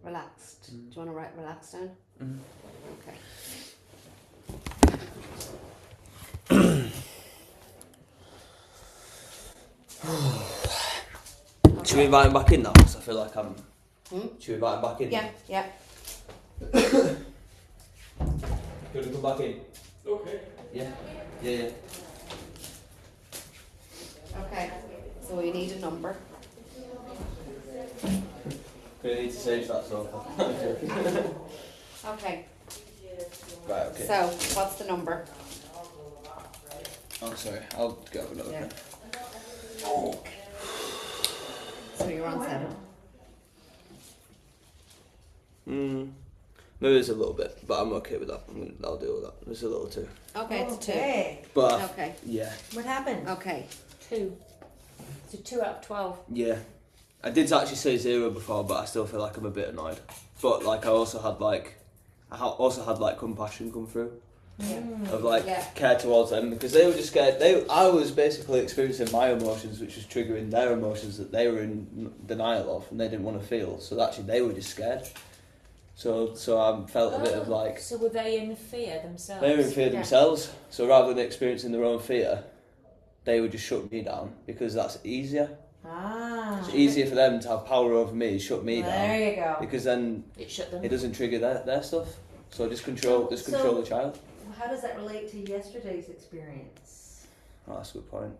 Relaxed. Do you want to write relaxed down? Mhm. Okay. should we invite him back in now? Because I feel like I'm. Should we invite him back in? Yeah. Could we come back in? Okay. Yeah. Okay. So we need a number. We need to change that sofa. Okay. Right, okay. So what's the number? Oh, sorry. I'll get another Yeah. pen. So you're on 7. Maybe there's a little bit, but I'm okay with that. I'll deal with that. There's a little too. Okay, it's a 2. Okay. But Okay. yeah, What happened? Okay. 2. So 2 out of 12. yeah. I did actually say 0 before, but I still feel like I'm a bit annoyed. But like I also had compassion come through. Of like Yeah. care towards them because they were just scared. I was basically experiencing my emotions, which was triggering their emotions that they were in denial of and they didn't want to feel. So actually, they were just scared. So I felt a bit of like So were they in fear themselves? they were in fear themselves. So rather than experiencing their own fear, they would just shut me down because that's easier. It's easier for them to have power over me, shut me down. There you go. Because then It shut them. it doesn't trigger their stuff. So just control the child. How does that relate to yesterday's experience? Oh, that's a good point.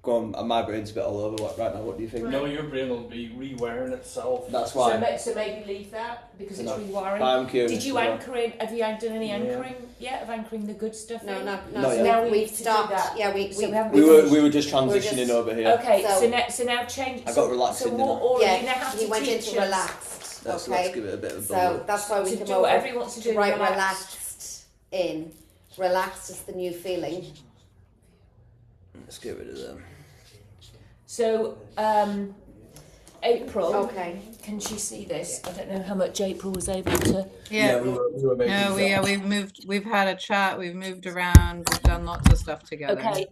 Go on, my brain's a bit all over right now. What do you think? No, your brain will be rewiring itself. That's why. So maybe leave that because it's No. rewiring. I'm curious. Did you as well. anchor in? Have you done any anchoring yet? Of anchoring the good stuff No, in? no. Not So yet. Now we we've need to do stopped. that. Yeah, we So we haven't We finished. were just We're transitioning just- over here. Okay, So- so now change. I got relaxed So in what there. Orla, Yeah, you now have he to went teach into us relaxed. Let's Okay. give it a bit of a So build. that's why we to came do over what everyone wants to do. write relaxed. relaxed in. Relaxed is the new feeling. Let's get rid of them. So April. Okay. Can she see this? I don't know how much April was able to. Yeah. we were making No, stuff. we've moved. We've had a chat. We've moved around. We've done lots of stuff together. Okay,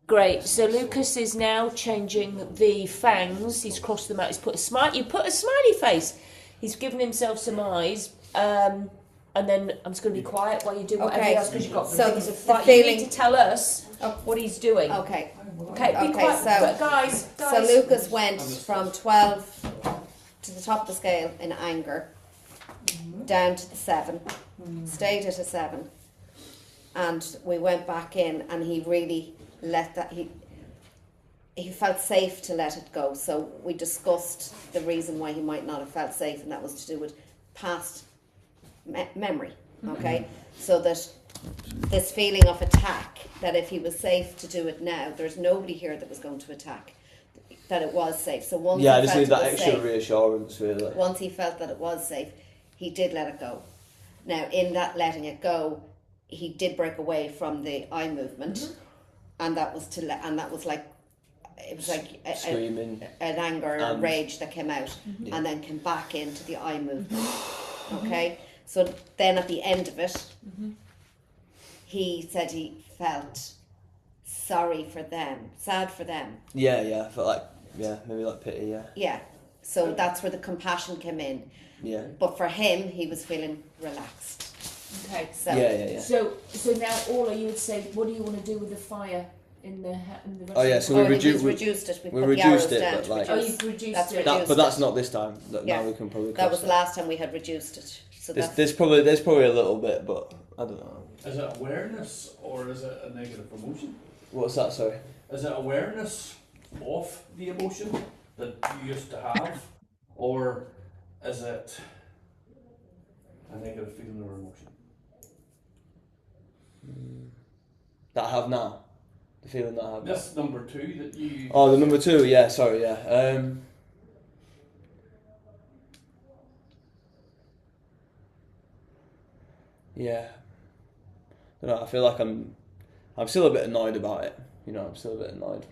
great. So Lucas is now changing the fangs. He's crossed them out. He's put a smile. You put a smiley face. He's given himself some eyes. And then I'm just going to be quiet while you do whatever Okay. else because you've got So things the of fight. feeling- You need to tell us Oh. what he's doing. Okay. Okay, be Okay, quiet. so- But guys. So Lucas went from 12 to the top of the scale in anger, down to the 7, stayed at a 7, and we went back in, and he really let that he felt safe to let it go. So we discussed the reason why he might not have felt safe, and that was to do with past memory. Okay, so that this feeling of attack, that if he was safe to do it now, there's nobody here that was going to attack, that it was safe. So once Yeah, I he just felt need that it was extra safe, reassurance, really. once he felt that it was safe, he did let it go. Now, in that letting it go, he did break away from the eye movement, and that was like it was like Screaming. an anger or And- rage that came out, Yeah. and then came back into the eye movement. Okay, so then at the end of it, he said he felt sorry for them, sad for them. Yeah, I felt like, maybe like pity, yeah. Yeah, so that's where the compassion came in. Yeah. But for him, he was feeling relaxed. Okay. So Yeah. So now, Orla, you would say, what do you want to do with the fire in the rest Oh, yeah, of so the we we've we- reduced it. We we put reduced the arrows it, down but to like- Oh, reduce. you've reduced That's it. reduced. But that's not this time. Yeah. Now we can probably That cross was the last time we had reduced it. So that's There's probably a little bit, but I don't know. Is it awareness or is it a negative emotion? What's that, sorry? Is it awareness of the emotion that you used to have, or is it a negative feeling or emotion? That I have now? The feeling that I have now? This number 2 that you. Oh, the number 2, yeah, sorry, yeah. Yeah. I don't know, I feel like I'm still a bit annoyed about it. You know, I'm still a bit annoyed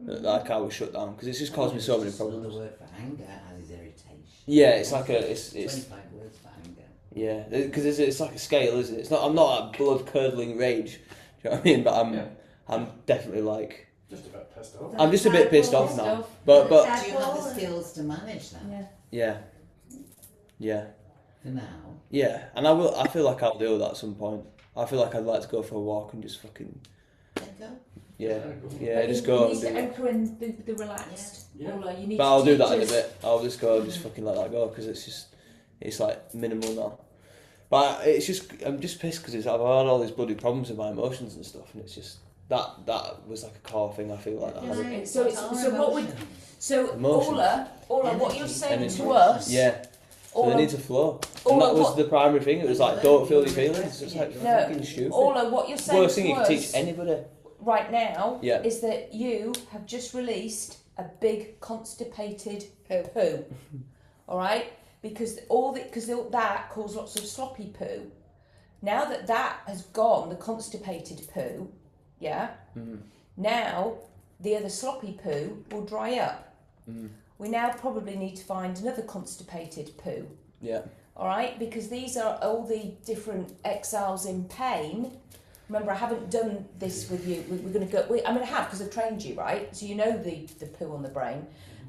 that like I was shut down because it's just caused me so many Another problems. word for anger as is irritation. Yeah, it's like it's 25 words for anger. yeah, because it's like a scale, isn't it? It's not. I'm not a blood curdling rage. Do you know what I mean? But I'm definitely like Just a bit pissed off. I'm just a bit pissed off now. But Do you have the skills to manage that? yeah, For now. yeah, and I feel like I'll deal with that at some point. I feel like I'd like to go for a walk and just fucking go? Yeah, just go You and need do to it. anchor in the relaxed. Yeah. Orla, you need But to I'll do that teach in a us- bit. I'll just go, just fucking let that go because it's like minimal now. But it's just, I'm just pissed because I've had all these bloody problems with my emotions and stuff, and it's just that was like a core thing. I feel like I had. So what would Emotions. Orla, what you're saying Energy. to us? Yeah. So Orla, they need to flow. Orla, And that was what- the primary thing. It was like, don't feel your feelings. It's like No, fucking stupid. Orla, what you're saying Worst thing you to can us teach anybody. right now Yeah. is that you have just released a big constipated poo. All right, because that caused lots of sloppy poo. Now that has gone, the constipated poo, yeah. Now the other sloppy poo will dry up. We now probably need to find another constipated poo. Yeah. All right, because these are all the different exiles in pain. Remember, I haven't done this with you. We're going to go. I'm going to have because I've trained you, right? So you know the poo on the brain,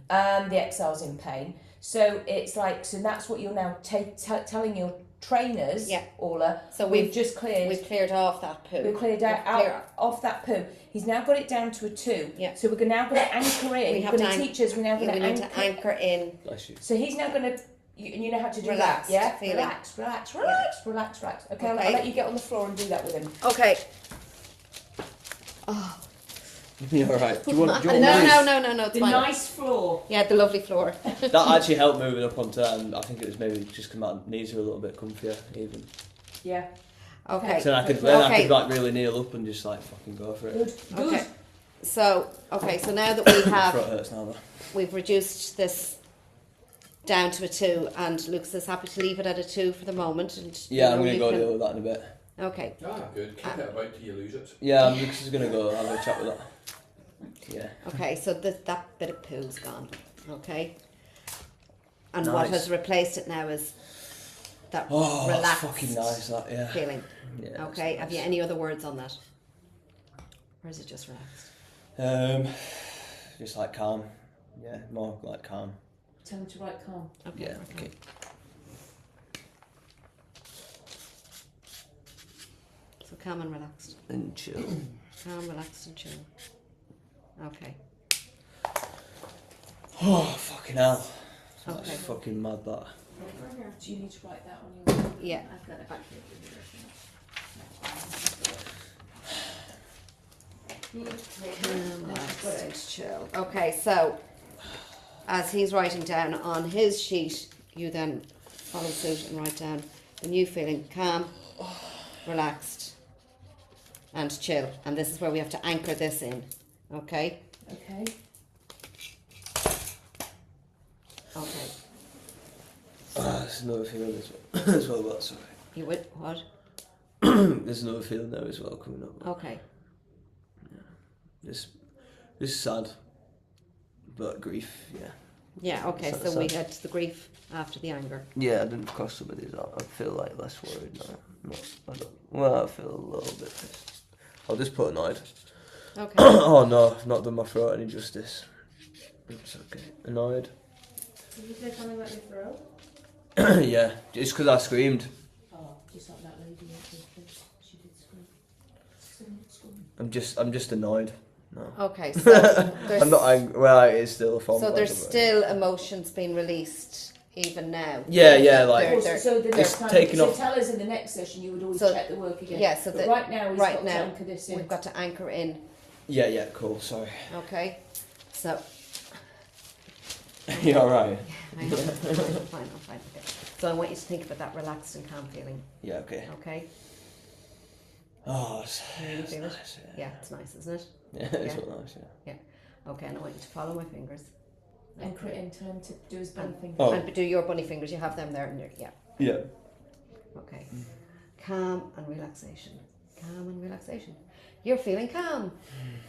the exiles in pain. So it's like, so that's what you're now telling your trainers, Yeah. Orla. So we've just cleared. We've cleared off that poo. We've cleared out off that poo. He's now got it down to a 2. Yeah. So we're now going to anchor in. We We're have going to to teach us. We're now We going to need to anchor in. Bless you. So he's now going to. You know how to do Relaxed that, yeah? feeling. Relax. Okay, I'll Okay. let you get on the floor and do that with him. Okay. You're right. Do you want No, one? no, it's The fine. nice floor. Yeah, the lovely floor. That actually helped moving up onto that, and I think it was maybe just because my knees were a little bit comfier even. Yeah. Okay. So I could Okay. like really kneel up and just like fucking go for it. Good. Good. Okay. So now that we My have throat hurts now though. we've reduced this down to a 2, and Lucas is happy to leave it at a 2 for the moment. And Yeah, you I'm know, gonna you go can- deal with that in a bit. Okay. Ah, good. Keep it about till you lose it. Yeah, I'm just gonna go have a chat with that. Yeah. Okay. So that bit of poo's gone. Okay. And what Nice. has replaced it now is that Oh, that's relaxed fucking nice. That yeah. feeling. Yeah. Okay. Have you any other words on that? Or is it just relaxed? Just like calm. Yeah, more like calm. Tell him to write calm. Okay. Yeah. Okay. So calm and relaxed. And chill. Calm, relaxed, and chill. Okay. Oh fucking hell. That's Okay. fucking mad that. Do you need to write that on your? Yeah. I've got it back here. Calm, relaxed, and chill. Okay, so as he's writing down on his sheet, you then follow suit and write down the new feeling: calm, relaxed, and chill. And this is where we have to anchor this in. Okay. Okay. Okay. There's another feeling as well. As well, but sorry. You would what? There's another feeling there as well coming up. Okay. This is sad, but grief. Yeah. Yeah. Okay. So- So we so- had the grief after the anger. Yeah, I didn't cross some of these out. I feel like less worried now. I feel a little bit pissed. I'll just put annoyed. Okay. Oh no, I've not done my throat any justice. It's okay. Annoyed. Did you say something about your throat? Yeah, just because I screamed. Oh, just like that lady. She did scream. I'm just annoyed. No. Okay. So there's I'm not angry. Well, it is still a form. So of there's anger, but- still emotions being released even now. Yeah, like They're- So the it's next time, taken so off- tell us in the next session you would always So- check the work again. yeah, so but that right now he's right got now to anchor this in. we've got to anchor in. yeah, cool. Sorry. Okay. So You're alright. I'm fine. Okay. So I want you to think about that relaxed and calm feeling. Yeah, okay. Okay. Oh, it's, Can you really it's feel it? nice. Yeah, it's nice, isn't it? Yeah, it's Yeah. real nice. Yeah. Okay, and I want you to follow my fingers. Anchor it in, tell him to do his bunny finger. Oh. And do your bunny fingers. You have them there, and yeah. Yeah. Okay. Calm and relaxation. Calm and relaxation. You're feeling calm,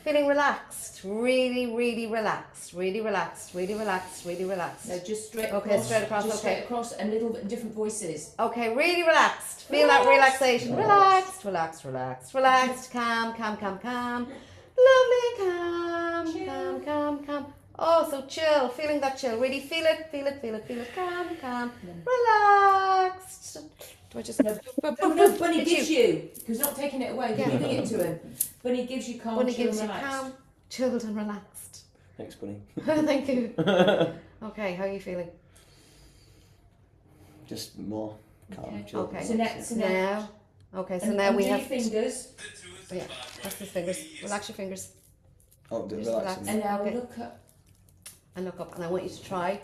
feeling relaxed, really, really relaxed, really relaxed, really relaxed, really relaxed. No, just straight Okay, across. straight across, Just okay. straight across and little bit different voices. Okay, really relaxed. Feel that relaxation. Relaxed, relaxed, relaxed, relaxed. Calm, calm, calm, calm. Lovely, calm, calm, calm, calm. Oh, so chill. Feeling that chill. Really feel it, feel it, feel it, feel it. Calm, calm. Relaxed. Do I just? No, But no, Bunny it's gives you, because not taking it away, Yeah. you're giving it to him. Bunny gives you calm, Bunny chill, gives and you relaxed. calm, chilled, and relaxed. Thanks, Bunny. Thank you. Okay, how are you feeling? Just more calm, Okay. chill. Okay. So now, Okay, so and, now and we do have. your fingers, Yeah, that's his fingers. Relax your fingers Oh, do Just relaxing. and now Okay. look up. and look up. And I want you to try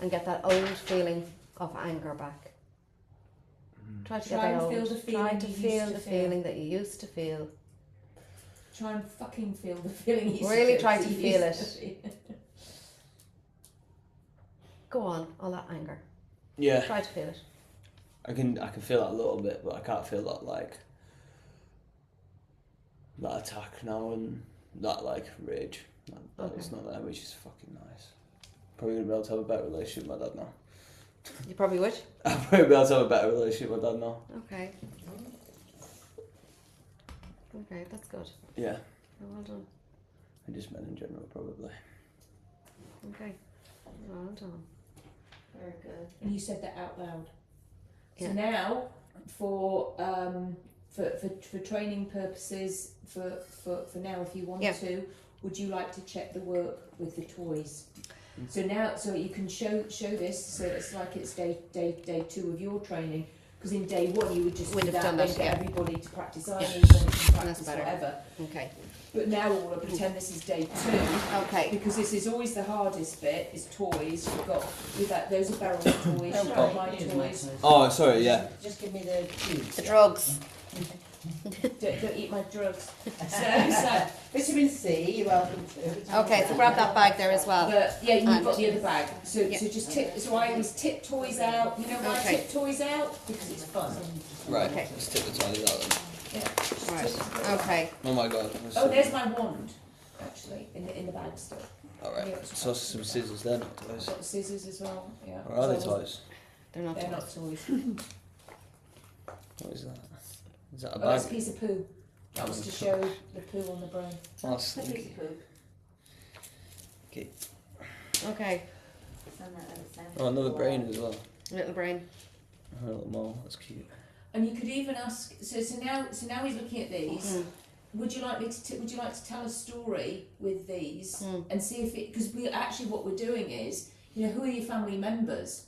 and get that old feeling of anger back. Try to Try get that and old. feel the feeling Try to you used feel to the feel. feeling that you used to feel. Try and fucking feel the feeling you Really used try to you feel used it. to feel. Go on, all that anger. Yeah, Try to feel it. I can feel that a little bit, but I can't feel that like that attack now and that like rage. That it's not there, which is fucking nice. Probably gonna be able to have a better relationship with my dad now. You probably would. I'll probably be able to have a better relationship with my dad now. Okay. Okay, that's good. Yeah, Well done. and just men in general probably. Okay. Well done. Very good. And you said that out loud. Yeah. So now, for training purposes, for now, if you want Yeah. to, would you like to check the work with the toys? So now, so you can show this, so it's like it's day 2 of your training. Because in day 1 you would just Would do have that, done then that, get yeah. everybody to practice ironing, then you can practice better. whatever. Okay. But now we'll pretend this is day 2. Okay. Because this is always the hardest bit, is toys. You've got with that, those are barrel toys, Oh, you've oh, got my here's my toys. toys. Oh, sorry, yeah. Just give me the cubes. The drugs. Don't eat my drugs. Vitamin C, you're welcome to. Okay, so grab that bag there as well. But yeah, you've And- got the other bag. So Yeah. so just tip. So I always tip toys out. You know why Okay. I tip toys out? Because it's fun. Right, Okay. let's take the toys out then. Yeah. Just Right. tip- Okay. Oh my god. Oh, there's my wand. Actually, in the bag still. Alright, so some scissors there, not toys. Got the scissors as well. Yeah. Or are they So toys? They're not. They're toys. not toys. What is that? Is that a Oh, that's a bag? piece of poo. That was to show the poo on the brain. Oh, It's a piece slinky. of poop. Okay. Send that out, send Oh, another it. brain as well. Little brain. Oh, a little mole, that's cute. And you could even ask. So now he's looking at these. Mm. Would you like me to? Would you like to tell a story with these Mm. and see if it? Because we actually what we're doing is, who are your family members?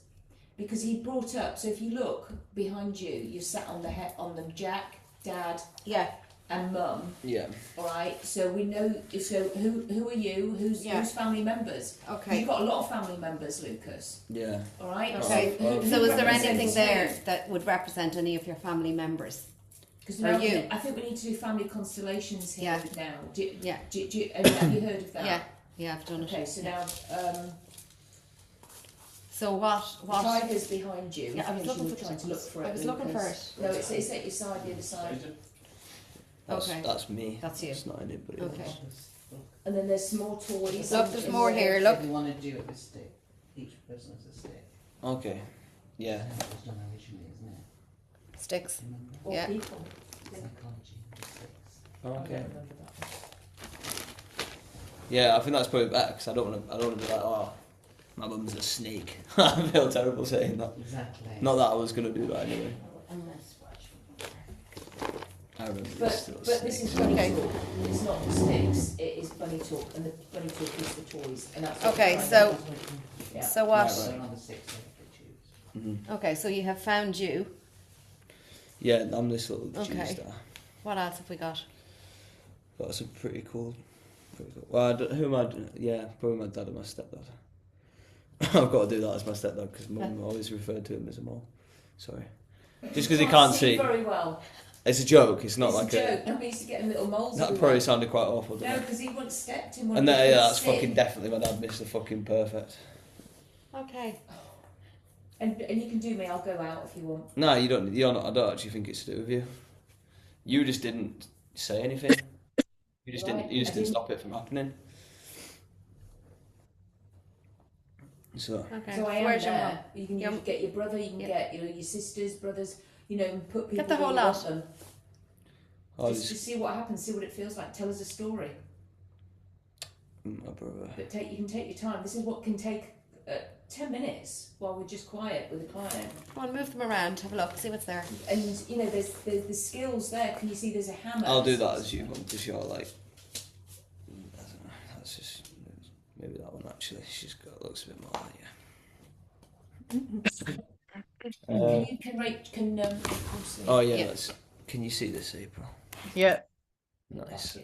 Because he brought up. So if you look behind you, you're sat on the Jack, Dad, Yeah. and Mum. Yeah. All right. So we know. So who are you? Who's family members? Okay. You've got a lot of family members, Lucas. Yeah. All right. Okay. who So is there represents anything you? there that would represent any of your family members? Because Or now you? I think we need to do family constellations here Yeah. now. Yeah. Have you heard of that? Yeah. Yeah, I've done it. Okay, so now So what? the tiger's behind you. Yeah, I was think looking you were for trying to look for it. I was looking for Lucas. it. No, it's at your side, the other side. Okay. That's me. That's you. It's not anybody Okay. else. And then there's some more toys. Look, there's in more there. here. Look. If you want to do it with stick, each person has a stick. Okay. Yeah. That was done originally, isn't it? Sticks. Remember? Or Yeah. people. Psychology with sticks. I don't Okay. remember that one. Yeah, I think that's probably better because I don't want to be like, oh, my mum's a snake. I feel terrible saying that. Exactly. Not that I was going to do that anyway. Unless watch. I remember But this little this is snake. bunny Okay. talk. It's not the sticks. It is bunny talk, and the bunny talk is the toys, and that's what Okay, we're so- trying to do. Yeah. So what? Right, So another six they choose. Okay, so you have found you. Yeah, I'm this little Okay. G-star. What else have we got? Got some pretty cool. Well, who am I? Yeah, probably my dad and my stepdad. I've got to do that as my stepdad because mum always referred to him as a mole. Sorry. Just because he can't see. very well. It's a joke. It's not It's like a joke. That means getting little moles. That everywhere. probably sounded quite awful. Didn't No, it? because he once stepped in one. And of that, the yeah, big that's stick. fucking definitely my dad missed the fucking perfect. Okay. And you can do me. I'll go out if you want. No, you don't. You're not. I don't actually think it's to do with you. You just didn't say anything. You just didn't. Right, You just I didn't didn't. stop it from happening. So Okay. So I am Where's your mum? there. You can Your- get your brother. You can Yeah. get your sisters, brothers. And put people. Get the where whole you want lot. them. I Just see what happens. See what it feels like. Tell us a story. my brother. But you can take your time. This is what can take 10 minutes while we're just quiet with a client. Come on, move them around, have a look, see what's there. And you know, there's the skills there. Can you see there's a hammer? I'll do that as you want, because you're like, I don't know, that's just, maybe that one actually, looks a bit more like oh yeah, Yeah. can you see this, April? Yeah. Nice.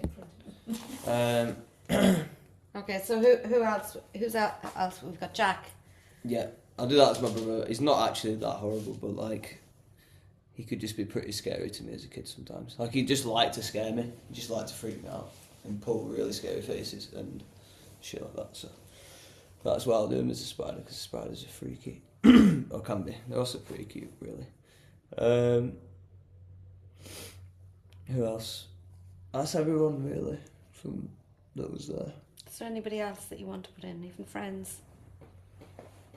Okay, so who else? Who's else? We've got Jack. Yeah, I'll do that as my brother. He's not actually that horrible, but like, he could just be pretty scary to me as a kid sometimes. Like, he'd just like to scare me, he'd just like to freak me out and pull really scary faces and shit like that. So that's why I'll do him as a spider, because spiders are freaky, or can be. They're also pretty cute, really. Who else? That's everyone really from that was there. Is there anybody else that you want to put in? Even friends?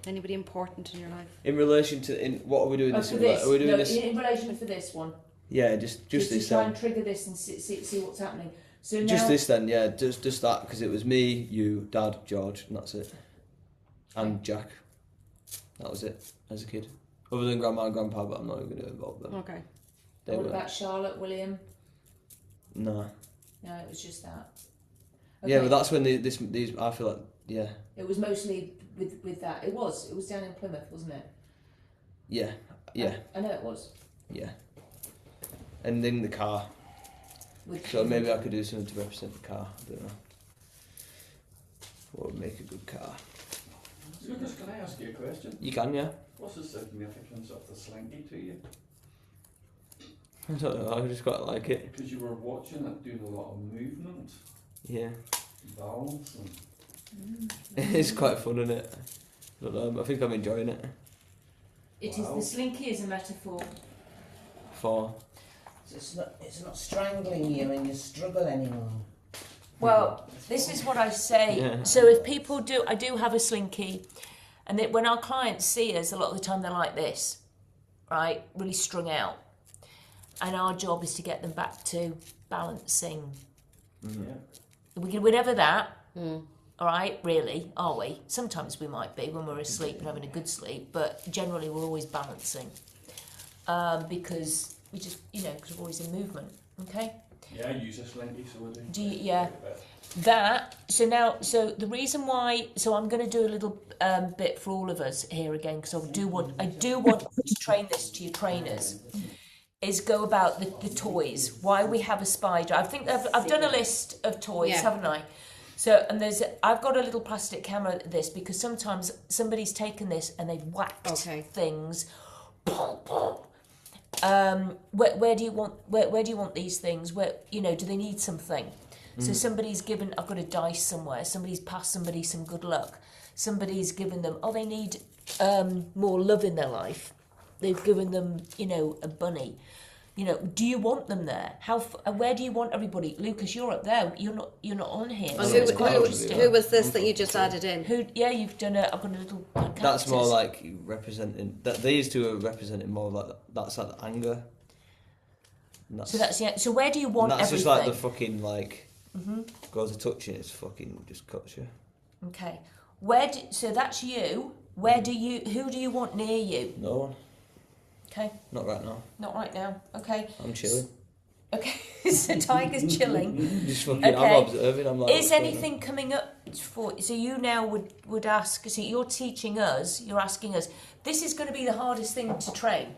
Anybody important in your life? In relation to what are we doing this? For this. Are we doing No, this? in relation for this one. Yeah, just Just this to try then. and trigger this and see what's happening. So now, Just this then, yeah. Just that, because it was me, you, Dad, George, and that's it. And Jack. That was it as a kid. Other than Grandma and Grandpa, but I'm not even going to involve them. Okay. They what were about Charlotte, William? no. No, it was just that. Yeah, but that's when these I feel like It was mostly with that. It was down in Plymouth, wasn't it? yeah. I know it was. Yeah. And in the car. So maybe I could do something to represent the car. I don't know. What would make a good car? Lucas, can I ask you a question? You can, yeah. What's the significance of the slinky to you? I don't know. I just quite like it. Because you were watching it doing a lot of movement, Yeah. balance, and It's quite fun, isn't it? I don't know. I think I'm enjoying it. It is the slinky is a metaphor. For It's not strangling you and you struggle anymore. Well, this is what I say. Yeah. So if people I do have a slinky, and when our clients see us, a lot of the time they're like this, right, really strung out, and our job is to get them back to balancing. We're never that, all right, really, are we? Sometimes we might be when we're asleep and having a good sleep, but generally we're always balancing, because we just, because we're always in movement, okay? yeah, I use a slinky, so I do. Do you, yeah. That, so the reason why, so I'm going to do a little bit for all of us here again, because I do want to train this to your trainers, is go about the toys, why we have a spider. I think I've done a list of toys, haven't I? So, and I've got a little plastic camera at this, because sometimes somebody's taken this and they've whacked things. Where do you want these things? Where, do they need something? So somebody's given, I've got a dice somewhere, somebody's passed somebody some good luck. Somebody's given them, they need more love in their life. They've given them, a bunny. Do you want them there? Where do you want everybody? Lucas, you're up there. You're not on here. And So it's quite interesting. who was this that you just added in? You've done I've got a little. that's more like representing that. These two are representing more like that's like the anger. And So that's So where do you want and that's everything? just like the fucking goes to touching it's fucking just cuts you. Okay. So that's you. Who do you want near you? No one. Okay. Not right now. Not right now. Okay. I'm chilling. Okay. So Tiger's chilling. Just fucking. Okay. I'm observing. I'm like. Is anything coming up for? So you now would ask. So you're teaching us. You're asking us. This is going to be the hardest thing to train,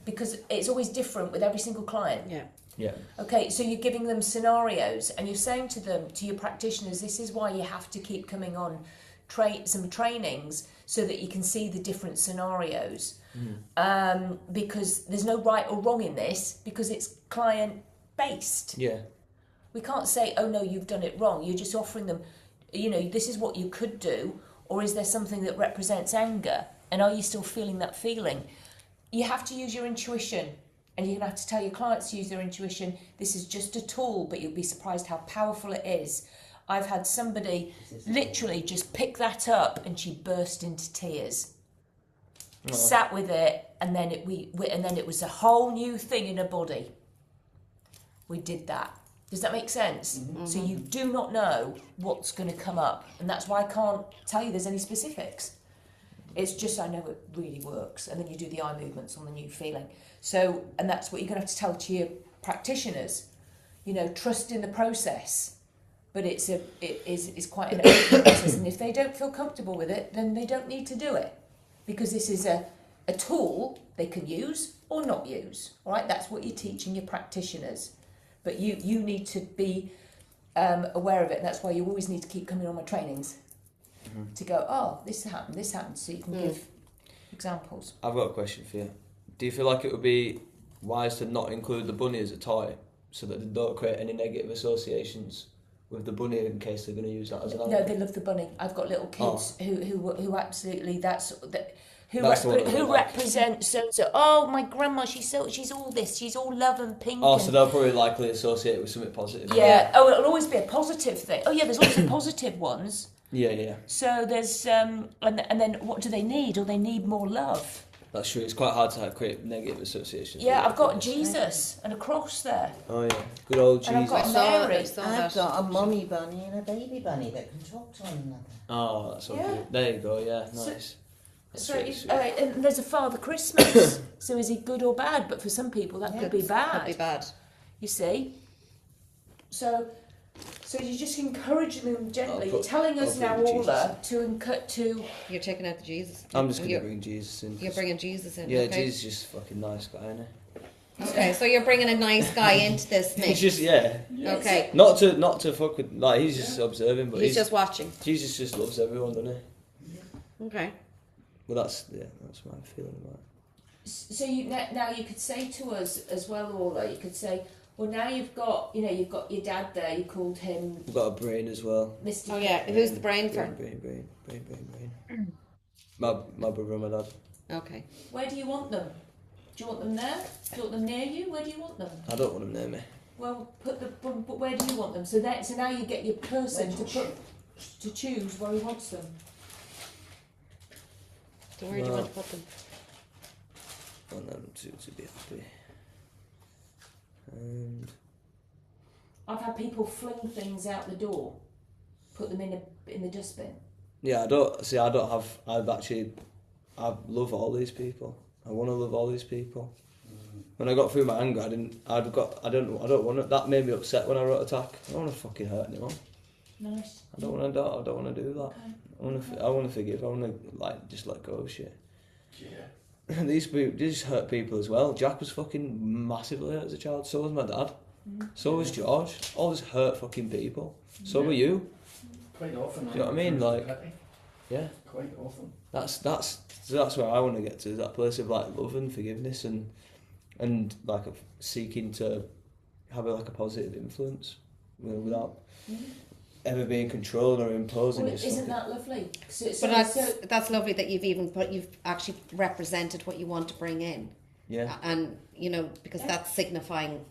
because it's always different with every single client. Yeah. Yeah. Okay, so you're giving them scenarios, and you're saying to your practitioners, this is why you have to keep coming on some trainings so that you can see the different scenarios. Because there's no right or wrong in this, because it's client based. Yeah. We can't say, oh no, you've done it wrong. You're just offering them, this is what you could do, or is there something that represents anger? And are you still feeling that feeling? You have to use your intuition. And you're going to have to tell your clients to use their intuition. This is just a tool, but you'll be surprised how powerful it is. I've had somebody literally just pick that up, and she burst into tears. Sat with it, and then it was a whole new thing in her body. We did that. Does that make sense? Mm-hmm. So you do not know what's going to come up, and that's why I can't tell you there's any specifics. It's just I know it really works, and then you do the eye movements on the new feeling. So, and that's what you're going to have to tell to your practitioners. You know, trust in the process, but it is quite an open process, and if they don't feel comfortable with it, then they don't need to do it, because this is a tool they can use or not use. All right, that's what you're teaching your practitioners, but you need to be aware of it, and that's why you always need to keep coming on my trainings to go, oh, this happened, so you can give examples. I've got a question for you. Do you feel like it would be wise to not include the bunny as a toy, so that they don't create any negative associations with the bunny in case they're going to use that as an No, they love the bunny. I've got little kids who absolutely who represent so. Oh, my grandma, she's all this. She's all love and pink. Oh, so they'll probably likely associate it with something positive. Yeah. Oh, it'll always be a positive thing. Oh, yeah. There's always positive ones. Yeah. So there's and then what do they need? Or they need more love. That's true. It's quite hard to create negative associations. Yeah, I've got Jesus and a cross there. Oh yeah, good old Jesus. And I've got Mary. I've got a mummy bunny and a baby bunny that can talk to one another. Oh, that's so good. There you go. Yeah, nice. And there's a Father Christmas. So is he good or bad? But for some people that could be bad. Could be bad. You see. So you're just encouraging them gently. You're telling us now, Orla, to. You're taking out the Jesus. I'm just going to bring Jesus in. You're bringing Jesus in. Yeah, okay. Jesus is just a fucking nice guy, isn't he? Okay, so you're bringing a nice guy into this mix. He's just Okay. Not to fuck with, like, he's just observing, but he's just watching. Jesus just loves everyone, doesn't he? Okay. Well, that's what I'm feeling about it. So now you could say to us as well, Orla. You could say, well, now you've got your dad there. You called him. We've got a brain as well. Mr. Oh yeah, who's the brain for? Brain. My brother and my dad. Okay. Where do you want them? Do you want them there? Do you want them near you? Where do you want them? I don't want them near me. Well, but where do you want them? So now you get your person to choose where he wants them. So where do you want to put them? I want them to be happy. And I've had people fling things out the door, put them in the dustbin. yeah, I love all these people. I want to love all these people. When I got through my anger, I don't want to. That made me upset when I wrote attack. I don't want to fucking hurt anyone. Nice. I don't want to do that. Okay. I want to forgive. I want to just let go of shit. Yeah. These hurt people as well. Jack was fucking massively hurt as a child. So was my dad. So was George. All these hurt fucking people. So were you. Quite often. Do you know what I mean? Like, yeah. Quite often. That's where I want to get to. That place of like love and forgiveness and like seeking to have a positive influence, without ever being controlled or imposing. Well, isn't that lovely? But that's lovely that you've actually represented what you want to bring in. Yeah. And because that's signifying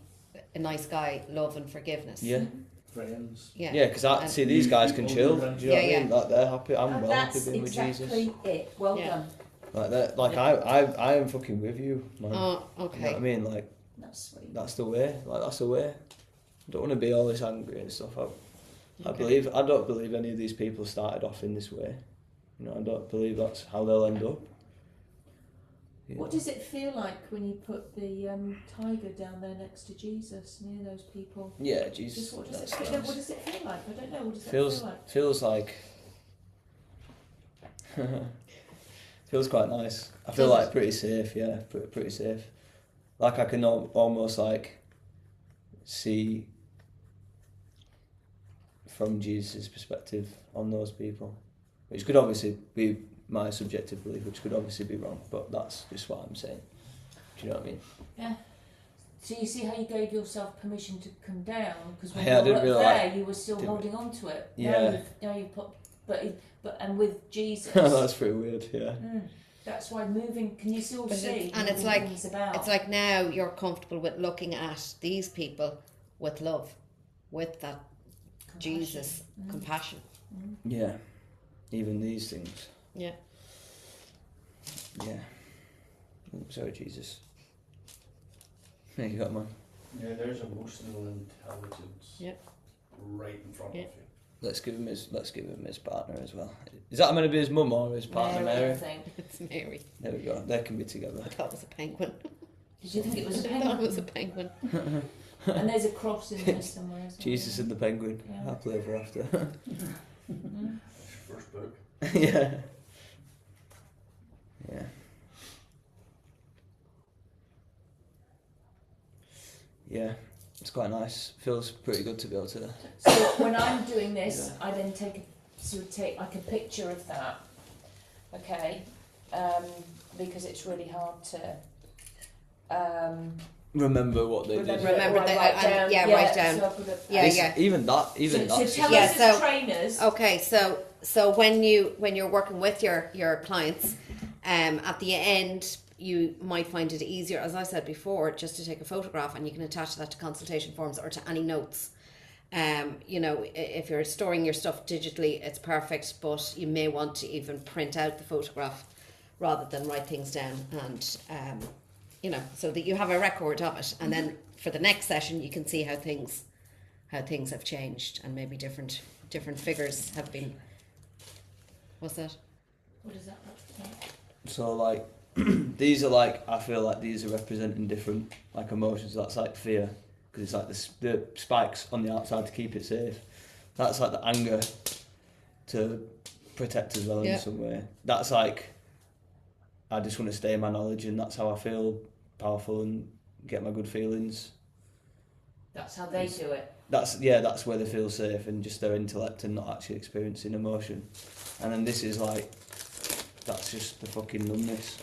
a nice guy, love and forgiveness. Yeah. Friends. Yeah. Yeah, because I see these guys can chill. Do you know what I mean? Like they're happy. I'm well happy being with Jesus. That's exactly it. Well done. I am fucking with you, man. Oh, okay. You know what I mean? Like That's sweet. that's the way. Like that's the way. I don't want to be always angry and stuff. I don't believe any of these people started off in this way. I don't believe that's how they'll end up. What does it feel like when you put the tiger down there next to Jesus, near those people? Yeah, Jesus. Just what does it that's feel? nice. What does it feel like? I don't know. What does it Feels feel like? feels quite nice. I feel like pretty safe. Yeah, pretty safe. Like I can almost like see from Jesus' perspective on those people, which could obviously be my subjective belief, which could obviously be wrong, but that's just what I'm saying. Do you know what I mean? Yeah. So you see how you gave yourself permission to come down, because when Yeah, you were up there, you were still holding on to it. Yeah. Now you've put, but and with Jesus. That's pretty weird. Yeah. That's why moving. Can you still see? And it's like now you're comfortable with looking at these people with love, with that compassion. Jesus compassion. Yeah. Even these things. Yeah. Yeah. Sorry, Jesus. There you go, man. Yeah, there's emotional intelligence. Yep. Right in front of you. Let's give him his partner as well. Is that meant to be his mum or his partner, Mary? I think. It's Mary. There we go. They can be together. I thought it was a penguin. Did you think it was a I thought it penguin? was a penguin. And there's a cross in there somewhere as well. Jesus and the penguin. Yeah. Happily ever after. Mhm. That's your first book. Yeah. Yeah. Yeah. It's quite nice. Feels pretty good to be able to. So when I'm doing this, I then take like a picture of that, okay, because it's really hard to Remember what they did. Remember or I that- write down. yeah, write down. So I put a- Yeah, yeah. Even that. So tell Yeah, us so- as trainers. Okay, so when you're working with your clients, at the end you might find it easier, as I said before, just to take a photograph, and you can attach that to consultation forms or to any notes. You know, if you're storing your stuff digitally, it's perfect, but you may want to even print out the photograph rather than write things down, and you know, so that you have a record of it, and then for the next session you can see how things have changed, and maybe different figures have been. What's that? What is that? So like these are like, I feel like these are representing different like emotions. That's like fear, because it's like the spikes on the outside to keep it safe. That's like the anger to protect as well Yeah. in some way. That's like, I just want to stay in my knowledge, and that's how I feel powerful and get my good feelings. That's how they do it. That's where they feel safe, and just their intellect and not actually experiencing emotion. And then this is like, that's just the fucking numbness.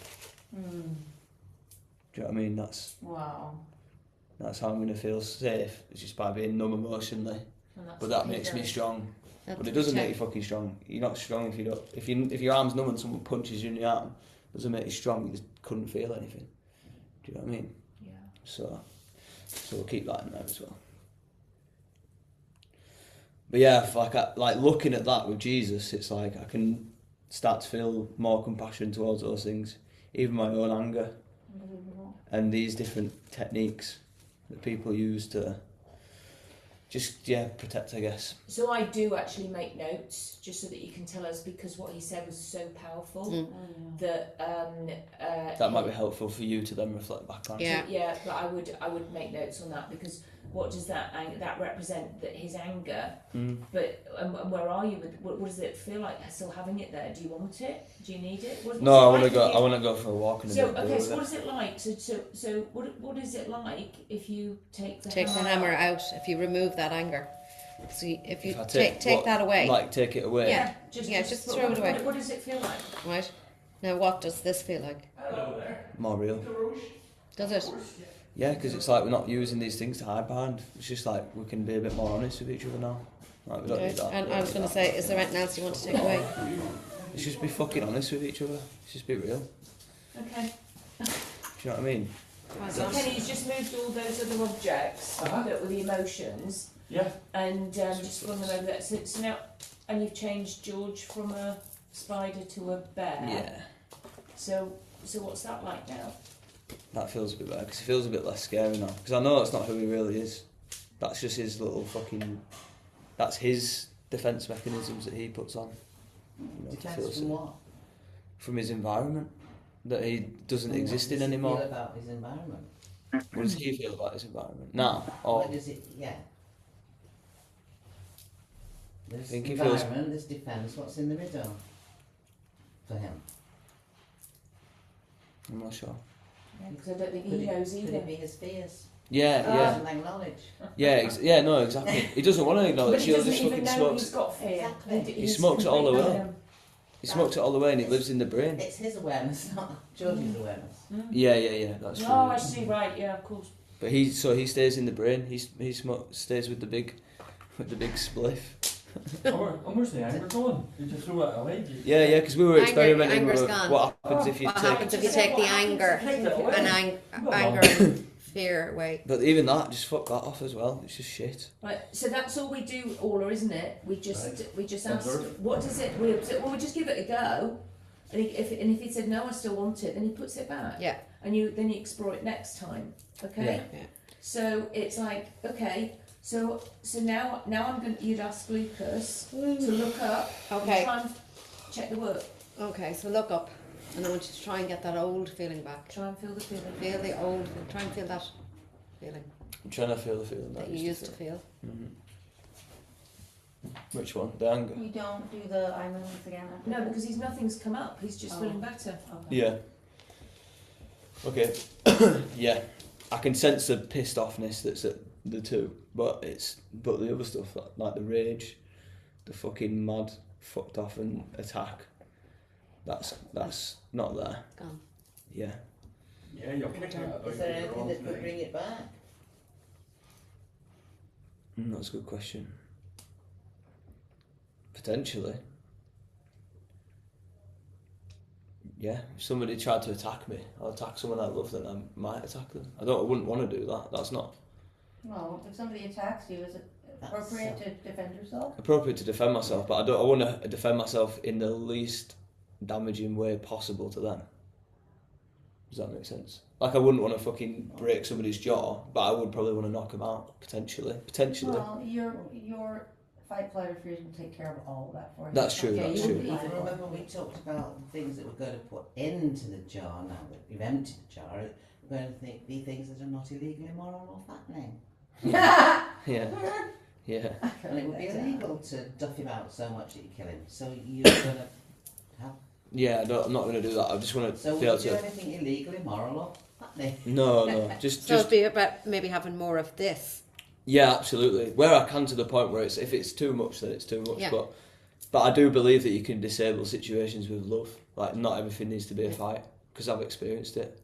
Do you know what I mean? Wow. That's how I'm going to feel safe. It's just by being numb emotionally. And that's But what that he makes me does. strong. That's But it doesn't make check. you fucking strong. You're not strong if you don't. If your arm's numb and someone punches you in the arm, it doesn't make you strong. You just couldn't feel anything. Do you know what I mean? Yeah. So we'll keep that in there as well. But yeah, if like looking at that with Jesus, it's like I can start to feel more compassion towards those things, even my own anger, and these different techniques that people use to just protect, I guess. So I do actually make notes just so that you can tell us, because what he said was so powerful that That might be helpful for you to then reflect back on. Yeah. Yeah, but I would make notes on that, because what does that represent? That his anger. But and where are you with what does it feel like still having it there? Do you want it? Do you need it? What's No, it I like want to go. if you- I want to go for a walk in a So bit. okay, so what is it like? So what is it like if you take the hammer out, if you remove that anger. So if you If I take that away, like take it away. Yeah, just throw it away. What does it feel like? right? Now what does this feel like? More real. Does it? Yeah, because it's like we're not using these things to hide behind. It's just like we can be a bit more honest with each other now. Like we don't Okay. need that. And we I don't was need going to that. say, is there anything else you want to take away? It's just be fucking honest with each other. It's just be real. Okay. Do you know what I mean? So Kenny's just moved all those other objects that were the emotions, Yeah. and just flung them over there. So now, and you've changed George from a spider to a bear. Yeah. So what's that like now? That feels a bit better because it feels a bit less scary now. Because I know it's not who he really is. That's just his little fucking. That's his defence mechanisms that he puts on. You know, to feel Depends safe. from what? From his environment that he doesn't What exist does in he anymore. feel about his environment? What does he feel about his environment now? Or What does it? Yeah. There's think he feels- environment, there's defence. What's in the middle for him? I'm not sure. Because I don't think Could he knows Could either. it be his fears? Yeah, He yeah, doesn't acknowledge. yeah. No, exactly. He doesn't want to But acknowledge. he He'll doesn't just even fucking know smokes. he's got fear. Exactly. He smokes it all the completely way. random. He smokes it all the way, and it lives in the brain. It's his awareness, not George's awareness. Yeah. That's true. Oh, I see. Right. Yeah. Of course. But he stays in the brain. He stays with the big spliff. And where's the anger going? Did you throw it away? Yeah, because we were experimenting Anger's with gone. what happens if you What take. happens if you take the anger and anger and fear away? But even that, just fuck that off as well. It's just shit. Right. So that's all we do, Orla, isn't it? We just ask, Observe. what does it? We just give it a go. And if he said no, I still want it, then he puts it back. Yeah. And then you explore it next time. Okay. Yeah. Yeah. So it's like, okay, So now I'm going. You'd ask Lucas to look up. Okay. And try and check the work. Okay, so look up, and I want you to try and get that old feeling back. Try and feel the feeling. Feel the old. Try and feel that feeling I'm trying to feel the feeling that you used to feel. Mhm. Which one? The anger? We don't do the eye movements again. after No, that? because nothing's come up. He's just Oh. feeling better. Okay. Yeah. Okay. Yeah. I can sense the pissed offness that's at the two, but the other stuff like the rage, the fucking mad, fucked off and attack. That's not there. Gone. Yeah. Yeah, you're kicking it about. Is there anything that could bring it back? That's a good question. Potentially. Yeah, if somebody tried to attack me, or attack someone I love, then I might attack them. I wouldn't want to do that. That's not Well, if somebody attacks you, is it appropriate to defend yourself? appropriate to defend myself, but I want to defend myself in the least damaging way possible to them. Does that make sense? Like, I wouldn't want to fucking break somebody's jaw, but I would probably want to knock them out, potentially. Well, your fight, flight, or freeze will take care of all of that for you. That's true, Okay, that's you true. wouldn't I be- remember we talked about the things that we're going to put into the jar now that you've emptied the jar. We're going to be things that are not illegal, immoral or fattening. Yeah. Yeah. And it would be illegal to duff him out so much that you kill him. So you're going to have... Yeah, I'm not going to do that. I just want to So would be you able do to... anything illegal, immoral or fattening? No, just... So it'd be about maybe having more of this. Yeah, absolutely. Where I can, to the point where if it's too much, then it's too much. Yeah. But I do believe that you can disable situations with love. Like, not everything needs to be a fight, because I've experienced it.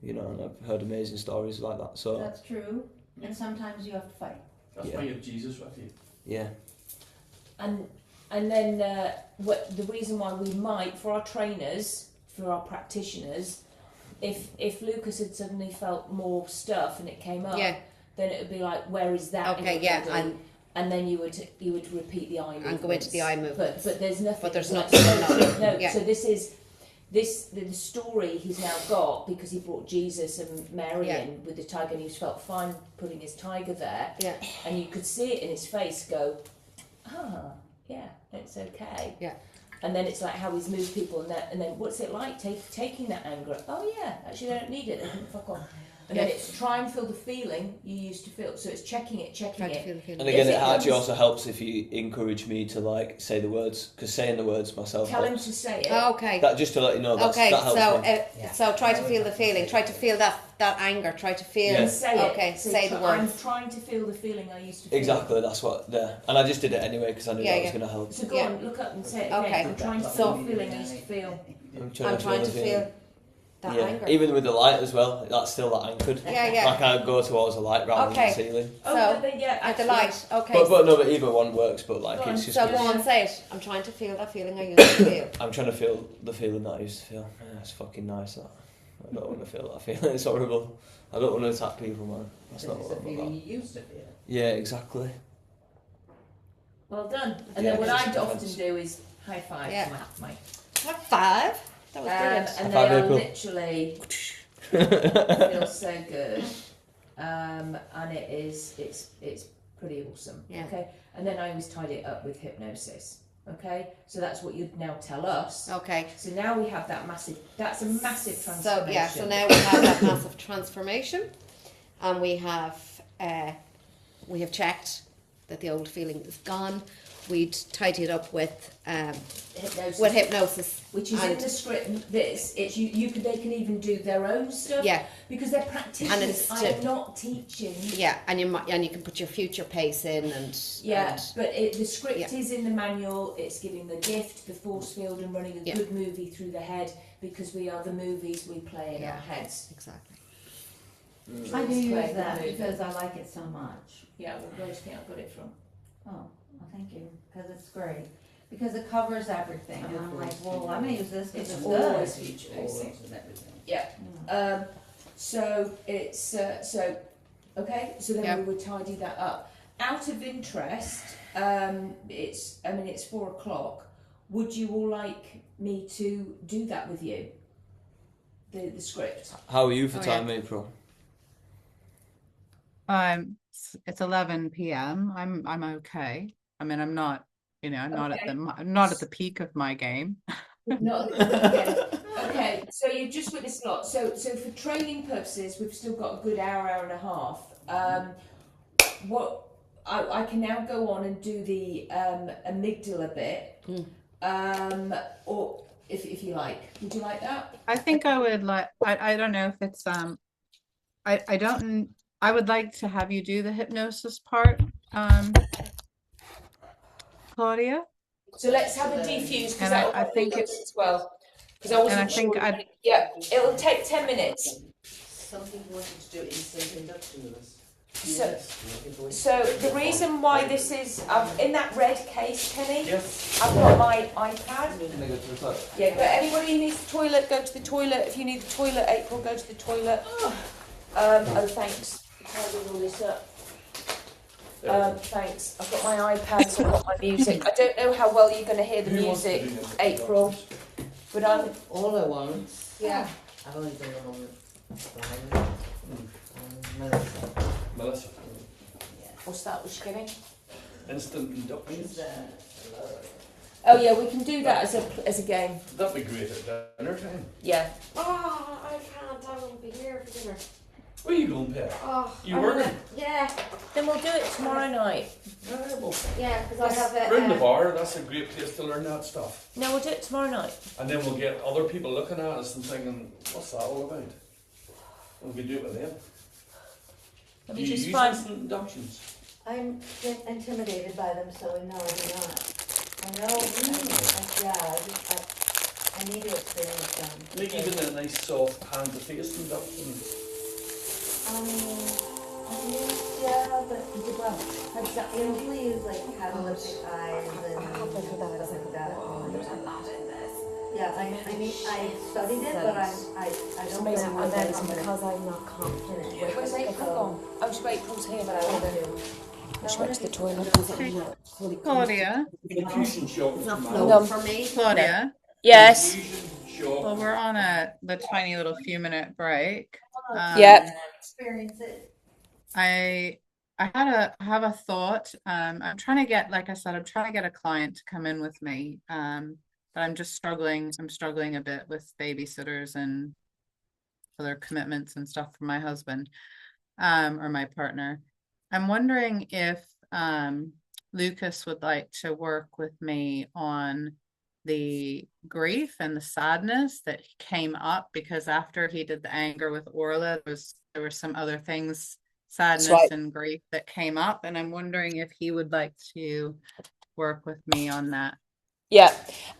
You know, and I've heard amazing stories like that. So That's true, and sometimes you have to fight. That's why you have Jesus with you. yeah, And then the reason why we might, for our trainers, for our practitioners, if Lucas had suddenly felt more stuff and it came up, Yeah. then it would be like, where is that? in Okay, your yeah, body? And then you would repeat the eye movements. And go into the eye movements. But there's nothing. But there's like- nothing, No. yeah. So the story he's now got, because he brought Jesus and Mary Yeah. in with the tiger, and he felt fine putting his tiger there, Yeah. and you could see it in his face go, yeah, it's okay. Yeah. And then it's like how he's moved people, and then what's it like taking that anger? Oh yeah, actually I don't need it. They can fuck off. And then it's try and feel the feeling you used to feel. So it's checking it. Try to feel the feeling. and again, If it it actually comes- also helps if you encourage me to like say the words, because saying the words myself Tell him helps. to say it. Okay. That just to let you know that Okay, that helps so me. Yeah. so try to feel the feeling. Try to feel that anger. Try to feel. And say it. Okay, So say the I'm words. trying to feel the feeling I used to feel. Exactly, that's what. Yeah, and I just did it anyway because I knew Yeah, that was yeah. going to help. So go Yeah. on, look up and say it again. Okay. I'm trying to So- feel the feeling I used to feel. I'm trying to feel that yeah. anger. Even with the light as well, that's still that anchored. Yeah, yeah. Like I go towards the light rather Okay. than the ceiling. Oh, So, but then, yeah, At the actually, light. Okay. But no, but either one works. But like Go on. it's just. So go on, say it. I'm trying to feel that feeling I used to feel. I'm trying to feel the feeling that I used to feel. Yeah, it's fucking nice. That I don't want to feel that feeling. It's horrible. I don't want to attack people, man. That's not It's what the I'm feeling about. you used to feel. Yeah, exactly. Well done. And Yeah, then what it's I'd often defense. do is high five Yeah. my High five. That was brilliant. and High they five, are April. literally feel so good. And it's pretty awesome. Yeah. Okay. And then I always tied it up with hypnosis. Okay. So that's what you'd now tell us. Okay. So now we have that's a massive So transformation. yeah, so now we have that massive transformation, and we have checked that the old feeling is gone. We'd tidy it up with hypnosis, which is in and- the script. It's you can they can even do their own stuff. Yeah. Because they're And practitioners. it's I am not teaching. Yeah, and you can put your future pace in and Yeah, and- but the script Yeah. is in the manual. It's giving the gift, the force field, and running a Yeah. good movie through the head, because we are the movies we play in Yeah. our heads. exactly. I do Let's use play that the movie. because I like it so much. Yeah, well, where do you think I got it from? Oh, well, thank you, because it's great. Because it covers everything, and I'm like, well, I'm gonna use this because It's it's always good. future Forwards facing. and everything. Yeah. Mm. So it's so okay. So then Yeah. we would tidy that up. Out of interest, it's 4:00. Would you all like me to do that with you? The script. How are you for Oh, time, April? It's 11 p.m. I'm okay. I mean, I'm not, I'm not at Okay. I'm not at the peak of my game. Not okay. Okay, so you just witnessed a lot. So for training purposes, we've still got a good hour and a half. What I can now go on and do the amygdala bit, or if you like, would you like that? I think I would like. I don't know if it's I don't. I would like to have you do the hypnosis part, Claudia. So let's have a defuse because And that will I think it, as well. Because I and I wasn't think sure. I Yeah, it'll take 10 minutes. Some people wanted to do it instant induction with us. So the reason why this is in that red case, Kenny, Yes. I've got my iPad. Can I go to the toilet? Yeah, but anybody who needs the toilet, go to the toilet. If you need the toilet, April, go to the toilet. Oh, thanks. Tidying all this up. Thanks. I've got my iPad, so I've got my music. I don't know how well you're going to hear the Who wants to music, do this? April, but I'm. Orla once. Yeah. I've only done one on Melissa. Melissa. Yeah. What's that? What's she getting? Instant inductions. Oh yeah, we can do that as a game. That'd be great at dinner time. Yeah. Oh, I can't. I won't be here for dinner. Where are you going, Pet? Oh, You working? Yeah, Then we'll do it tomorrow night. yeah, because I have Round the it. bar, that's a great place to learn that stuff. No, we'll do it tomorrow night. And then we'll get other people looking at us and thinking, what's that all about? And we do it with them. Let Do me you just use find. instant inductions? I'm intimidated by them, so no, I do not. I know, I need to experience them. Maybe even a nice soft hand-to-face induction. Yeah, but well, I usually use like catalytic eyes and stuff like that. Yeah, I mean, I studied it, but I don't know what that is. because I'm not confident. Where's April gone? Oh, she April's here, but I don't know. She went to the toilet. Claudia. Infusion shop. It's not man. flowing for me. Claudia. Yes. Infusion shop. Well, we're on the tiny little few-minute break. Yep. Experience it. I have a thought. I'm trying to get, like I said, I'm trying to get a client to come in with me. But I'm just struggling. I'm struggling a bit with babysitters and other commitments and stuff for my husband, or my partner. I'm wondering if Lucas would like to work with me on the grief and the sadness that came up, because after he did the anger with Orla, there were some other things, sadness right. and grief that came up, and I'm wondering if he would like to work with me on that. Yeah,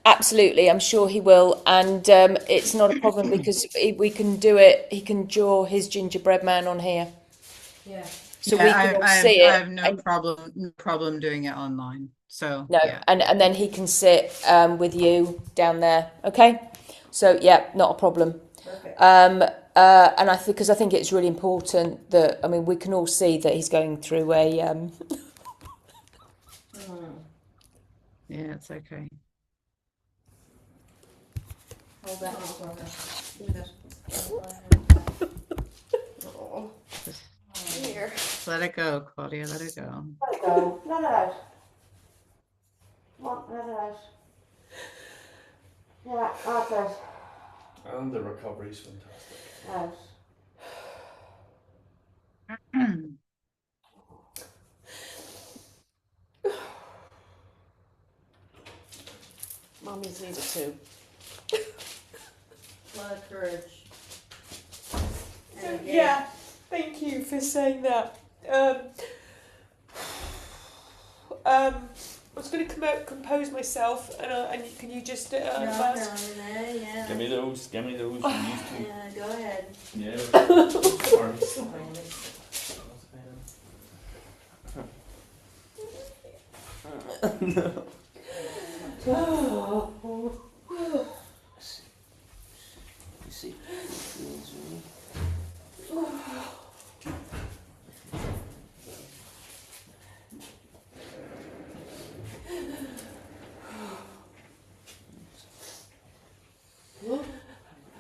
absolutely. I'm sure he will, and it's not a problem because we can do it. He can draw his gingerbread man on here. Yeah. So we can all see I it. have no problem doing it online. So No, yeah. and then he can sit with you down there. Okay, so yeah, not a problem. Perfect. And I think it's really important that we can all see that he's going through a. Yeah, it's okay. Hold that one for me. Oh, here. Let it go, Claudia. Let it go. Let it go. Let it out. Come on, let it out. Yeah, that's it. And the recovery's fantastic. Out. Mommy's need it too. A lot of courage. And again, Yeah, thank you for saying that. I was going to compose myself, and can you just advise? yeah. Give me those, you used to. Yeah, go ahead. Yeah. Sorry. You see, feels really.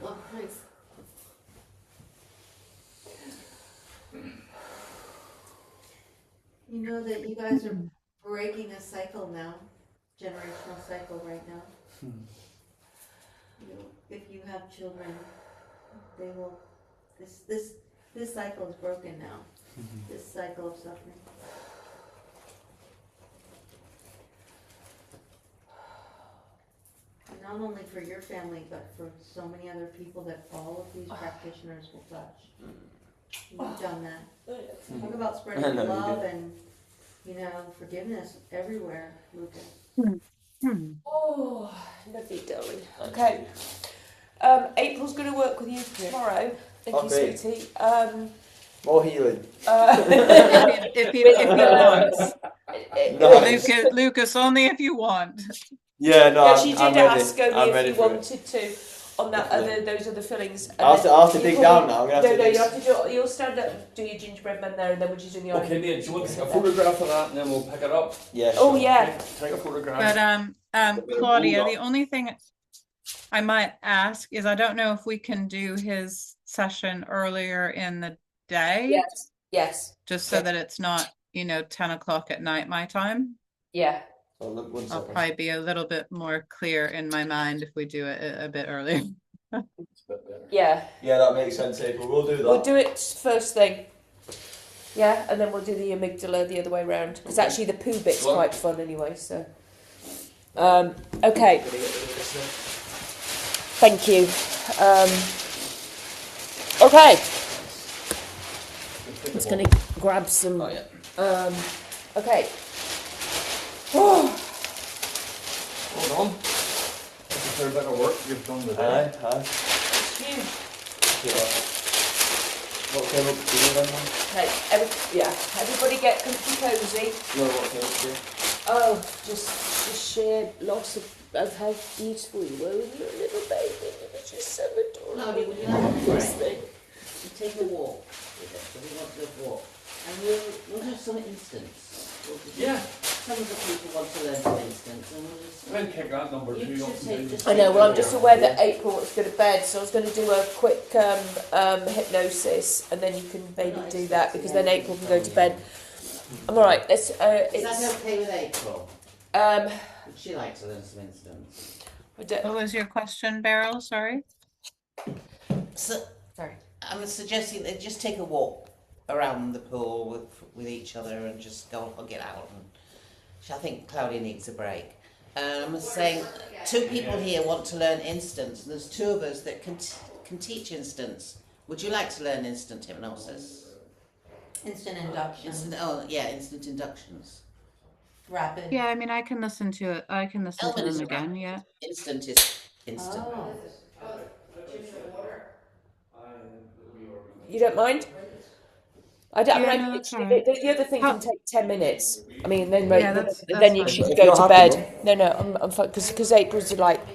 Oh, thanks. know that you guys are breaking a cycle now, generational cycle right now. If you have children, they will. This cycle is broken now. This cycle of suffering. And not only for your family, but for so many other people that all of these practitioners will touch. You've done that. Talk about spreading I know you love did. and, forgiveness everywhere, Lucas. Oh, lovely, darling. Okay. April's going to work with you tomorrow. Thank you, Okay. sweetie. More healing. If you want. Nice. Lucas, only if you want. Yeah, no, Yeah, I'm, she did I'm ready. ask only I'm if ready you for it. wanted to on that those other fillings. And I'll then have to you dig probably- down now. I'm gonna have No, to you have to do. You'll stand up, do your gingerbread man there, and then we're just doing the Okay, mate, do you want a photograph of that and then we'll pick it up? Yeah. Oh sure. yeah. Take a photograph. But bit of Claudia, roll the only thing I might ask is I don't know if we can do his session earlier in the day, Yes. Yes. just so that it's not, 10 o'clock at night my time. Yeah. Oh, look, one I'll second. probably be a little bit more clear in my mind if we do it a bit earlier. It's a bit better. Yeah. Yeah, that makes sense, April. We'll do that. We'll do it first thing. Yeah, and then we'll do the amygdala the other way round because actually the poo bit's Well- quite fun anyway. So. Okay. Thank you. Okay. I'm just going to grab some. Oh, yeah. Okay. Oh, Hold on. That's a fair bit of work you've done today. Hi. it's huge. Yeah. What came up to you then, man? Okay. Everybody get comfy cozy. No, what came up to you? Oh, just the sheer loss of how beautiful you were with your little baby. It was just so adorable. Claudia, would you like a This break? thing. You take a walk with us, so we want to walk. And we'll have some instance. Yeah. Some of the people want to learn some instance, and we'll just... I'll kick that number You 2 should up take and just- I know, well, I'm just aware that April wants to go to bed, so I was going to do a quick hypnosis, and then you can maybe do that, because then April can go to bed. I'm alright, let's, Is that it's, okay with April? um, Would she like to learn some instance? I don't, What was your question, Beryl? Sorry. So, sorry. I'm suggesting they just take a walk around the pool with each other and just go hug it out. And I think Claudia needs a break. I'm saying 2 people here want to learn instance. There's 2 of us that can teach instance. Would you like to learn instant hypnosis? Instant induction. Instant inductions. Rapid. Yeah, I mean, I can listen to it. I can listen to Elman is them again. rapid. Yeah. Instant is instant. Oh. You don't mind? I don't, Yeah, I no, mean, that's alright. the other thing can take 10 minutes. I mean, then, Yeah, that's then you fine. should If go you're to happy. bed. No, I'm fine, because April's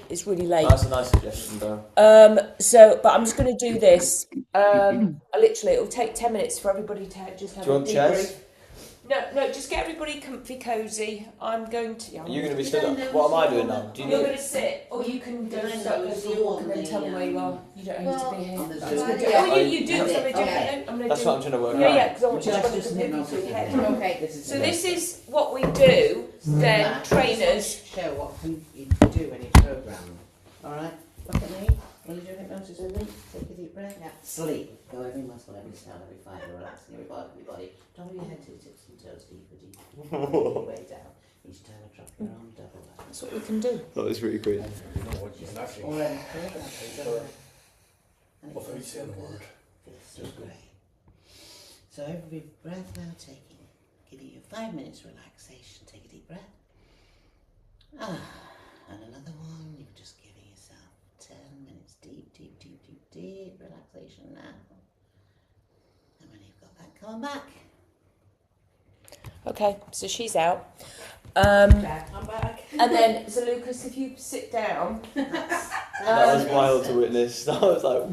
it's really late. That's a nice suggestion, though. But I'm just going to do this. Literally, it'll take 10 minutes for everybody to just have Do you a want debrief. chairs? No, just get everybody comfy, cozy. I'm going to. Are you going to be stood up? What am I doing now? Do you You're need... going to sit, or you can go Can I start go go with for a you walk on and then the, tell me where you are. You don't need to be here. On the I'm just gonna Zoom. do Yeah. Oh, you do. Yeah. Somebody do Okay. it. I'm going That's to what I'm trying to work out. Yeah, because I want Would to you like just to just put the hypnosis through your head. with me? Okay. This is So the this best. is what we do. Then I just want trainers. to show what you can do when you program. Alright? Look at me. Will you do hypnosis with me? Take a deep breath. Yeah. Sleep. Go every muscle, every cell, every fibre, relaxing every body. Don't move your head to your tips and toes, deeper. Way down. Each time I drop your arm, double that. That's what we can do. That was pretty quick. You know what you can actually... Already. Without saying a word. Feels great. So every breath now taking, giving you 5 minutes relaxation. Take a deep breath. And another one. You're just giving yourself 10 minutes deep relaxation now. And when you've got that, come back. Okay, so she's out. I'm back. And then, so Lucas, if you sit down. That was wild to witness. That was like...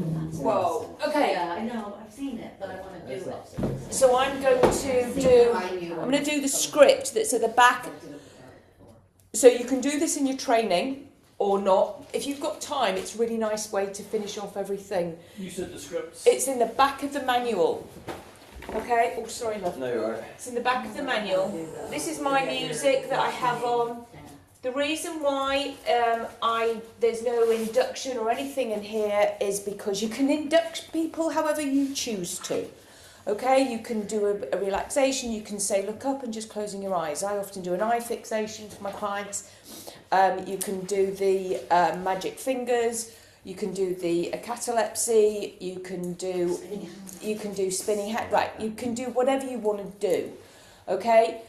Whoa. Okay. Yeah, I know. I've seen it, but I want to do it. So I'm going to do. I'm going to do the script that's at the back. So you can do this in your training or not. If you've got time, it's a really nice way to finish off everything. You said the scripts. It's in the back of the manual. Okay. Oh, sorry, love. No, you're right. It's in the back of the manual. This is my music that I have on. The reason why there's no induction or anything in here is because you can induct people however you choose to. Okay, you can do a relaxation, you can say look up and just closing your eyes. I often do an eye fixation for my clients. You can do the magic fingers, you can do the catalepsy, you can do spinning head, right, you can do whatever you want to do. Okay?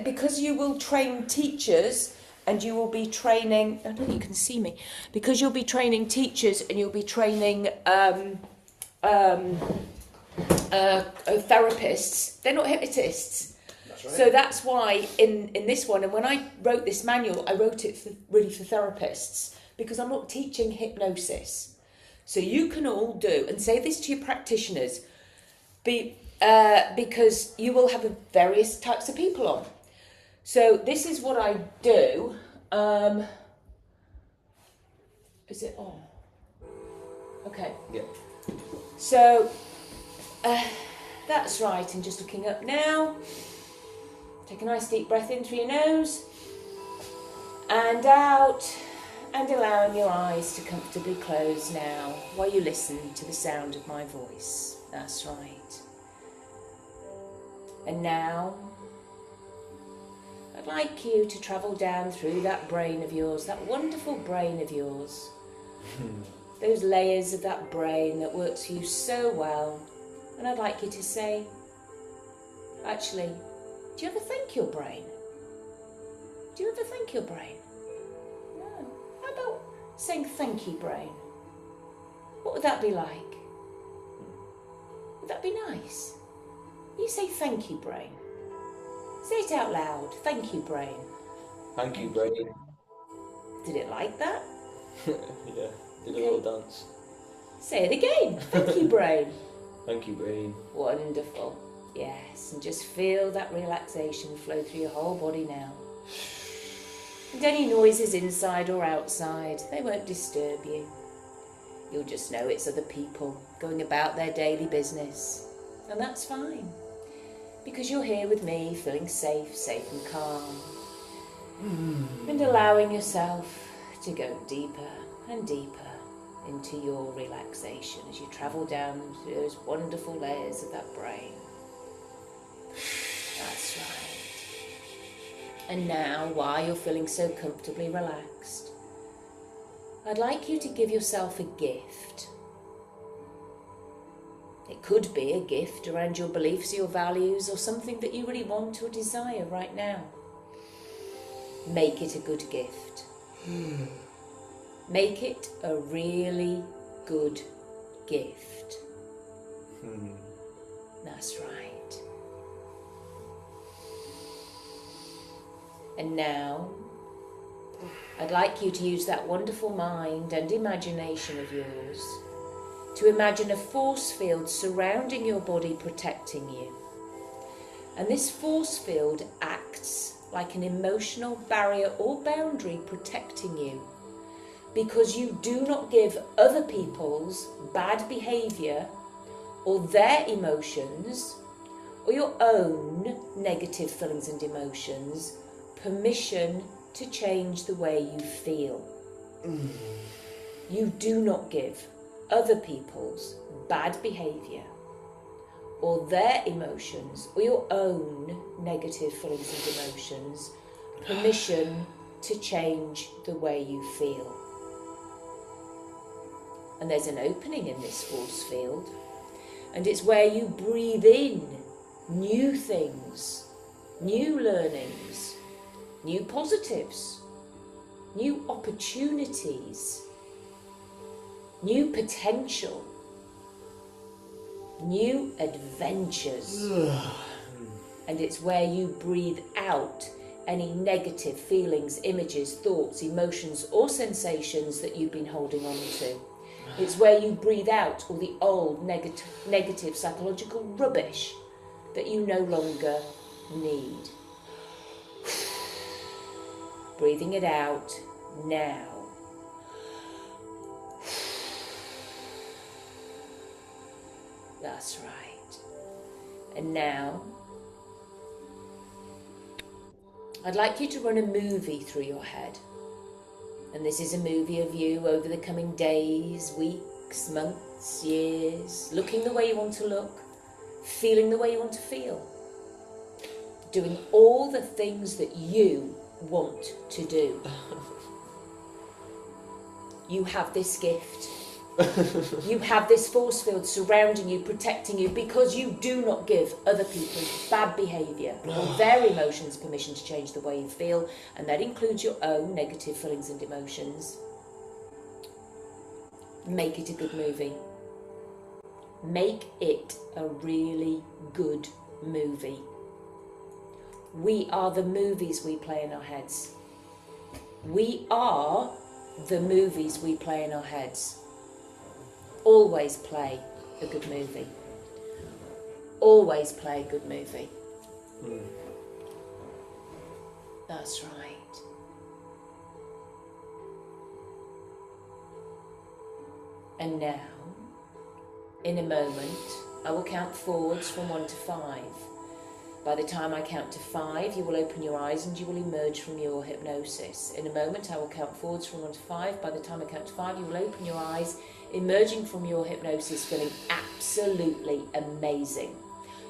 Because you will train teachers and you will be training, I don't know, you can see me, because you'll be training teachers and you'll be training therapists, they're not hypnotists. That's right. So that's why in this one, and when I wrote this manual, I wrote it really for therapists, because I'm not teaching hypnosis. So you can all do, and say this to your practitioners, because you will have various types of people on. So this is what I do. Is it on? Okay. Yeah. So that's right, and just looking up now. Take a nice deep breath in through your nose and out, and allowing your eyes to comfortably close now while you listen to the sound of my voice. That's right. And now I'd like you to travel down through that brain of yours, that wonderful brain of yours. Those layers of that brain that works for you so well. And I'd like you to say, actually, do you ever thank your brain? Do you ever thank your brain? No. How about saying thank you, brain? What would that be like? Would that be nice? You say thank you, brain. Say it out loud. Thank you, brain. Thank you, brain. Did it like that? Yeah, did a little dance. Say it again. Thank you, brain. Thank you, brain. Wonderful. Yes, and just feel that relaxation flow through your whole body now. And any noises inside or outside, they won't disturb you. You'll just know it's other people going about their daily business. And that's fine, because you're here with me, feeling safe and calm. And allowing yourself to go deeper and deeper into your relaxation as you travel down through those wonderful layers of that brain. That's right. And now, while you're feeling so comfortably relaxed, I'd like you to give yourself a gift. It could be a gift around your beliefs, your values, or something that you really want or desire right now. Make it a good gift. Make it a really good gift. That's right. And now, I'd like you to use that wonderful mind and imagination of yours to imagine a force field surrounding your body, protecting you. And this force field acts like an emotional barrier or boundary protecting you, because you do not give other people's bad behaviour or their emotions or your own negative feelings and emotions permission to change the way you feel. You do not give other people's bad behaviour or their emotions or your own negative feelings and emotions permission to change the way you feel. And there's an opening in this force field, and it's where you breathe in new things, new learnings, new positives, new opportunities, new potential, new adventures. And it's where you breathe out any negative feelings, images, thoughts, emotions, or sensations that you've been holding on to. It's where you breathe out all the old negative psychological rubbish that you no longer need. Breathing it out now. That's right. And now, I'd like you to run a movie through your head. And this is a movie of you over the coming days, weeks, months, years, looking the way you want to look, feeling the way you want to feel, doing all the things that you want to do. You have this gift. You have this force field surrounding you, protecting you, because you do not give other people bad behaviour or their emotions permission to change the way you feel, and that includes your own negative feelings and emotions. Make it a good movie. Make it a really good movie. We are the movies we play in our heads. We are the movies we play in our heads. Always play a good movie. Always play a good movie. That's right. And now, in a moment, I will count forwards from 1 to 5. By the time I count to 5, you will open your eyes and you will emerge from your hypnosis. In a moment, I will count forwards from 1 to 5. By the time I count to 5, you will open your eyes, emerging from your hypnosis, feeling absolutely amazing.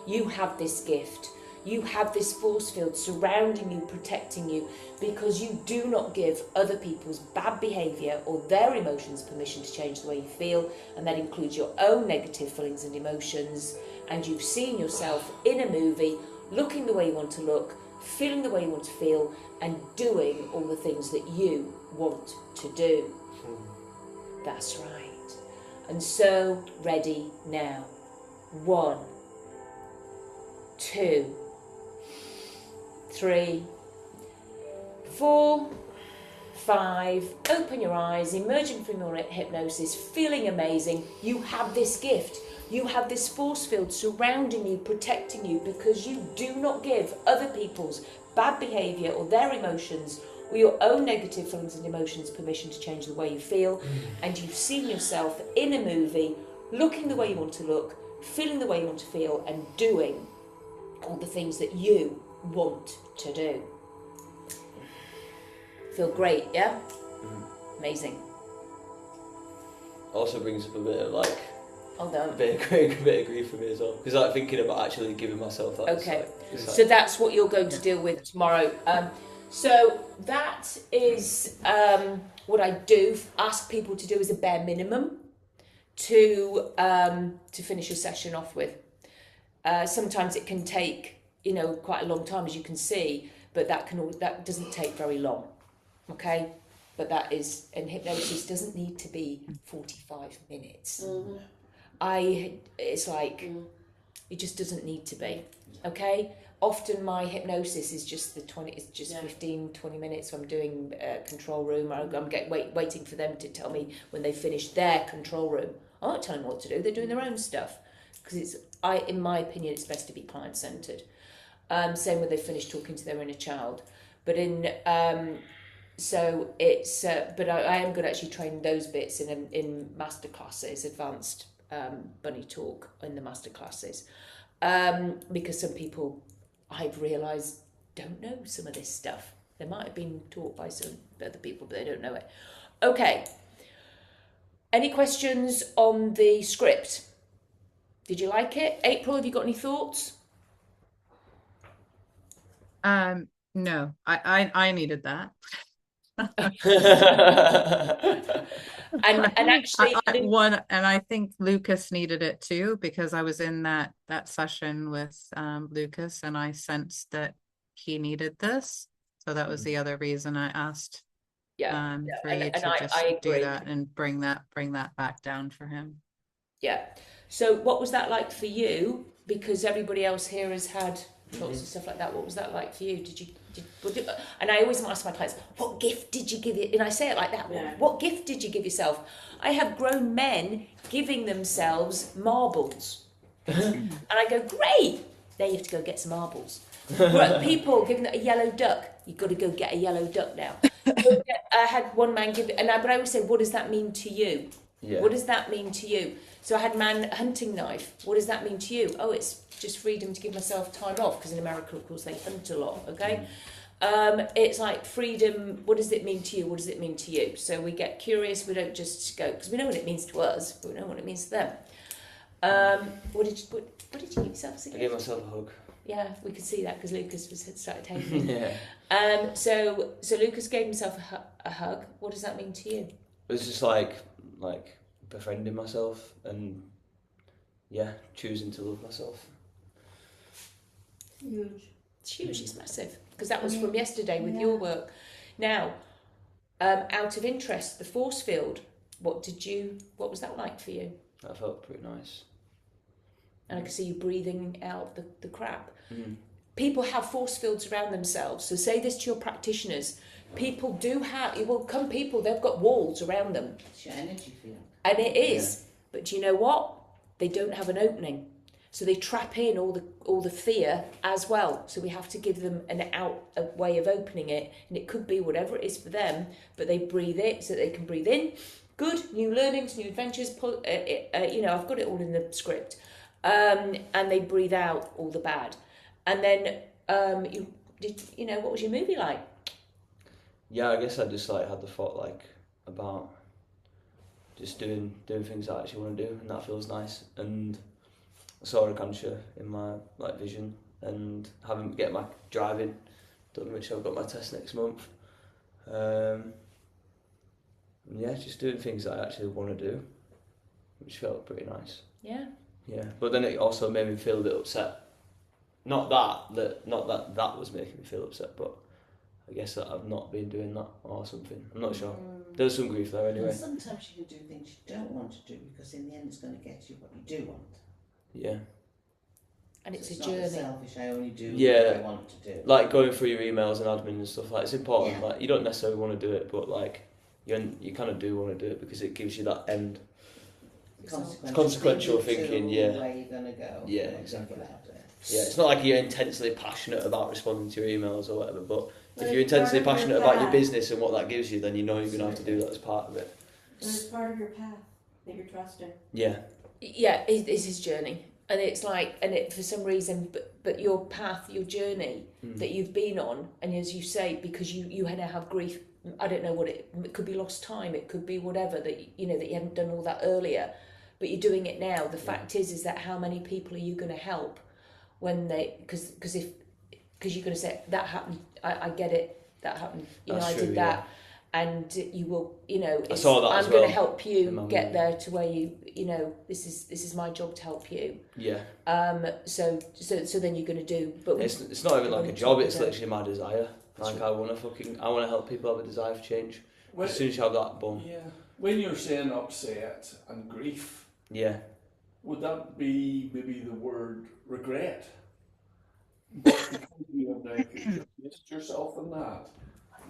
You have this gift. You have this force field surrounding you, protecting you, because you do not give other people's bad behaviour or their emotions permission to change the way you feel, and that includes your own negative feelings and emotions. And you've seen yourself in a movie, looking the way you want to look, feeling the way you want to feel, and doing all the things that you want to do. That's right. And so, ready now. 1, 2, 3, 4, 5. Open your eyes, emerging from your hypnosis, feeling amazing. You have this gift. You have this force field surrounding you, protecting you, because you do not give other people's bad behaviour or their emotions or your own negative feelings and emotions permission to change the way you feel. And you've seen yourself in a movie, looking the way you want to look, feeling the way you want to feel, and doing all the things that you want to do. Feel great, yeah? Amazing. Also brings up a bit of like, Hold on. a bit of grief for me as well, because like thinking about actually giving myself that. Okay, it's like, so that's what you're going to deal with tomorrow. So that is what I do. Ask people to do as a bare minimum to finish a session off with. Sometimes it can take quite a long time, as you can see, but that doesn't take very long. Okay, but that is, and hypnosis doesn't need to be 45 minutes. It's like, it just doesn't need to be. Okay, often my hypnosis is just 15, 20 minutes. So I'm doing control room. I'm waiting for them to tell me when they finish their control room. I'm not telling them what to do. They're doing their own stuff, because in my opinion, it's best to be client centered. Same when they finish talking to their inner child. But so it's but I am going to actually train those bits in master classes, advanced bunny talk in the master classes, because some people, I've realised, don't know some of this stuff. They might have been taught by some other people, but they don't know it. Okay. Any questions on the script? Did you like it? April, have you got any thoughts? No, I needed that. And actually, I think Lucas needed it too, because I was in that session with Lucas, and I sensed that he needed this. So that was the other reason I asked for you to just do that and bring that back down for him. Yeah. So what was that like for you? Because everybody else here has had lots of stuff like that. What was that like for you? And I always ask my clients, what gift did you give it? And I say it like that. Yeah. What gift did you give yourself? I have grown men giving themselves marbles. And I go, great. Now you have to go get some marbles. People giving it a yellow duck. You've got to go get a yellow duck now. I had one man give it, but I always say, what does that mean to you? Yeah. What does that mean to you? So I had man hunting knife. What does that mean to you? Oh, it's just freedom to give myself time off, because in America, of course, they hunt a lot. Okay. It's like freedom. What does it mean to you? What does it mean to you? So we get curious. We don't just go, because we know what it means to us, but we know what it means to them. What did you give yourself? I gave myself a hug. Yeah, we could see that because Lucas had started taking. Yeah. So Lucas gave himself a hug. What does that mean to you? It was just like befriending myself and choosing to love myself. Huge. It's huge. It's massive, because that was from yesterday with your work. Now, out of interest, the force field. What was that like for you? That felt pretty nice. And I can see you breathing out the crap. Mm. People have force fields around themselves. So say this to your practitioners. People do have, they've got walls around them. It's your energy field. And it is. But do you know what? They don't have an opening. So they trap in all the fear as well. So we have to give them a way of opening it. And it could be whatever it is for them, but they breathe it so they can breathe in. Good, new learnings, new adventures. I've got it all in the script. And they breathe out all the bad. And then, what was your movie like? Yeah, I guess I just had the thought about just doing things I actually want to do, and that feels nice. And I saw Akansha in my vision, and get my driving done, which I've got my test next month. Just doing things that I actually want to do, which felt pretty nice. Yeah. Yeah, but then it also made me feel a bit upset. Not that was making me feel upset, but I guess that I've not been doing that or something. I'm not sure. There's some grief there anyway. And sometimes you can do things you don't want to do, because in the end it's going to get you what you do want. Yeah. And it's so a journey. Not selfish, I only do Yeah. what I want to do. Like going through your emails and admin and stuff, it's important. Yeah. You don't necessarily want to do it, but you kind of do want to do it because it gives you that end. Consequential thinking, where you're going to go. Yeah, exactly. Yeah, it's not like you're intensely passionate about responding to your emails or whatever, but if you're intensely passionate about your business and what that gives you, then you know you're going to have to do that as part of it. So it's part of your path that you're trusting. Yeah. Yeah, it's his journey. And it's for some reason, but your path, your journey that you've been on, and as you say, because you had to have grief, I don't know what it could be, lost time, it could be whatever, that you hadn't done all that earlier, but you're doing it now. The fact is that how many people are you going to help when because you're going to say that happened, I get it, that happened, I did that, and you will, I saw that I'm going to help you get there to where this is my job to help you. Yeah. So then you're going to do, but it's not even like a job. It's literally my desire. I want to help people have a desire for change. As soon as you have that, boom. Yeah. When you're saying upset and grief, yeah, would that be maybe the word regret? But because you have now placed yourself in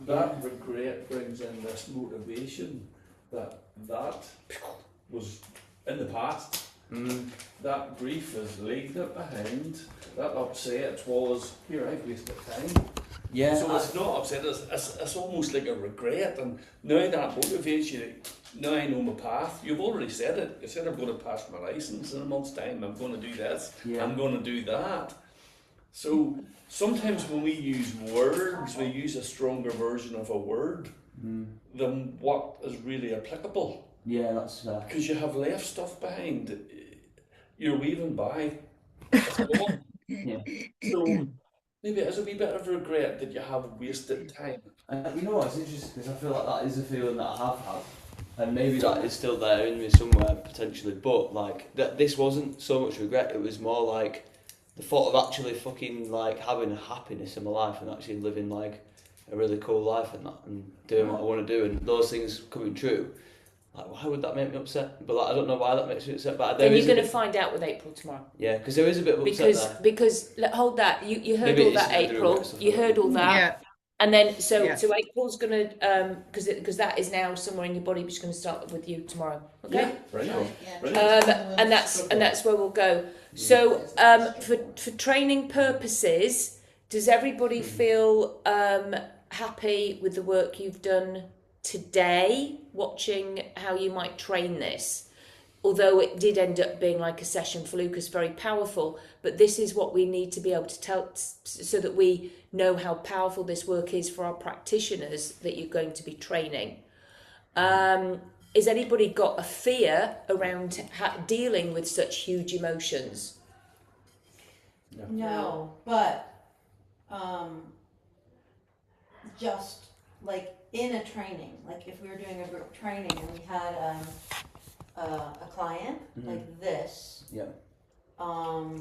that regret brings in this motivation that was in the past. That grief has laid it behind. That upset was, here, I've wasted time. Yeah. So it's not upset, it's almost like a regret, and now that motivates you. Now I know my path. You've already said it. You said I'm going to pass my license in a month's time. I'm going to do this. Yeah. I'm going to do that. So sometimes when we use words, we use a stronger version of a word than what is really applicable. Yeah, that's because you have left stuff behind. You're weaving by. It's gone. Yeah. So maybe it is a wee bit of regret that you have wasted time. You know what's interesting, because I feel like that is a feeling that I have had, and maybe that is still there in me somewhere potentially. But this wasn't so much regret; it was more like the thought of actually fucking having happiness in my life and actually living a really cool life and that, and doing what I want to do, and those things coming true. Why would that make me upset? But I don't know why that makes me upset. But then you're going to find out with April tomorrow. Yeah, because there is a bit of upset there. Because hold that, you heard all that, April. You heard all that. Yeah. And then so April's going to because that is now somewhere in your body, which is going to start with you tomorrow. Okay. Yeah, and that's where we'll go. So for training purposes, does everybody feel happy with the work you've done today watching how you might train this. Although it did end up being like a session for Lucas, very powerful, but this is what we need to be able to tell so that we know how powerful this work is for our practitioners that you're going to be training. Has anybody got a fear around dealing with such huge emotions? No, but just like in a training, like if we were doing a group training and we had a client like this, I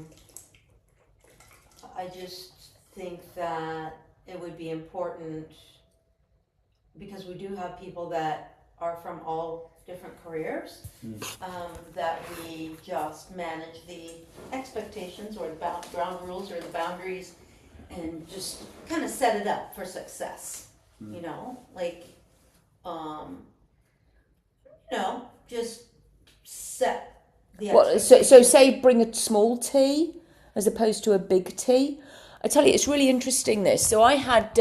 just think that it would be important, because we do have people that are from all different careers, that we just manage the expectations or the ground rules or the boundaries and just kind of set it up for success, you know, like, just set the So say bring a small T as opposed to a big T. I tell you, it's really interesting this. So I had,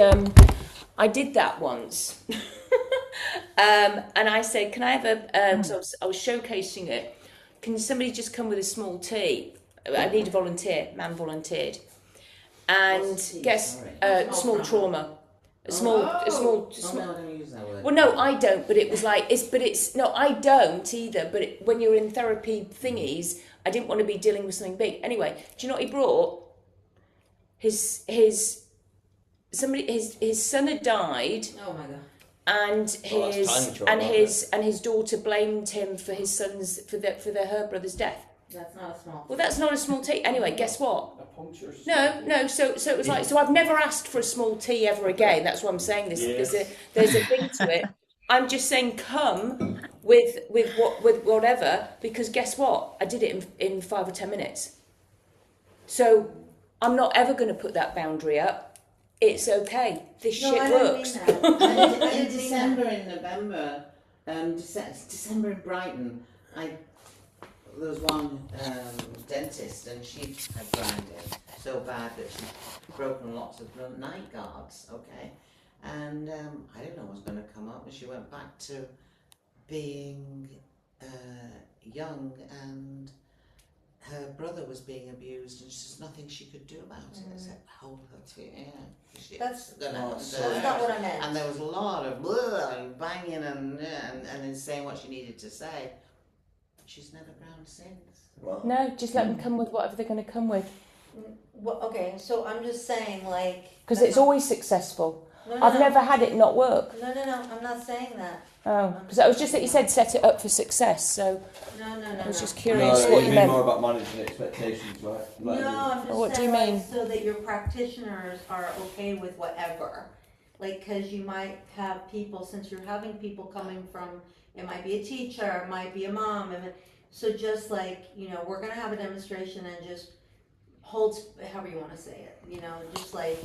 I did that once. And I said, can I have a, so I was showcasing it. Can somebody just come with a small T? I need a volunteer, man volunteered. And guess, small trauma. A small. I don't use that word. Well, no, I don't, but it was like, no, I don't either, but when you're in therapy thingies, I didn't want to be dealing with something big. Anyway, do you know what he brought? His son had died. Oh my God. And his daughter blamed him for his son's, her brother's death. That's not a small. Well, that's not a small T. Anyway, guess what? A puncture. No. So it was like, so I've never asked for a small T ever again. That's what I'm saying. There's a thing to it. I'm just saying, come with whatever, because guess what? I did it in 5 or 10 minutes. So I'm not ever going to put that boundary up. It's okay. This shit works. In December, in November, December in Brighton, there was one dentist, and she had grinded so bad that she'd broken lots of night guards, okay? And I didn't know what was going to come up, and she went back to being young, and her brother was being abused, and there's nothing she could do about it except hold her to That's gonna happen to that's her. not what I meant. And there was a lot of and banging and then saying what she needed to say. She's never ground since. Well, No, just let them come with whatever they're going to come with. Well, okay, so I'm just saying, like, Because it's always successful. No, I've never had it not work. No, I'm not saying that. Oh, because it was just that you said set it up for success. So No. I was just no, curious what you meant. more about managing expectations, right? Like, No, I'm just What do saying, you mean? like, so that your practitioners are okay with whatever. Like, because you might have people, since you're having people coming from, it might be a teacher, it might be a mom, so just like, we're gonna have a demonstration and just hold, however you want to say it, just like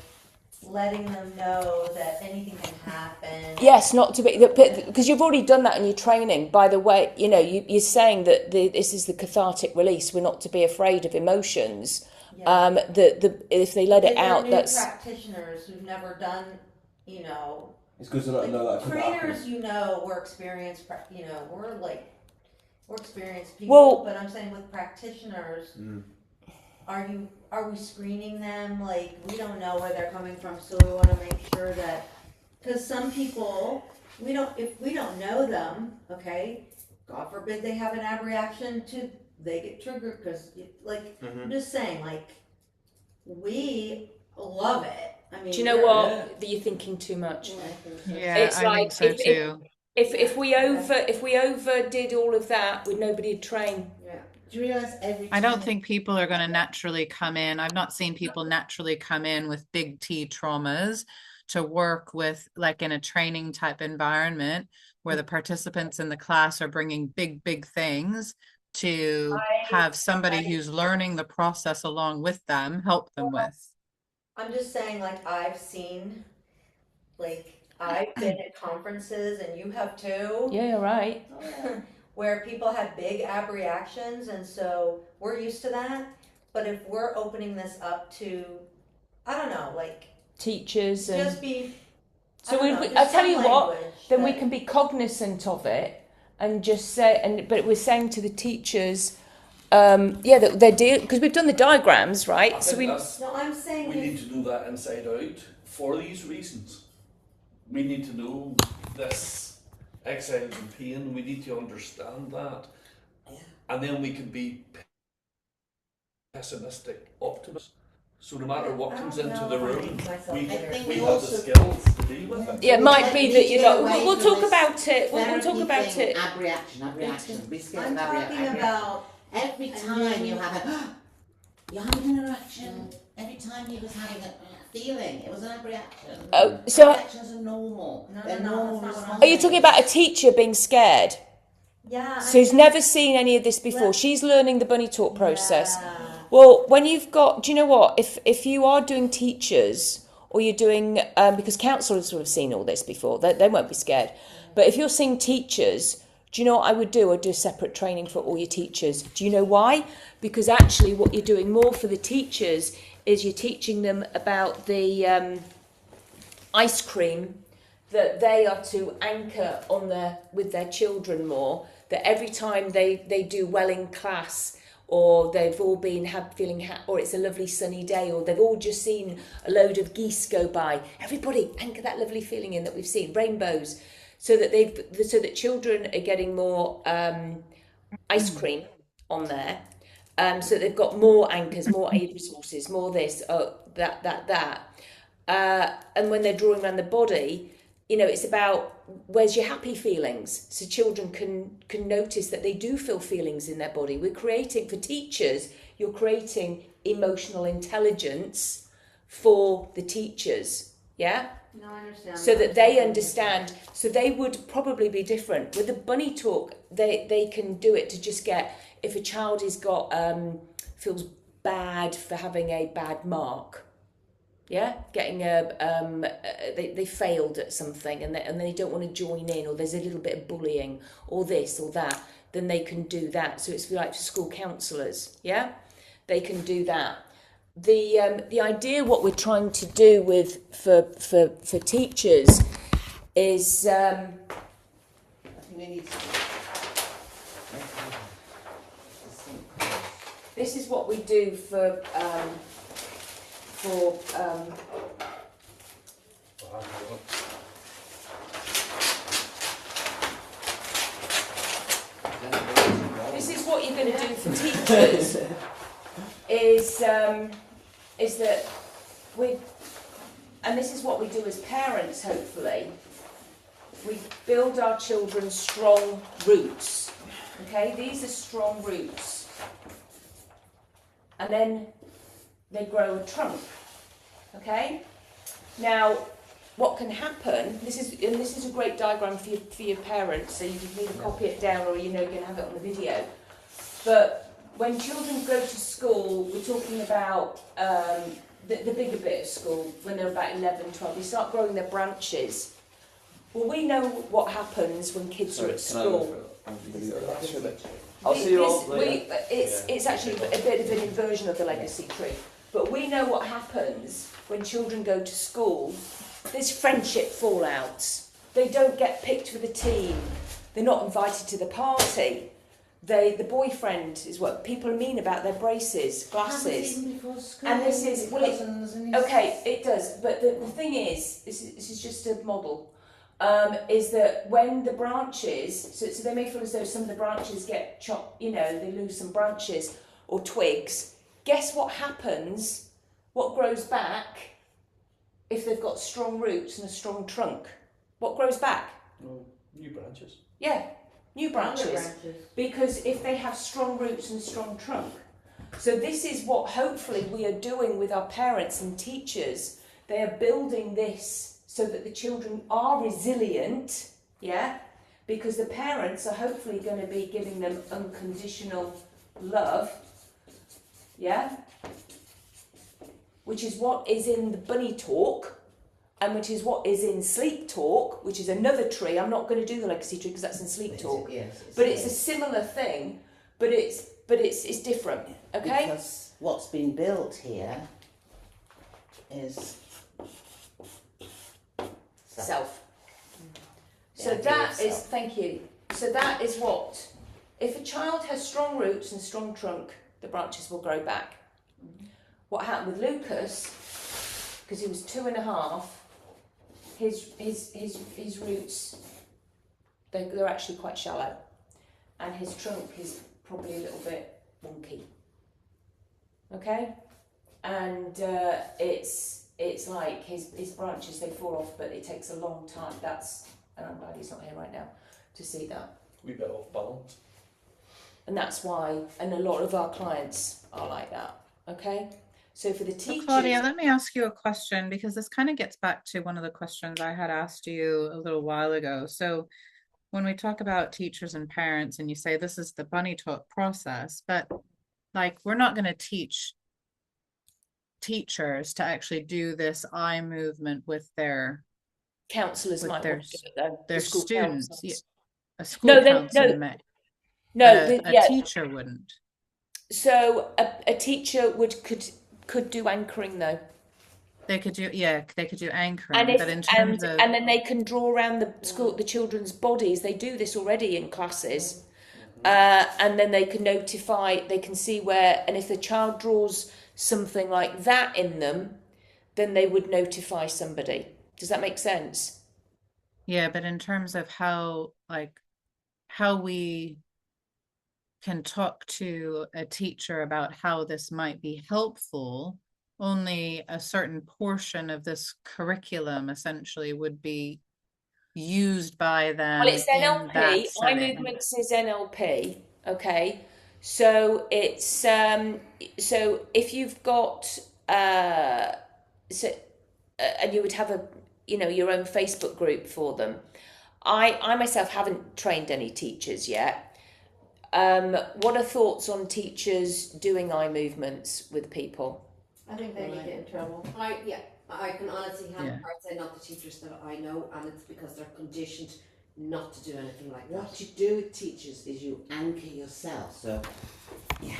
letting them know that anything can happen. Yes, not to be, because you've already done that in your training. By the way, you're saying that this is the cathartic release. We're not to be afraid of emotions. Yeah. If they let it out, new that's practitioners who've never done, it's good to let them know that could happen. trainers, we're experienced, we're experienced people, but I'm saying with practitioners, are we screening them? Like, we don't know where they're coming from, so we want to make sure that, because some people, if we don't know them, okay, God forbid they have an abreaction they get triggered, because, I'm just saying, we love it. I mean, do you know what? That you're thinking too much. Yeah, It's I like think so too. If we overdid all of that, would nobody train? Yeah. Do you realise every time? I don't think people are going to naturally come in. I've not seen people naturally come in with big T traumas to work with, like in a training type environment where the participants in the class are bringing big things to have somebody who's learning the process along with them help them with. I'm just saying, I've seen, I've been at conferences, and you have too. Yeah, you're right. Where people have big abreactions, and so we're used to that. But if we're opening this up to, I don't know, Teachers and just be So I don't know, I'll just tell you some what, language then we that- can be cognizant of it and just say, but we're saying to the teachers, that they're because we've done the diagrams, right? I So think we, that's, No, I'm saying we need to do that inside out for these reasons. We need to know this exiles and pain, we need to understand that. And then we can be pessimistic optimists. So no matter what comes into the room, we think we we have the also- skills to deal with it. yeah, it might be that, you know, we'll talk Therapy about it, we'll talk about thing, it. ab reaction, be scared I'm of ab talking reaction. about Every time you have a, you're having an reaction. Every time he was having a feeling, it was an ab reaction. Oh, so- Ab reactions are normal. No, They're no, normal that's not what I'm responses. Are you talking about a teacher being scared? yeah. So who's never seen any of this before? She's learning the bunny talk process. Yeah. Well, when you've got, do you know what? If you are doing teachers or you're doing, because counsellors would have seen all this before, they won't be scared. But if you're seeing teachers, do you know what I would do? I'd do a separate training for all your teachers. Do you know why? Because actually what you're doing more for the teachers is you're teaching them about the ice cream that they are to anchor on with their children more, that every time they do well in class, or they've all been or it's a lovely sunny day, or they've all just seen a load of geese go by. Everybody anchor that lovely feeling in that we've seen, rainbows, so that children are getting more ice cream on there, so they've got more anchors, more aid resources, more this, that. And when they're drawing around the body, you know, it's about where's your happy feelings, so children can notice that they do feel feelings in their body. We're creating, for teachers, you're creating emotional intelligence for the teachers, yeah? No, I understand. So that they understand, so they would probably be different. With the bunny talk, they can do it to just get, if a child feels bad for having a bad mark, yeah, getting they failed at something and they don't want to join in, or there's a little bit of bullying or this or that, then they can do that. So it's like for school counsellors, yeah, they can do that. The idea, what we're trying to do for teachers is I think we need to. this is what we do for this is what you're going to do for teachers is that and this is what we do as parents, hopefully. We build our children strong roots. Okay, these are strong roots. And then they grow a trunk. Okay? Now, what can happen, this is a great diagram for your parents, so you can either copy it down or you can have it on the video. But when children go to school, we're talking about the bigger bit of school, when they're about 11, 12, they start growing their branches. Well, we know what happens when kids are at school. I'll see you all later. It's actually a bit of an inversion of the legacy tree. But we know what happens when children go to school. There's friendship fallouts. They don't get picked for the team. They're not invited to the party. The boyfriend is what people mean about their braces, glasses. And this is, okay, it does. But the thing is, this is just a model, is that when the branches, so they may feel as though some of the branches get chopped, they lose some branches or twigs. Guess what happens? What grows back if they've got strong roots and a strong trunk? What grows back? New branches. Yeah, new branches. Because if they have strong roots and a strong trunk. So this is what hopefully we are doing with our parents and teachers. They are building this so that the children are resilient, yeah? Because the parents are hopefully going to be giving them unconditional love, yeah? Which is what is in the bunny talk, and which is what is in sleep talk, which is another tree. I'm not going to do the legacy tree because that's in sleep talk. But it's a similar thing, but it's different, okay? Because what's been built here is self. So idea that of is, self. thank you. So that is what, if a child has strong roots and strong trunk, the branches will grow back. What happened with Lucas, because he was 2.5, his roots, they're actually quite shallow, and his trunk is probably a little bit wonky. Okay, and it's like his branches, they fall off, but it takes a long time. And I'm glad he's not here right now to see that. We bit off balance. And that's why, and a lot of our clients are like that. Okay, so for the So teachers, Claudia, let me ask you a question, because this kind of gets back to one of the questions I had asked you a little while ago. So when we talk about teachers and parents, and you say this is the bunny talk process, but like, we're not going to teach teachers to actually do this eye movement with their counsellors might want to do it though. their The school students. counsellors. A school No, counselor may, no, but a yeah. teacher wouldn't. So a teacher could do anchoring though. They could do, yeah, they could do anchoring, And but in terms of, and then they can draw around the children's bodies. They do this already in classes, and then they can notify. They can see where, and if the child draws something like that in them, then they would notify somebody. Does that make sense? yeah, but in terms of how we can talk to a teacher about how this might be helpful, only a certain portion of this curriculum essentially would be used by them. Well, it's in NLP. that Eye setting. movements is NLP. Okay, so it's so if you've got and you would have your own Facebook group for them. I myself haven't trained any teachers yet. What are thoughts on teachers doing eye movements with people? I think they get in trouble. I can honestly say not the teachers that I know, and it's because they're conditioned not to do anything like that. What you do with teachers is you anchor yourself. So, yeah.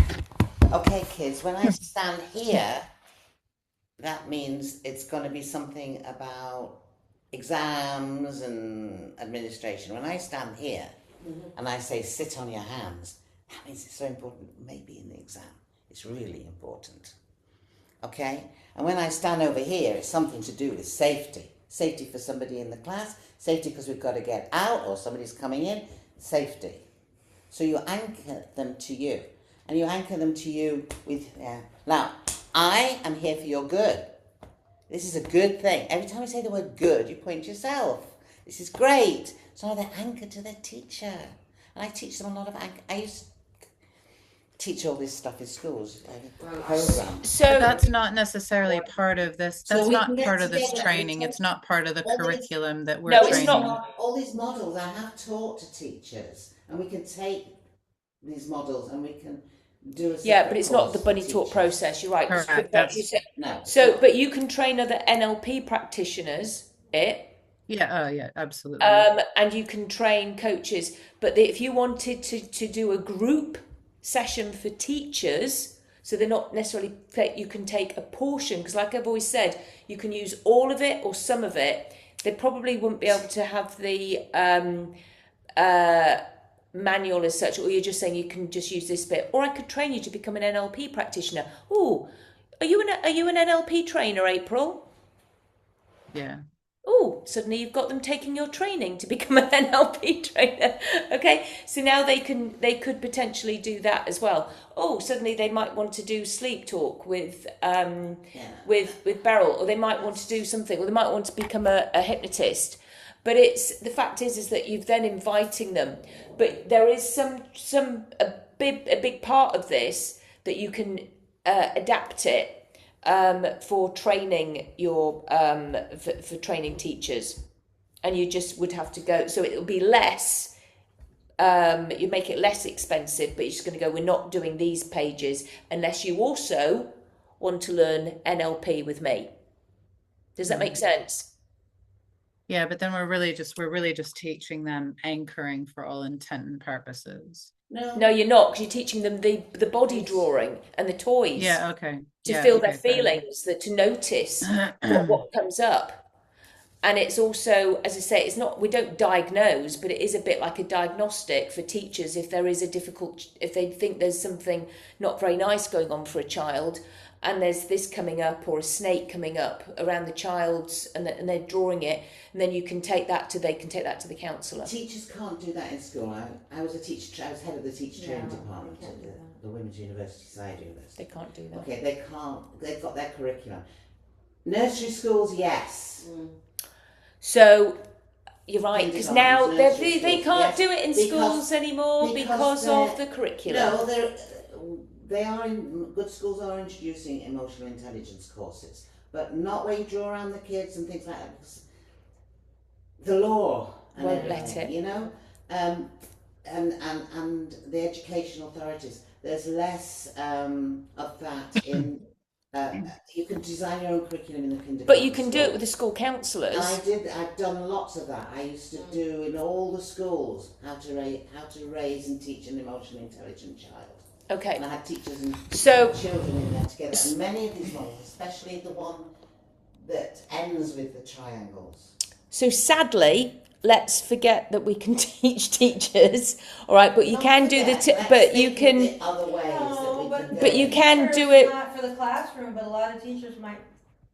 Okay, kids, when I stand here, that means it's going to be something about exams and administration. When I stand here and I say sit on your hands, that means it's so important, maybe in the exam. It's really important. Okay? And when I stand over here, it's something to do with safety. Safety for somebody in the class, safety because we've got to get out or somebody's coming in, safety. So you anchor them to you. And you anchor them to you with, now, I am here for your good. This is a good thing. Every time I say the word good, you point to yourself. This is great. So now they're anchored to their teacher. And I teach them a lot of I used to teach all this stuff in schools. Programs. So But that's not necessarily part of this. So That's we not can get part of this together and training. take It's not part of the all these- curriculum that we're No, it's training. not. All these models I have taught to teachers, and we can take these models and we can do a yeah, but it's not course the for bunny talk teachers. process. You're right. Correct, Like you said. No. So, but you can train other NLP practitioners. Yeah, oh yeah, absolutely. And you can train coaches. But if you wanted to do a group session for teachers, so they're not necessarily, you can take a portion, because like I've always said, you can use all of it or some of it. They probably wouldn't be able to have the manual as such, or you're just saying you can just use this bit. Or I could train you to become an NLP practitioner. Oh, are you an NLP trainer, April? Yeah. Oh, suddenly you've got them taking your training to become an NLP trainer. Okay, so now they could potentially do that as well. Oh, suddenly they might want to do sleep talk with Beryl, or they might want to do something, or they might want to become a hypnotist. But it's the fact is that you've then inviting them. But there is a big part of this that you can adapt it. For training your for training teachers, and you just would have to go. So it'll be less. You make it less expensive, but you're just going to go. We're not doing these pages unless you also want to learn NLP with me. Does that make sense? Yeah, but then we're really just teaching them anchoring for all intent and purposes. No, you're not, because you're teaching them the body drawing and the toys. Yeah, okay. To Yeah, feel okay, their feelings, to notice what comes up. And it's also, as I say, it's not, we don't diagnose, but it is a bit like a diagnostic for teachers if there is if they think there's something not very nice going on for a child, and there's this coming up or a snake coming up around the child's, and they're drawing it, and then they can take that to the counsellor. Teachers can't do that in school. I was a teacher. I was head of the teacher training department at the Women's University, Side University. They can't do that. Okay, they can't. They've got their curriculum. Nursery schools, yes. So you're right, because now Kindergartens, they can't yes, do it in schools anymore because of the curriculum. No, they are in, good schools are introducing emotional intelligence courses, but not where you draw around the kids and things like that, because the law and won't let it. you know, and the education authorities. There's less of that in. You can design your own curriculum in the kindergarten. But you can do it with the school counsellors. I've done lots of that. I used to do in all the schools how to raise and teach an emotionally intelligent child. Okay. And I had teachers and children in there together. And many of these models, especially the one that ends with the triangles. So sadly, let's forget that we can teach teachers, all right? But you can do but you can. The other ways that we can but you can Teachers, do it. not for the classroom, but a lot of teachers might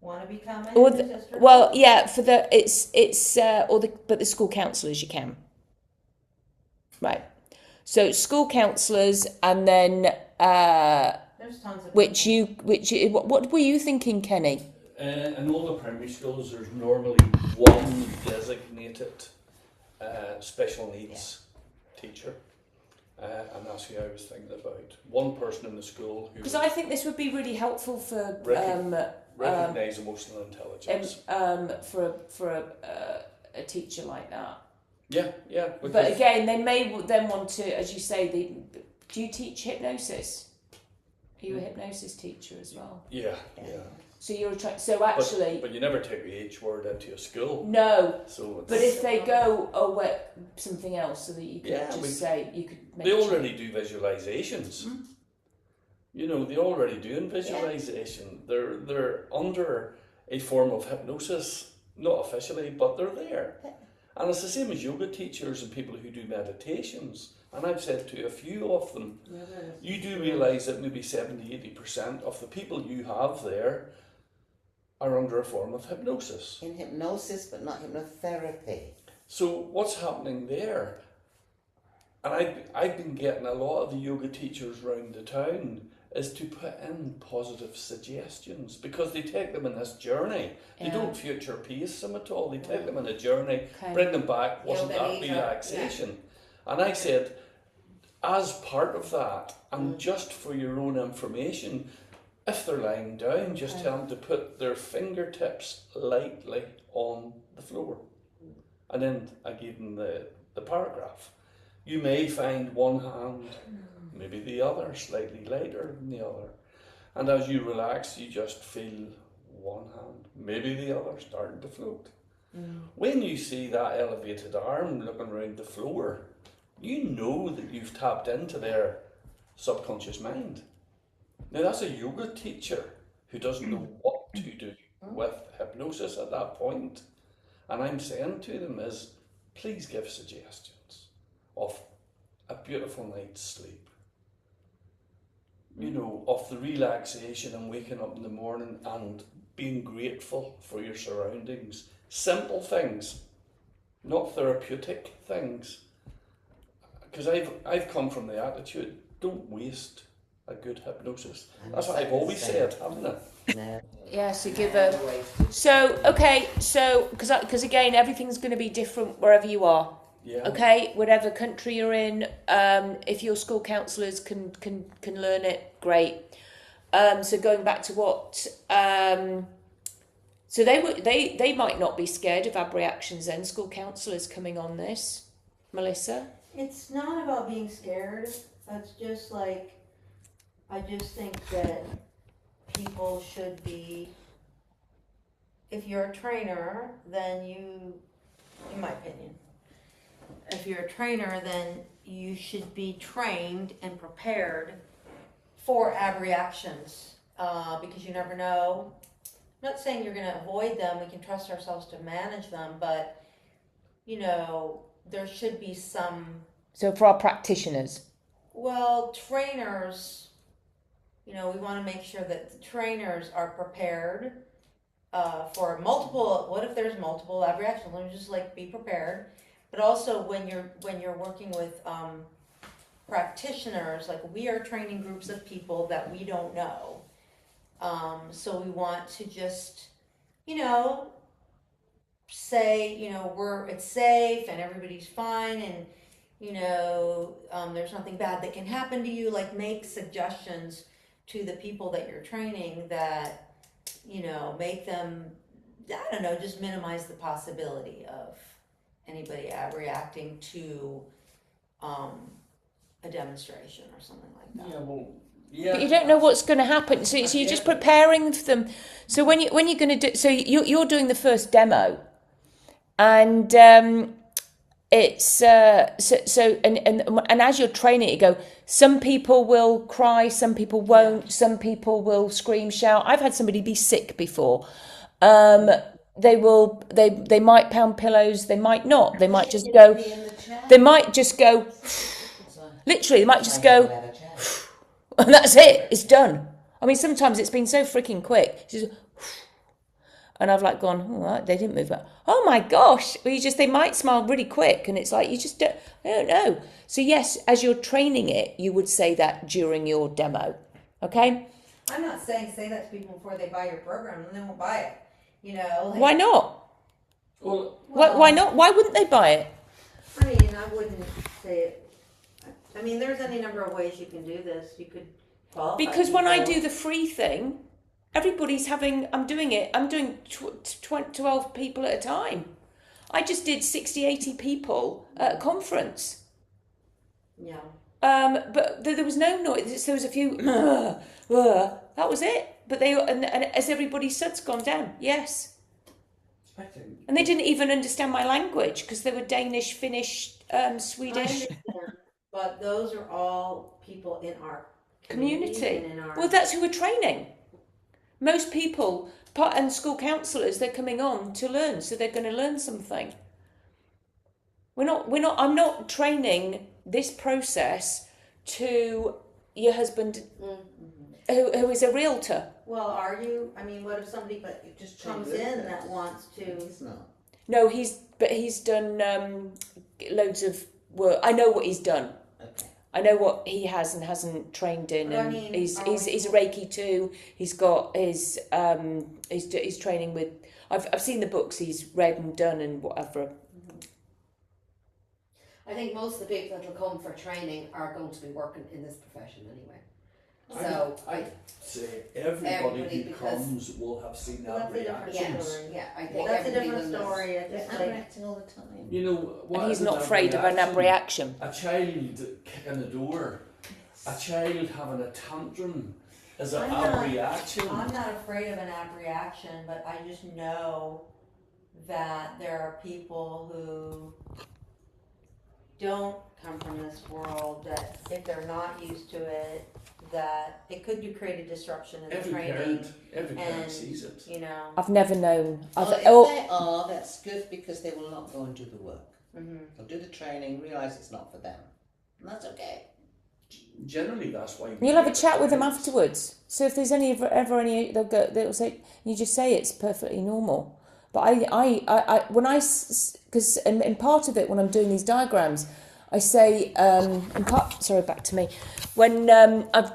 want to become an Or assistant. well, yeah, for the but the school counsellors you can. Right. So school counsellors, and then There's tons of people. what were you thinking, Kenny? In all the primary schools, there's normally one designated special needs teacher, and that's who I was thinking about. One person in the school who Because I think this would be really helpful for recognise emotional intelligence. for a teacher like that. Yeah. But again, they may then want to, as you say, do you teach hypnosis? Are you a hypnosis teacher as well? Yeah. So you're actually. But you never take the H word into a school. No. So it's, But if they go, something else, so that you could say you could. They already do visualizations. Mm-hmm. You know, they're already doing visualization. They're under a form of hypnosis, not officially, but they're there. And it's the same as yoga teachers and people who do meditations. And I've said to a few of them, you do realise that maybe 70-80% of the people you have there are under a form of hypnosis. In hypnosis, but not hypnotherapy. So what's happening there? And I've been getting a lot of the yoga teachers around the town is to put in positive suggestions, because they take them in this journey. They don't future pace them at all. They take them in a journey, bring them back, wasn't that relaxation? And I said, as part of that, and just for your own information, if they're lying down, just tell them to put their fingertips lightly on the floor. And then I gave them the paragraph. You may find one hand, maybe the other, slightly lighter than the other. And as you relax, you just feel one hand, maybe the other, starting to float. When you see that elevated arm looking around the floor, you know that you've tapped into their subconscious mind. Now that's a yoga teacher who doesn't know what to do with hypnosis at that point. And I'm saying to them is, please give suggestions of a beautiful night's sleep. You know, of the relaxation and waking up in the morning and being grateful for your surroundings. Simple things, not therapeutic things. Because I've come from the attitude, don't waste a good hypnosis. That's what I've always said, haven't I? No. Yeah, so give a. So because again, everything's going to be different wherever you are. Yeah. Okay, whatever country you're in, if your school counsellors can learn it, great. So going back to what, so they might not be scared of abreactions then, school counsellors coming on this, Melissa. It's not about being scared. It's just like, I just think that people should be, if you're a trainer, then you, in my opinion, if you're a trainer, then you should be trained and prepared for abreactions, because you never know not saying you're gonna avoid them, we can trust ourselves to manage them, but, you know, there should be some, So for our practitioners. well, trainers, you know, we wanna make sure that the trainers are prepared for multiple, what if there's multiple reactions, let me just like be prepared. But also when you're working with practitioners, like we are training groups of people that we don't know. So we want to just, you know, say, you know, it's safe and everybody's fine and, you know, there's nothing bad that can happen to you. Like make suggestions to the people that you're training that, you know, make them, I don't know, just minimize the possibility of anybody reacting to a demonstration or something like that. Yeah, well, yeah. But you don't know what's going to happen, so you're just preparing for them. So when you're going to do, so you're doing the first demo, and it's so and as you're training it, you go. Some people will cry, some people won't, some people will scream, shout. I've had somebody be sick before. They might pound pillows, they might not. They might just go. They might just go. Literally, they might just go. And that's it. It's done. I mean, sometimes it's been so freaking quick. And I've like gone, oh, they didn't move that. Oh my gosh. Well, they might smile really quick. And it's like, I don't know. So yes, as you're training it, you would say that during your demo. Okay? I'm not saying say that to people before they buy your program and they won't buy it. You know? Like, why not? Well, why not? Why wouldn't they buy it? I mean, I wouldn't say it. I mean, there's any number of ways you can do this. You could qualify. Because when I do the free thing, everybody's I'm doing 12 people at a time. I just did 60, 80 people at a conference. Yeah. But there was no noise. There was a few, that was it. But and as everybody's suds gone down, yes. And they didn't even understand my language because they were Danish, Finnish, Swedish. But those are all people in our community. And in our... Well, that's who we're training. Most people, and school counsellors, they're coming on to learn, so they're going to learn something. I'm not training this process to your husband who is a realtor. Well, are you? I mean, what if somebody just comes in that wants to? He's not. No, he's done loads of work. I know what he's done. Okay. I know what he has and hasn't trained in, and he's a Reiki too. He's got his he's training with. I've seen the books he's read and done and whatever. I think most of the people that will come for training are going to be working in this profession anyway. So I'd say everybody who comes will have seen that reaction. Yeah, I think that's a different story. I'm acting all the time. You know, what And he's is not an afraid of an abreaction. A child kicking the door, a child having a tantrum is an abreaction. I'm not afraid of an abreaction, but I just know that there are people who don't come from this world, that if they're not used to it, that it could create a disruption in the training. Every parent sees it. You know. I've never known. If they are, that's good because they will not go and do the work. Mm-hmm. They'll do the training, realise it's not for them, and that's okay. Generally, that's why. You'll have a chat with them afterwards. So if there's ever any, they'll say, you just say it's perfectly normal. But because in part of it when I'm doing these diagrams, I say, back to me, when I've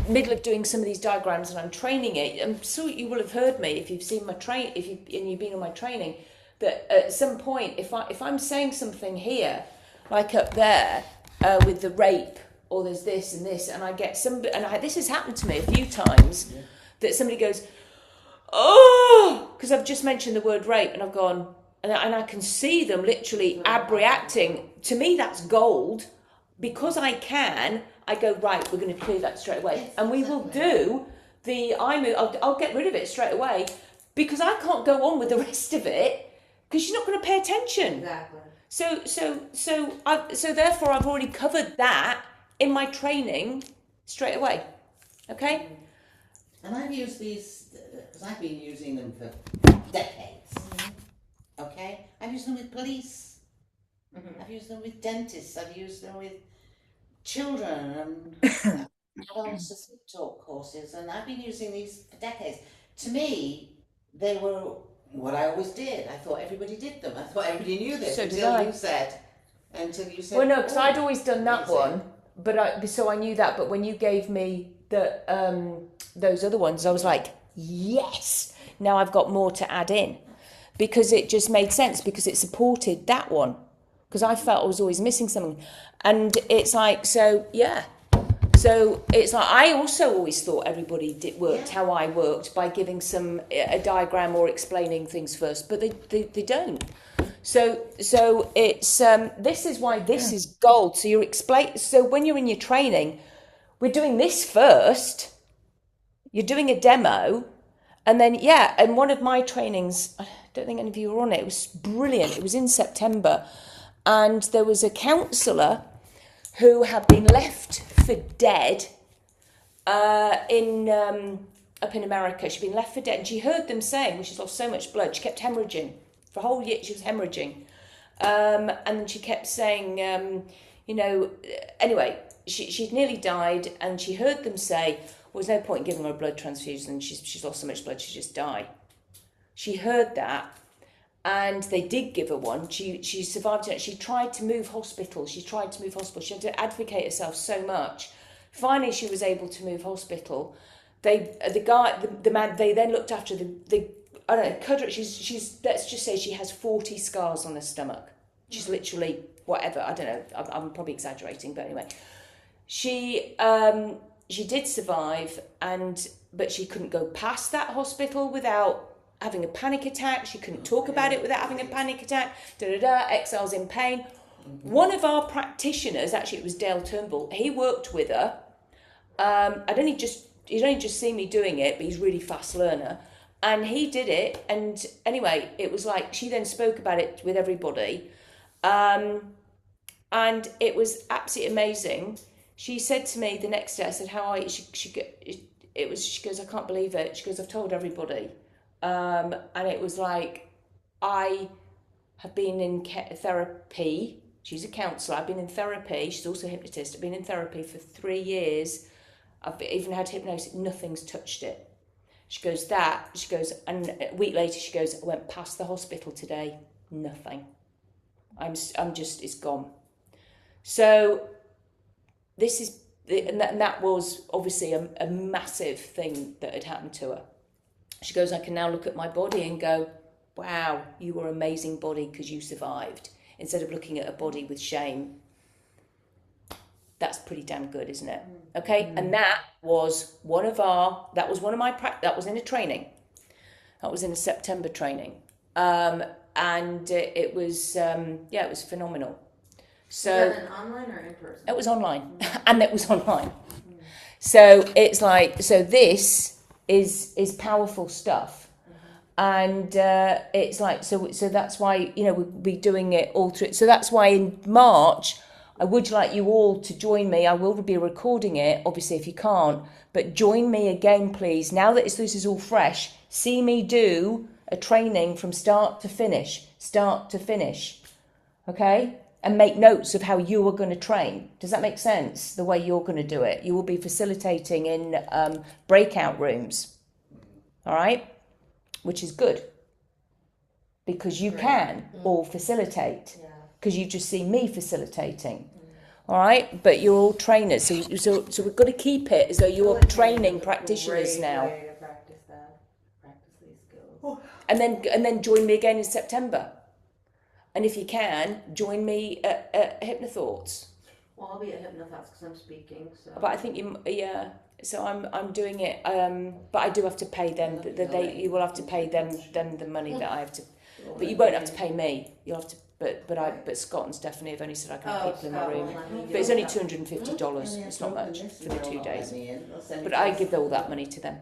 middle of doing some of these diagrams and I'm training it, I'm sure you will have heard me if you've seen my you've been on my training, that at some point if I'm saying something here, like up there with the rape, or there's this and this, and I get somebody, this has happened to me a few times, that somebody goes, oh, because I've just mentioned the word rape, and I've gone, and I can see them literally abreacting. To me, that's gold. Because I go, right, we're going to clear that straight away. Yes, and we will do the eye move. I'll get rid of it straight away, because I can't go on with the rest of it, because you're not going to pay attention. Exactly. So therefore, I've already covered that in my training straight away. Okay? And I've used these because I've been using them for decades. Okay? I've used them with police. I've used them with dentists. I've used them with children and adults assist talk courses, and I've been using these for decades. To me, they were what I always did. I thought everybody did them. I thought everybody knew this So did until I. you said. Until you said. Well, no, because "Oh, I'd always done that amazing." one, but so I knew that. But when you gave me the those other ones, I was like, yes. Now I've got more to add in, because it just made sense, because it supported that one. Because I felt I was always missing something, and it's like, so yeah. So it's like, I also always thought everybody worked how I worked, by giving a diagram or explaining things first, but they don't. So it's this is why this is gold. So so when you're in your training, we're doing this first. You're doing a demo, and then and one of my trainings, I don't think any of you were on it. It was brilliant. It was in September, and there was a counsellor who had been left for dead up in America. She'd been left for dead, and she heard them saying, well, she's lost so much blood, she kept hemorrhaging. For a whole year, she was hemorrhaging. And she kept saying, anyway, she'd nearly died, and she heard them say, well, there's no point in giving her a blood transfusion, she's lost so much blood, she'll just die. She heard that, and they did give her one. She survived it. She tried to move hospital. She had to advocate herself so much. Finally, she was able to move hospital. The man, they then looked after the I don't know, she's let's just say she has 40 scars on her stomach. She's literally whatever, I don't know, I'm probably exaggerating, but anyway. She did survive, but she couldn't go past that hospital without having a panic attack. She couldn't talk about it without having a panic attack. Exile's in pain. One of our practitioners, actually it was Dale Turnbull, he worked with her. He'd only just seen me doing it, but he's a really fast learner. And he did it, and anyway, it was like, she then spoke about it with everybody. And it was absolutely amazing. She said to me the next day, I said, how are you? She goes, I can't believe it. She goes, I've told everybody. And it was like, I have been in therapy. She's a counsellor. I've been in therapy. She's also a hypnotist. I've been in therapy for 3 years. I've even had hypnosis. Nothing's touched it. She goes, and a week later she goes, I went past the hospital today. Nothing. I'm just, it's gone. So this is, and that was obviously a massive thing that had happened to her. She goes, I can now look at my body and go, wow, you were an amazing body because you survived. Instead of looking at a body with shame. That's pretty damn good, isn't it? Okay, and that was one of my that was in a training. That was in a September training. And it was, it was phenomenal. So Was that an online or in person? it was online, and it was online. So it's like, so this is powerful stuff, and it's like, so that's why we'll be doing it all through. So that's why in March I would like you all to join me. I will be recording it, obviously, if you can't, but join me again, please. Now that this is all fresh, see me do a training from start to finish, okay? And make notes of how you are going to train. Does that make sense? The way you're going to do it. You will be facilitating in breakout rooms, all right? Which is good, because you can all facilitate. Because you just see me facilitating, all right? But you're all trainers, so we've got to keep it as though you're training practitioners now. Way to practice these skills. And then join me again in September, and if you can, join me at Hypnothoughts. Well, I'll be at Hypnothoughts because I'm speaking. So. But I think so I'm doing it, but I do have to pay them. You will have to pay them the money that I have to, but you won't have to pay me. You'll have to. But Scotland's definitely have only said I can have people in my room. But it's only $250. It's not much for the 2 days. But I give all that money to them.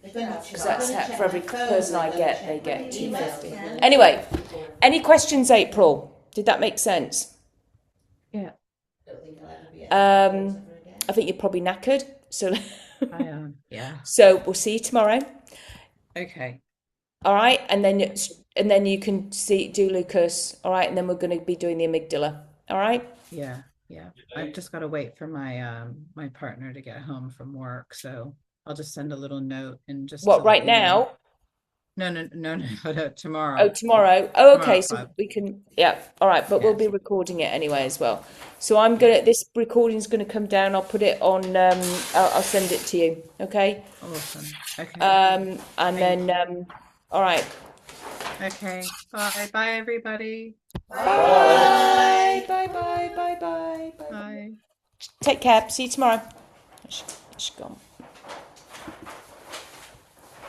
Because that's for every person I get, they get $250. Anyway, any questions, April? Did that make sense? Yeah. I think you're probably knackered. So I am. Yeah. So we'll see you tomorrow. Okay. All right, and then you can do Lucas. All right, and then we're going to be doing the amygdala. All right. Yeah. Yeah. I've just got to wait for my my partner to get home from work, so I'll just send a little note and just to What, let right you know. now? No, Oh, tomorrow. tomorrow. Oh, Tomorrow okay. at So 5. we can, yeah. All right, but we'll Yeah. be recording it anyway as well. So this recording's gonna come down. I'll put it on. I'll send it to you. Okay. Awesome. Okay. And Thank then, all right. Okay. Bye. Bye, everybody. Bye. Bye. Bye. Bye. Bye. Bye. Bye. Take care. See you tomorrow. She's gone.